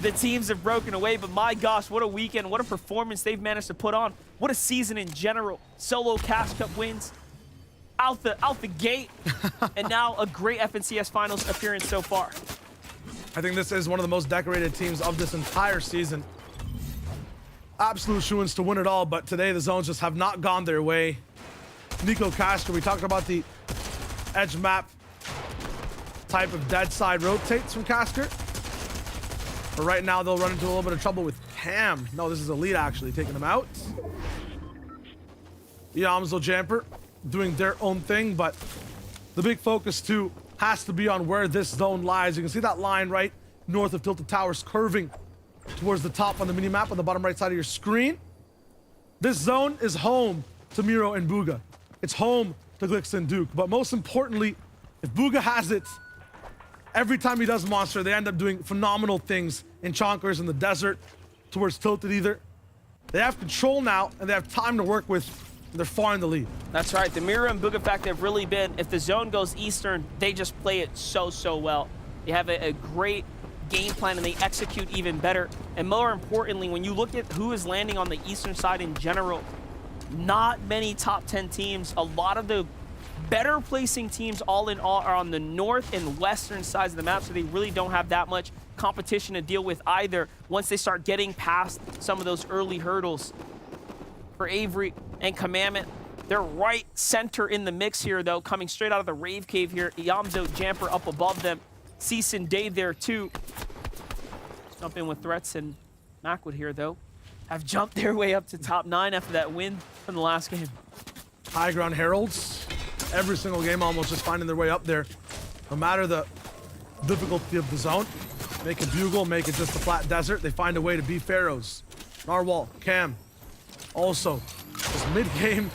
the teams have broken away. But my gosh, what a weekend, what a performance they've managed to put on. What a season in general. Solo Cash Cup wins out the gate, and now a great FNCS finals appearance so far. I think this is one of the most decorated teams of this entire season. Absolute shoo-ins to win it all, but today the zones just have not gone their way. Nico Castro, we talked about the edge map type of dead side rotates from Casker. But right now they'll run into a little bit of trouble with Cam. No, this is Elite actually taking them out. Yamzo Jamper doing their own thing, but the big focus too has to be on where this zone lies. You can see that line right north of Tilted Towers curving towards the top on the mini map on the bottom right side of your screen. This zone is home to Miro and Booga. It's home to Glix and Duke. But most importantly, if Booga has it, every time he does Monster, they end up doing phenomenal things in Chonkers in the desert towards Tilted either. They have control now, and they have time to work with. They're far in the lead. That's right. The Miro and Booga fact have really been, if the zone goes eastern, they just play it so well. They have a great game plan, and they execute even better. And more importantly, when you look at who is landing on the eastern side in general, not many top 10 teams. A lot of the better placing teams all in all are on the north and western sides of the map, so they really don't have that much competition to deal with either once they start getting past some of those early hurdles. For Avery and Commandment, they're right center in the mix here, though, coming straight out of the Rave Cave here. Yamzo Jamper up above them. Cease and Day there, too. Jump in with Threats and Macwood here, though. Have jumped their way up to top 9 after that win from the last game. High ground Heralds. Every single game almost just finding their way up there. No matter the difficulty of the zone. Make it Bugle, make it just a flat desert. They find a way to beat Pharaohs. Narwhal, Cam. Also, just mid-game,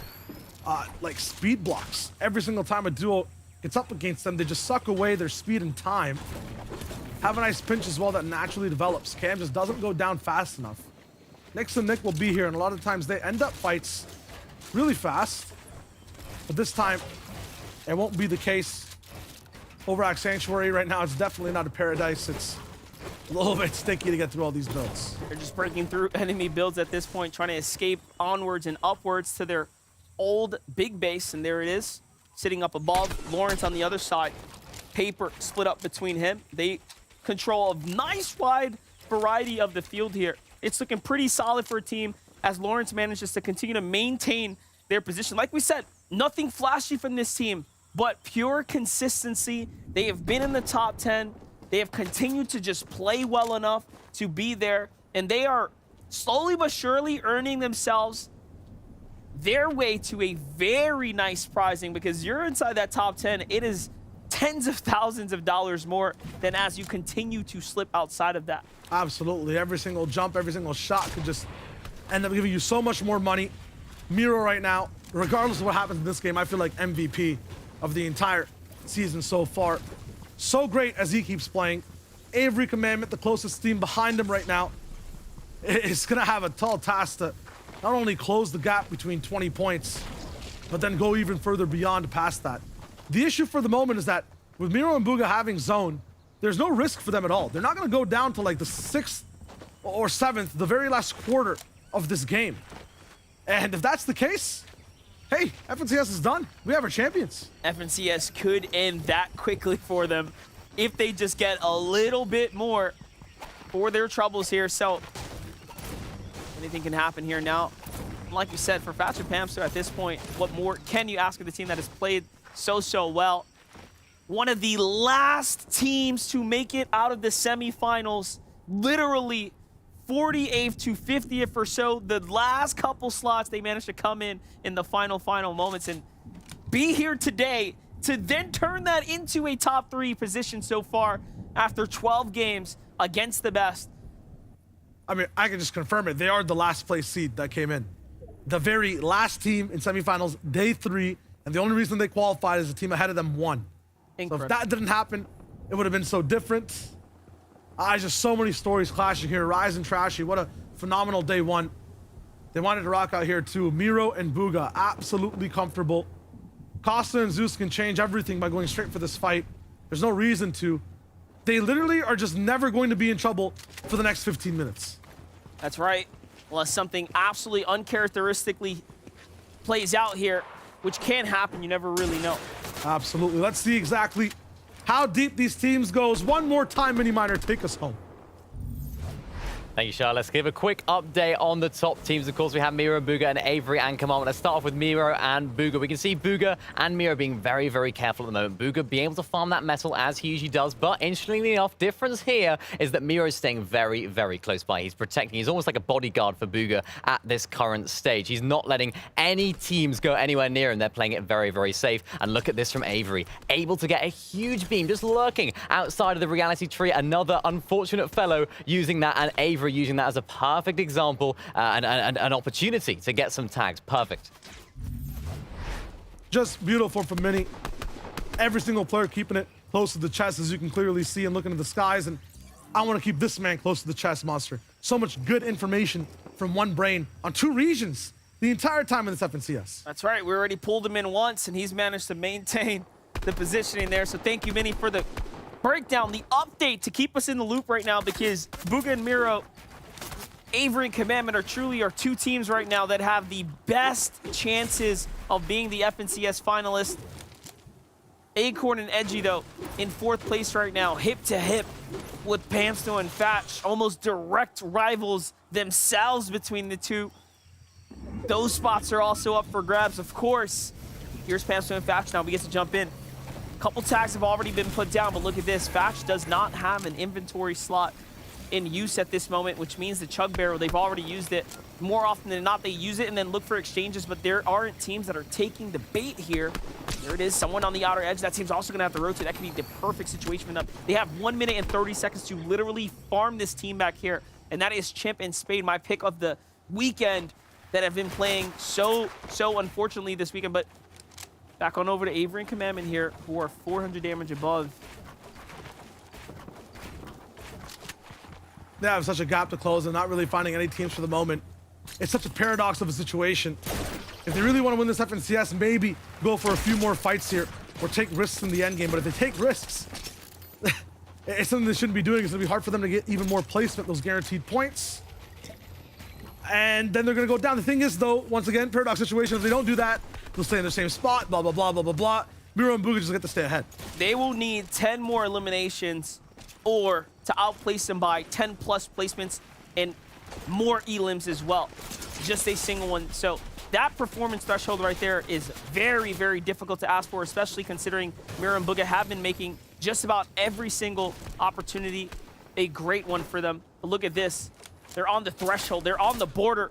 like speed blocks. Every single time a duo gets up against them, they just suck away their speed and time. Have a nice pinch as well that naturally develops. Cam just doesn't go down fast enough. Nix and Nick will be here, and a lot of times they end up fights really fast. But this time, it won't be the case. Overact Sanctuary right now, it's definitely not a paradise. It's a little bit sticky to get through all these builds. They're just breaking through enemy builds at this point, trying to escape onwards and upwards to their old big base. And there it is, sitting up above. Lawrence on the other side. Paper split up between him. They control a nice wide variety of the field here. It's looking pretty solid for a team as Lawrence manages to continue to maintain their position. Like we said, nothing flashy from this team, but pure consistency. They have been in the top 10. They have continued to just play well enough to be there, and they are slowly but surely earning themselves their way to a very nice prizing, because you're inside that top 10. It is tens of thousands of dollars more than as you continue to slip outside of that. Absolutely. Every single jump, every single shot could just end up giving you so much more money. Miro right now, regardless of what happens in this game, I feel like MVP of the entire season so far. So great as he keeps playing. Avery Commandment, the closest team behind him right now, is going to have a tall task to not only close the gap between 20 points, but then go even further beyond past that. The issue for the moment is that with Miro and Bugha having zone, there's no risk for them at all. They're not going to go down to like the 6th or 7th, the very last quarter of this game. And if that's the case, hey, FNCS is done. We have our champions. FNCS could end that quickly for them if they just get a little bit more for their troubles here. So anything can happen here now. Like you said, for Fatch and Pamster at this point, what more can you ask of the team that has played so well? One of the last teams to make it out of the semifinals, literally 48th to 50th or so. The last couple slots, they managed to come in the final moments and be here today to then turn that into a top 3 position so far after 12 games against the best. I mean, I can just confirm it. They are the last place seed that came in. The very last team in semifinals, day 3, and the only reason they qualified is the team ahead of them won. Incredible. So if that didn't happen, it would have been so different. Just so many stories clashing here. Rise and Trashy, what a phenomenal day 1. They wanted to rock out here too. Miro and Bugha, absolutely comfortable. Costa and Zeus can change everything by going straight for this fight. There's no reason to. They literally are just never going to be in trouble for the next 15 minutes. That's right. Unless something absolutely uncharacteristically plays out here, which can happen, you never really know. Absolutely. Let's see exactly how deep these teams goes. One more time, Mini Miner, take us home. Thank you, Shah. Let's give a quick update on the top teams. Of course, we have Miro, Bugha, and Avery and Command. Let's start off with Miro and Bugha. We can see Bugha and Miro being very careful at the moment. Bugha being able to farm that metal as he usually does, but interestingly enough, difference here is that Miro is staying very close by. He's protecting. He's almost like a bodyguard for Bugha at this current stage. He's not letting any teams go anywhere near him. They're playing it very safe. And look at this from Avery. Able to get a huge beam, just lurking outside of the reality tree. Another unfortunate fellow using that, and Avery using that as a perfect example and an opportunity to get some tags. Perfect. Just beautiful from Mini. Every single player keeping it close to the chest, as you can clearly see, and looking at the skies. And I want to keep this man close to the chest, Monster. So much good information from one brain on 2 regions the entire time in this FNCS. That's right. We already pulled him in once, and he's managed to maintain the positioning there. So thank you, Mini, for the breakdown, the update to keep us in the loop right now, because Bugha and Miro, Avery and Commandment are truly our 2 teams right now that have the best chances of being the FNCS finalists. Acorn and Edgy, though, in 4th place right now, hip to hip with Pamsto and Fatch, almost direct rivals themselves between the 2. Those spots are also up for grabs, of course. Here's Pamsto and Fatch now. We get to jump in. A couple tags have already been put down, but look at this. Fatch does not have an inventory slot in use at this moment, which means the chug barrel, they've already used it. More often than not, they use it and then look for exchanges, but there aren't teams that are taking the bait here. There it is, someone on the outer edge. That team's also gonna have to rotate. That could be the perfect situation for them. They have 1 minute and 30 seconds to literally farm this team back here, and that is Chimp and Spade, my pick of the weekend, that have been playing so unfortunately this weekend. But back on over to Avery and Commandment here, who are 400 damage above. They have such a gap to close and not really finding any teams for the moment. It's such a paradox of a situation. If they really want to win this FNCS, maybe go for a few more fights here or take risks in the end game. But if they take risks, it's something they shouldn't be doing. It's going to be hard for them to get even more placement, those guaranteed points. And then they're going to go down. The thing is, though, once again, paradox situation. If they don't do that, they'll stay in the same spot, blah, blah, blah, blah, blah, blah. Miro and Bugha just get to stay ahead. They will need 10 more eliminations or to outplace them by 10 plus placements and more elims as well. Just a single one. So that performance threshold right there is very difficult to ask for, especially considering Miro and Bugha have been making just about every single opportunity a great one for them. But look at this. They're on the threshold. They're on the border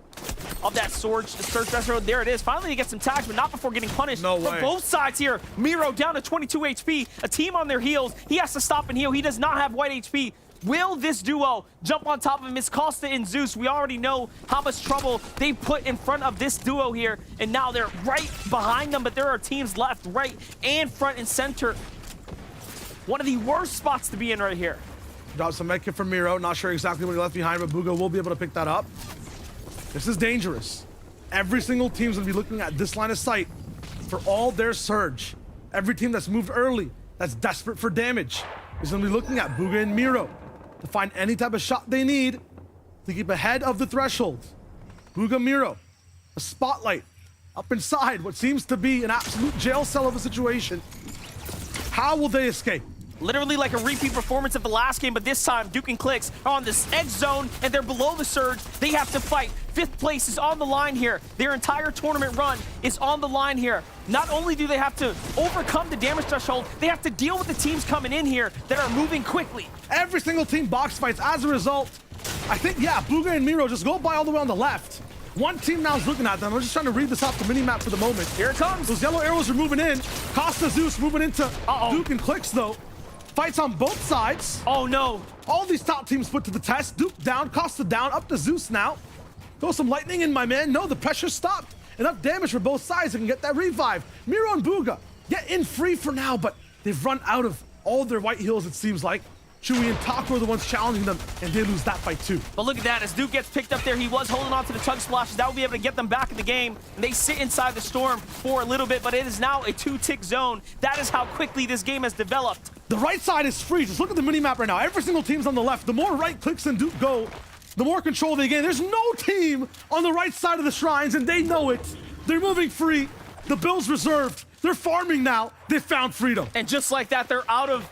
of that surge threshold. There it is. Finally, they get some tags, but not before getting punished. No way. From both sides here. Miro down to 22 HP. A team on their heels. He has to stop and heal. He does not have white HP. Will this duo jump on top of him? It's Costa and Zeus. We already know how much trouble they put in front of this duo here, and now they're right behind them, but there are teams left, right, and front and center one of the worst spots to be in right here. Drops some medkit from Miro. Not sure exactly what he left behind, but Bugha will be able to pick that up. This is dangerous. Every single team's gonna be looking at this line of sight for all their surge. Every team that's moved early, that's desperate for damage, is gonna be looking at Bugha and Miro to find any type of shot they need to keep ahead of the threshold. Bugha, Miro, a spotlight up inside what seems to be an absolute jail cell of a situation. How will they escape? Literally like a repeat performance of the last game, but this time Duke and Clix are on this edge zone and they're below the surge. They have to fight. 5th place is on the line here. Their entire tournament run is on the line here. Not only do they have to overcome the damage threshold, they have to deal with the teams coming in here that are moving quickly. Every single team box fights. As a result, I think, yeah, Bugha and Miro just go by all the way on the left. One team now is looking at them. I'm just trying to read this off the mini-map for the moment. Here it comes. Those yellow arrows are moving in. Costa Zeus moving into Duke and Clix, though. Fights on both sides. Oh, no. All these top teams put to the test. Duke down, Costa down, up to Zeus now. Throw some lightning in, my man. No, the pressure stopped. Enough damage for both sides. They can get that revive. Miro and Bugha get in free for now, but they've run out of all their white heals, it seems like. Chewy and Taco are the ones challenging them, and they lose that fight too. But look at that, as Duke gets picked up there, he was holding on to the chug splashes. That will be able to get them back in the game. And they sit inside the storm for a little bit, but it is now a 2-tick zone. That is how quickly this game has developed. The right side is free. Just look at the minimap right now. Every single team's on the left. The more right Clix and Duke go, the more control they gain. There's no team on the right side of the shrines, and they know it. They're moving free. The bill's reserved. They're farming now. They found freedom. And just like that, they're out of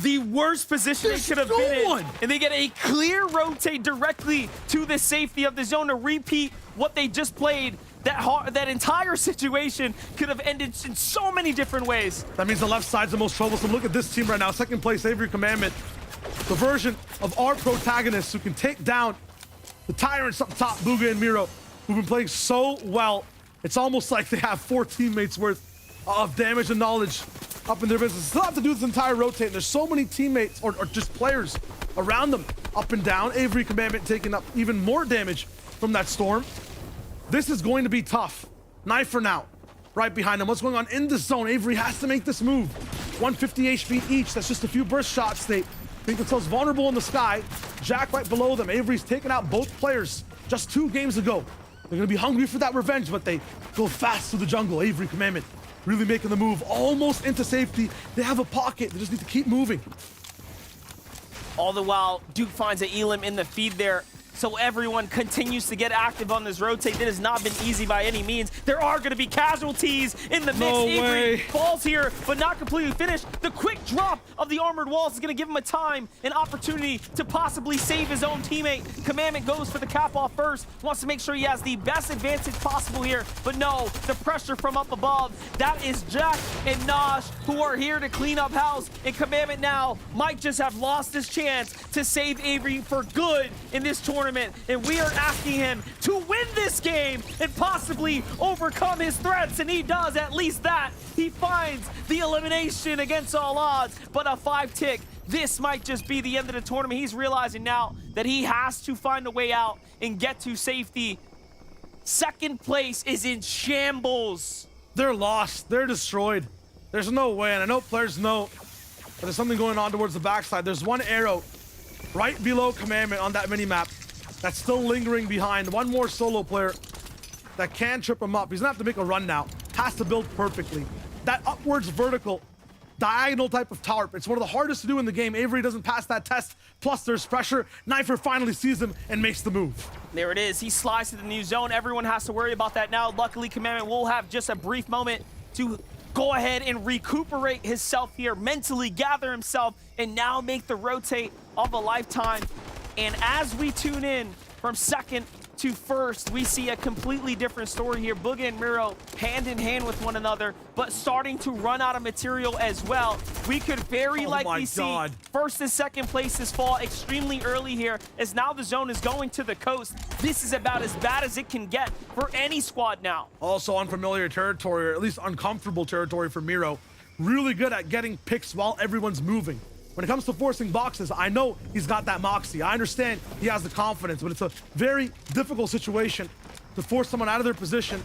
the worst position they could have been in. And they get a clear rotate directly to the safety of the zone to repeat what they just played. That entire situation could have ended in so many different ways. That means the left side's the most troublesome. Look at this team right now. 2nd place, Avery Commandment. The version of our protagonists who can take down the tyrants up top, Bugha and Miro, who've been playing so well. It's almost like they have 4 teammates worth of damage and knowledge up in their business. Still have to do this entire rotate. And there's so many teammates or just players around them up and down. Avery Commandment taking up even more damage from that storm. This is going to be tough. Knife for now, right behind them. What's going on in the zone? Avery has to make this move. 150 HP each. That's just a few burst shots. They think themselves vulnerable in the sky. Jack right below them. Avery's taken out both players just 2 games ago. They're going to be hungry for that revenge, but they go fast through the jungle. Avery Commandment really making the move almost into safety. They have a pocket. They just need to keep moving. All the while, Duke finds an Elim in the feed there. So everyone continues to get active on this rotate. That has not been easy by any means. There are going to be casualties in the mix. No Avery way. falls here, but not completely finished. The quick drop of the armored walls is going to give him a time, an opportunity to possibly save his own teammate. Commandment goes for the cap off first. Wants to make sure he has the best advantage possible here. But no, the pressure from up above. That is Jack and Nosh who are here to clean up house. And Commandment now might just have lost his chance to save Avery for good in this tournament. And we are asking him to win this game and possibly overcome his threats, and he does at least that. He finds the elimination against all odds, but a 5-tick. This might just be the end of the tournament. He's realizing now that he has to find a way out and get to safety. 2nd place is in shambles. They're lost. They're destroyed. There's no way, and I know players know that there's something going on towards the backside. There's one arrow right below Commandment on that mini-map that's still lingering behind. One more solo player that can trip him up. He's gonna have to make a run now. Has to build perfectly. That upwards vertical diagonal type of tarp, it's one of the hardest to do in the game. Avery doesn't pass that test. Plus there's pressure. Knifer finally sees him and makes the move. There it is. He slides to the new zone. Everyone has to worry about that now. Luckily, Commandment will have just a brief moment to go ahead and recuperate himself here, mentally gather himself, and now make the rotate of a lifetime. And as we tune in from 2nd to 1st, we see a completely different story here. Bugha and Miro hand in hand with one another, but starting to run out of material as well. We could very likely see 1st and 2nd places fall extremely early here, as now the zone is going to the coast. This is about as bad as it can get for any squad now. Also unfamiliar territory, or at least uncomfortable territory for Miro. Really good at getting picks while everyone's moving. When it comes to forcing boxes, I know he's got that moxie. I understand he has the confidence, but it's a very difficult situation to force someone out of their position,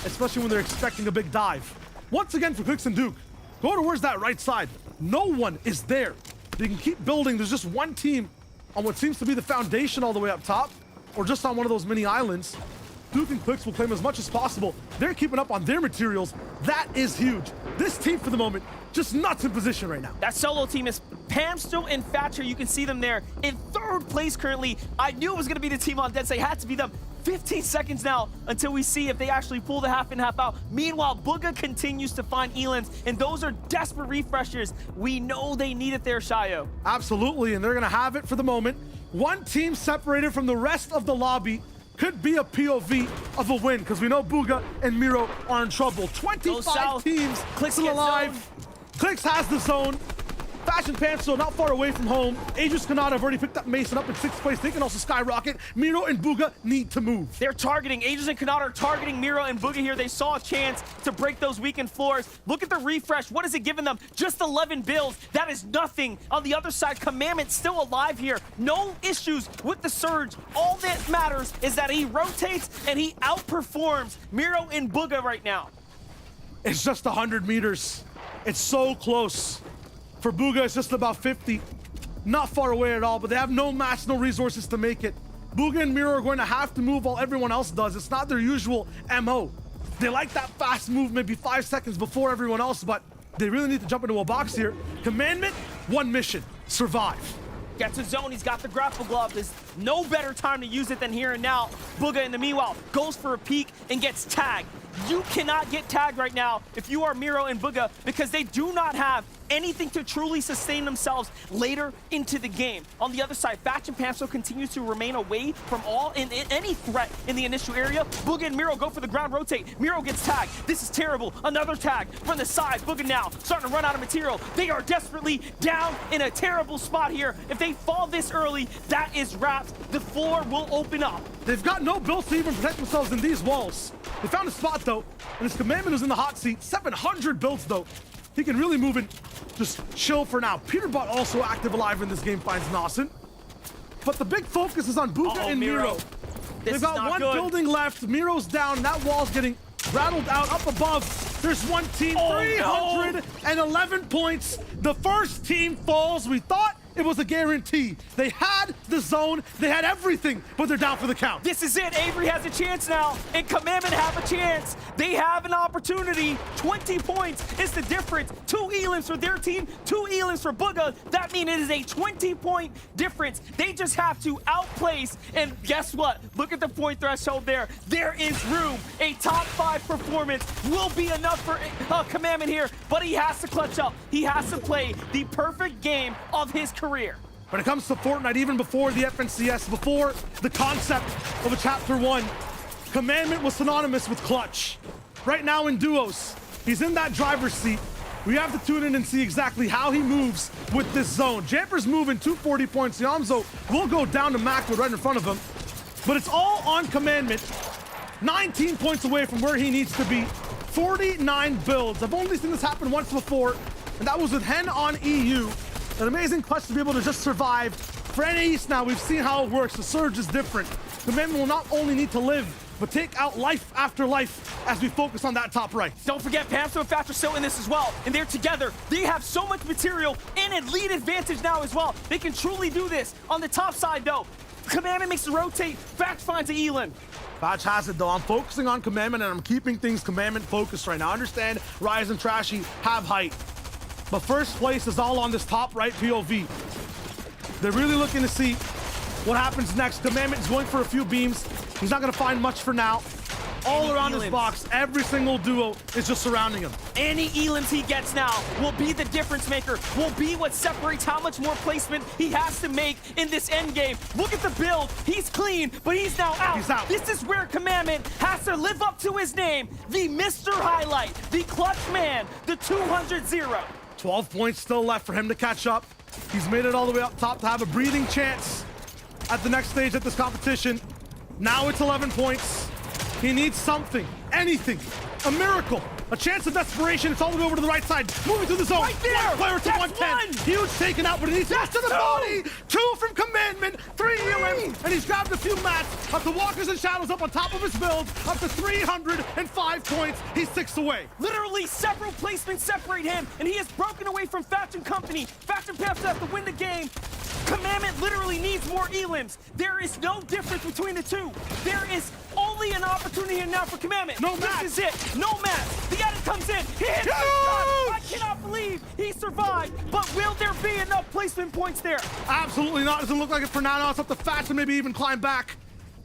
especially when they're expecting a big dive. Once again for Clix and Duke, go towards that right side. No one is there. They can keep building. There's just one team on what seems to be the foundation all the way up top, or just on one of those mini islands. Duke and Clicks will claim as much as possible. They're keeping up on their materials. That is huge. This team, for the moment, just nuts in position right now. That solo team is Pamsto and Thatcher. You can see them there in 3rd place currently. I knew it was going to be the team on dead, so it had to be them. 15 seconds now until we see if they actually pull the half in, half out. Meanwhile, Booga continues to find Elans, and those are desperate refreshers. We know they need it there, Shayo. Absolutely, and they're going to have it for the moment. One team separated from the rest of the lobby. Could be a POV of a win, because we know Booga and Miro are in trouble. 25 teams still alive. Clicks has the zone. Fashion Panther not far away from home. Aegis Kanata have already picked up Mason up in 6th place. They can also skyrocket. Miro and Booga need to move. They're targeting. Aegis and Kanata are targeting Miro and Booga here. They saw a chance to break those weakened floors. Look at the refresh. What is it giving them? Just 11 builds. That is nothing. On the other side, Commandment still alive here. No issues with the Surge. All that matters is that he rotates and he outperforms Miro and Booga right now. It's just 100 meters. It's so close. For Booga, it's just about 50. Not far away at all, but they have no mats, no resources to make it. Booga and Miro are going to have to move while everyone else does. It's not their usual MO. They like that fast move, maybe 5 seconds before everyone else, but they really need to jump into a box here. Commandment, one mission, survive. Gets a zone, he's got the grapple glove. There's no better time to use it than here and now. Booga, in the meanwhile, goes for a peek and gets tagged. You cannot get tagged right now if you are Miro and Booga, because they do not have anything to truly sustain themselves later into the game. On the other side, Thatch and Pamso continues to remain away from any threat in the initial area. Booga and Miro go for the ground rotate. Miro gets tagged. This is terrible. Another tag from the side. Booga now starting to run out of material. They are desperately down in a terrible spot here. If they fall this early, that is wrapped. The floor will open up. They've got no builds to even protect themselves in these walls. They found a spot though, and his Commandment is in the hot seat. 700 builds though. He can really move and just chill for now. Peterbot also active alive in this game, finds Nawson. But the big focus is on Booga and Miro. They've got one building left. Miro's down. That wall's getting rattled out. Up above, there's one team. 311 points. The first team falls. We thought it was a guarantee. They had the zone, they had everything, but they're down for the count. This is it. Avery has a chance now, and Commandment have a chance. They have an opportunity. 20 points is the difference. 2 elims for their team, 2 elims for Booga. That means it is a 20-point difference. They just have to outplace, and guess what? Look at the point threshold there. There is room. A top 5 performance will be enough for Commandment here, but he has to clutch up. He has to play the perfect game of his career. When it comes to Fortnite, even before the FNCS, before the concept of a Chapter 1, Commandment was synonymous with clutch. Right now in duos, he's in that driver's seat. We have to tune in and see exactly how he moves with this zone. Jamper's moving 240 points. Yamzo will go down to Macwood right in front of him. But it's all on Commandment. 19 points away from where he needs to be. 49 builds. I've only seen this happen once before, and that was with Hen on EU. An amazing clutch to be able to just survive. For NAE now, we've seen how it works. The Surge is different. Commandment will not only need to live, but take out life after life as we focus on that top right. Don't forget, Pamso and Thatch are still in this as well, and they're together. They have so much material and a lead advantage now as well. They can truly do this. On the top side, though, Commandment makes a rotate. Thatch finds a Elin. Thatch has it, though. I'm focusing on Commandment, and I'm keeping things Commandment focused right now. I understand Rise and Trashy have height, but first place is all on this top right POV. They're really looking to see what happens next. Commandment is going for a few beams. He's not going to find much for now. All around his box, every single duo is just surrounding him. Any elims he gets now will be the difference maker, will be what separates how much more placement he has to make in this end game. Look at the build. He's clean, but he's now out. He's out. This is where Commandment has to live up to his name, the Mr. Highlight, the clutch man, the 200-0. 12 points still left for him to catch up. He's made it all the way up top to have a breathing chance at the next stage at this competition. Now it's 11 points. He needs something, anything, a miracle A chance of desperation. It's all the way over to the right side. Moving through the zone. Right there. One player to That's 110. one. Huge taken out, but he needs to the body. 2 from Commandment. 3 elims. And he's grabbed a few mats. Up the Walkers and Shadows up on top of his build. Up to 305 points. He's 6 away. Literally several placements separate him, and he is broken away from Faction Company. Faction Pamps have to win the game. Commandment literally needs more elims. There is no difference between the two. There is only an opportunity here now for Commandment. No This match. is it. No match. The edit comes in. He hits the shot. I cannot believe he survived. But will there be enough placement points there? Absolutely not. Doesn't look like it for now. It's up to Faction, maybe even climb back.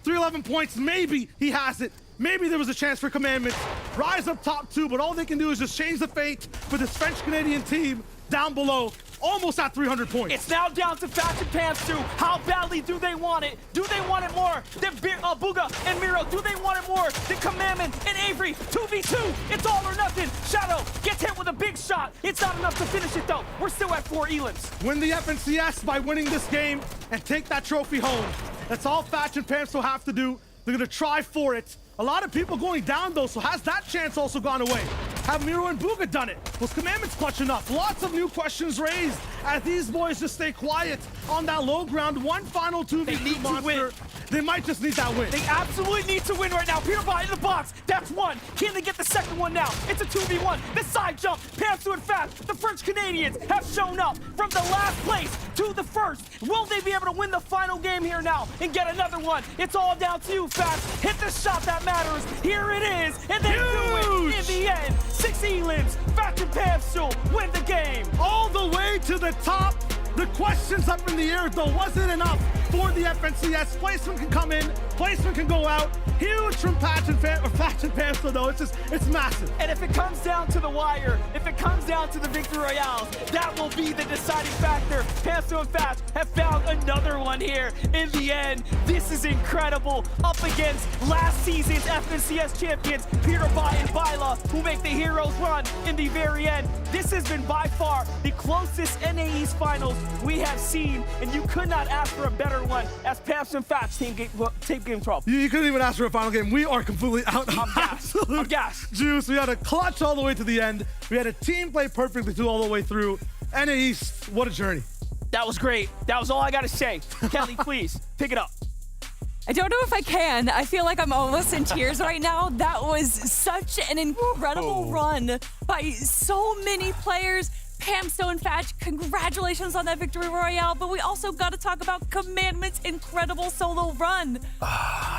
311 points. Maybe he has it. Maybe there was a chance for Commandment. Rise up top 2, but all they can do is just change the fate for this French-Canadian team down below. Almost at 300 points. It's now down to Faction Pantsu. How badly do they want it? Do they want it more than Booga and Miro? Do they want it more than Commandment and Avery? 2v2. It's all or nothing. Shadow gets hit with a big shot. It's not enough to finish it, though. We're still at 4 elims. Win the FNCS by winning this game and take that trophy home. That's all Faction Pamps will have to do. They're going to try for it. A lot of people going down, though, so has that chance also gone away? Have Miro and Booga done it? Was Commandment's clutch enough? Lots of new questions raised as these boys just stay quiet on that low ground. One final 2v2 monster. They might just need that win. They absolutely need to win right now. Peterbot in the box. That's one. Can they get the second one now? It's a 2v1. The side jump. Pantsu and Fast. The French Canadians have shown up from the last place to the first. Will they be able to win the final game here now and get another one? It's all down to you, Fast. Hit the shot that matters. Here it is. And they do it in the end. 6 elims. Faction Pantsu win the game. All the way to the top. The questions up in the air, though, wasn't enough for the FNCS. Placement can come in, placement can go out. Huge from Faction Panther, though. It's massive. And if it comes down to the wire, if it comes down to the Victory Royales, that will be the deciding factor. Panther and Fast have found another one here in the end. This is incredible. Up against last season's FNCS champions, Peterbot and Byla, who make the heroes run in the very end. This has been by far the closest NAE's finals we have seen, and you could not ask for a better one as Pamps and Fats tape game 12. You couldn't even ask for a final game. We are completely out of I'm gassed. juice. We had a clutch all the way to the end. We had a team play perfectly all the way through. NAE, what a journey. That was great. That was all I got to say. Kelly, please, pick it up. I don't know if I can. I feel like I'm almost in tears right now. That was such an incredible run by so many players. Pamsto and Fatch, congratulations on that Victory Royale, but we also got to talk about Commandment's incredible solo run.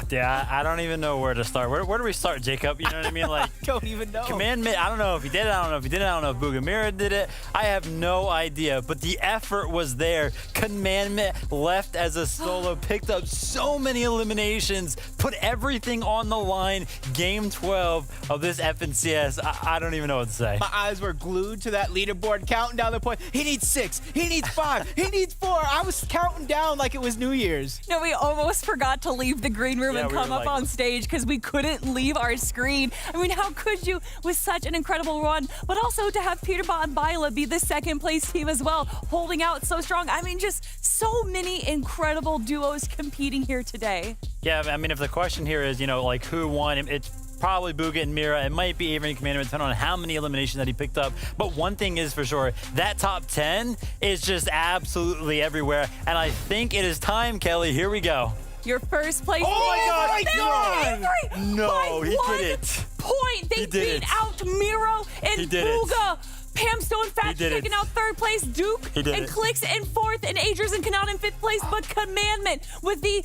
Yeah, I don't even know where to start. Where do we start, Jacob? You know what I mean? Like, don't even know. Commandment, I don't know if he did it. I don't know if he did it. I don't know if Boogamira did it. I have no idea, but the effort was there. Commandment left as a solo, picked up so many eliminations, put everything on the line. Game 12 of this FNCS. I don't even know what to say. My eyes were glued to that leaderboard, counting down the point. He needs 6. He needs 5. He needs 4. I was counting down like it was New Year's. No, we almost forgot to leave the green room and come up on stage because we couldn't leave our screen. I mean, how could you with such an incredible run? But also to have Peterbot and Byla be the second place team as well, holding out so strong. I mean, just so many incredible duos competing here today. Yeah, I mean, if the question here is, you know, like who won, it's probably Booga and Mira. It might be Avery and Commandment, depending on how many eliminations that he picked up. But one thing is for sure, that top 10 is just absolutely everywhere. And I think it is time, Kelly. Here we go. Your first place. Oh my God! Avery, No, he did it. Point. They beat out Miro and Booga. Pamsto and Fatch taking out 3rd place, Duke and Clicks in 4th, and Agers and Kanata in 5th place. But Commandment, with the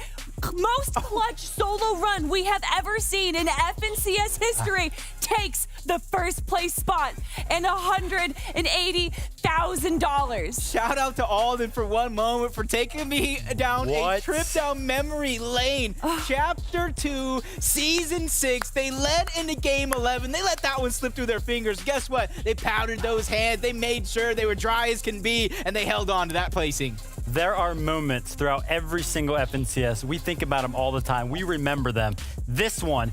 most clutch solo run we have ever seen in FNCS history, takes the 1st place spot and $180,000. Shout out to Alden for one moment for taking me down a trip down memory lane. Chapter 2, Season 6. They led into Game 11. They let that one slip through their fingers. Guess what? They powdered those hands. They made sure they were dry as can be, and they held on to that placing. There are moments throughout every single FNCS. We think about them all the time. We remember them. This one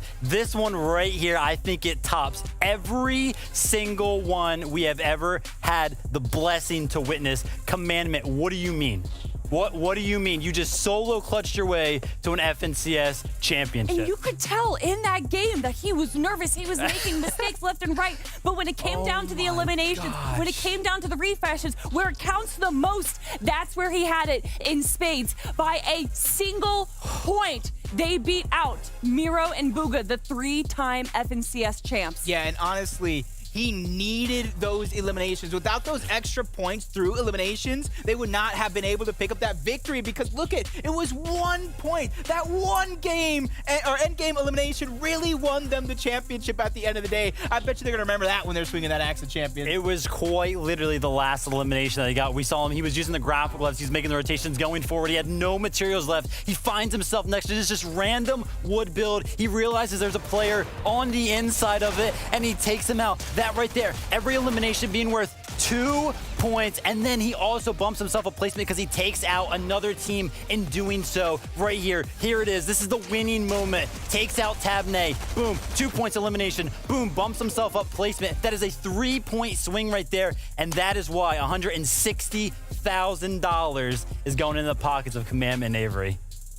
right here, I think it tops every single one we have ever had the blessing to witness. Commandment, what do you mean? What do you mean? You just solo clutched your way to an FNCS championship. And you could tell in that game that he was nervous. He was making mistakes left and right. But when it came down to the eliminations, when it came down to the refreshes, where it counts the most, that's where he had it in spades. By a single point, they beat out Miro and Bugha, the 3-time FNCS champs. Yeah, and honestly, he needed those eliminations. Without those extra points through eliminations, they would not have been able to pick up that victory because look it was 1 point. That one game or end game elimination really won them the championship at the end of the day. I bet you they're going to remember that when they're swinging that axe of champion. It was quite literally the last elimination that he got. We saw him. He was using the grapple gloves. He's making the rotations going forward. He had no materials left. He finds himself next to this just random wood build. He realizes there's a player on the inside of it, and he takes him out. That right there, every elimination being worth 2 points, and then he also bumps himself a placement because he takes out another team in doing so. Right here it is. This is the winning moment. Takes out Tabney. Boom, 2 points elimination. Boom, bumps himself up placement. That is a 3-point swing right there, and that is why $160,000 is going into the pockets of Commandment and Avery.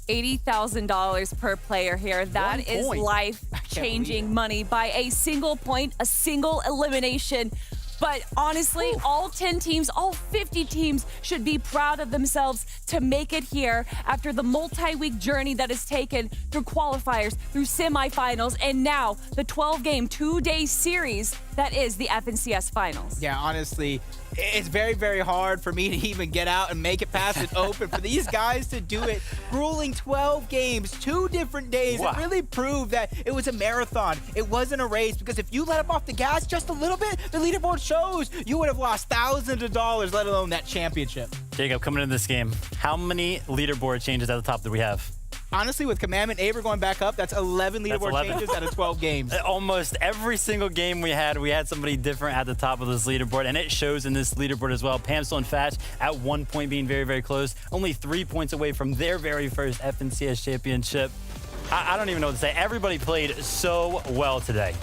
$80,000 per player here. That is life-changing money by a single point, a single elimination. But honestly, all 10 teams, all 50 teams should be proud of themselves to make it here after the multi-week journey that is taken through qualifiers, through semifinals, and now the 12-game, 2-day series that is the FNCS Finals. Yeah, honestly, it's very, very hard for me to even get out and make it past it open. For these guys to do it, grueling 12 games, 2 different days, it really proved that it was a marathon. It wasn't a race, because if you let up off the gas just a little bit, the leaderboard shows you would have lost thousands of dollars, let alone that championship. Jacob, coming into this game, how many leaderboard changes at the top do we have? Honestly, with Commandment Avery going back up, that's 11 leaderboard changes out of 12 games. Almost every single game we had somebody different at the top of this leaderboard, and it shows in this leaderboard as well. Pamstel and Fatch at 1 point being very, very close, only 3 points away from their very first FNCS championship. I don't even know what to say. Everybody played so well today.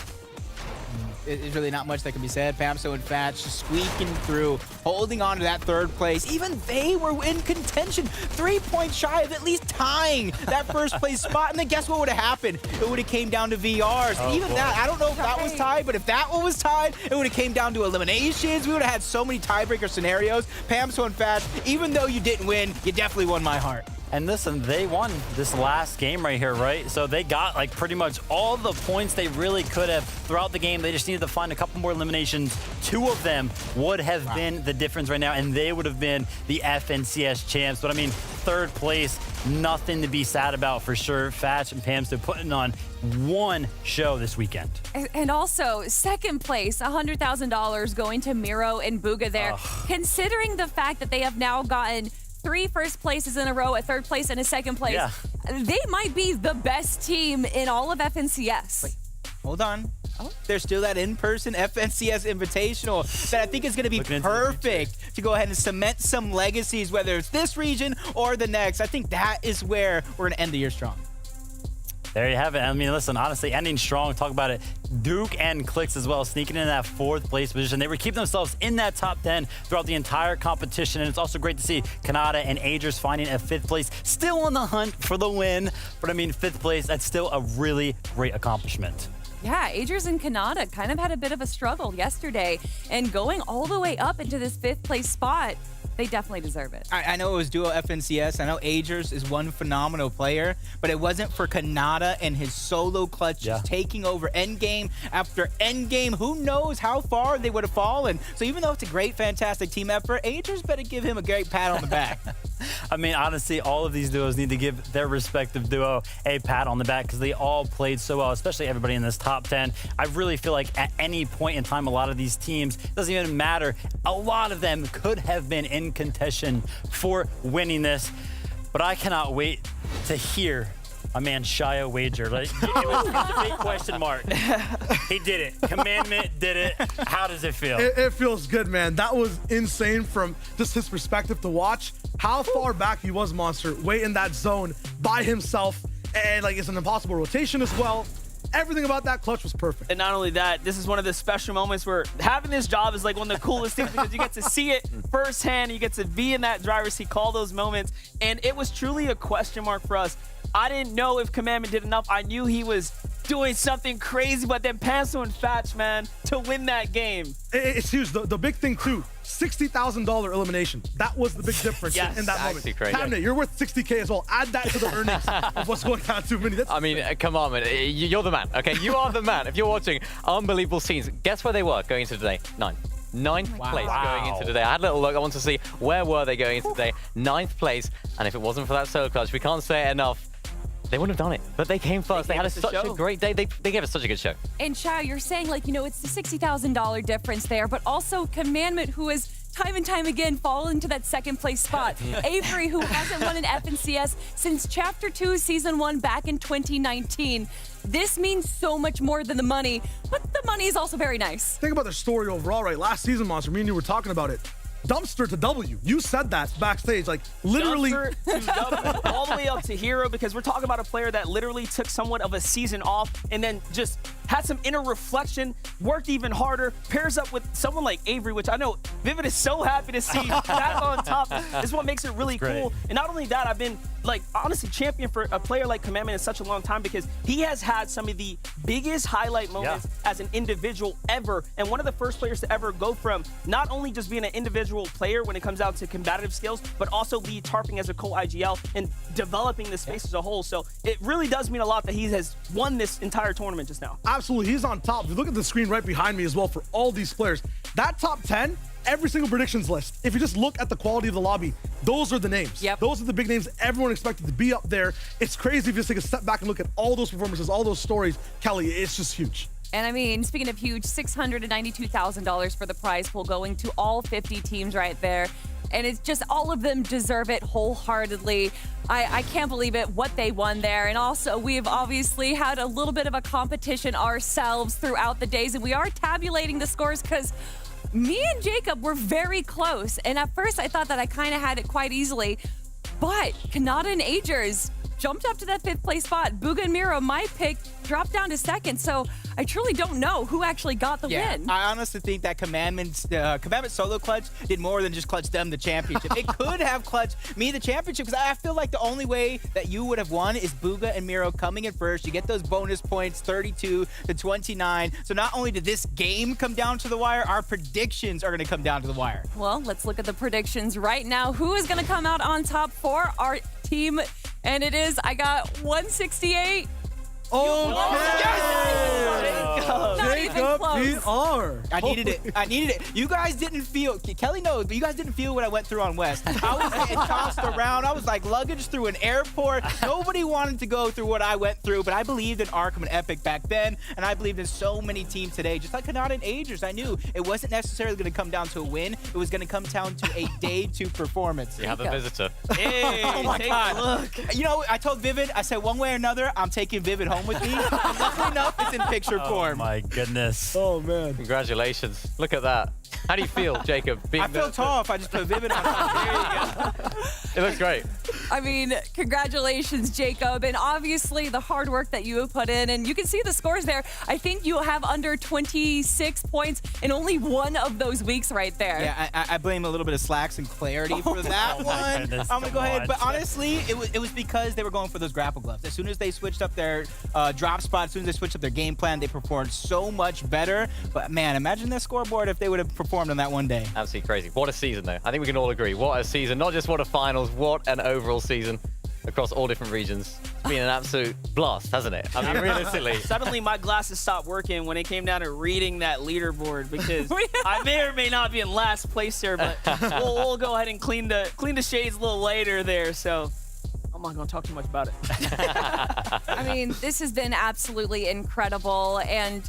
There's really not much that can be said. Pamso and Fatch squeaking through, holding on to that 3rd place. Even they were in contention, 3 points shy of at least tying that 1st place spot. And then guess what would have happened? It would have came down to VRs. That, I don't know if that was tied, but if that one was tied, it would have came down to eliminations. We would have had so many tiebreaker scenarios. Pamso and Fatch, even though you didn't win, you definitely won my heart. And listen, they won this last game right here, right? So they got like pretty much all the points they really could have throughout the game. They just needed to find a couple more eliminations. 2 of them would have been the difference right now, and they would have been the FNCS champs. But I mean, 3rd place, nothing to be sad about for sure. Fatch and Pamsto putting on one show this weekend. And also, 2nd place, $100,000 going to Miro and Bugha there. Considering the fact that they have now gotten 3 first places in a row, a 3rd place, and a 2nd place. Yeah. They might be the best team in all of FNCS. Wait, hold on. There's still that in-person FNCS Invitational that I think is going to be perfect to go ahead and cement some legacies, whether it's this region or the next. I think that is where we're going to end the year strong. There you have it. I mean, listen, honestly, ending strong. Talk about it. Duke and Clicks as well, sneaking in that 4th place position. They were keeping themselves in that top 10 throughout the entire competition. And it's also great to see Kanata and Agers finding a 5th place, still on the hunt for the win. But I mean, 5th place, that's still a really great accomplishment. Yeah, Agers and Kanata kind of had a bit of a struggle yesterday. And going all the way up into this 5th place spot, they definitely deserve it. I know it was duo FNCS. I know Agers is one phenomenal player, but it wasn't for Kanata and his solo clutch just taking over endgame after endgame. Who knows how far they would have fallen. So even though it's a great, fantastic team effort, Agers better give him a great pat on the back. I mean, honestly, all of these duos need to give their respective duo a pat on the back because they all played so well, especially everybody in this top 10. I really feel like at any point in time, a lot of these teams, it doesn't even matter, a lot of them could have been in contention for winning this. But I cannot wait to hear my man Shia wager. Like, it was a big question mark. He did it. Commandment did it. How does it feel? It feels good, man. That was insane from just his perspective to watch how far back he was, Monster, way in that zone by himself. And like, it's an impossible rotation as well. Everything about that clutch was perfect. And not only that, this is one of the special moments where having this job is like one of the coolest things because you get to see it firsthand. You get to be in that driver's seat, call those moments. And it was truly a question mark for us. I didn't know if Commandment did enough. I knew he was doing something crazy, but then Panso and Fatch, man, to win that game. It's huge. The big thing, too, $60,000 elimination. That was the big difference in that moment. Cabinet, you're worth $60K as well. Add that to the earnings of what's going on too many. I mean, come on, man. You're the man, okay? You are the man. If you're watching unbelievable scenes, guess where they were going into today? Ninth place going into today. I had a little look. I want to see where were they going into today. 9th place. And if it wasn't for that solo clutch, we can't say it enough. They wouldn't have done it, but they came first. They had such a great day. They gave us such a good show. And Chow, you're saying, like, it's the $60,000 difference there, but also Commandment, who is time and time again fall into that second place spot. Avery, who hasn't won an FNCS since Chapter 2, Season 1 back in 2019. This means so much more than the money, but the money is also very nice. Think about their story overall, right? Last season, Monster, me and you were talking about it. Dumpster to W. You said that backstage, like literally. Dumpster to W, all the way up to hero, because we're talking about a player that literally took somewhat of a season off and then just had some inner reflection, worked even harder, pairs up with someone like Avery, which I know Vivid is so happy to see back on top. This is what makes it really cool. And not only that, I've been honestly champion for a player like Commandment in such a long time because he has had some of the biggest highlight moments as an individual ever. And one of the first players to ever go from not only just being an individual player when it comes down to combative skills, but also lead tarping as a co-IGL and developing the space as a whole. So it really does mean a lot that he has won this entire tournament just now. Absolutely, he's on top. If you look at the screen right behind me as well for all these players, that top 10, every single predictions list, if you just look at the quality of the lobby, those are the names. Those are the big names everyone expected to be up there. It's crazy if you just take a step back and look at all those performances, all those stories. Kelly, it's just huge. And I mean, speaking of huge, $692,000 for the prize pool going to all 50 teams right there. And it's just all of them deserve it wholeheartedly. I can't believe it, what they won there. And also, we've obviously had a little bit of a competition ourselves throughout the days. And we are tabulating the scores because me and Jacob were very close. And at first, I thought that I kind of had it quite easily. But Kanata and Agers jumped up to that 5th place spot. Booga and Miro, my pick, dropped down to 2nd. So I truly don't know who actually got the win. I honestly think that Commandment solo clutch did more than just clutch them the championship. It could have clutched me the championship because I feel like the only way that you would have won is Booga and Miro coming in first. You get those bonus points, 32 to 29. So not only did this game come down to the wire, our predictions are going to come down to the wire. Well, let's look at the predictions right now. Who is going to come out on top for our team? And it is, I got 168. Jacob PR. I needed it. You guys didn't feel, Kelly knows, but you guys didn't feel what I went through on West. I was getting tossed around. I was like luggage through an airport. Nobody wanted to go through what I went through, but I believed in Arkham and Epic back then, and I believed in so many teams today. Just like Kanata and Agers, I knew it wasn't necessarily going to come down to a win. It was going to come down to a day 2 performance. You have a visitor. Hey, oh my God. Look. You know, I told Vivid, I said one way or another, I'm taking Vivid home with me. And luckily enough, it's in picture form. Oh my goodness. Oh man. Congratulations. Look at that. How do you feel, Jacob? I feel tall if I just put Vivid on top. There you go. It looks great. I mean, congratulations, Jacob. And obviously the hard work that you have put in. And you can see the scores there. I think you have under 26 points in only one of those weeks right there. Yeah, I blame a little bit of slacks and clarity for that one. Goodness, I'm going to go ahead. But honestly, it was because they were going for those grapple gloves. As soon as they switched up their drop spot, as soon as they switched up their game plan, they performed so much better. But man, imagine their scoreboard if they would have performed on that one day. Absolutely crazy. What a season, though. I think we can all agree. What a season. Not just what a finals, what an overall season across all different regions. It's been an absolute blast, hasn't it? I mean, realistically. Suddenly, my glasses stopped working when it came down to reading that leaderboard because I may or may not be in last place here, but we'll go ahead and clean the shades a little later there. So I'm not going to talk too much about it. I mean, this has been absolutely incredible. And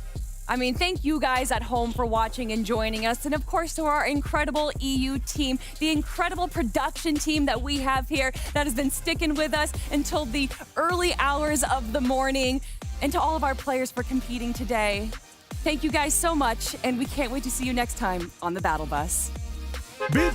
I mean, thank you guys at home for watching and joining us. And of course, to our incredible EU team, the incredible production team that we have here that has been sticking with us until the early hours of the morning. And to all of our players for competing today. Thank you guys so much. And we can't wait to see you next time on the Battle Bus. Beat.